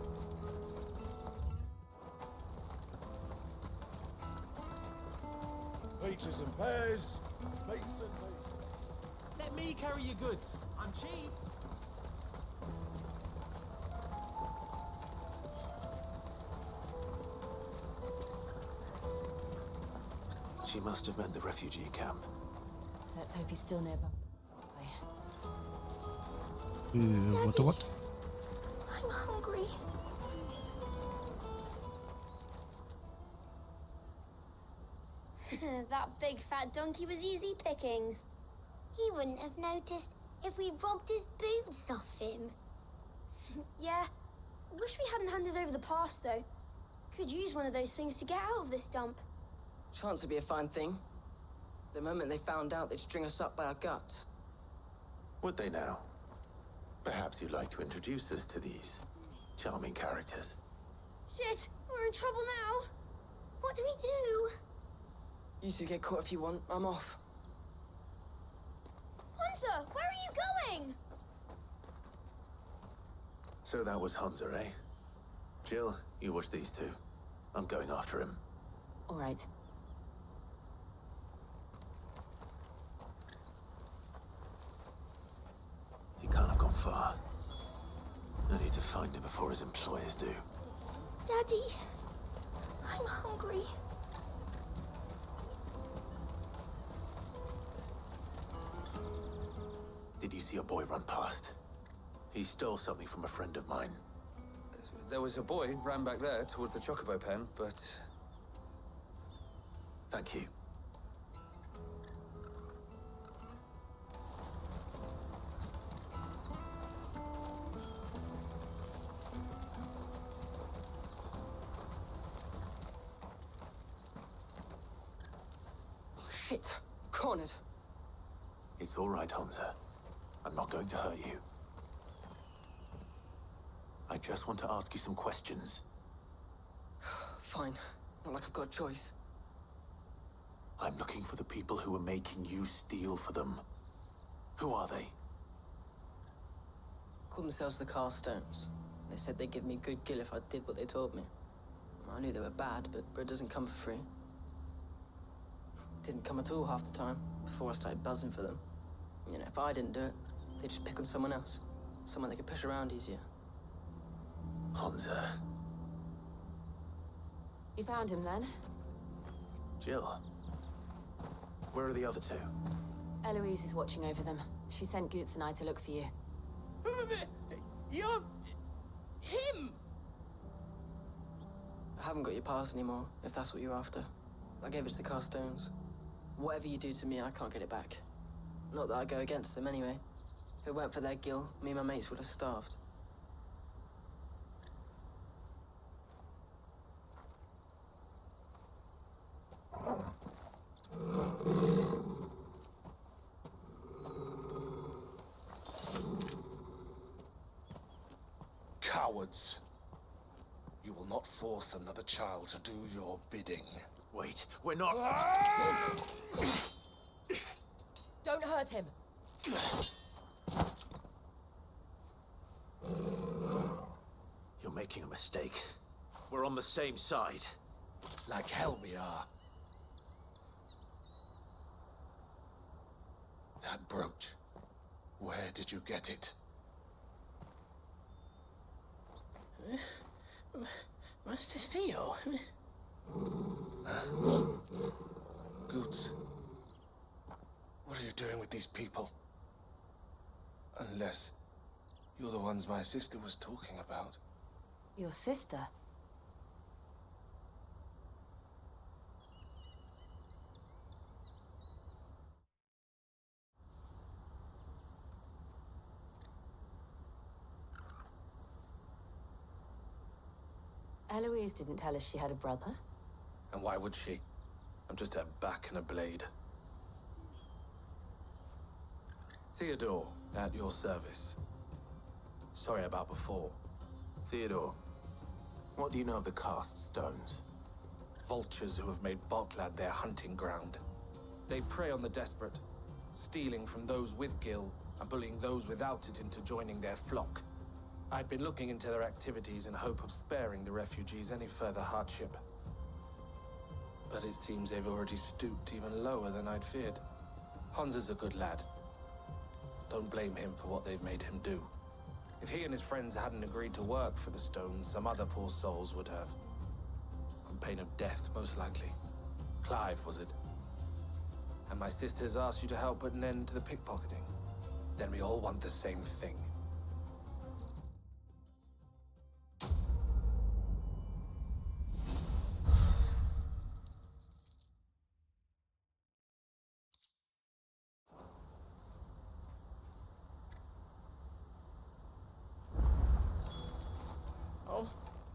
Peaches and pears. Peaches and pears. Let me carry your goods. I'm cheap. She must have meant the refugee camp. Let's hope he's still nearby. What? I'm hungry. That big fat donkey was easy pickings. He wouldn't have noticed if we robbed his boots off him. Yeah. Wish we hadn't handed over the pass, though. Could use one of those things to get out of this dump. Chance would be a fine thing. The moment they found out, they'd string us up by our guts. Would they now? Perhaps you'd like to introduce us to these charming characters. Shit, we're in trouble now. What do we do? You two get caught if you want. I'm off. Hunter, where are you going? So that was Hunter, eh? Jill, you watch these two. I'm going after him. All right. He can't have gone far. I need to find him before his employers do. Daddy, I'm hungry. Did you see a boy run past? He stole something from a friend of mine. There was a boy ran back there towards the Chocobo pen, but... Thank you. Oh, shit. Cornered. It's all right, Hansa. I'm not going to hurt you. I just want to ask you some questions. Fine. Not like I've got a choice. I'm looking for the people who are making you steal for them. Who are they? Called themselves the Carstones. They said they'd give me good gill if I did what they told me. I knew they were bad, but bread doesn't come for free. Didn't come at all half the time, before I started buzzing for them. You know, if I didn't do it, they'd just pick on someone else. Someone they could push around easier. Hansa. You found him then? Jill. Where are the other two? Eloise is watching over them. She sent Goots and I to look for you. You're... him! I haven't got your pass anymore, if that's what you're after. I gave it to the Carstones. Whatever you do to me, I can't get it back. Not that I go against them anyway. If it weren't for their gill, me and my mates would have starved. Cowards. You will not force another child to do your bidding. Wait, we're not... Don't hurt him. You're making a mistake. We're on the same side. Like hell we are. That brooch. Where did you get it? Master Theo? Goots. What are you doing with these people? Unless you're the ones my sister was talking about. Your sister? Eloise didn't tell us she had a brother. And why would she? I'm just her back and a blade. Theodore, at your service. Sorry about before. Theodore, what do you know of the cast stones? Vultures who have made Boklad their hunting ground. They prey on the desperate, stealing from those with gil and bullying those without it into joining their flock. I'd been looking into their activities in hope of sparing the refugees any further hardship. But it seems they've already stooped even lower than I'd feared. Hansa's a good lad. Don't blame him for what they've made him do. If he and his friends hadn't agreed to work for the stones, some other poor souls would have. On pain of death, most likely. Clive, was it? And my sisters asked you to help put an end to the pickpocketing. Then we all want the same thing.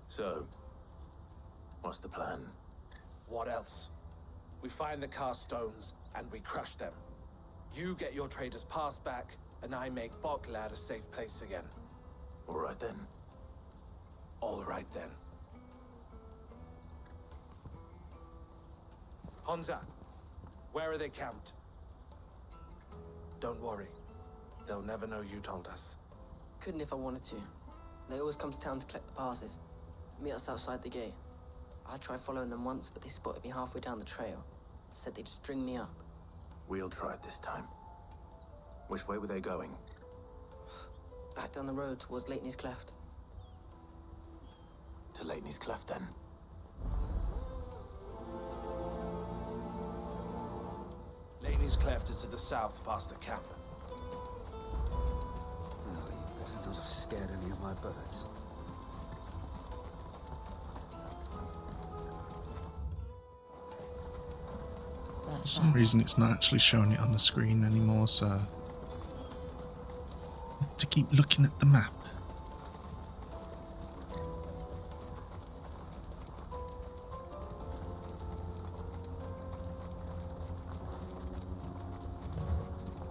So, what's the plan? What else? We find the cast stones, and we crush them. You get your trader's pass back, and I make Boklad a safe place again. All right then. All right then. Hansa, where are they camped? Don't worry. They'll never know you told us. Couldn't if I wanted to. They always come to town to collect the passes. Meet us outside the gate. I tried following them once, but they spotted me halfway down the trail. Said they'd string me up. We'll try it this time. Which way were they going? Back down the road towards Leitney's Cleft. To Leitney's Cleft, then? Leitney's Cleft is to the south, past the camp. Well, you better not have scared any of my birds. For some reason it's not actually showing it on the screen anymore, so I have to keep looking at the map.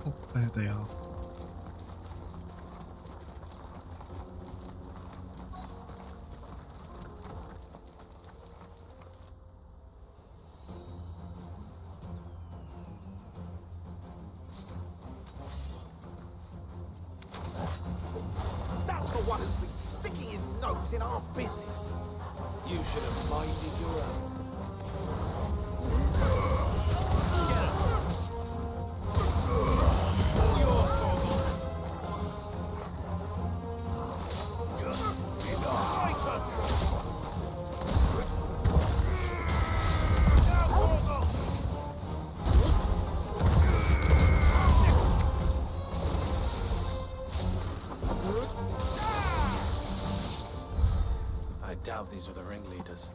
Oh, they are. That's the one who's been sticking his nose in our business. You should have minded your own. I doubt these were the ringleaders.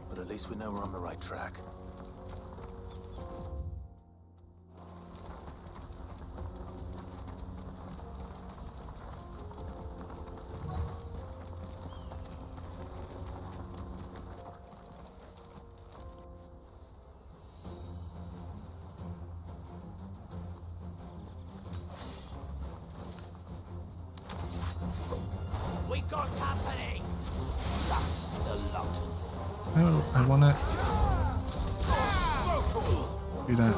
But at least we know we're on the right track. We got company! That's the lot. Oh, I wanna do that.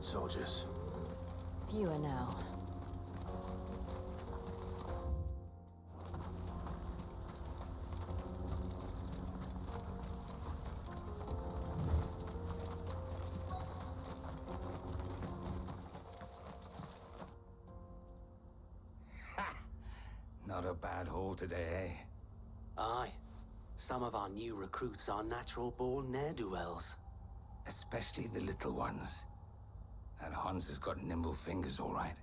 Soldiers. Fewer now. Not a bad haul today, eh? Aye. Some of our new recruits are natural-born ne'er-do-wells. Especially the little ones. That Hans has got nimble fingers, all right.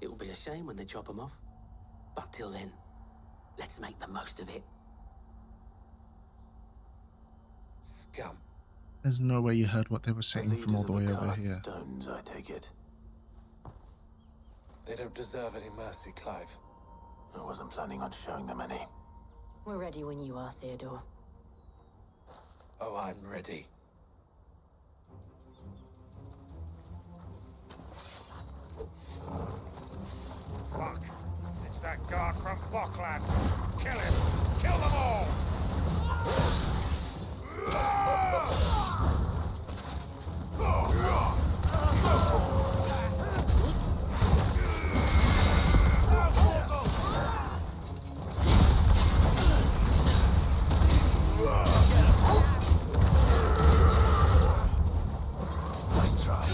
It will be a shame when they chop them off. But till then, let's make the most of it. Scum. There's no way you heard what they were saying from all the way over Cast here. stones, I take it. They don't deserve any mercy, Clive. I wasn't planning on showing them any. We're ready when you are, Theodore. Oh, I'm ready. Fuck. It's that guard from Bocklad. Kill him. Kill them all. Nice try.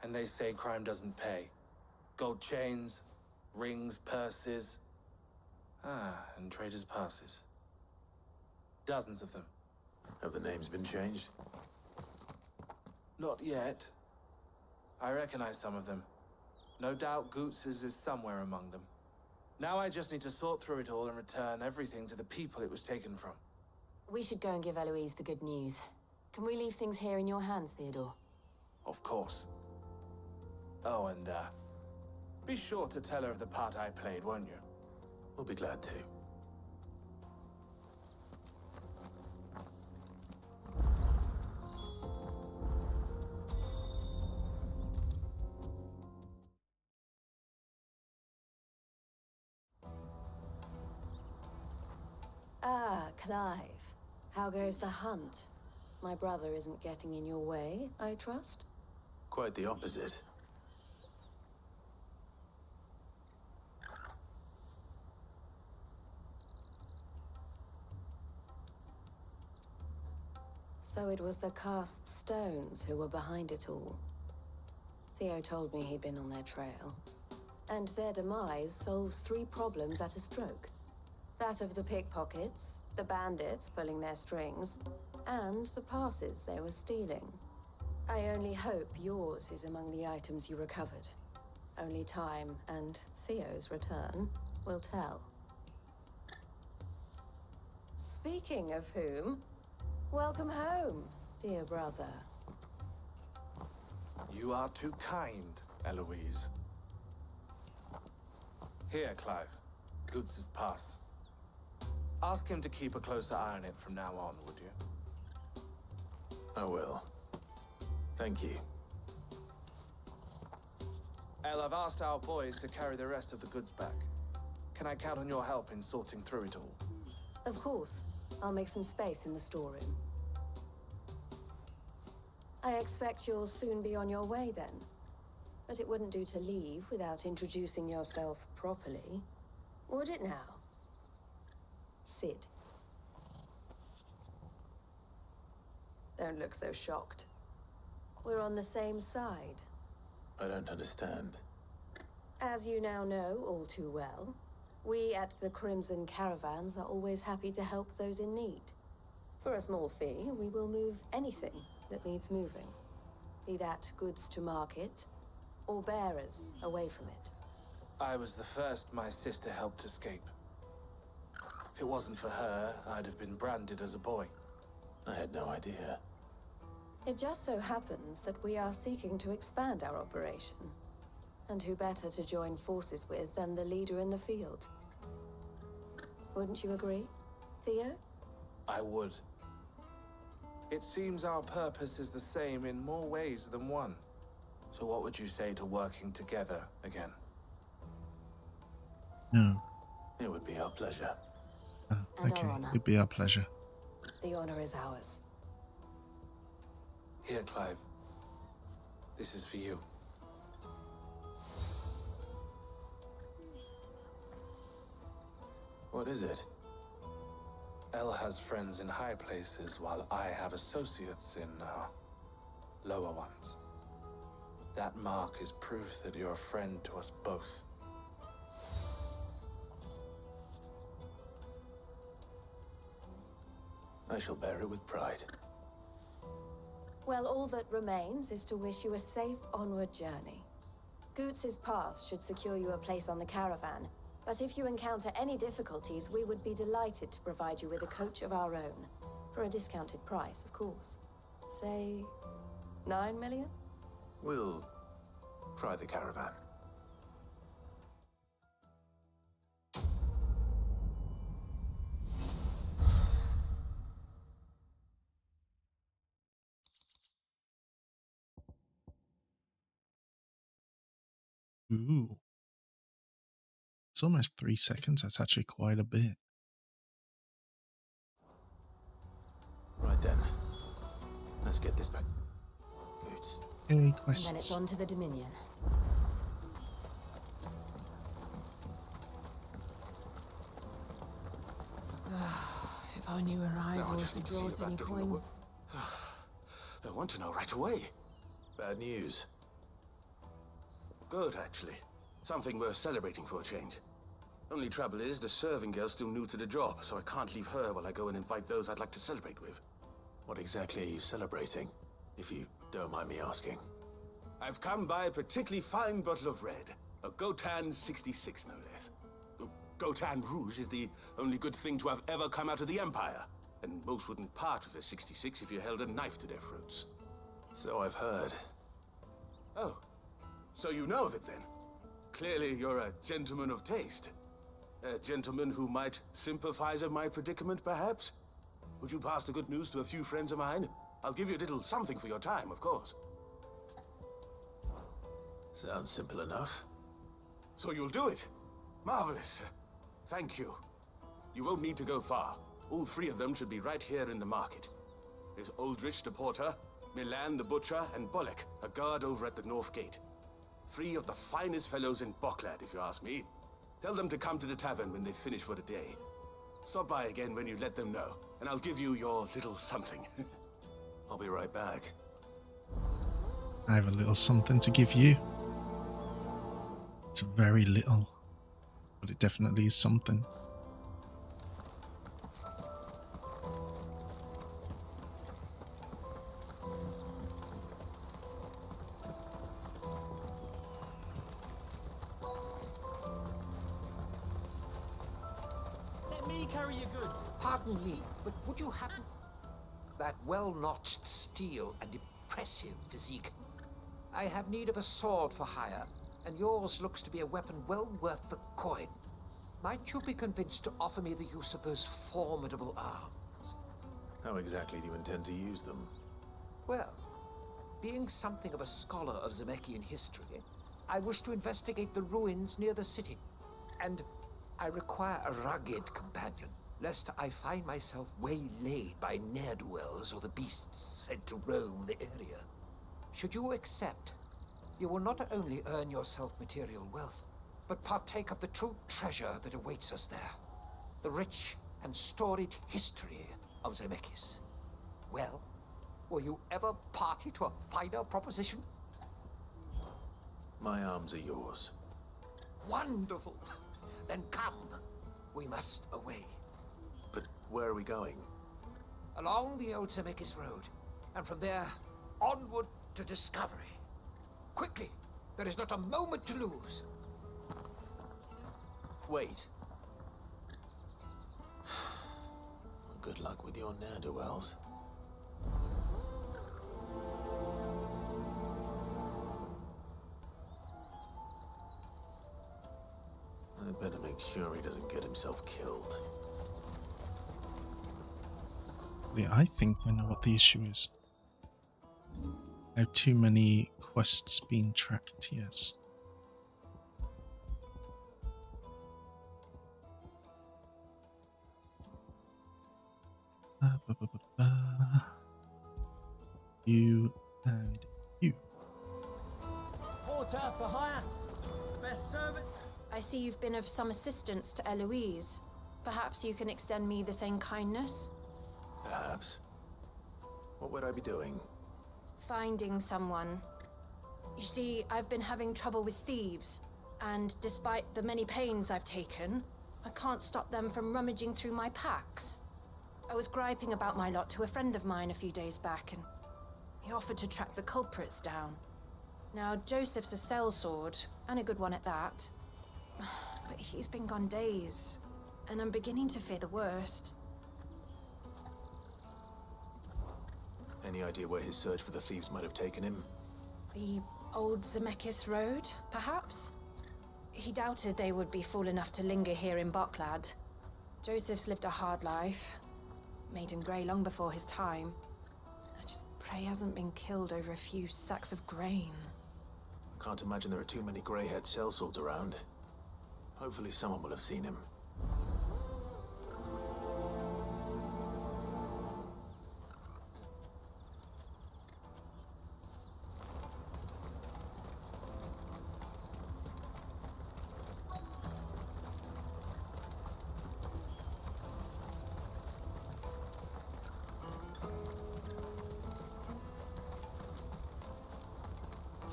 And they say crime doesn't pay. Gold chains, rings, purses. And traders' passes. Dozens of them. Have the names been changed? Not yet. I recognize some of them. No doubt Goots's is somewhere among them. Now I just need to sort through it all and return everything to the people it was taken from. We should go and give Eloise the good news. Can we leave things here in your hands, Theodore? Of course. Oh, and, be sure to tell her of the part I played, won't you? We'll be glad to. Ah, Clive. How goes the hunt? My brother isn't getting in your way, I trust? Quite the opposite. So it was the cast stones who were behind it all. Theo told me he'd been on their trail. And their demise solves 3 problems at a stroke. That of the pickpockets, the bandits pulling their strings, and the passes they were stealing. I only hope yours is among the items you recovered. Only time and Theo's return will tell. Speaking of whom, welcome home, dear brother. You are too kind, Eloise. Here, Clive. Goots' pass. Ask him to keep a closer eye on it from now on, would you? I will. Thank you. El, I've asked our boys to carry the rest of the goods back. Can I count on your help in sorting through it all? Of course. I'll make some space in the storeroom. I expect you'll soon be on your way then. But it wouldn't do to leave without introducing yourself properly. Would it now? Sid. Don't look so shocked. We're on the same side. I don't understand. As you now know all too well, we at the Crimson Caravans are always happy to help those in need. For a small fee, we will move anything that needs moving. Be that goods to market, or bearers away from it. I was the first my sister helped escape. If it wasn't for her, I'd have been branded as a boy. I had no idea. It just so happens that we are seeking to expand our operation. And who better to join forces with than the leader in the field? Wouldn't you agree, Theo? I would. It seems our purpose is the same in more ways than one. So what would you say to working together again? No. It would be our pleasure. And Okay, our honor. it'd be our pleasure. The honor is ours. Here, Clive. This is for you. What is it? El has friends in high places, while I have associates in, lower ones. That mark is proof that you're a friend to us both. I shall bear it with pride. Well, all that remains is to wish you a safe onward journey. Goots' pass should secure you a place on the caravan, but if you encounter any difficulties, we would be delighted to provide you with a coach of our own. For a discounted price, of course. Say, 9 million? We'll try the caravan. Ooh. It's almost 3 seconds. That's actually quite a bit. Right then. Let's get this back. Good. Yay, And then quests. it's on to the Dominion. If I knew where I No, I was just to need to see draw you any back getting the coin. work. I want to know right away. Bad news. Good, actually. Something worth celebrating for a change. Only trouble is, the serving girl's still new to the job, so I can't leave her while I go and invite those I'd like to celebrate with. What exactly are you celebrating, if you don't mind me asking? I've come by a particularly fine bottle of red. A Gotan 66, no less. Gotan Rouge is the only good thing to have ever come out of the Empire, and most wouldn't part with a 66 if you held a knife to their throats. So I've heard. Oh, so you know of it then? Clearly you're a gentleman of taste. A gentleman who might sympathize with my predicament, perhaps? Would you pass the good news to a few friends of mine? I'll give you a little something for your time, of course. Sounds simple enough. So you'll do it? Marvelous. Thank you. You won't need to go far. All three of them should be right here in the market. There's Aldrich the porter, Milan the butcher, and Bullock, a guard over at the north gate. Three of the finest fellows in Boklad, if you ask me. Tell them to come to the tavern when they finish for the day. Stop by again when you let them know, and I'll give you your little something. I'll be right back. I have a little something to give you. It's very little, but it definitely is something. Let me carry your goods. Pardon me, but would you happen... That well-notched steel and impressive physique. I have need of a sword for hire, and yours looks to be a weapon well worth the coin. Might you be convinced to offer me the use of those formidable arms? How exactly do you intend to use them? Well, being something of a scholar of Zemeckis history, I wish to investigate the ruins near the city, and I require a rugged companion, lest I find myself waylaid by ne'er-do-wells or the beasts sent to roam the area. Should you accept, you will not only earn yourself material wealth, but partake of the true treasure that awaits us there. The rich and storied history of Zemeckis. Well, were you ever party to a finer proposition? My arms are yours. Wonderful! Then come. We must away. But where are we going? Along the old Zemeckis Road, and from there, onward to discovery. Quickly! There is not a moment to lose. Wait. Good luck with your ne'er-do-wells. I better make sure he doesn't get himself killed. Yeah, I think I know what the issue is. I have too many quests being tracked, yes. You and you. Porter for hire. Best servant. I see you've been of some assistance to Eloise. Perhaps you can extend me the same kindness? Perhaps. What would I be doing? Finding someone. You see, I've been having trouble with thieves, and despite the many pains I've taken, I can't stop them from rummaging through my packs. I was griping about my lot to a friend of mine a few days back, and he offered to track the culprits down. Now, Joseph's a sellsword, and a good one at that. But he's been gone days, and I'm beginning to fear the worst. Any idea where his search for the thieves might have taken him? The old Zemeckis Road, perhaps? He doubted they would be fool enough to linger here in Boklad. Joseph's lived a hard life. Made him grey long before his time. I just pray he hasn't been killed over a few sacks of grain. I can't imagine there are too many grey-haired sellswords around. Hopefully someone will have seen him.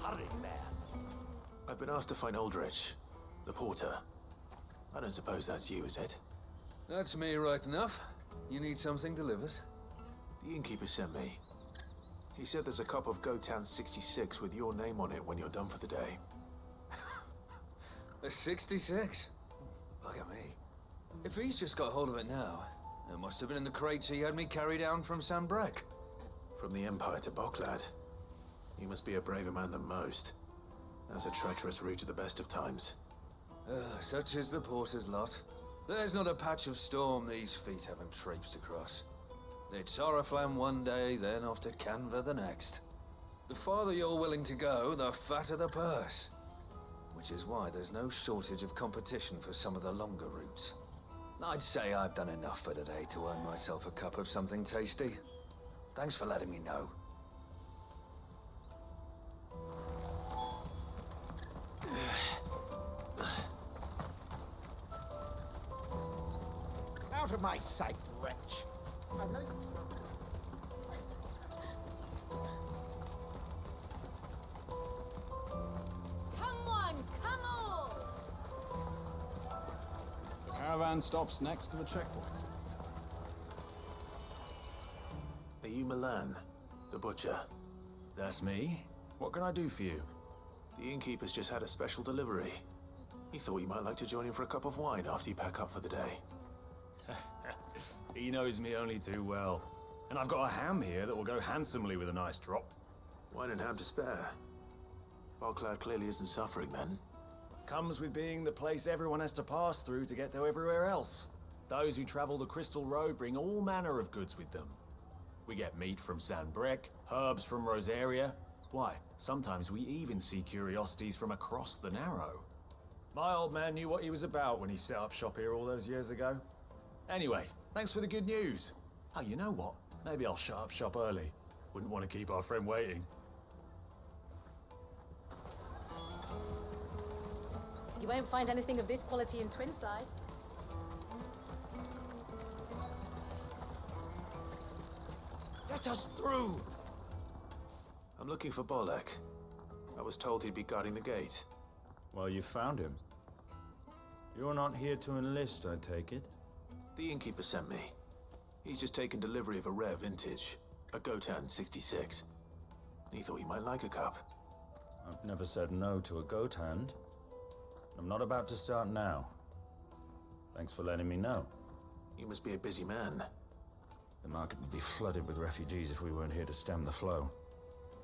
Hurry, man. I've been asked to find Aldrich, the porter. I don't suppose that's you, is it? That's me right enough. You need something delivered? The innkeeper sent me. He said there's a cup of Gotan 66 with your name on it when you're done for the day. A 66? Look at me. If he's just got hold of it now, it must have been in the crates he had me carry down from Sanbrek. From the Empire to Boklad. You must be a braver man than most. That's a treacherous route at the best of times. Such is the porter's lot. There's not a patch of storm these feet haven't traipsed across. It's Oriflamme one day, then off to Canva the next. The farther you're willing to go, the fatter the purse. Which is why there's no shortage of competition for some of the longer routes. I'd say I've done enough for today to earn myself a cup of something tasty. Thanks for letting me know. Out of my sight, wretch. I know you. Come on, come on! The caravan stops next to the checkpoint. Are you Milan, the butcher? That's me. What can I do for you? The innkeeper's just had a special delivery. He thought you might like to join him for a cup of wine after you pack up for the day. He knows me only too well. And I've got a ham here that will go handsomely with a nice drop. Wine and ham to spare. Boklad clearly isn't suffering then. Comes with being the place everyone has to pass through to get to everywhere else. Those who travel the Crystal Road bring all manner of goods with them. We get meat from Sanbrek, herbs from Rosaria. Why, sometimes we even see curiosities from across the Narrow. My old man knew what he was about when he set up shop here all those years ago. Anyway, thanks for the good news. Oh, you know what? Maybe I'll shut up shop early. Wouldn't want to keep our friend waiting. You won't find anything of this quality in Twinside. Let us through! I'm looking for Bolek. I was told he'd be guarding the gate. Well, you found him. You're not here to enlist, I take it? The innkeeper sent me. He's just taken delivery of a rare vintage, a Gotan 66. He thought you might like a cup. I've never said no to a goat hand. I'm not about to start now. Thanks for letting me know. You must be a busy man. The market would be flooded with refugees if we weren't here to stem the flow.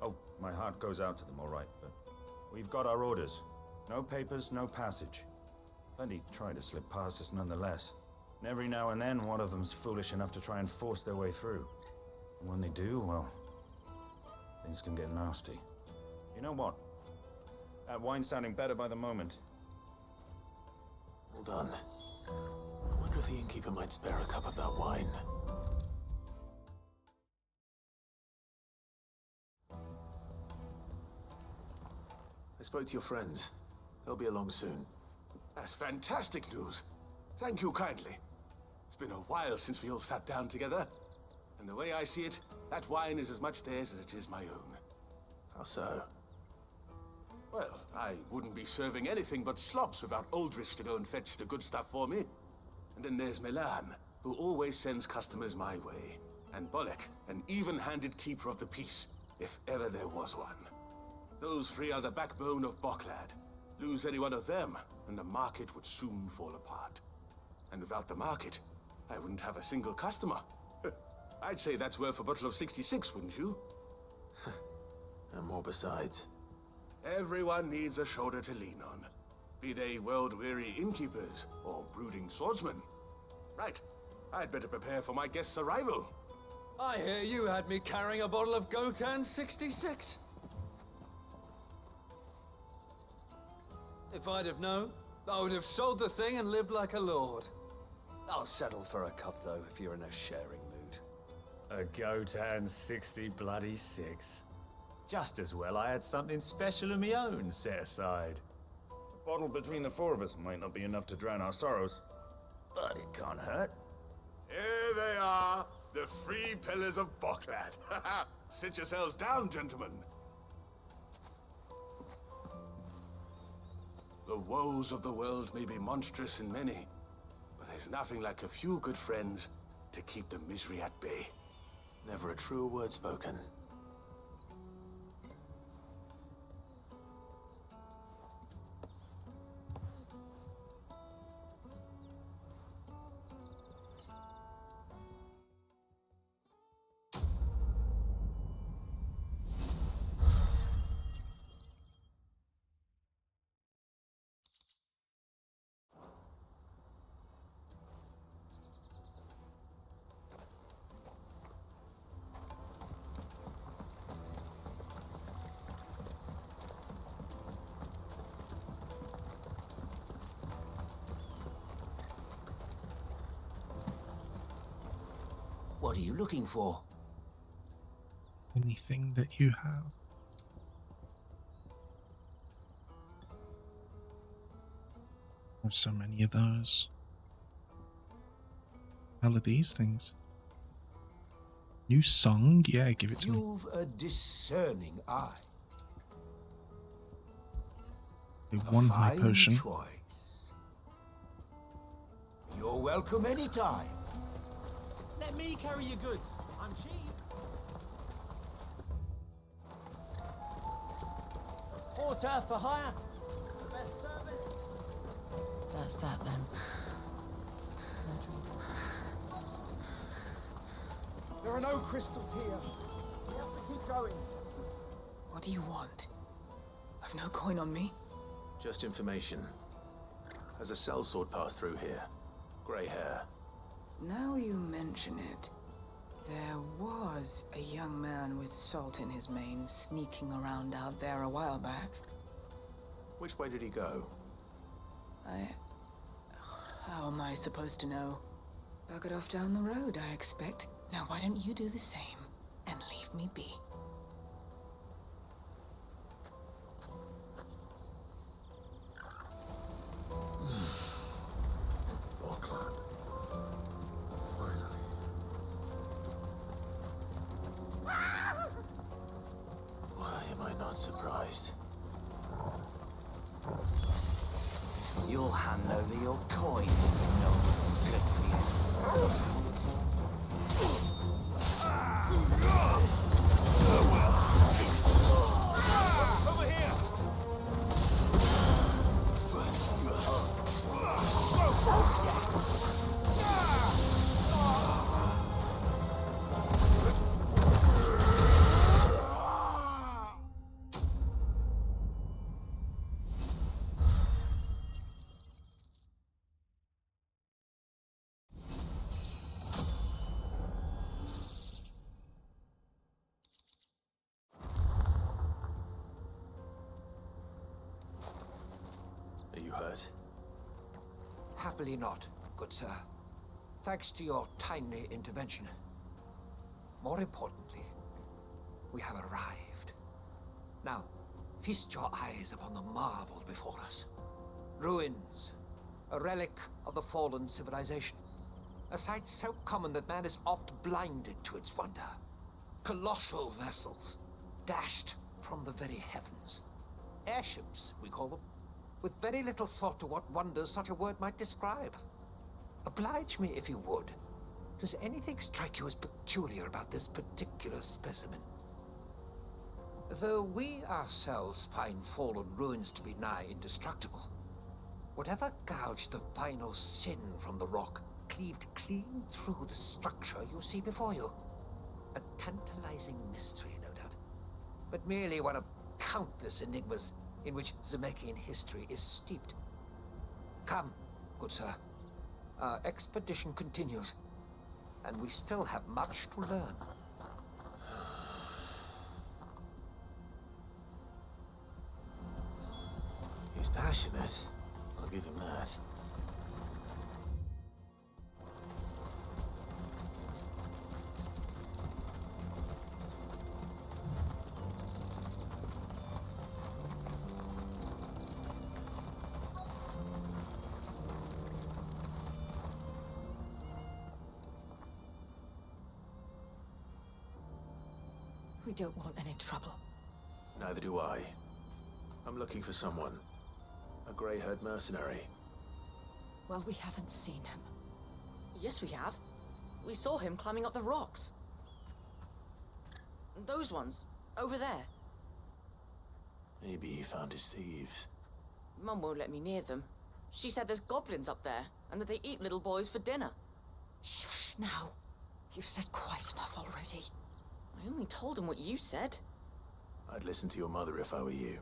Oh, my heart goes out to them, all right, but we've got our orders. No papers, no passage. Plenty try to slip past us nonetheless. And every now and then, one of them's foolish enough to try and force their way through. And when they do, well, things can get nasty. You know what? That wine's sounding better by the moment. Hold on. I wonder if the innkeeper might spare a cup of that wine. I spoke to your friends. They'll be along soon. That's fantastic news. Thank you kindly. It's been a while since we all sat down together. And the way I see it, that wine is as much theirs as it is my own. How so? Well, I wouldn't be serving anything but slops without Aldrich to go and fetch the good stuff for me. And then there's Milan, who always sends customers my way. And Bolek, an even-handed keeper of the peace, if ever there was one. Those three are the backbone of Boklad. Lose any one of them, and the market would soon fall apart. And without the market, I wouldn't have a single customer. I'd say that's worth a bottle of 66, wouldn't you? And more besides. Everyone needs a shoulder to lean on. Be they world-weary innkeepers or brooding swordsmen. Right, I'd better prepare for my guest's arrival. I hear you had me carrying a bottle of Gotan 66. If I'd have known, I would have sold the thing and lived like a lord. I'll settle for a cup, though, if you're in a sharing mood. A Gotan 66. Just as well I had something special of my own set aside. A bottle between the four of us might not be enough to drown our sorrows, but it can't hurt. Here they are, the three pillars of Boklad. Sit yourselves down, gentlemen. The woes of the world may be monstrous in many, but there's nothing like a few good friends to keep the misery at bay. Never a truer word spoken. What are you looking for? Anything that you have. I have so many of those. Hell are these things? New song? Yeah, give it to me. You've a discerning eye. One high Fine potion. choice. You're welcome anytime. Let me carry your goods. I'm cheap. Porter for hire. Best service. That's that then. There are no crystals here. We have to keep going. What do you want? I've no coin on me. Just information. Has a sellsword passed through here? Grey hair. Now you mention it, there was a young man with salt in his mane sneaking around out there a while back. Which way did he go? How am I supposed to know? Buggered off down the road, I expect. Now why don't you do the same and leave me be? Auckland. Why am I not surprised? You'll hand over your coin if you know what's good for you. Over here. Are you hurt? Happily not, good sir. Thanks to your timely intervention. More importantly, we have arrived. Now, feast your eyes upon the marvel before us. Ruins, a relic of the fallen civilization. A sight so common that man is oft blinded to its wonder. Colossal vessels, dashed from the very heavens. Airships, we call them, with very little thought to what wonders such a word might describe. Oblige me if you would. Does anything strike you as peculiar about this particular specimen? Though we ourselves find fallen ruins to be nigh indestructible, whatever gouged the final sin from the rock cleaved clean through the structure you see before you. A tantalizing mystery, no doubt, but merely one of countless enigmas in which Zemeckis history is steeped. Come, good sir. Our expedition continues, and we still have much to learn. He's passionate. I'll give him that. We don't want any trouble. Neither do I. I'm looking for someone. A grey-haired mercenary. Well, we haven't seen him. Yes, we have. We saw him climbing up the rocks. Those ones, over there. Maybe he found his thieves. Mum won't let me near them. She said there's goblins up there, and that they eat little boys for dinner. Shush now. You've said quite enough already. I only told him what you said. I'd listen to your mother if I were you.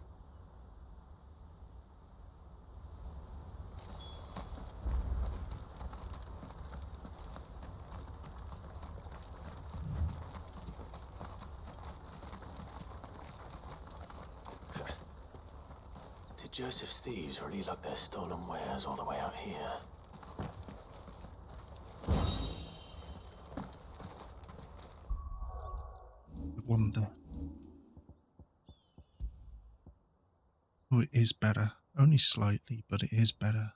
Did Joseph's thieves really lug their stolen wares all the way out here? wonder. Oh, it is better. Only slightly, but it is better.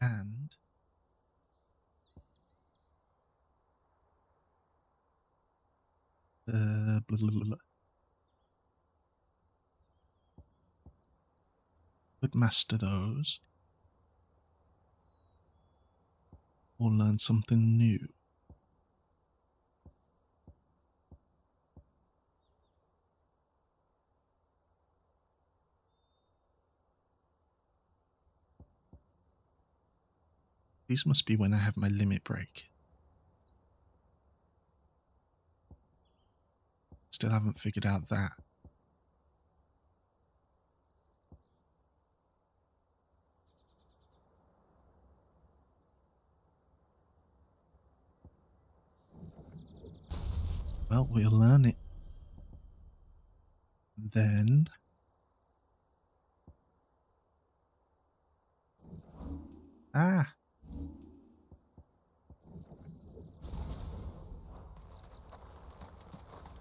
And blah, blah, blah, blah. Could master those or learn something new. These must be when I have my limit break. Still haven't figured out that. Well, we'll learn it. Then ah.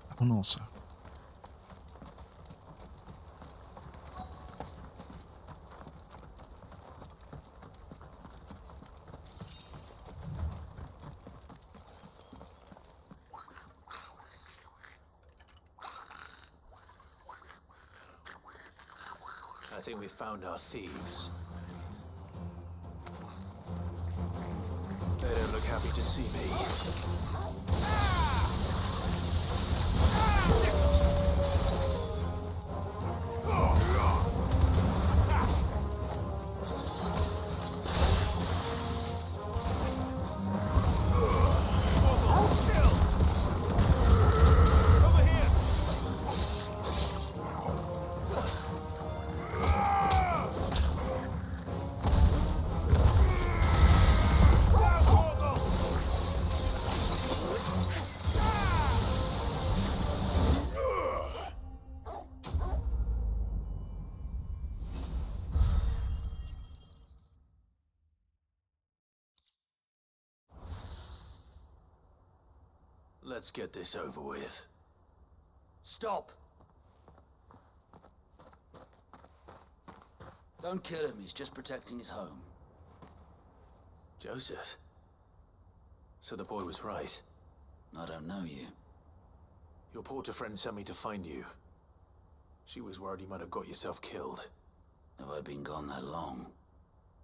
That one also. I think we've found our thieves. They don't look happy to see me. Let's get this over with. Stop! Don't kill him, he's just protecting his home. Joseph? So the boy was right. I don't know you. Your porter friend sent me to find you. She was worried you might have got yourself killed. Have I been gone that long?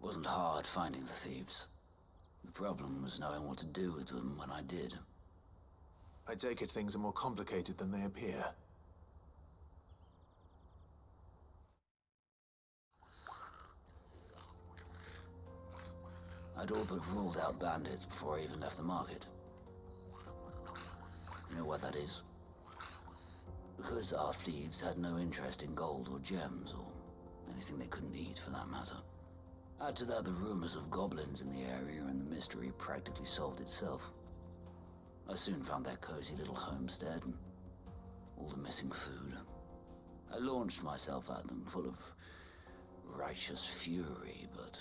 Wasn't hard finding the thieves. The problem was knowing what to do with them when I did. I take it things are more complicated than they appear. I'd all but ruled out bandits before I even left the market. You know why that is? Because our thieves had no interest in gold or gems, or anything they couldn't eat for that matter. Add to that the rumors of goblins in the area, and the mystery practically solved itself. I soon found their cozy little homestead and all the missing food. I launched myself at them, full of righteous fury, but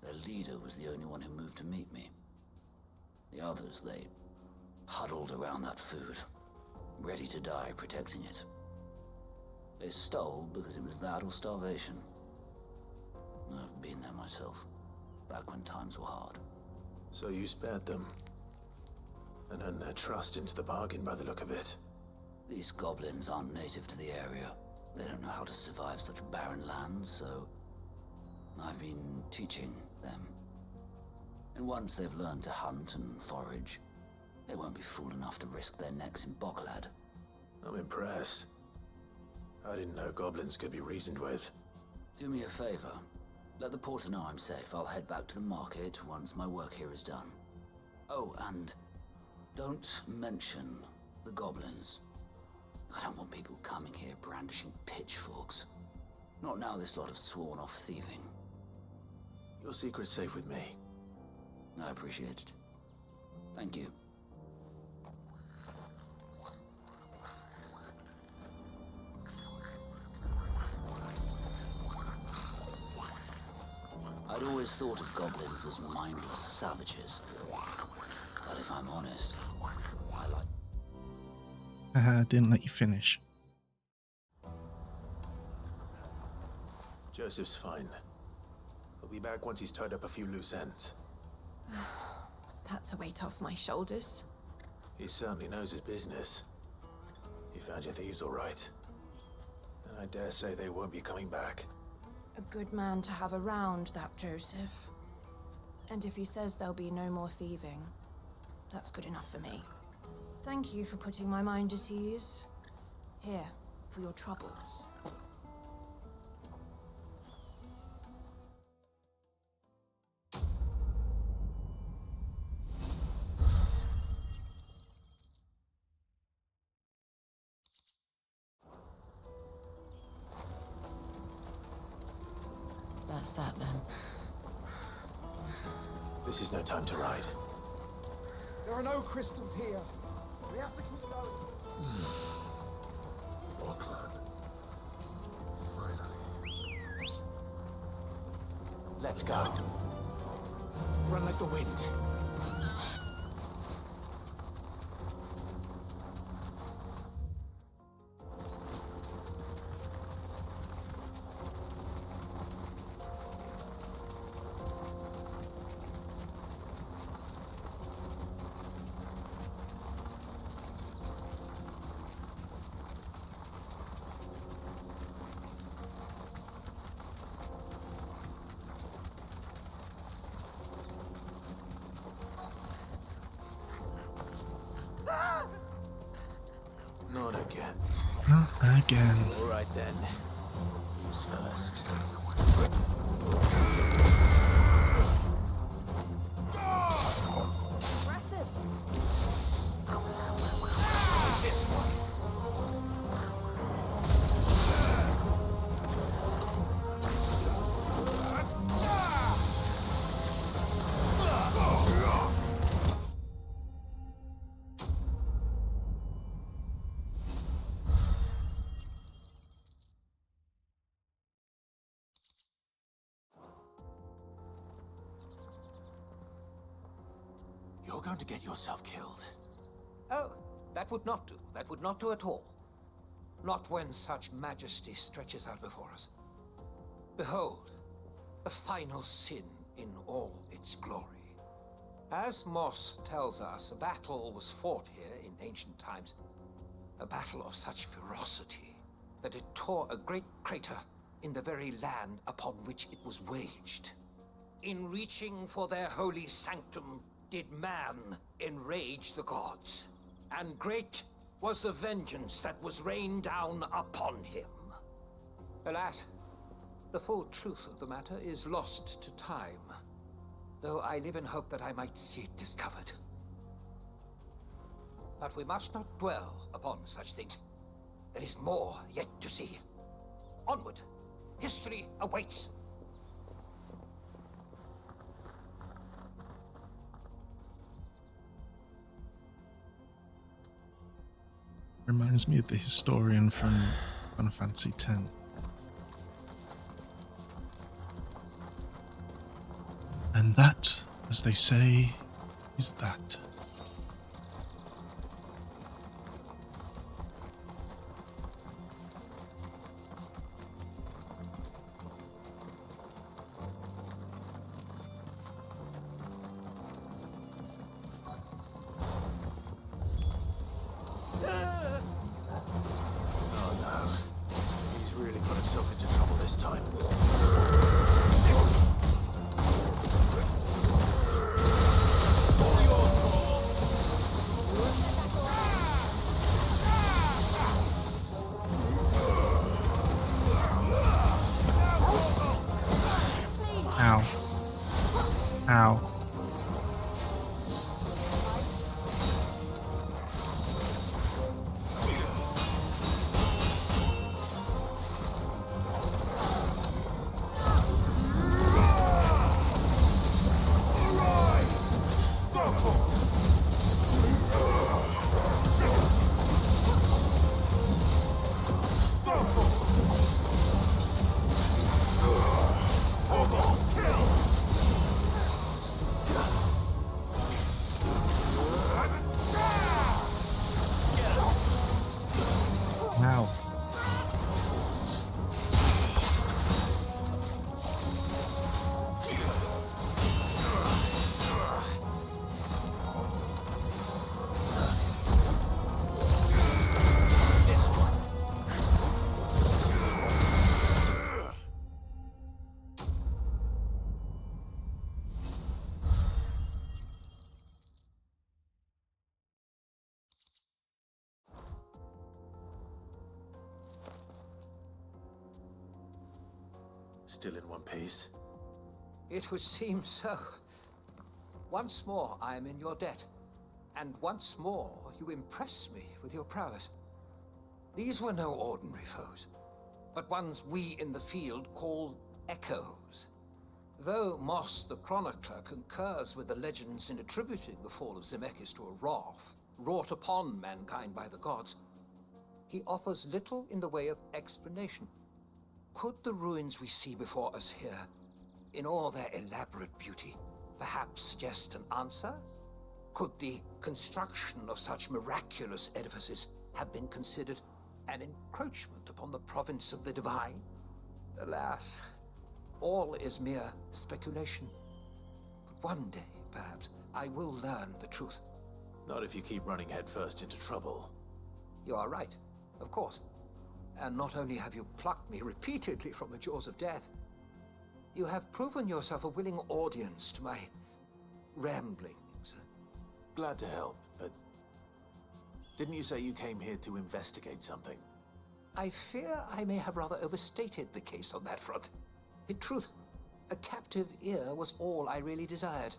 their leader was the only one who moved to meet me. The others, they huddled around that food, ready to die protecting it. They stole because it was that or starvation. I've been there myself, back when times were hard. So you spared them? And earned their trust into the bargain by the look of it. These goblins aren't native to the area. They don't know how to survive such barren lands, so I've been teaching them. And once they've learned to hunt and forage, they won't be fool enough to risk their necks in Boklad. I'm impressed. I didn't know goblins could be reasoned with. Do me a favor. Let the porter know I'm safe. I'll head back to the market once my work here is done. Oh, and don't mention the goblins. I don't want people coming here brandishing pitchforks. Not now this lot have sworn off thieving. Your secret's safe with me. I appreciate it. Thank you. I'd always thought of goblins as mindless savages. But if I'm honest, Didn't let you finish. Joseph's fine. He'll be back once he's tied up a few loose ends. That's a weight off my shoulders. He certainly knows his business. You found your thieves all right. And I dare say they won't be coming back. A good man to have around, that Joseph. And if he says there'll be no more thieving, that's good enough for me. Thank you for putting my mind at ease. Here, for your troubles. That's that then. This is no time to ride. There are no crystals here. We have to keep going. Auckland. Finally. Let's go. Run like the wind. Not again. Not again. All right then. Who's first? Aggressive. This one. You're going to get yourself killed. Oh, that would not do. That would not do at all. Not when such majesty stretches out before us. Behold, the final sin in all its glory. As Moss tells us, a battle was fought here in ancient times. A battle of such ferocity that it tore a great crater in the very land upon which it was waged. In reaching for their holy sanctum, did man enrage the gods, and great was the vengeance that was rained down upon him. Alas, the full truth of the matter is lost to time, though I live in hope that I might see it discovered. But we must not dwell upon such things. There is more yet to see. Onward! History awaits! Reminds me of the historian from Final Fantasy X. And that, as they say, is that. Oh no. He's really got himself into trouble this time. Ow. Ow. Still in one piece? It would seem so. Once more, I am in your debt. And once more, you impress me with your prowess. These were no ordinary foes, but ones we in the field call echoes. Though Moss the Chronicler concurs with the legends in attributing the fall of Zemeckis to a wrath wrought upon mankind by the gods, he offers little in the way of explanation. Could the ruins we see before us here, in all their elaborate beauty, perhaps suggest an answer? Could the construction of such miraculous edifices have been considered an encroachment upon the province of the divine? Alas, all is mere speculation. But one day, perhaps, I will learn the truth. Not if you keep running headfirst into trouble. You are right, of course. And not only have you plucked me repeatedly from the jaws of death, you have proven yourself a willing audience to my ramblings. Glad to help, but didn't you say you came here to investigate something? I fear I may have rather overstated the case on that front. In truth, a captive ear was all I really desired.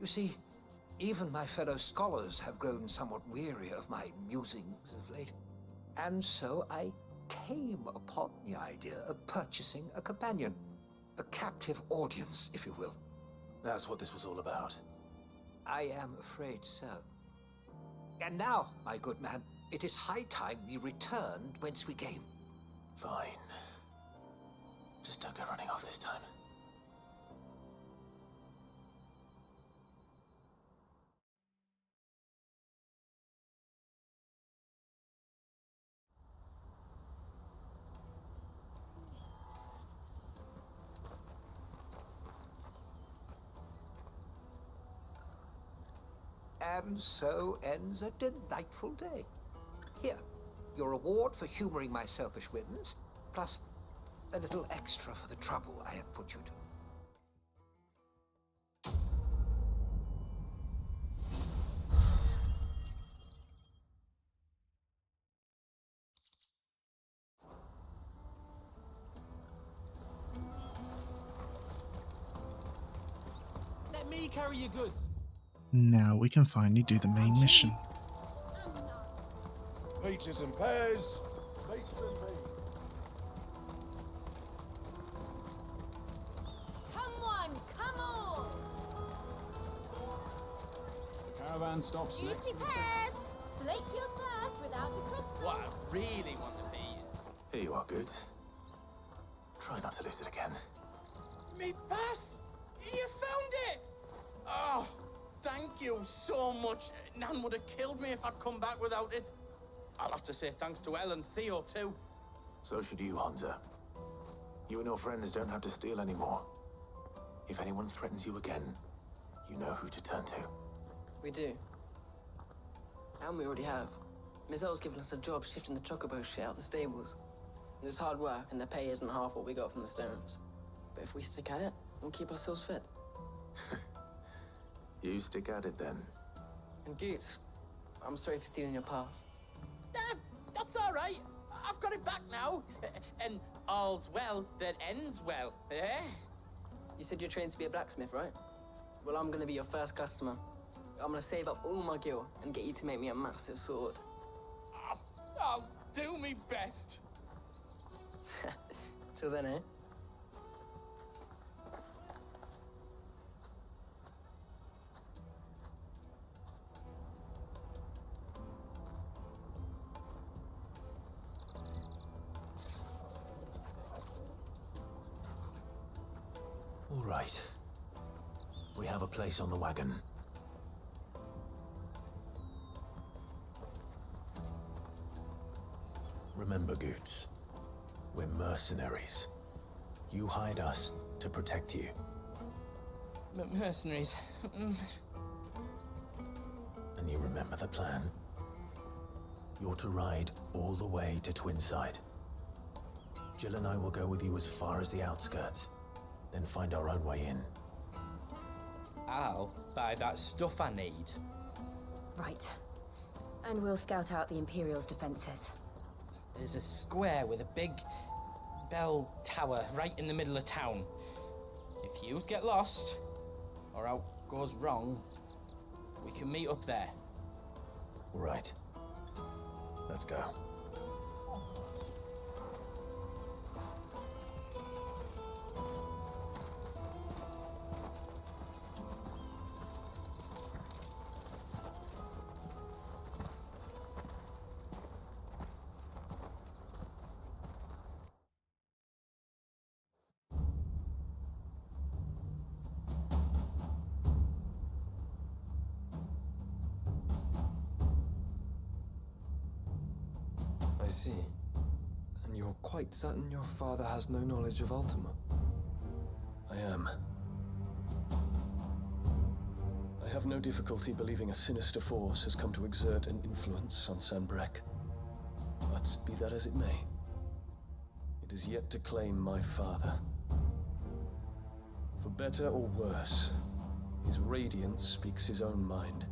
You see, even my fellow scholars have grown somewhat weary of my musings of late. And so I came upon the idea of purchasing a companion. A captive audience, if you will. That's what this was all about. I am afraid so. And now, my good man, it is high time we returned whence we came. Fine. Just don't go running off this time. And so ends a delightful day. Here, your reward for humoring my selfish whims, plus a little extra for the trouble I have put you to. Let me carry your goods. Now we can finally do the main mission. Peaches and pears, meats and meat. Come on! The caravan stops Juicy next to the pears! Slake your thirst without a crystal. What I really want to be. Here you are, good. Try not to lose it again. Me pass! You found it! Oh, thank you so much. Nan would have killed me if I'd come back without it. I'll have to say thanks to Elle and Theo, too. So should you, Hunter. You and your friends don't have to steal anymore. If anyone threatens you again, you know who to turn to. We do. And we already have. Miss L's given us a job shifting the chocobo shit out the stables. It's hard work, and the pay isn't half what we got from the stones. But if we stick at it, we'll keep ourselves fit. You stick at it then. And Goots, I'm sorry for stealing your pass. That's all right. I've got it back now. And all's well that ends well, eh? You said you're trained to be a blacksmith, right? Well, I'm gonna be your first customer. I'm gonna save up all my gil and get you to make me a massive sword. I'll do me best. Till then, eh? All right. We have a place on the wagon. Remember, Goots, we're mercenaries. You hide us to protect you. Mercenaries. And you remember the plan? You're to ride all the way to Twinside. Jill and I will go with you as far as the outskirts, then find our own way in. I'll buy that stuff I need. Right. And we'll scout out the Imperial's defenses. There's a square with a big bell tower right in the middle of town. If you get lost, or out goes wrong, we can meet up there. Right. Let's go. I see. And you're quite certain your father has no knowledge of Ultima? I am. I have no difficulty believing a sinister force has come to exert an influence on Sanbreque. But be that as it may, it is yet to claim my father. For better or worse, his radiance speaks his own mind.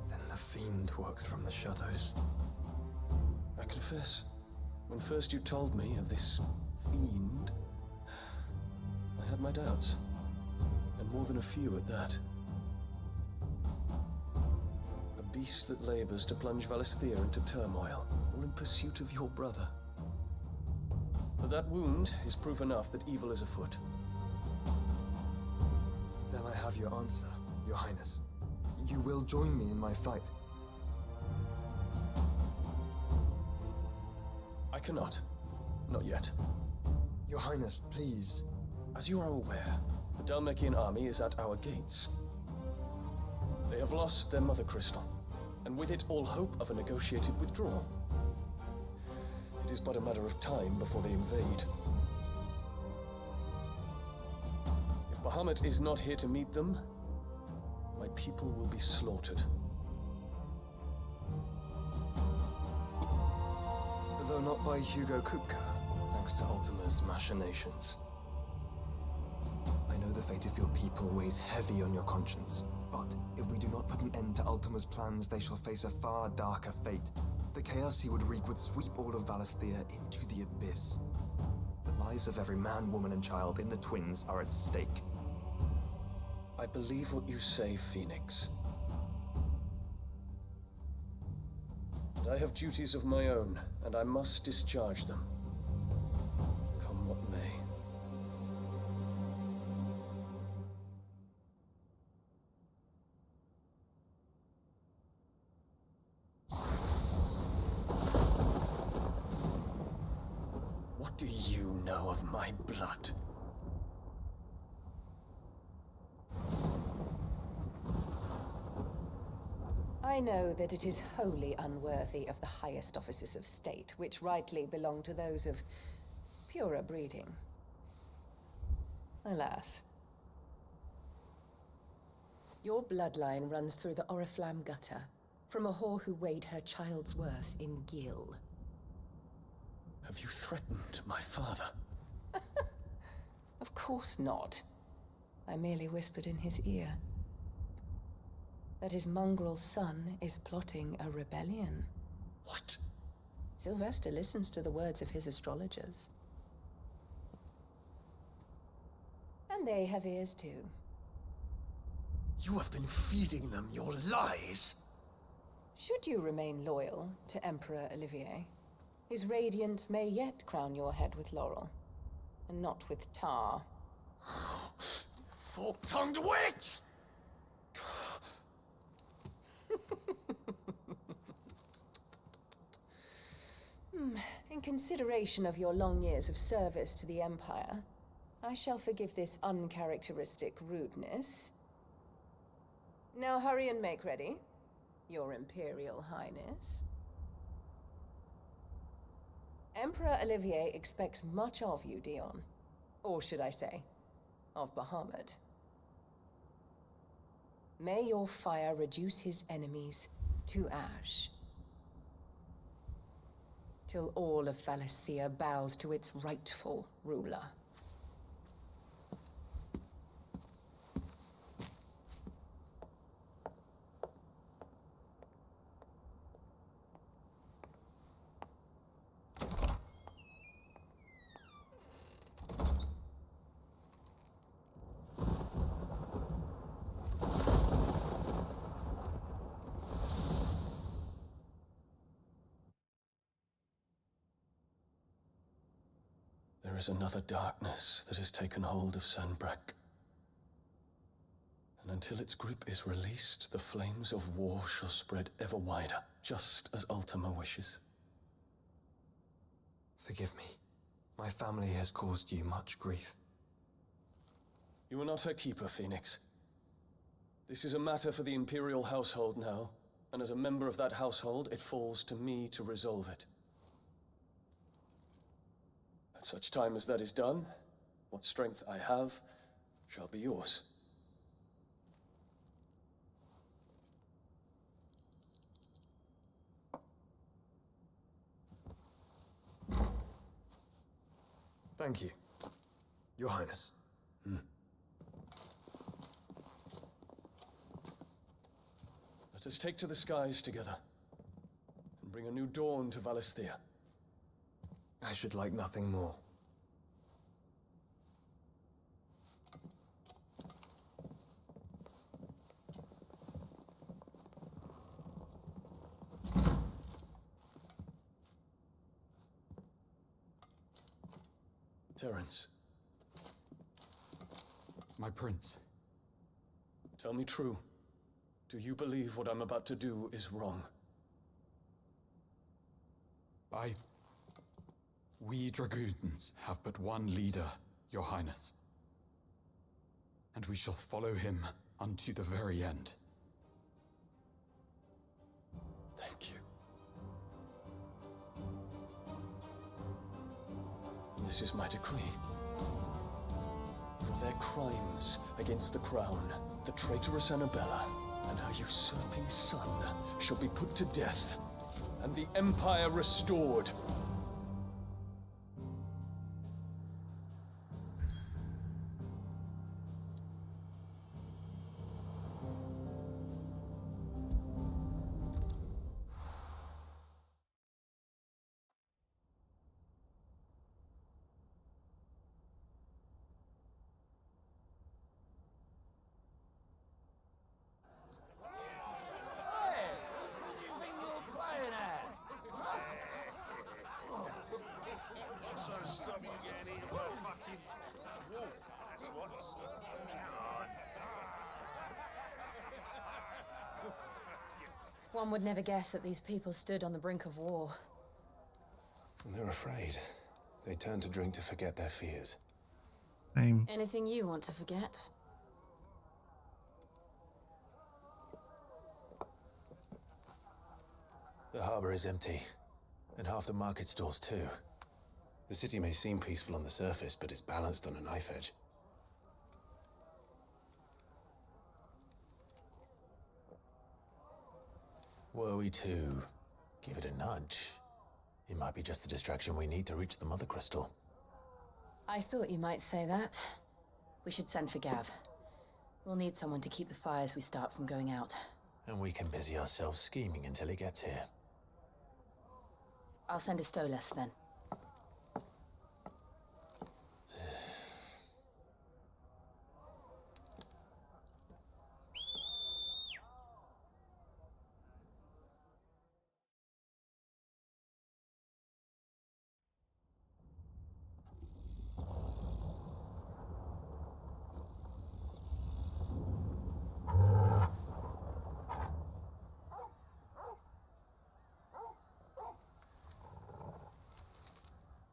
Then the Fiend works from the shadows. I confess, when first you told me of this fiend, I had my doubts, and more than a few at that. A beast that labors to plunge Valisthea into turmoil, all in pursuit of your brother. But that wound is proof enough that evil is afoot. Then I have your answer, Your Highness. You will join me in my fight. I cannot. Not yet. Your Highness, please. As you are aware, the Dhalmekian army is at our gates. They have lost their mother crystal, and with it all hope of a negotiated withdrawal. It is but a matter of time before they invade. If Bahamut is not here to meet them, my people will be slaughtered. Though not by Hugo Kupka, thanks to Ultima's machinations. I know the fate of your people weighs heavy on your conscience, but if we do not put an end to Ultima's plans, they shall face a far darker fate. The chaos he would wreak would sweep all of Valisthea into the abyss. The lives of every man, woman, and child in the Twins are at stake. I believe what you say, Phoenix. But I have duties of my own, and I must discharge them. Come what may. What do you know of my blood? I know that it is wholly unworthy of the highest offices of state, which rightly belong to those of purer breeding. Alas. Your bloodline runs through the Oriflamme gutter, from a whore who weighed her child's worth in gil. Have you threatened my father? Of course not. I merely whispered in his ear that his mongrel son is plotting a rebellion. What? Sylvester listens to the words of his astrologers. And they have ears too. You have been feeding them your lies! Should you remain loyal to Emperor Olivier, his radiance may yet crown your head with laurel, and not with tar. Fork-tongued witch! In consideration of your long years of service to the Empire, I shall forgive this uncharacteristic rudeness. Now hurry and make ready, Your Imperial Highness. Emperor Olivier expects much of you, Dion. Or should I say, of Bahamut. May your fire reduce his enemies to ash, till all of Valisthea bows to its rightful ruler. There is another darkness that has taken hold of Sanbreque. And until its grip is released, the flames of war shall spread ever wider, just as Ultima wishes. Forgive me. My family has caused you much grief. You are not her keeper, Phoenix. This is a matter for the Imperial household now, and as a member of that household, it falls to me to resolve it. At such time as that is done, what strength I have shall be yours. Thank you, Your Highness. Let us take to the skies together, and bring a new dawn to Valisthea. I should like nothing more. Terence. My prince. Tell me true. Do you believe what I'm about to do is wrong? We dragoons have but one leader, Your Highness. And we shall follow him unto the very end. Thank you. And this is my decree. For their crimes against the crown, the traitorous Annabella and her usurping son shall be put to death, and the Empire restored. One would never guess that these people stood on the brink of war. They're afraid. They turn to drink to forget their fears. Anything you want to forget? The harbor is empty, and half the market stalls too. The city may seem peaceful on the surface, but it's balanced on a knife edge. Were we to give it a nudge, it might be just the distraction we need to reach the Mother Crystal. I thought you might say that. We should send for Gav. We'll need someone to keep the fires we start from going out. And we can busy ourselves scheming until he gets here. I'll send a Stolas then.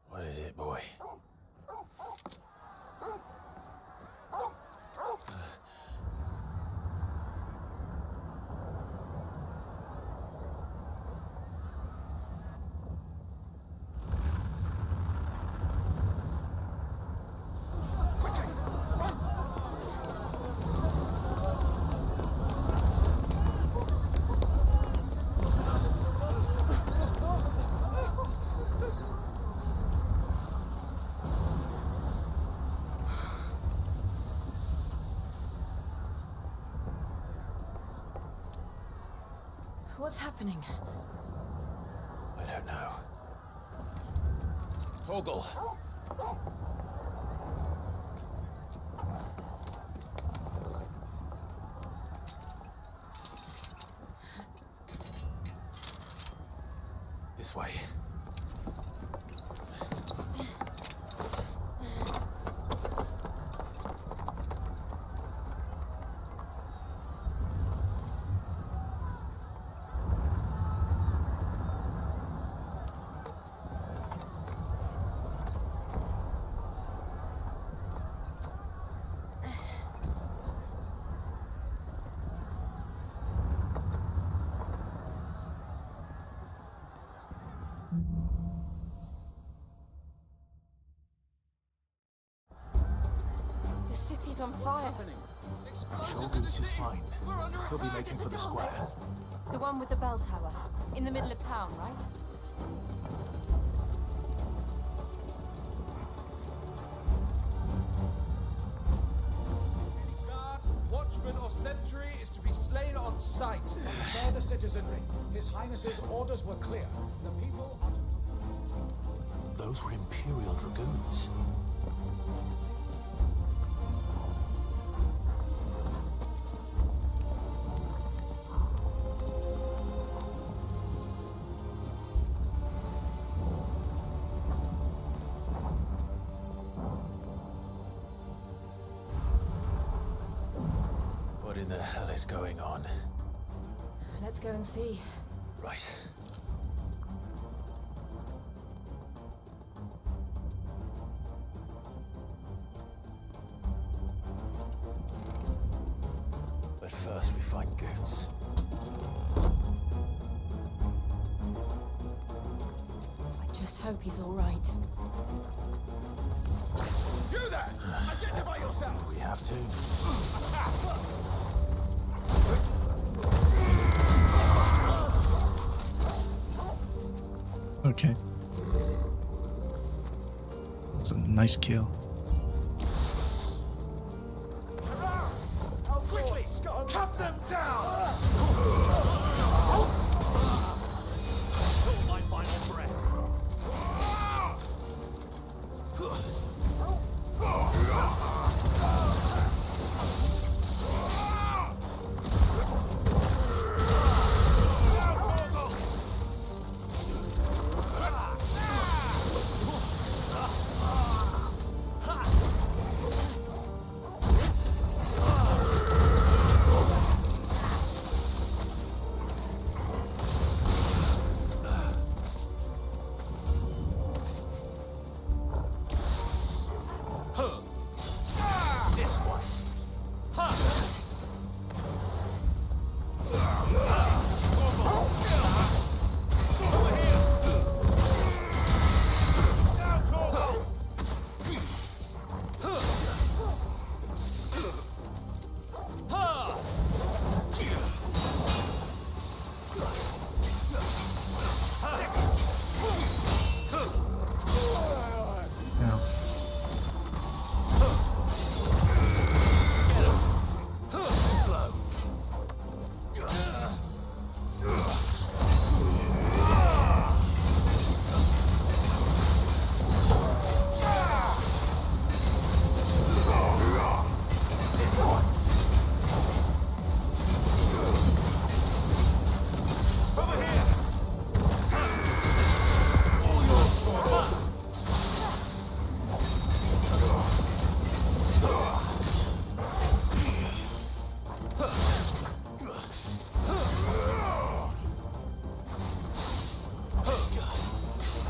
What is it, boy? What's happening? I don't know. Torgal! This way. city's on fire. I'm sure Goots is fine. He'll be making for the square. The one with the bell tower. In the middle of town, right? Guard, watchman, or sentry is to be slain on sight. Spare the citizenry. His Highness's orders were clear. The people are to... Those were Imperial Dragoons. What in the hell is going on? Let's go and see. Right. But first we find Goots. I just hope he's all right. You there! Identify yourself! We have to. Okay. That's a nice kill. Quickly! Cut them down! My final breath. This one. Now, Slow.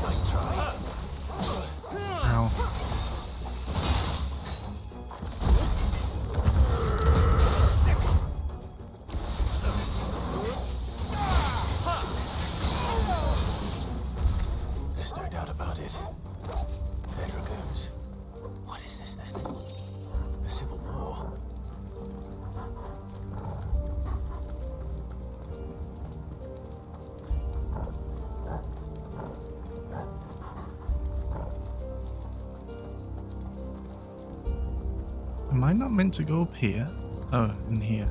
Nice try. ow. There's no doubt about it. They're Dragoons. What is this then? A civil war? Am I not meant to go up here? Oh, in here.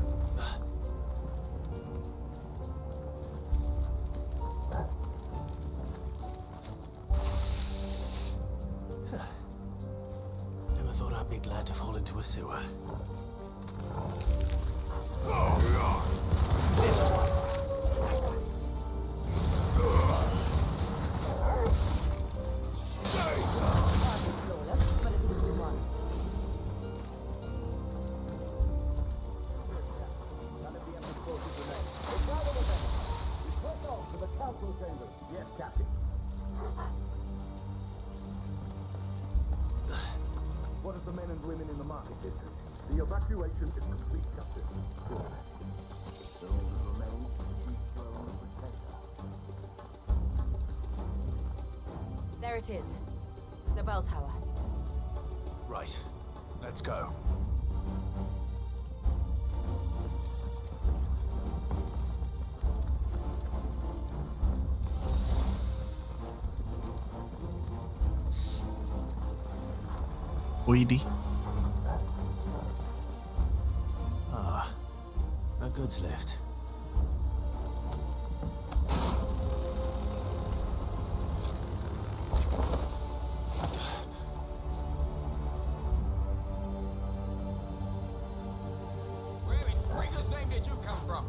Never thought I'd be glad to fall into a sewer. This one. Flawless, but at least one. None of the Emperor's forces remain. The battle event. We press on to the council chambers. Yes, Captain. What of the men and women in the market district? The evacuation is complete, Captain. Good. Those that remain, we throne and protect us. There it is. The bell tower. Right. Let's go. Boydie. Ah, a goods lift. Where in Gringo's name did you come from?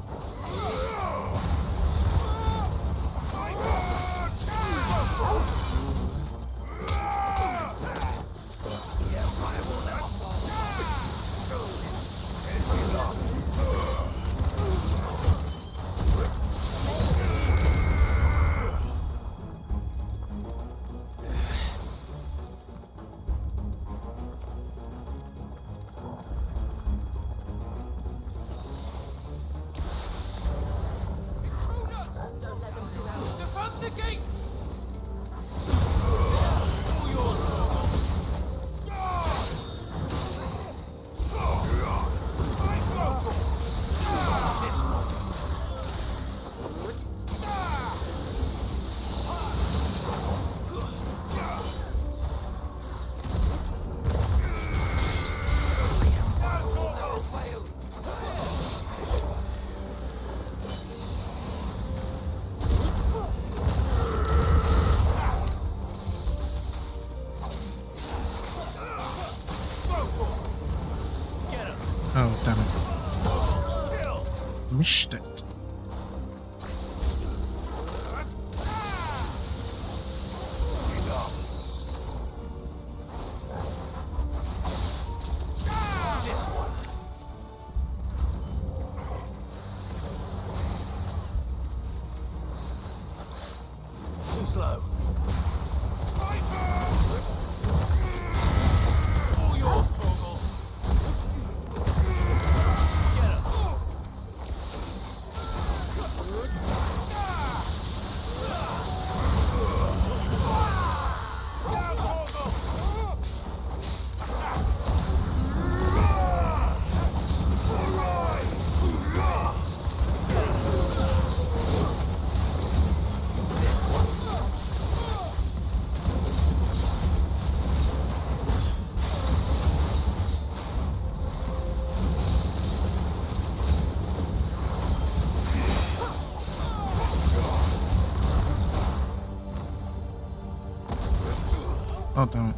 Don't let them surround you. Defend the gates! Oh, damn it. Missed it. Too slow. All yours, Torgal. Oh, damn it.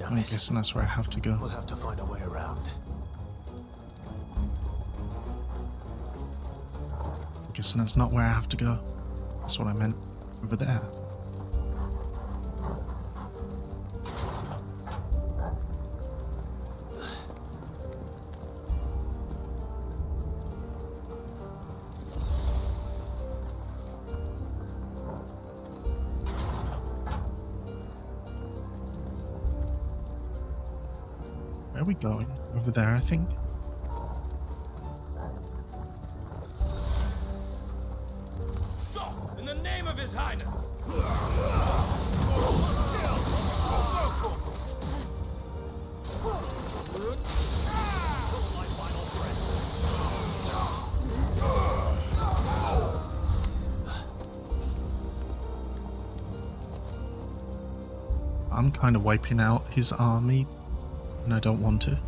I'm guessing that's where I have to go. We'll have to find a way around. I'm guessing that's not where I have to go. That's what I meant. Over there. Where are we going? Over there, I think. Stop! In the name of His Highness! I'm kind of wiping out his army, and I don't want to.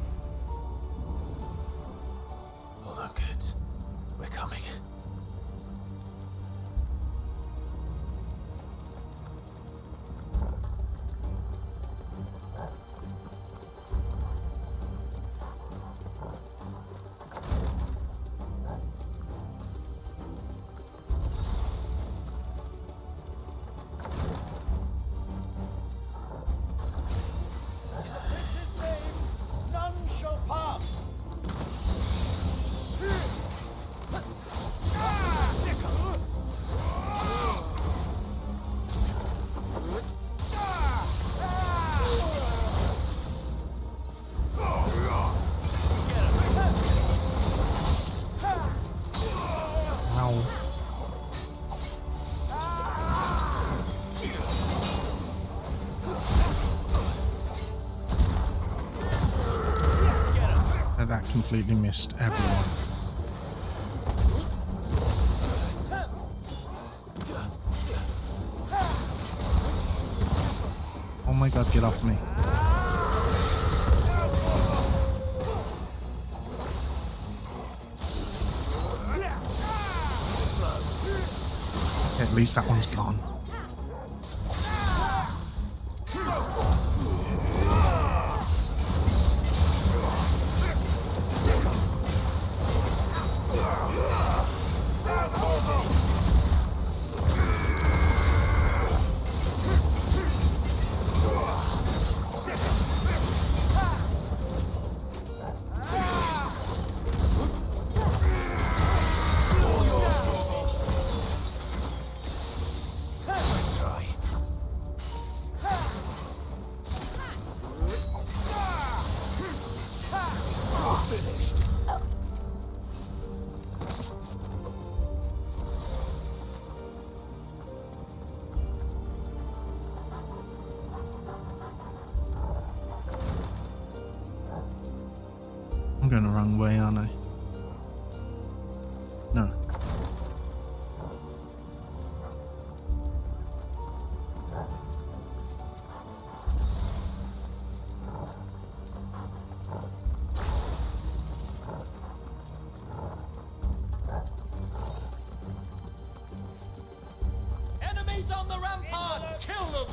Hold on, kids. We're coming. None that completely missed everyone. Oh my god, get off me. At least that one's gone. I'm going the wrong way, aren't I? No. Enemies on the ramparts! Kill them!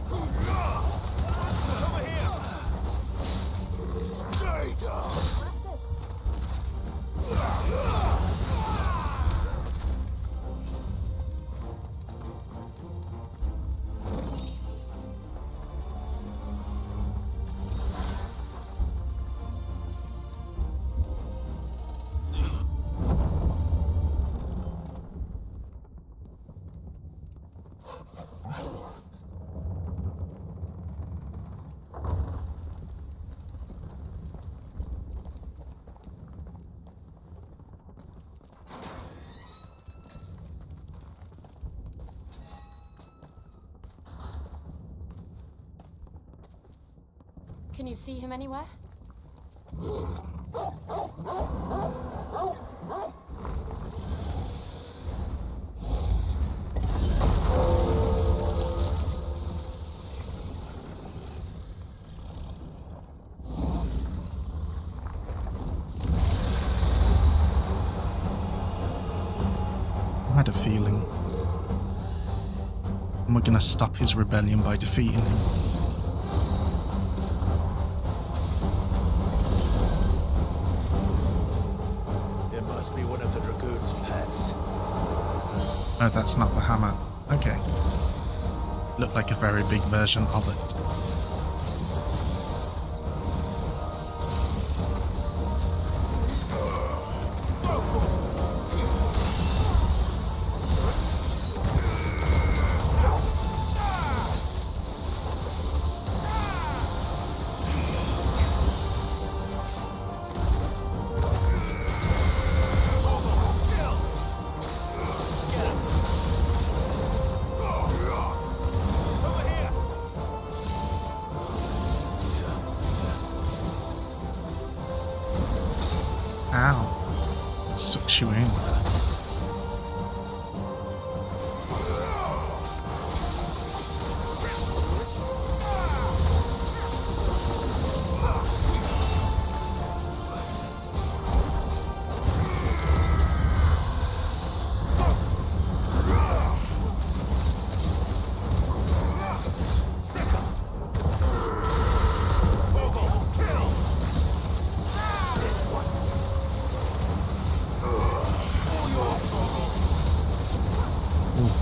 Over here! Stay down! Can you see him anywhere? I had a feeling. And we're gonna stop his rebellion by defeating him. It must be one of the Dragoon's pets. Oh, that's not the hammer. Okay. Looked like a very big version of it. Ow. Sucks you in.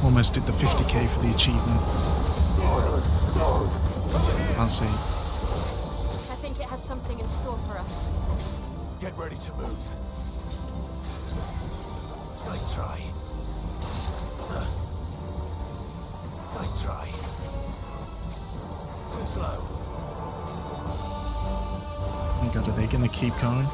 Almost did the 50k for the achievement. I'll see. I think it has something in store for us. Get ready to move. Nice try. Nice try. Too slow. Oh god, are they gonna keep going?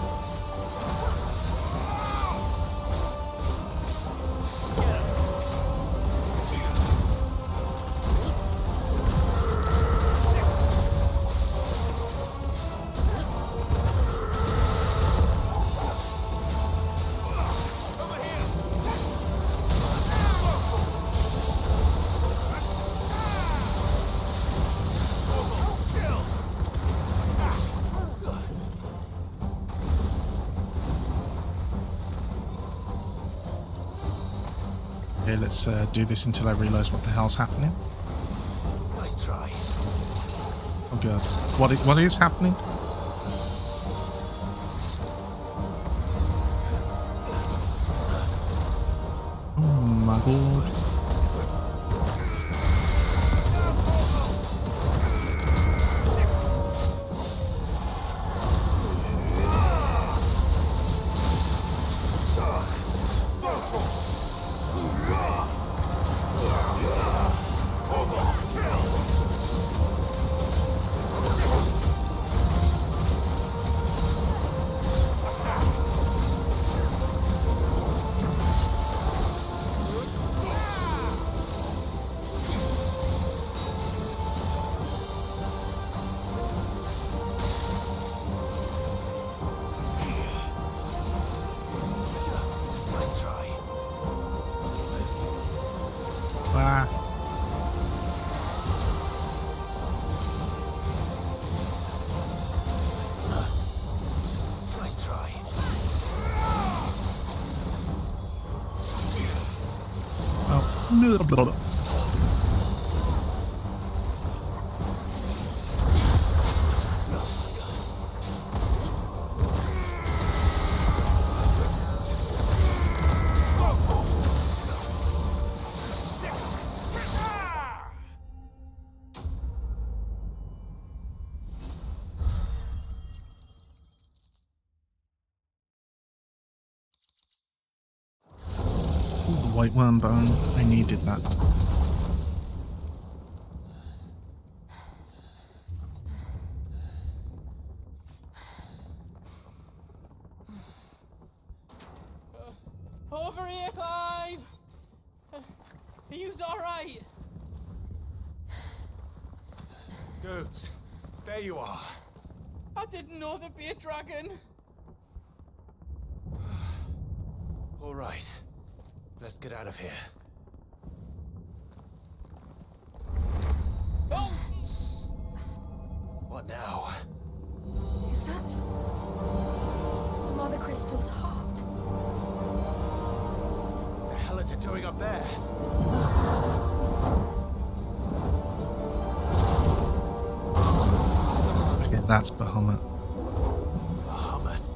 Okay, let's do this until I realise what the hell's happening. Nice try. Oh god. What is happening? Oh my god. Ah. Nice try. Oh. Blah, blah, blah. Ooh, the white worm bone. I needed that. Over here, Clive! Are you alright? Goats, there you are. I didn't know there'd be a dragon. All right, let's get out of here. Oh! What now? Is that Mother Crystal's heart? What the hell is it doing up there? Okay, that's Bahamut. Bahamut.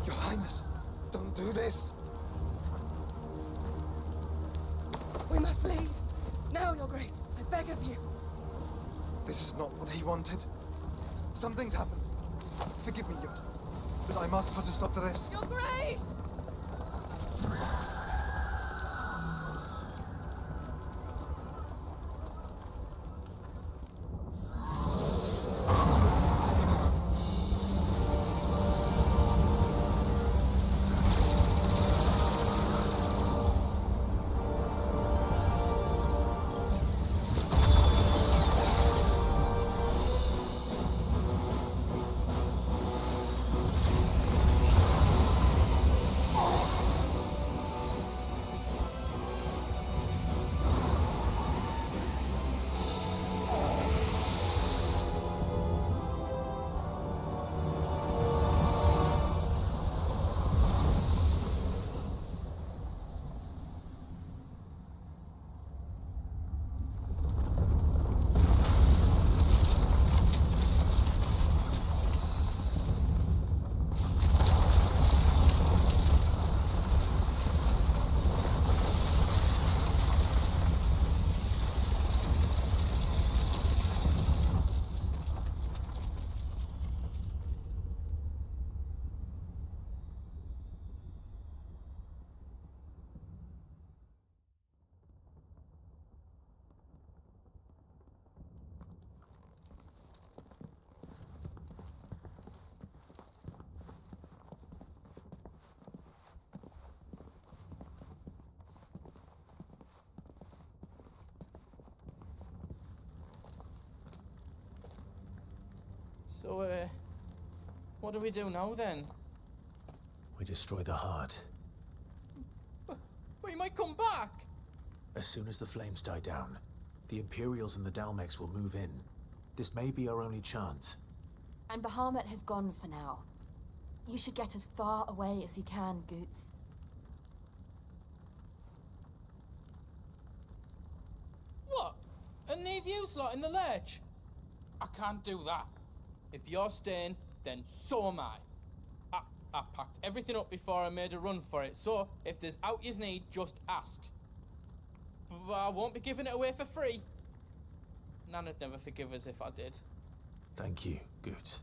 Your Highness, don't do this. We must leave. Now, Your Grace. I beg of you. This is not what he wanted. Something's happened. Forgive me, Yud, but I must put a stop to this. Your Grace! So, what do we do now then? We destroy the heart. But he might come back! As soon as the flames die down, the Imperials and the Dalmex will move in. This may be our only chance. And Bahamut has gone for now. You should get as far away as you can, Goots. What? And leave you lot in the lurch? I can't do that. If you're staying, then so am I. I packed everything up before I made a run for it, so if there's out you need, just ask. But I won't be giving it away for free. Nana'd never forgive us if I did. Thank you, Goots.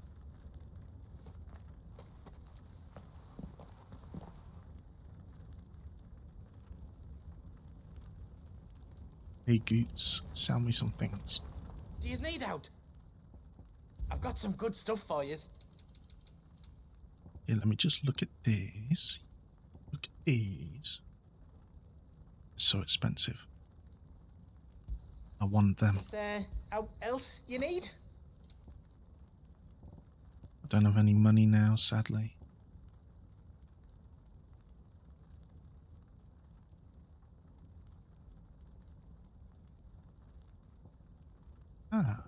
Hey Goots, sell me some things. Do you need out? I've got some good stuff for yous. Yeah, let me just look at these. Look at these. So expensive. I want them. Is there out else you need? I don't have any money now, sadly. Ah.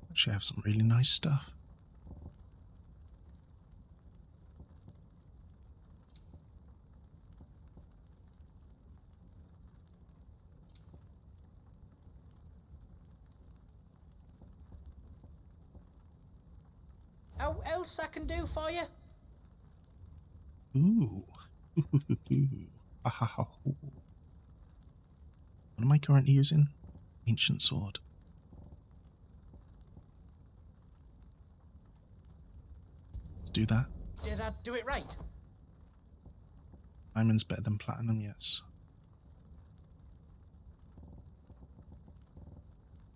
Actually have some really nice stuff. How else I can do for you? Ooh. What am I currently using? Ancient sword. Let's do that. Did I do it right? Diamond's better than platinum, yes.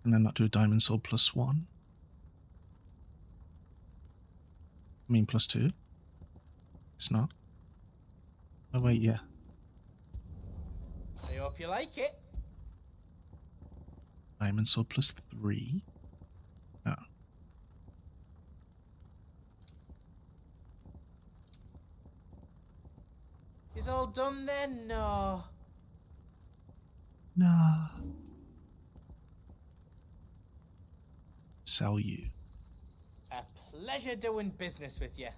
And then not do a diamond sword +1. I mean +2. It's not. Oh wait, yeah. I hope you like it. Diamond sword +3. Oh. Is all done then? No. Nah. Sell you. A pleasure doing business with you.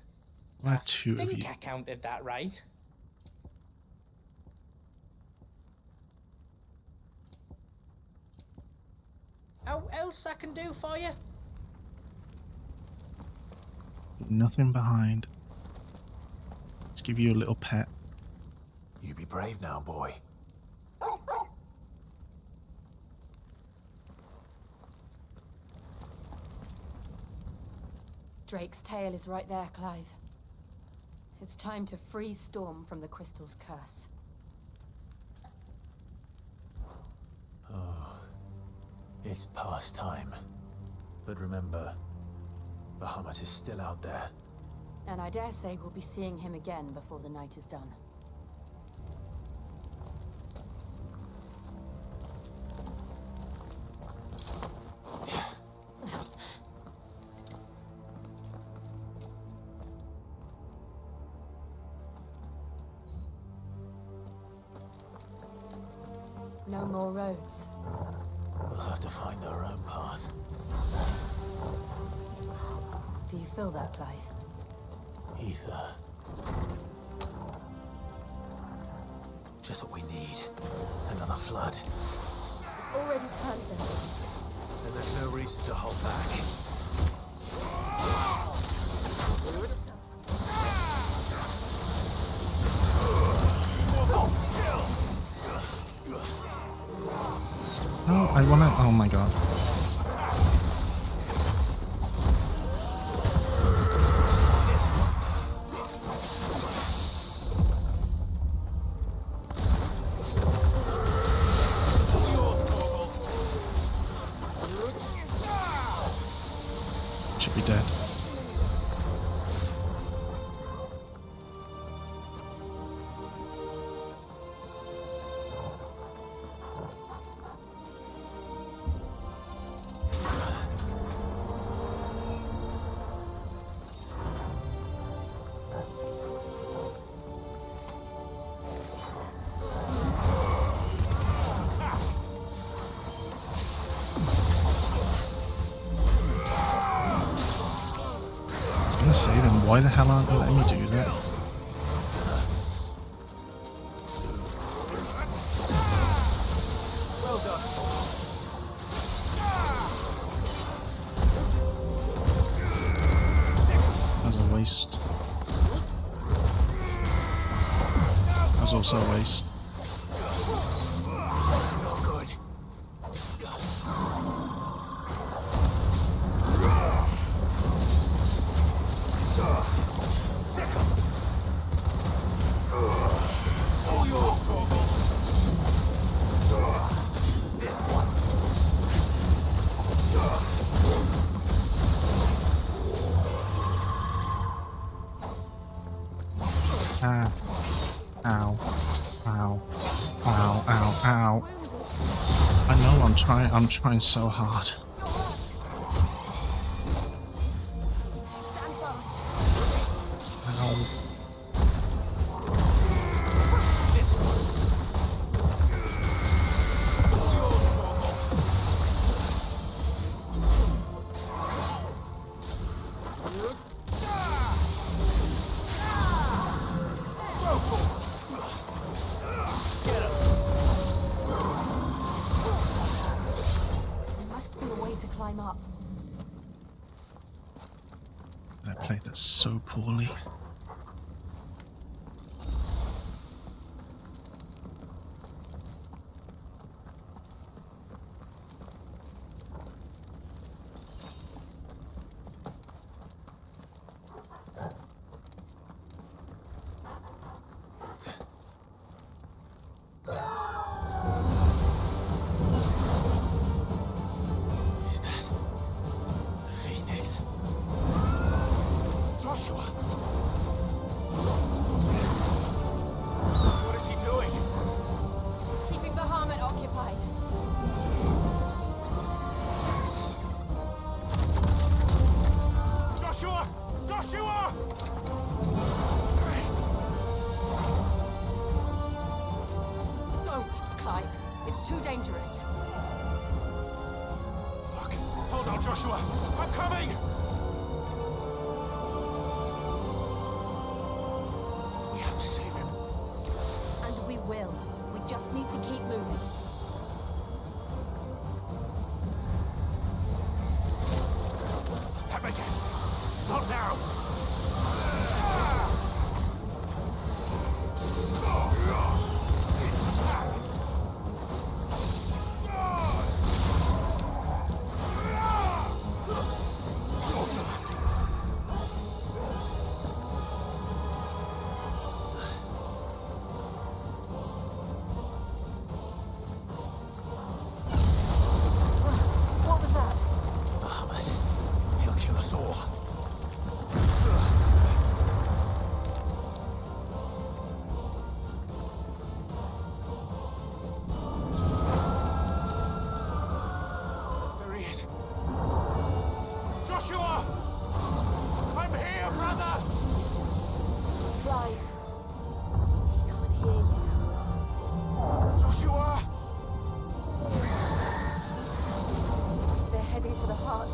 I have two I of think you. I counted that right. How else I can do for you? Nothing behind. Let's give you a little pet. You be brave now, boy. Drake's tail is right there, Clive. It's time to free Storm from the crystal's curse. Oh, it's past time. But remember, Bahamut is still out there. And I dare say we'll be seeing him again before the night is done. No more roads. We'll have to find our own path. Do you feel that, Clive? Ether. Just what we need. Another flood. It's already turned them. And there's no reason to hold back. No, I wanna. Oh my god. Should be dead. why the hell aren't you letting me do that? Well done. That was a waste. That was also a waste. Not good. All yours, Torgal. This one. Ah. Ow. Ow. Ow, ow, ow. I know I'm trying so hard. Ow. There must be a way to climb up. I played that so poorly. Is that Phoenix? Joshua! What is he doing? Keeping the Harmon occupied. Joshua! Joshua! Don't, Clive. It's too dangerous. Fuck. Hold on, Joshua. I'm coming! We have to save him. And we will. We just need to keep moving. Have again. Not now. It's back. What was that? Ahmed. He'll kill us all. There he is. Joshua! I'm here, brother! Clive. He can't hear you. Joshua! They're heading for the heart.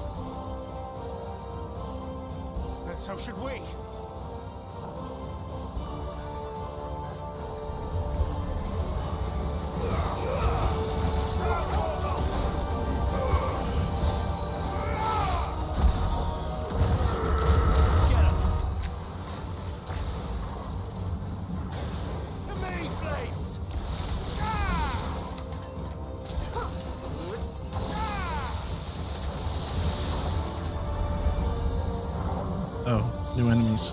And so should we. Get him! To me, Flames! Oh, new enemies.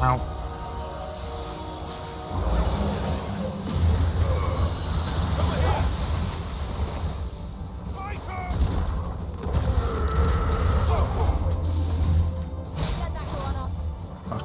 Ow. Fuck.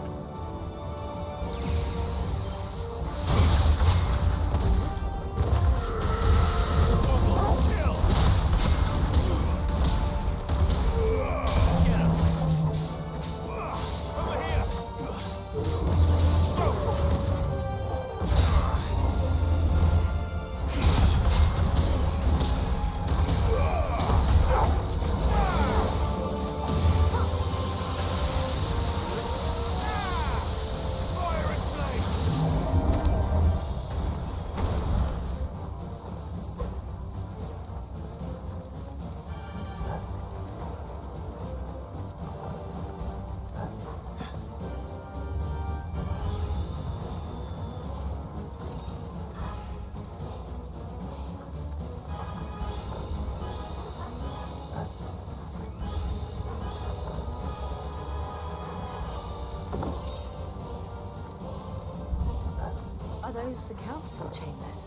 Are those the council chambers?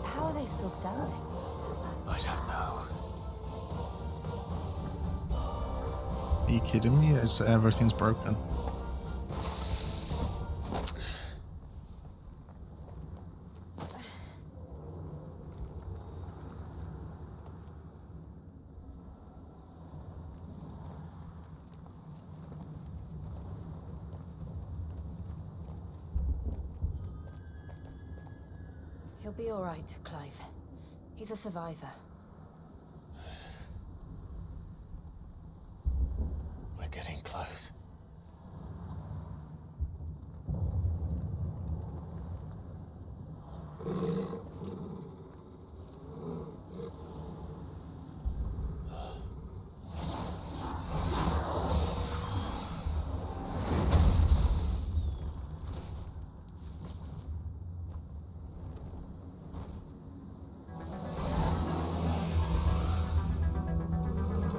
How are they still standing? I don't know. Are you kidding me? Everything's broken. He'll be all right, Clive. He's a survivor. We're getting close.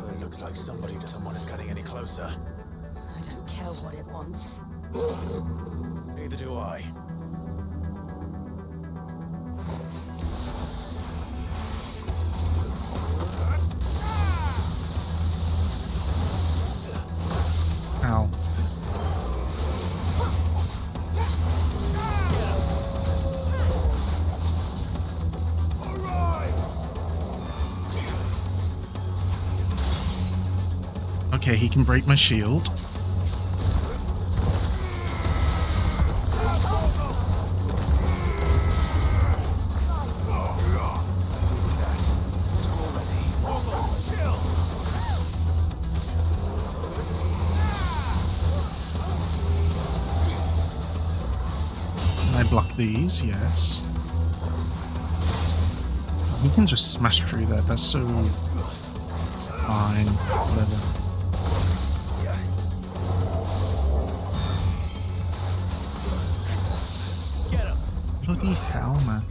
It looks like somebody doesn't want us getting any closer. I don't care what it wants. Neither do I. Ow. Okay, he can break my shield. Can I block these? Yes. We can just smash through that. That's so fine. Whatever. Bloody hell, man.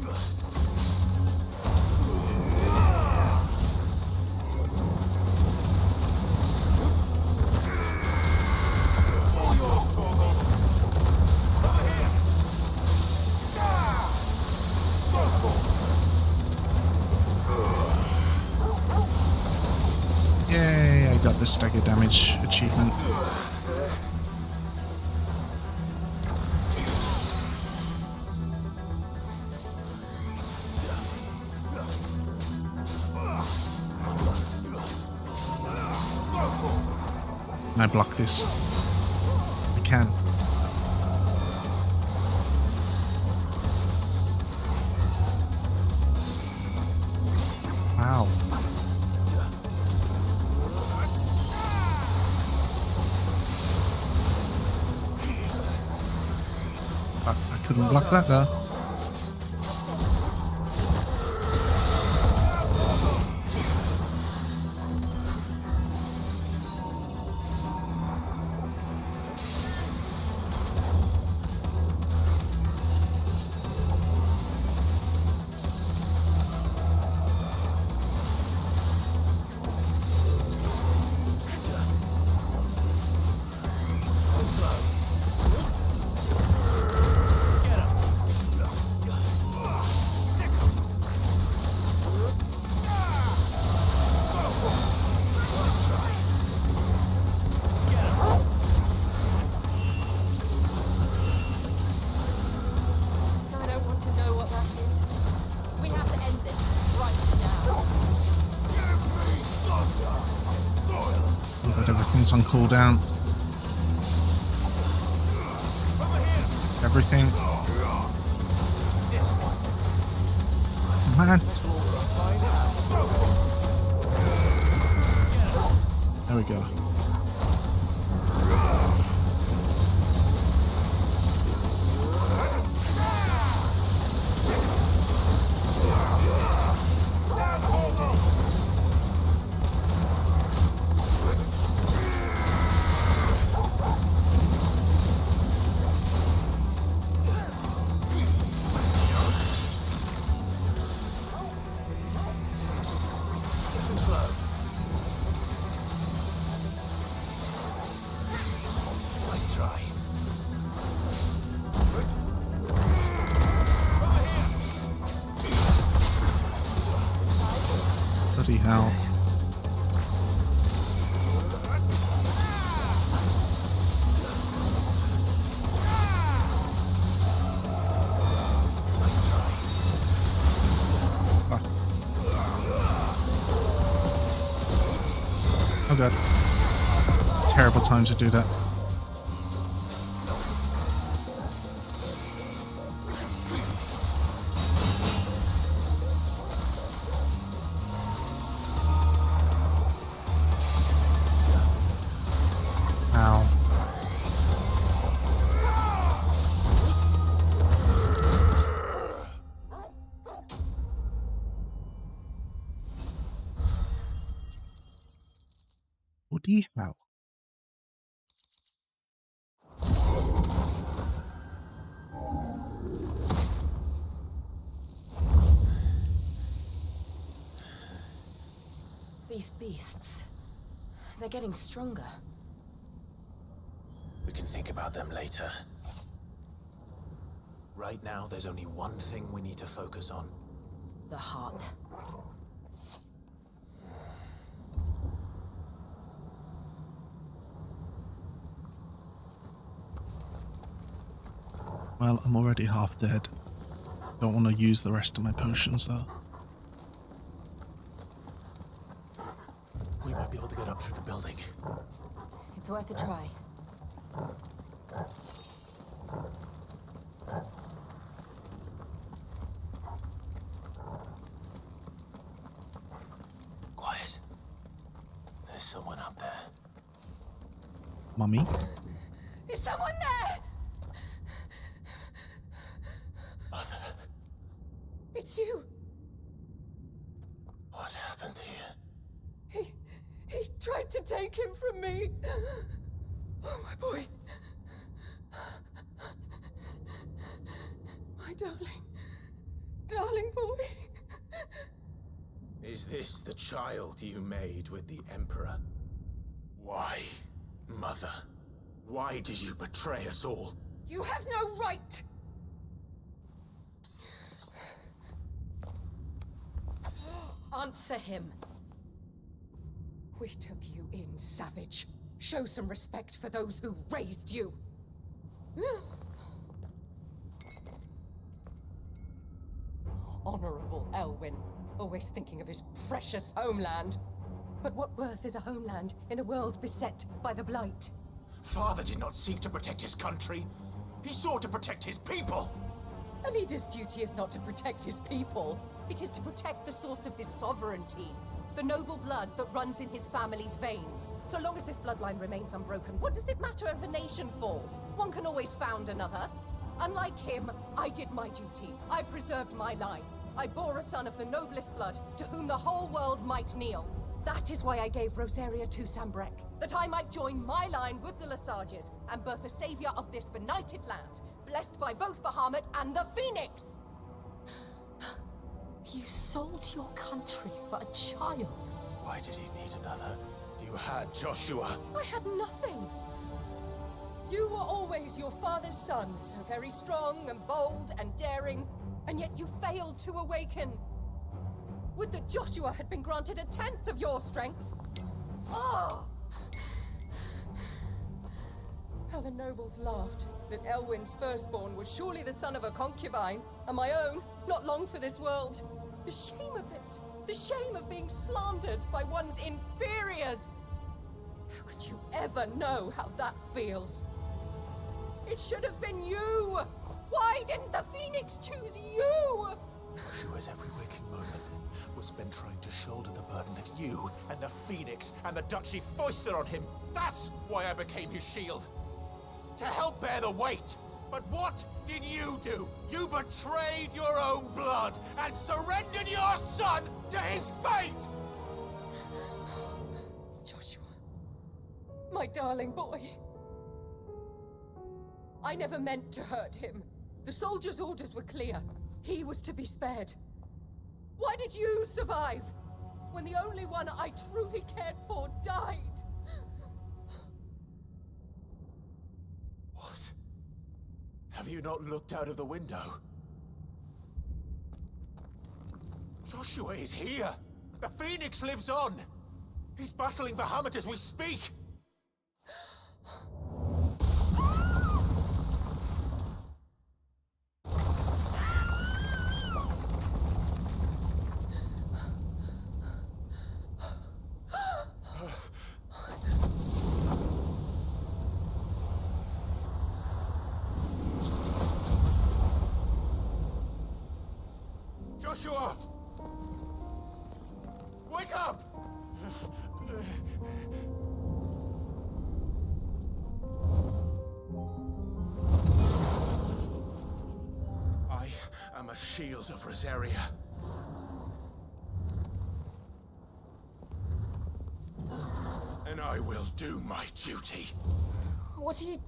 Yay, I got the stagger damage achievement. Can I block this? I can. Wow. I couldn't block that though. on cooldown. Everything. Man. There we go. Bloody hell. Oh god. Terrible time to do that. Ow. Bloody hell. These beasts, they're getting stronger. We can think about them later. Right now, there's only one thing we need to focus on. The heart. Well, I'm already half dead. Don't want to use the rest of my potions though. We might be able to get up through the building. It's worth a try. Quiet. There's someone up there. Mummy? Is someone there? Mother, It's you. what happened here? He tried to take him from me. Oh, my boy. My darling boy. Is this the child you made with the Emperor? Why, Mother? Why did you betray us all? You have no right. Answer him. We took you in, savage. Show some respect for those who raised you. Honorable Elwyn, always thinking of his precious homeland. But what worth is a homeland in a world beset by the Blight? Father did not seek to protect his country. He sought to protect his people. A leader's duty is not to protect his people. It is to protect the source of his sovereignty. The noble blood that runs in his family's veins. So long as this bloodline remains unbroken, what does it matter if a nation falls? One can always found another. Unlike him, I did my duty. I preserved my line. I bore a son of the noblest blood, to whom the whole world might kneel. That is why I gave Rosaria to Sambrek, that I might join my line with the Lesages and birth a savior of this benighted land, blessed by both Bahamut and the Phoenix! You sold your country for a child. Why did he need another? You had Joshua. I had nothing. You were always your father's son, so very strong and bold and daring, and yet you failed to awaken. Would that Joshua had been granted 1/10 of your strength? Oh! How the nobles laughed that Elwyn's firstborn was surely the son of a concubine, and my own, not long for this world. The shame of it! The shame of being slandered by one's inferiors! How could you ever know how that feels? It should have been you! Why didn't the Phoenix choose you? Joshua's every waking moment was spent trying to shoulder the burden that you and the Phoenix and the Duchy foisted on him. That's why I became his shield. To help bear the weight. But what did you do? You betrayed your own blood and surrendered your son to his fate! Joshua, my darling boy. I never meant to hurt him. The soldiers' orders were clear. He was to be spared. Why did you survive when the only one I truly cared for died? What? Have you not looked out of the window? Joshua is here! The Phoenix lives on! He's battling Bahamut as we speak! Joshua! Wake up! I am a shield of Rosaria. And I will do my duty. What are you...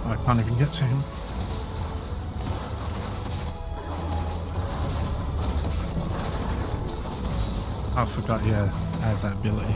I can't even get to him. I forgot, yeah, I have that ability.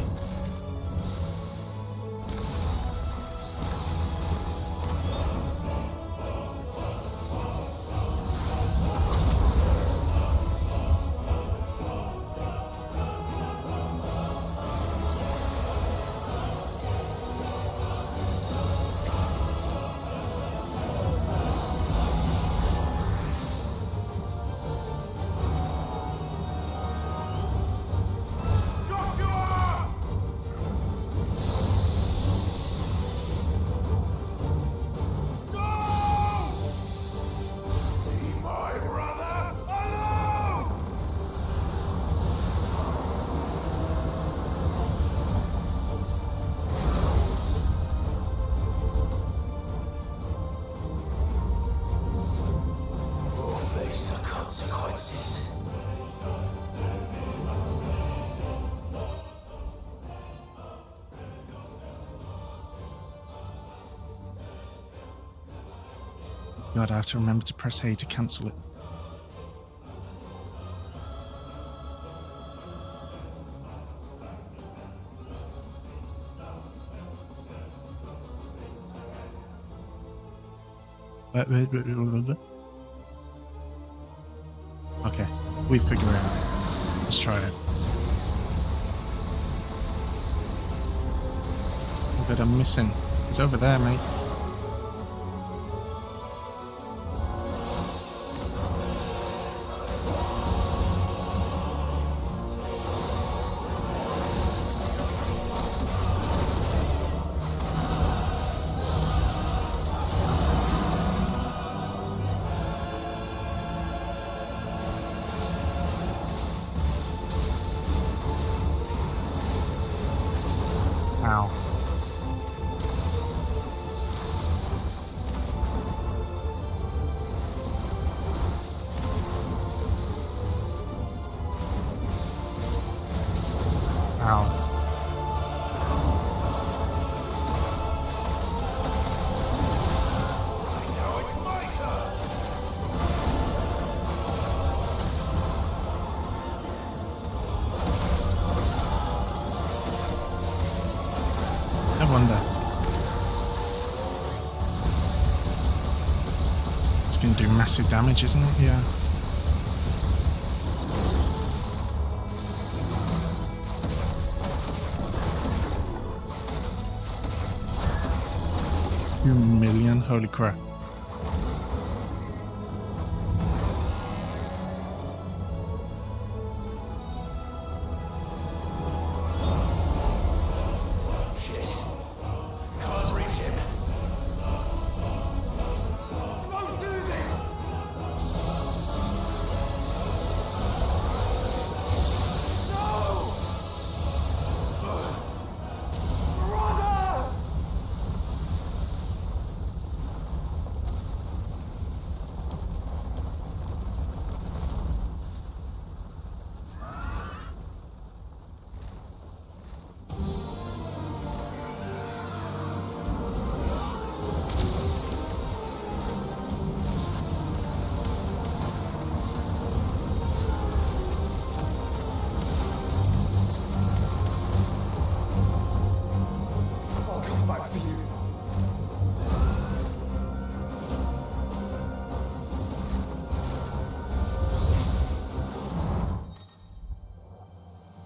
God, I have to remember to press A to cancel it. Okay, we figure it out. Let's try it. But I'm missing. It's over there, mate. Ow. Ow. I wonder. It's going to do massive damage, isn't it? Yeah. It's 2 million. Holy crap.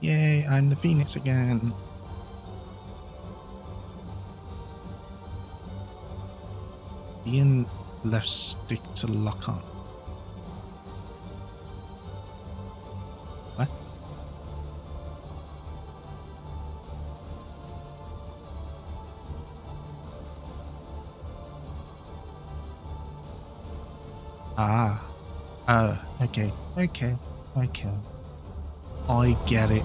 Yay, I'm the Phoenix again. Ian left stick to lock on. What? Ah. Oh, okay. Okay. Okay. I get it.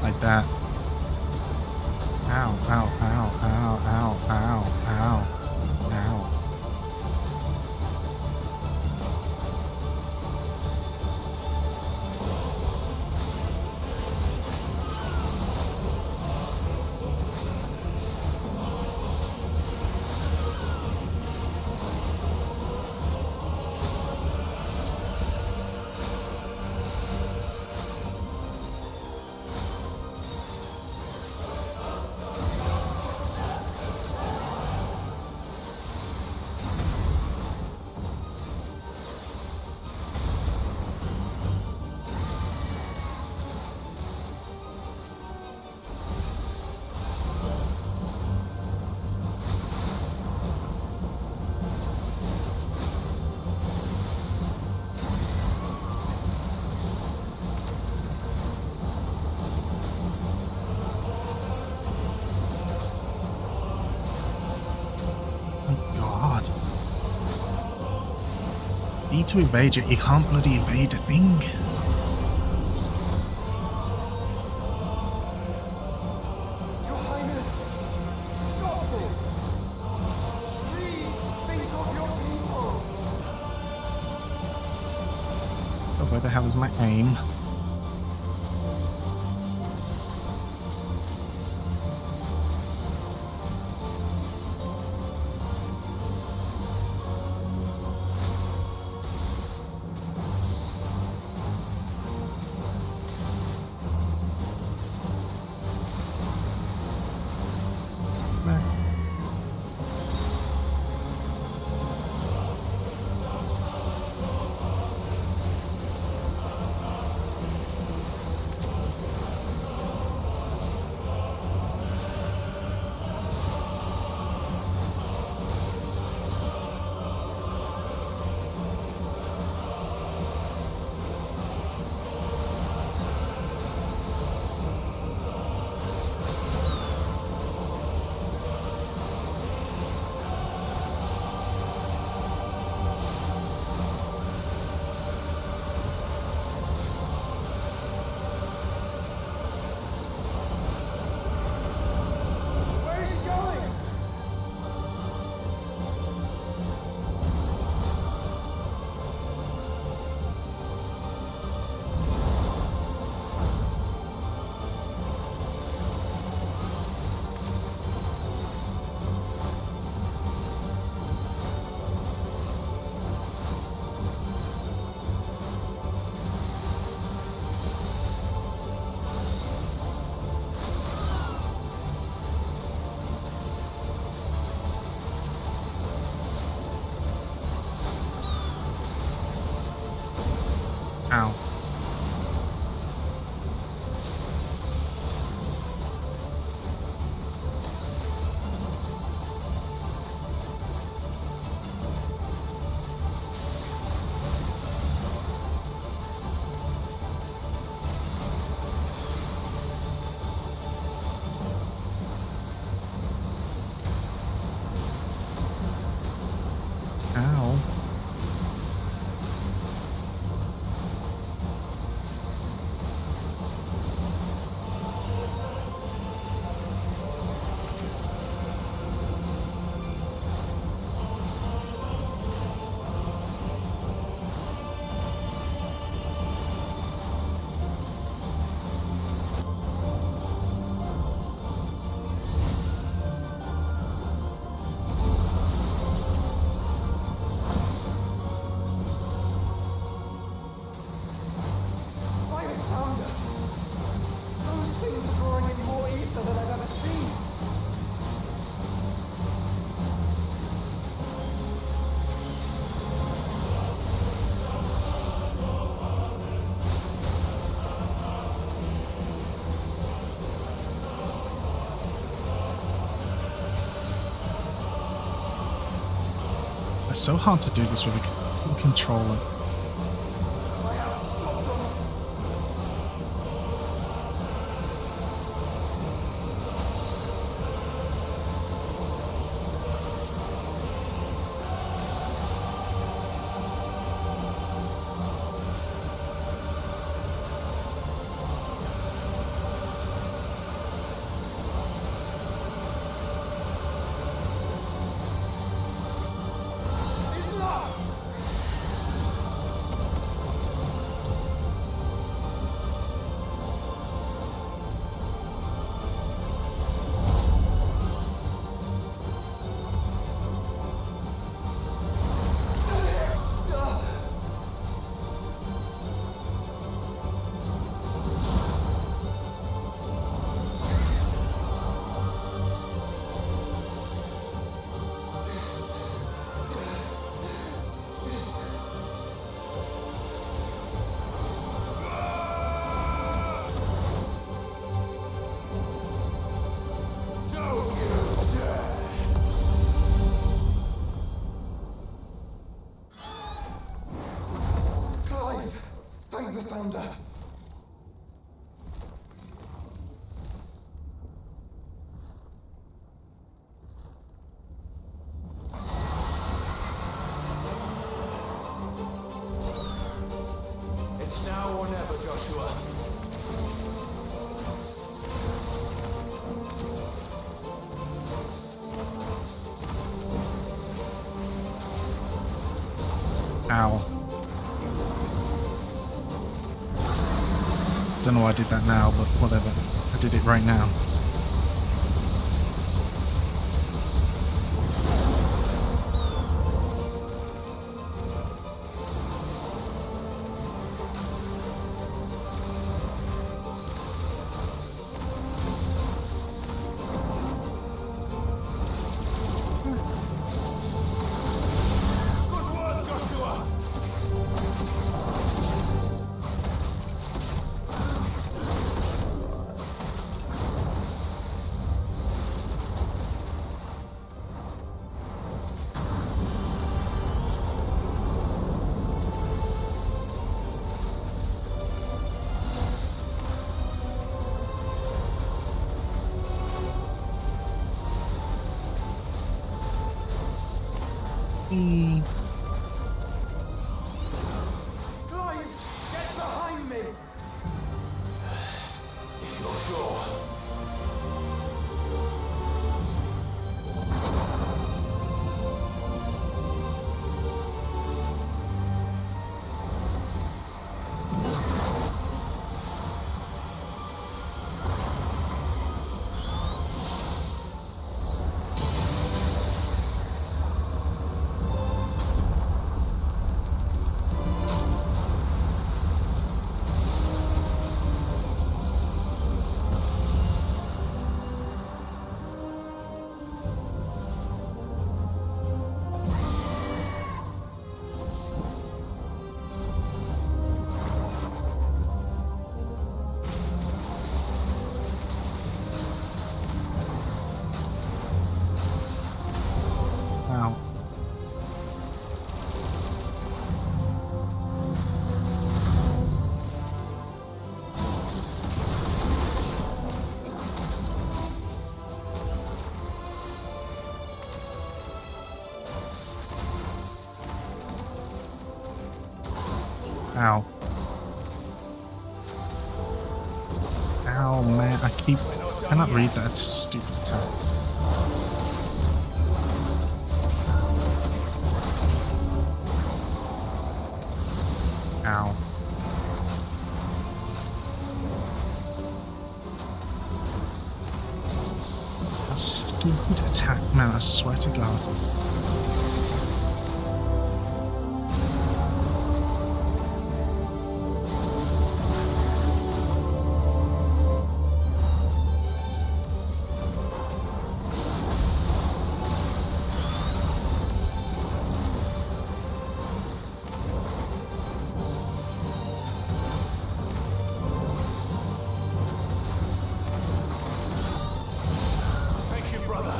Like that. Ow, ow, ow, ow, ow, ow, ow, ow. E to evade you. You can't bloody evade a thing. Your Highness, stop this! Please think of your people! Oh, where the hell is my aim? Where is he going? Ow. Ow. By the founder! Those things are drawing in more ether than I've ever seen! It's so hard to do this with a controller. Thank the founder. Joshua. Ow. Don't know why I did that now, but whatever. I did it right now. Clive, get behind me! If you're sure. Ow. Ow. Ow, man. I cannot read that stupid attack. Ow. That stupid attack, man, I swear to God. Thank you, brother.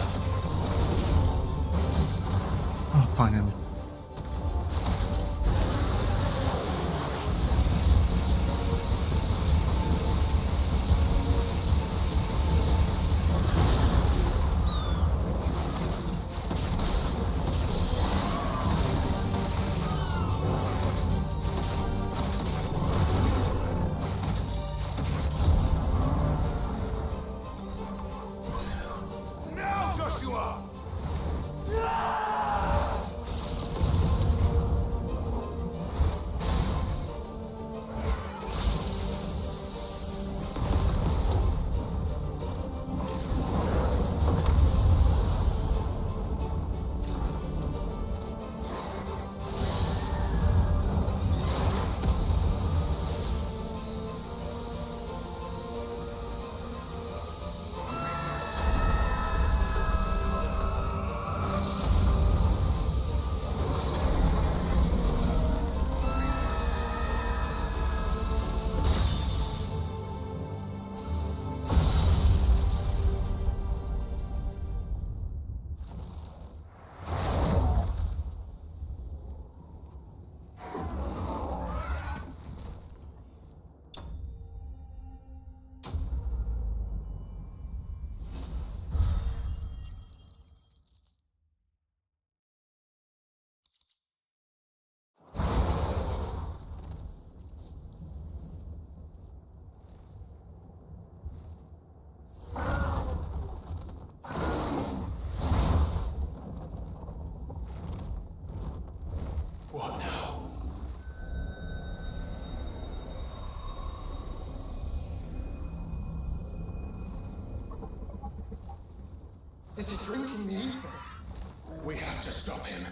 This is drinking the ether. We have to stop him.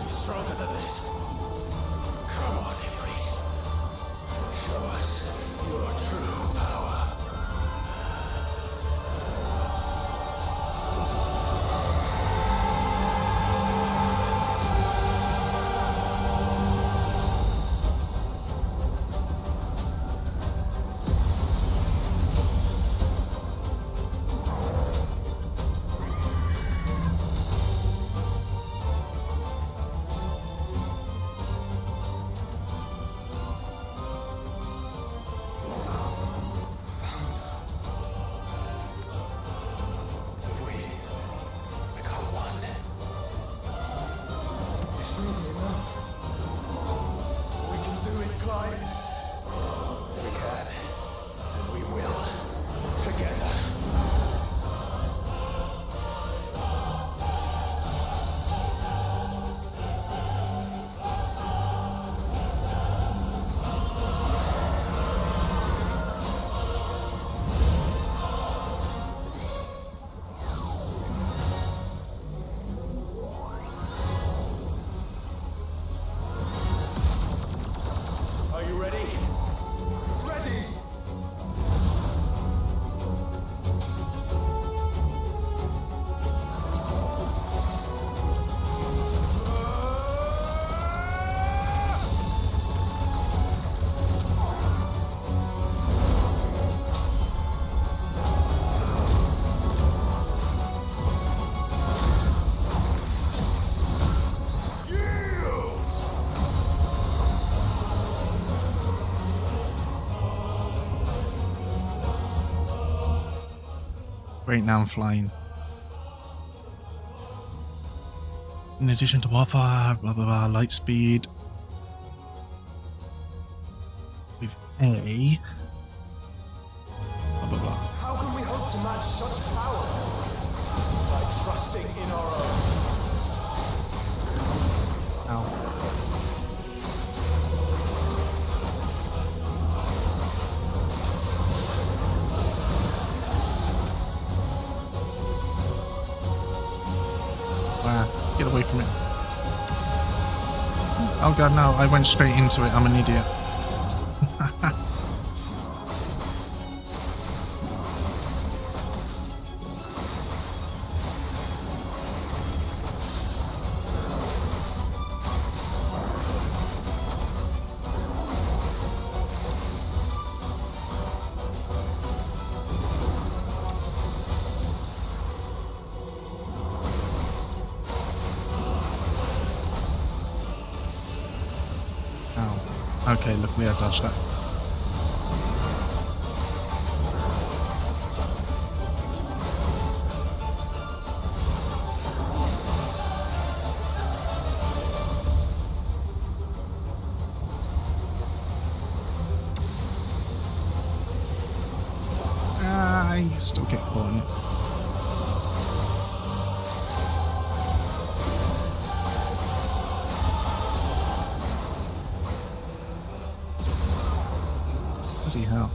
Stronger than this. Come on, Ifrit. Show us your true power. Great, now I'm flying. In addition to warfare, blah blah blah, light speed. With A. Blah blah blah. How can we hope to match such power? By trusting in our own. Ow. Get away from it. Oh god, no, I went straight into it. I'm an idiot. Okay, luckily I dodged that. I still get caught in it. Bloody hell.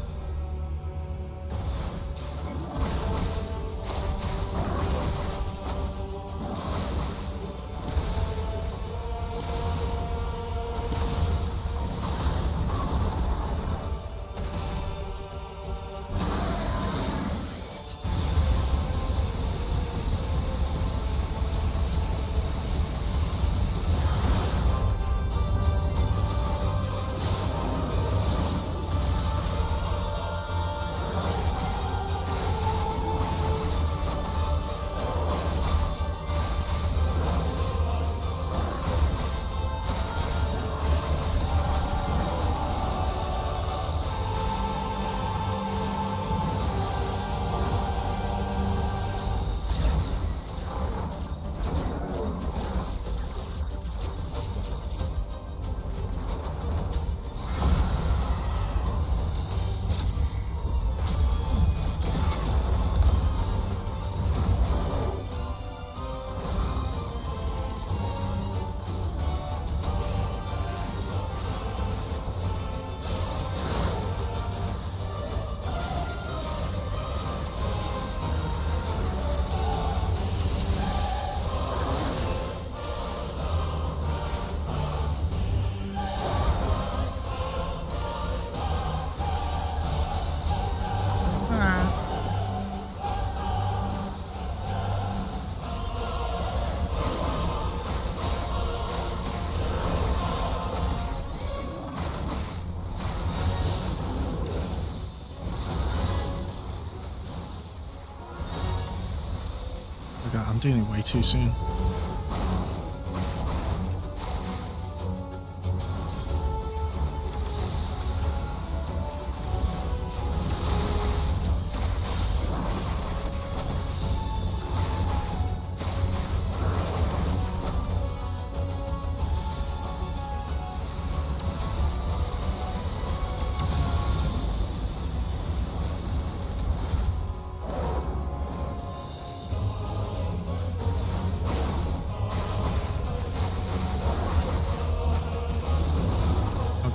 doing it way too soon.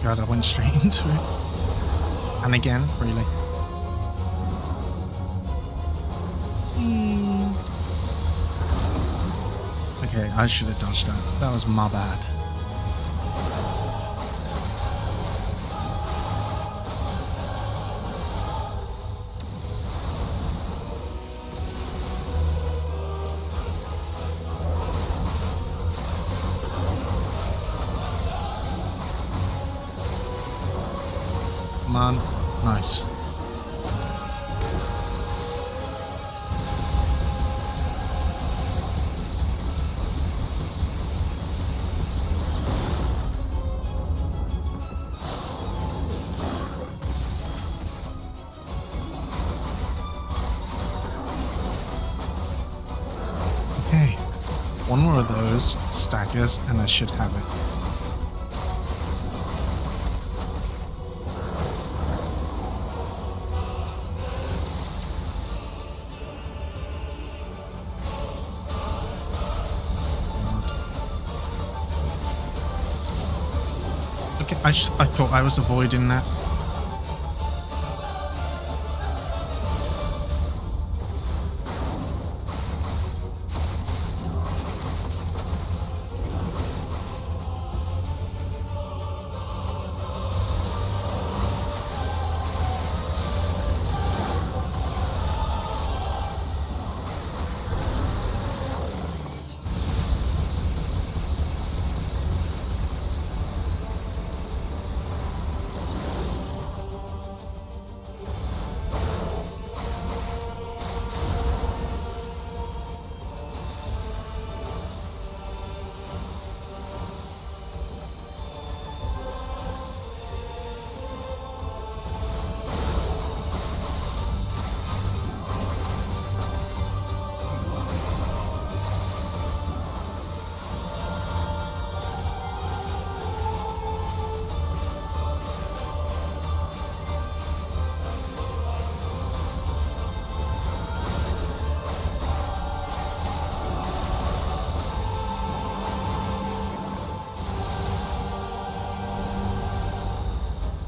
God, I went straight into it. And again, really. Okay, I should have dodged that. That was my bad. Come on. Nice. Okay. One more of those staggers and I should have it. Okay, I thought I was avoiding that.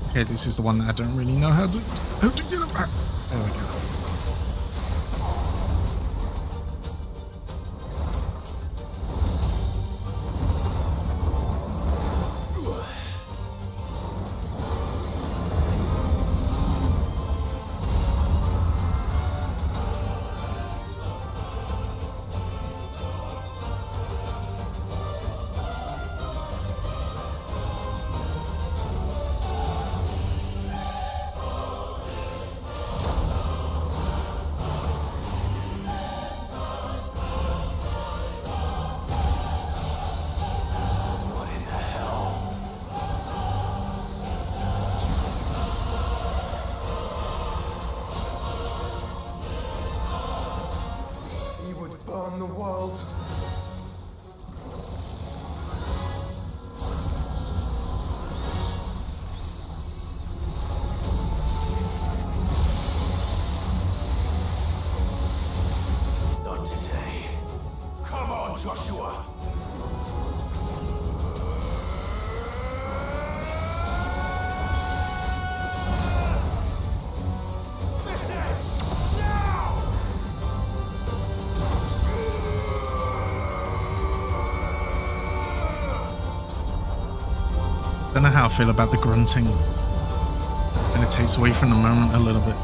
Okay, this is the one that I don't really know how to get it back. There we go. Burn the world. Not today. Come on, Joshua. I don't know how I feel about the grunting. And it takes away from the moment a little bit.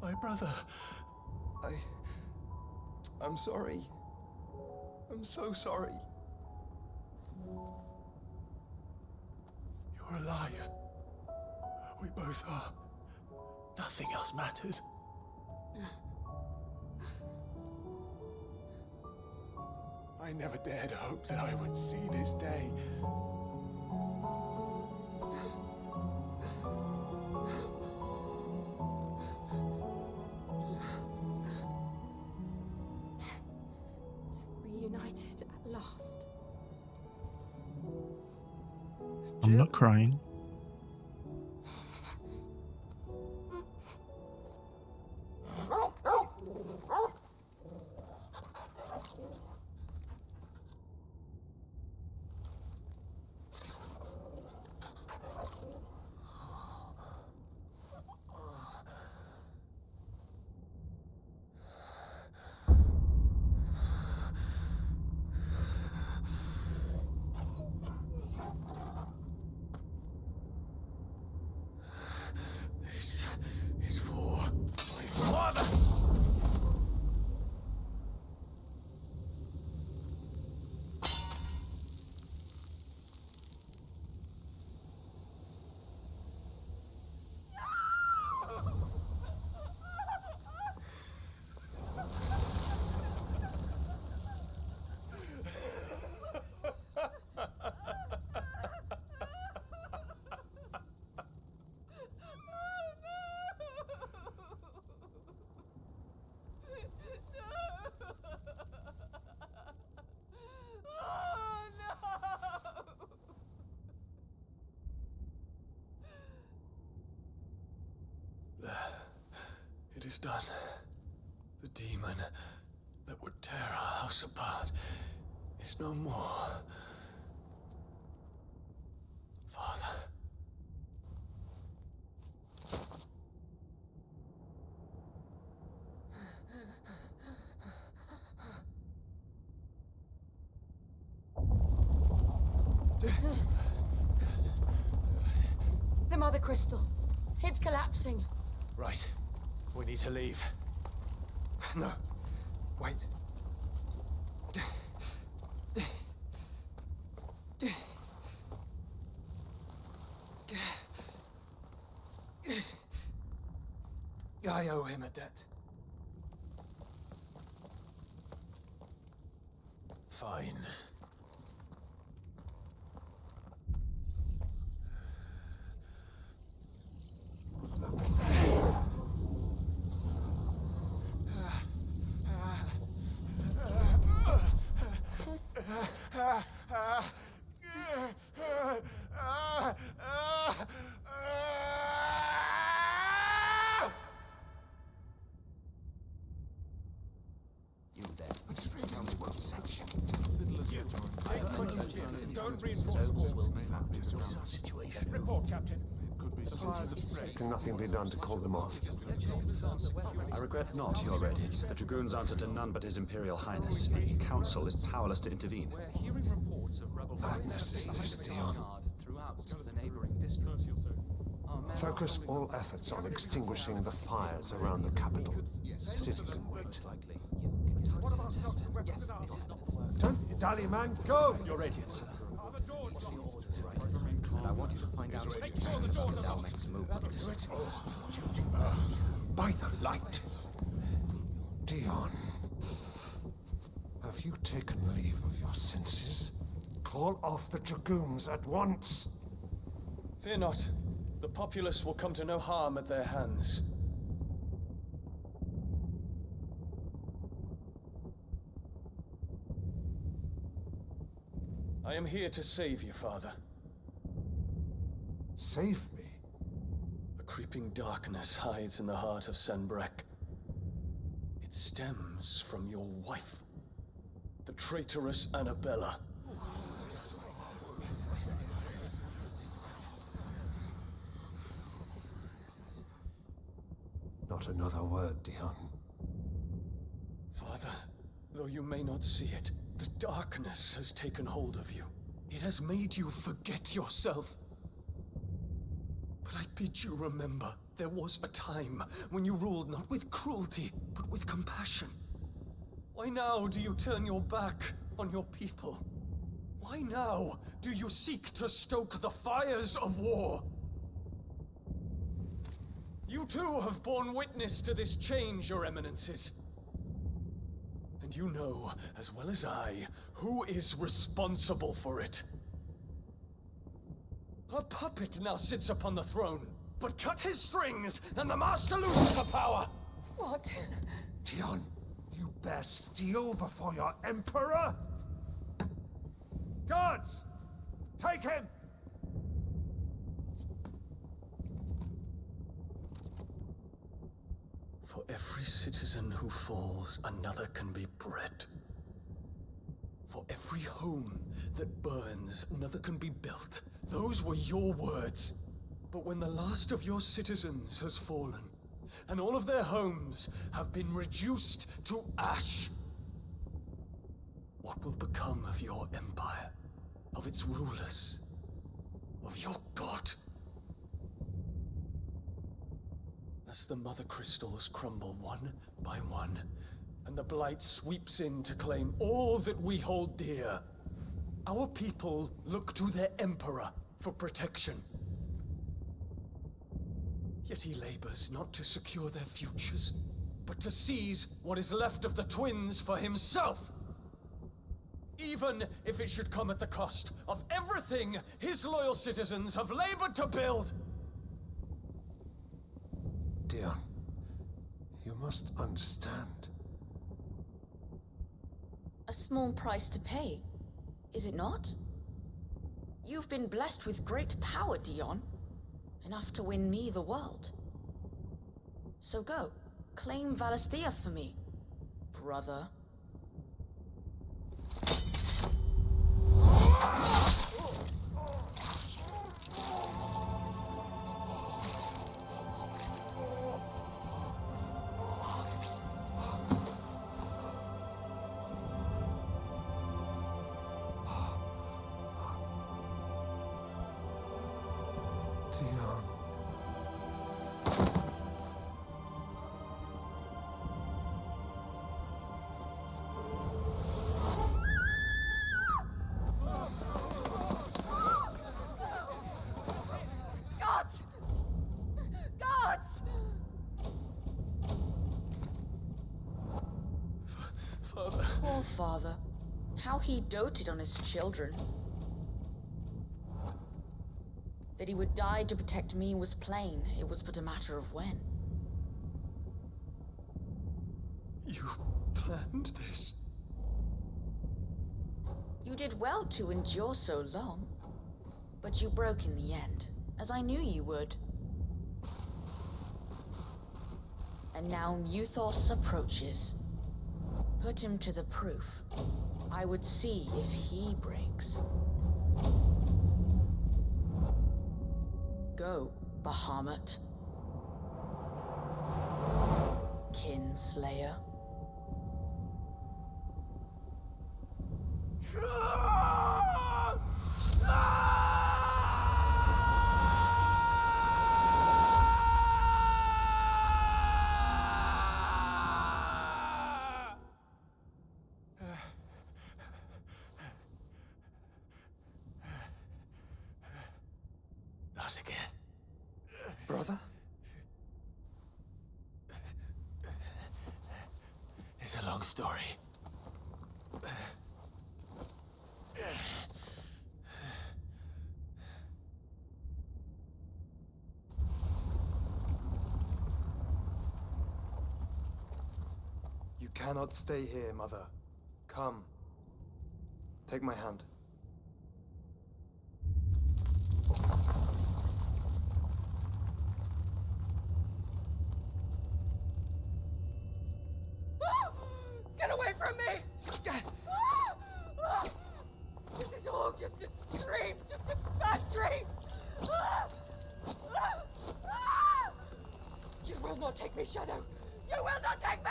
My brother. I'm sorry. I'm so sorry. You're alive. We both are. Nothing else matters. I never dared hope that I would see this day. Reunited at last. I'm not crying. This is for my father. It is done. The demon that would tear our house apart is no more. Father. The Mother Crystal. It's collapsing. Right. We need to leave. No. Wait. I owe him a debt. Fine. You there. Tell me what section. Don't reinforce the walls. Situation. Report, Captain. Can nothing be done to call them off? I regret not, Your Reddit. The Dragoons answer to none but His Imperial Highness. The Council is powerless to intervene. We're hearing reports of rebel Madness is this, Dion. throughout the neighboring districts. Focus all efforts on extinguishing the fires around the capital. City can wait. What about stocks and weapons and armor? Don't you dally, man. Go! Your Radiant. Are the doors locked? And I want you to find out Make sure the doors are locked. Dalmec's movements. By the light. Dion. Have you taken leave of your senses? Call off the Dragoons at once. Fear not. The populace will come to no harm at their hands. I am here to save you, Father. Save me? A creeping darkness hides in the heart of Sanbreque. It stems from your wife, the traitorous Annabella. Not another word, Dion. Father, though you may not see it, the darkness has taken hold of you. It has made you forget yourself. But I bid you remember, there was a time when you ruled not with cruelty, but with compassion. Why now do you turn your back on your people? Why now do you seek to stoke the fires of war? You too have borne witness to this change, your eminences. And you know, as well as I, who is responsible for it. A puppet now sits upon the throne, but cut his strings, and the master loses the power! What? Dion, you bear steel before your emperor? Guards! Take him! For every citizen who falls, another can be bred. For every home that burns, another can be built. Those were your words. But when the last of your citizens has fallen, and all of their homes have been reduced to ash, what will become of your empire, of its rulers, of your god? As the mother crystals crumble one by one, and the blight sweeps in to claim all that we hold dear, our people look to their emperor for protection. Yet he labors not to secure their futures, but to seize what is left of the twins for himself. Even if it should come at the cost of everything his loyal citizens have labored to build. Dion, you must understand. A small price to pay, is it not? You've been blessed with great power, Dion. Enough to win me the world. So go, claim Valisthea for me, brother. Dion. Gods! Gods! Father. Poor father. How he doted on his children. That he would die to protect me was plain. It was but a matter of when. You planned this? You did well to endure so long. But you broke in the end, as I knew you would. And now Muthos approaches. Put him to the proof. I would see if he breaks. Go, Bahamut. Kinslayer. Not again. Brother? It's a long story. You cannot stay here, Mother. Come. Take my hand. Get away from me! This is all just a dream, just a bad dream! You will not take me, Shadow! You will not take me!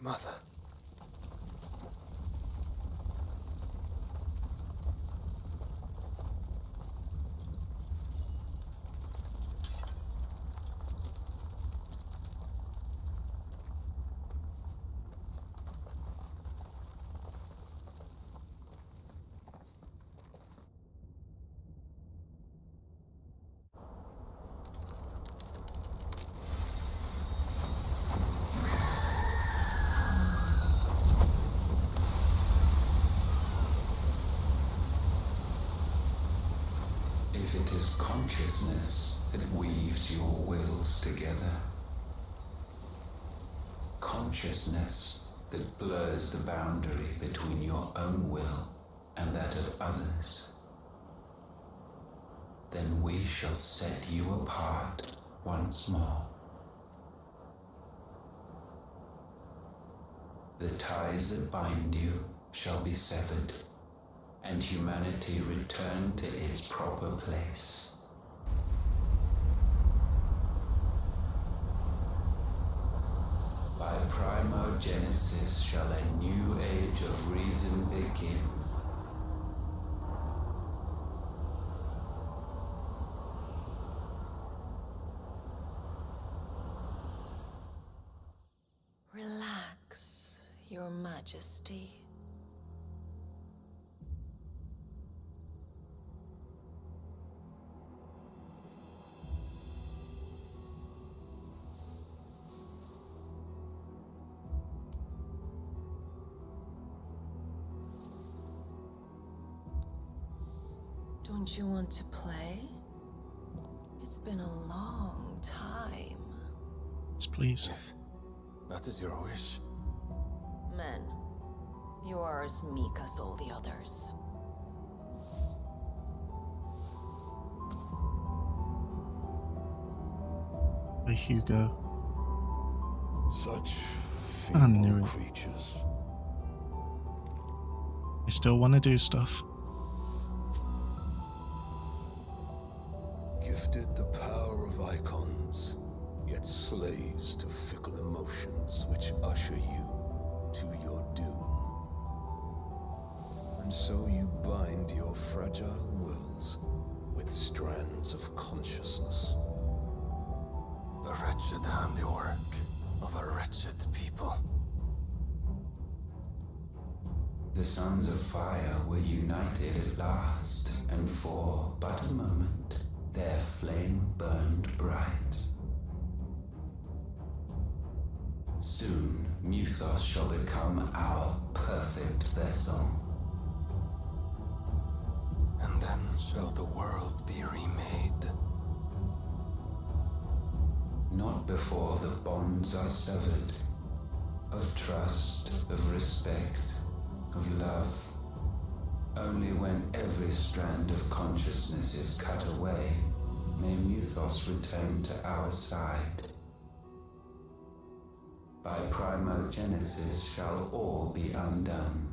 Mother. If it is consciousness that weaves your wills together, consciousness that blurs the boundary between your own will and that of others, then we shall set you apart once more. The ties that bind you shall be severed, and humanity return to its proper place. By primogenesis shall a new age of reason begin. Relax, Your Majesty. Don't you want to play? It's been a long time. Yes, please. If that is your wish. Men, you are as meek as all the others. Hey, Hugo. Such I knew feeble it. creatures. I still want to do stuff. Gifted the power of icons, yet slaves to fickle emotions which usher you to your doom. And so you bind your fragile wills with strands of consciousness. The wretched handiwork of a wretched people. The sons of fire were united at last, and for but a moment their flame burned bright. Soon Muthos shall become our perfect vessel. And then shall the world be remade. Not before the bonds are severed, of trust, of respect, of love. Only when every strand of consciousness is cut away, may Muthos return to our side. By primogenesis shall all be undone.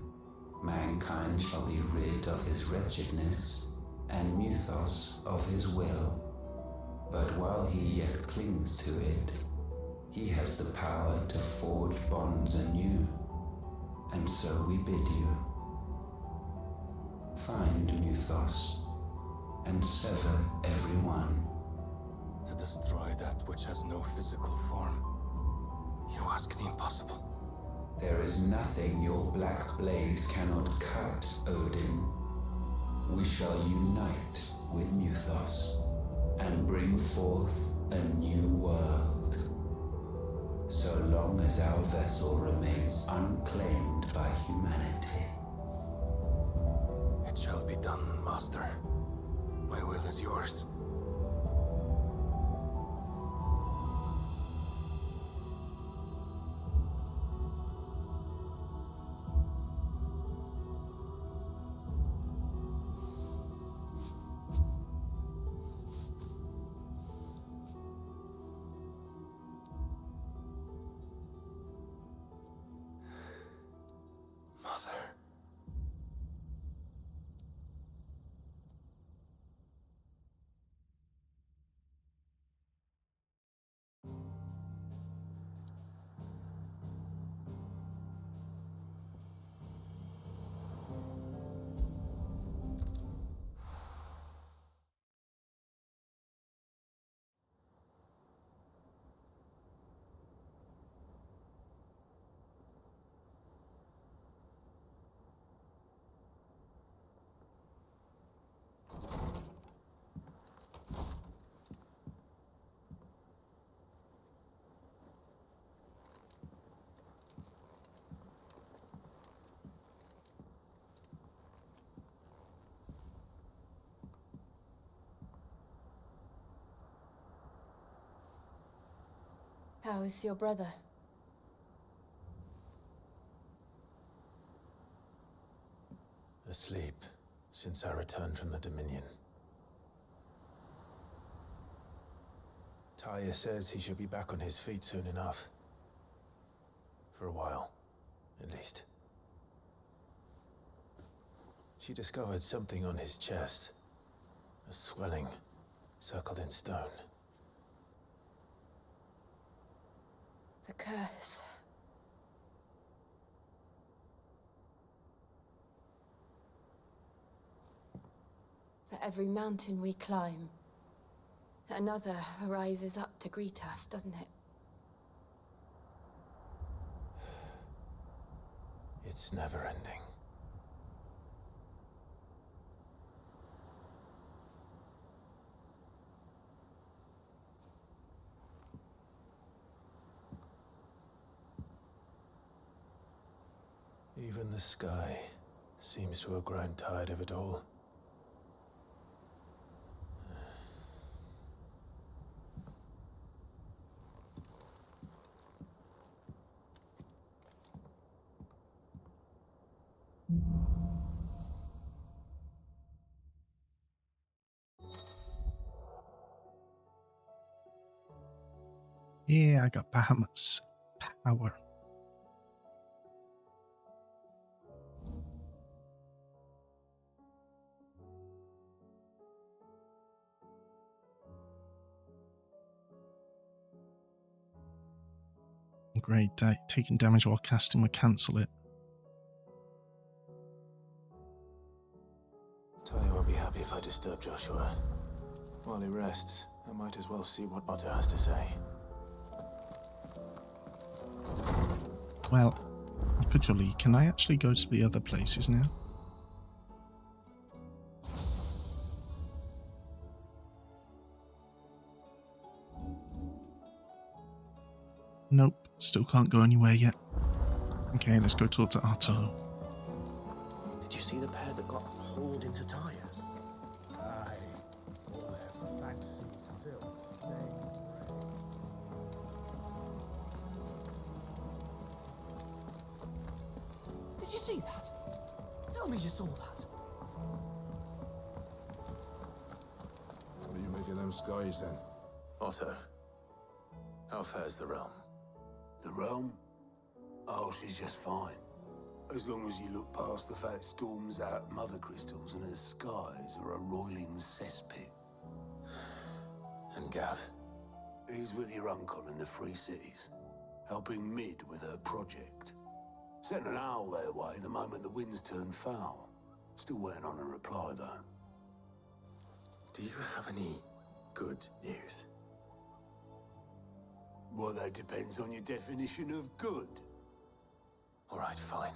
Mankind shall be rid of his wretchedness, and Muthos of his will. But while he yet clings to it, he has the power to forge bonds anew. And so we bid you. Find Muthos, and sever everyone. To destroy that which has no physical form. You ask the impossible. There is nothing your black blade cannot cut, Odin. We shall unite with Muthos, and bring forth a new world. So long as our vessel remains unclaimed by humanity. It shall be done, Master. My will is yours. Mother. How is your brother? Asleep since I returned from the Dominion. Talia says he should be back on his feet soon enough. For a while, at least. She discovered something on his chest. A swelling, circled in stone. The curse. For every mountain we climb, another rises up to greet us, doesn't it? It's never ending. Even the sky seems to have grown tired of it all. Yeah, I got Bahamut's power. Great. Taking damage while casting would cancel it. Talia won't be happy if I disturb Joshua. While he rests, I might as well see what Otto has to say. Well, Kujuli, can I actually go to the other places now? Nope, still can't go anywhere yet. Okay, let's go talk to Otto. Did you see the pair that got hauled into tires? Aye, all their fancy silk stained grey. Did you see that? Tell me you saw that. What do you make of them skies, then? Otto, how fares the realm? The realm? Oh, she's just fine. As long as you look past the fact storms out mother crystals and her skies are a roiling cesspit. And Gav? He's with your uncle in the Free Cities, helping Mid with her project. Sent an owl their way the moment the winds turned foul. Still waiting on a reply, though. Do you have any good news? Well, that depends on your definition of good. All right, fine.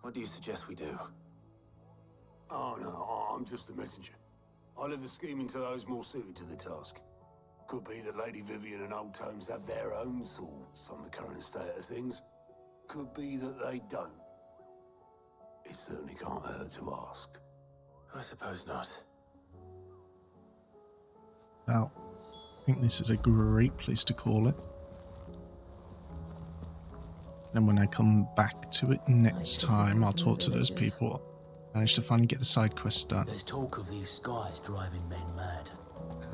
What do you suggest we do? Oh, no, I'm just a messenger. I leave the scheming to those more suited to the task. Could be that Lady Vivian and Old Tomes have their own thoughts on the current state of things. Could be that they don't. It certainly can't hurt to ask. I suppose not. Well, I think this is a great place to call it. Then when I come back to it next time, I'll talk to those people. Manage to finally get the side quests done. There's talk of these skies driving men mad.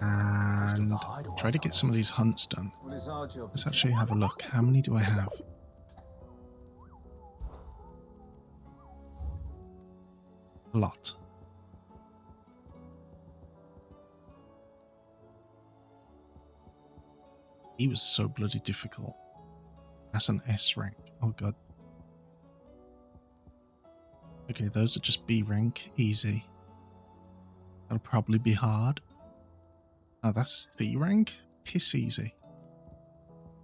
And try to get some of these hunts done. Let's actually have a look. How many do I have? A lot. He was so bloody difficult. That's an S rank. Oh god. Okay, those are just B rank. Easy. That'll probably be hard. Oh, that's C rank? Piss easy.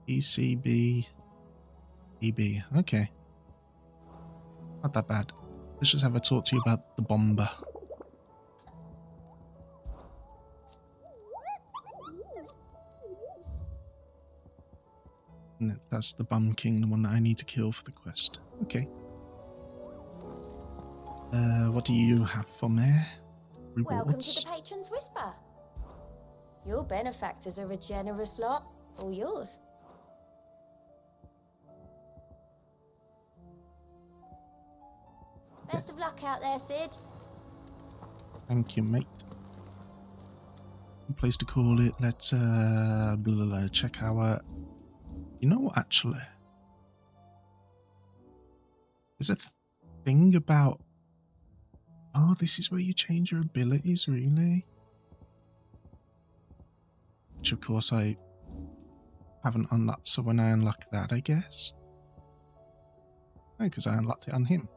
ECB. EB. Okay. Not that bad. Let's just have a talk to you about the bomber. And that's the Bum King, the one that I need to kill for the quest. Okay. What do you have for me? Rewards? Welcome to the Patron's Whisper. Your benefactors are a generous lot. All yours. Best of luck out there, Sid. Thank you, mate. Place to call it. Let's blah, blah, blah, check our. You know what? Actually, there's a thing about. Oh, this is where you change your abilities, really. Which, of course, I haven't unlocked. So when I unlock that, I guess. No, because I unlocked it on him.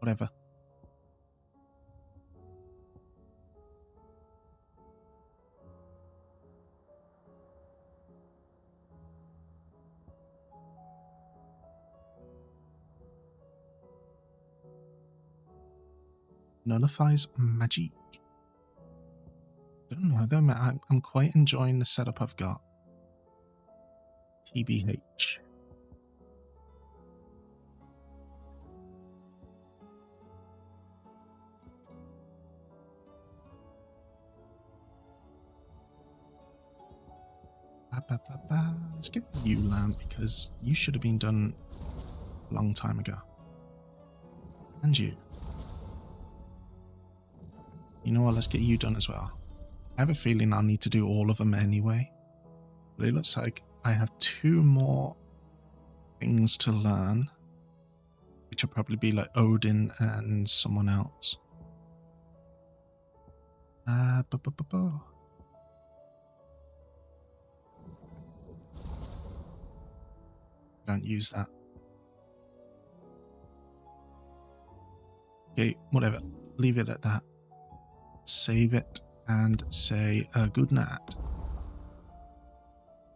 Whatever. Nullifies magic. Don't know though, man. I'm quite enjoying the setup I've got. TBH. Let's get you land because you should have been done a long time ago. And you. You know what? Let's get you done as well. I have a feeling I'll need to do all of them anyway. But it looks like I have 2 more things to learn, which will probably be like Odin and someone else. Don't use that. Okay, whatever. Leave it at that. Save it and say good night.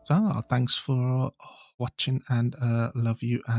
So, thanks for watching and love you. And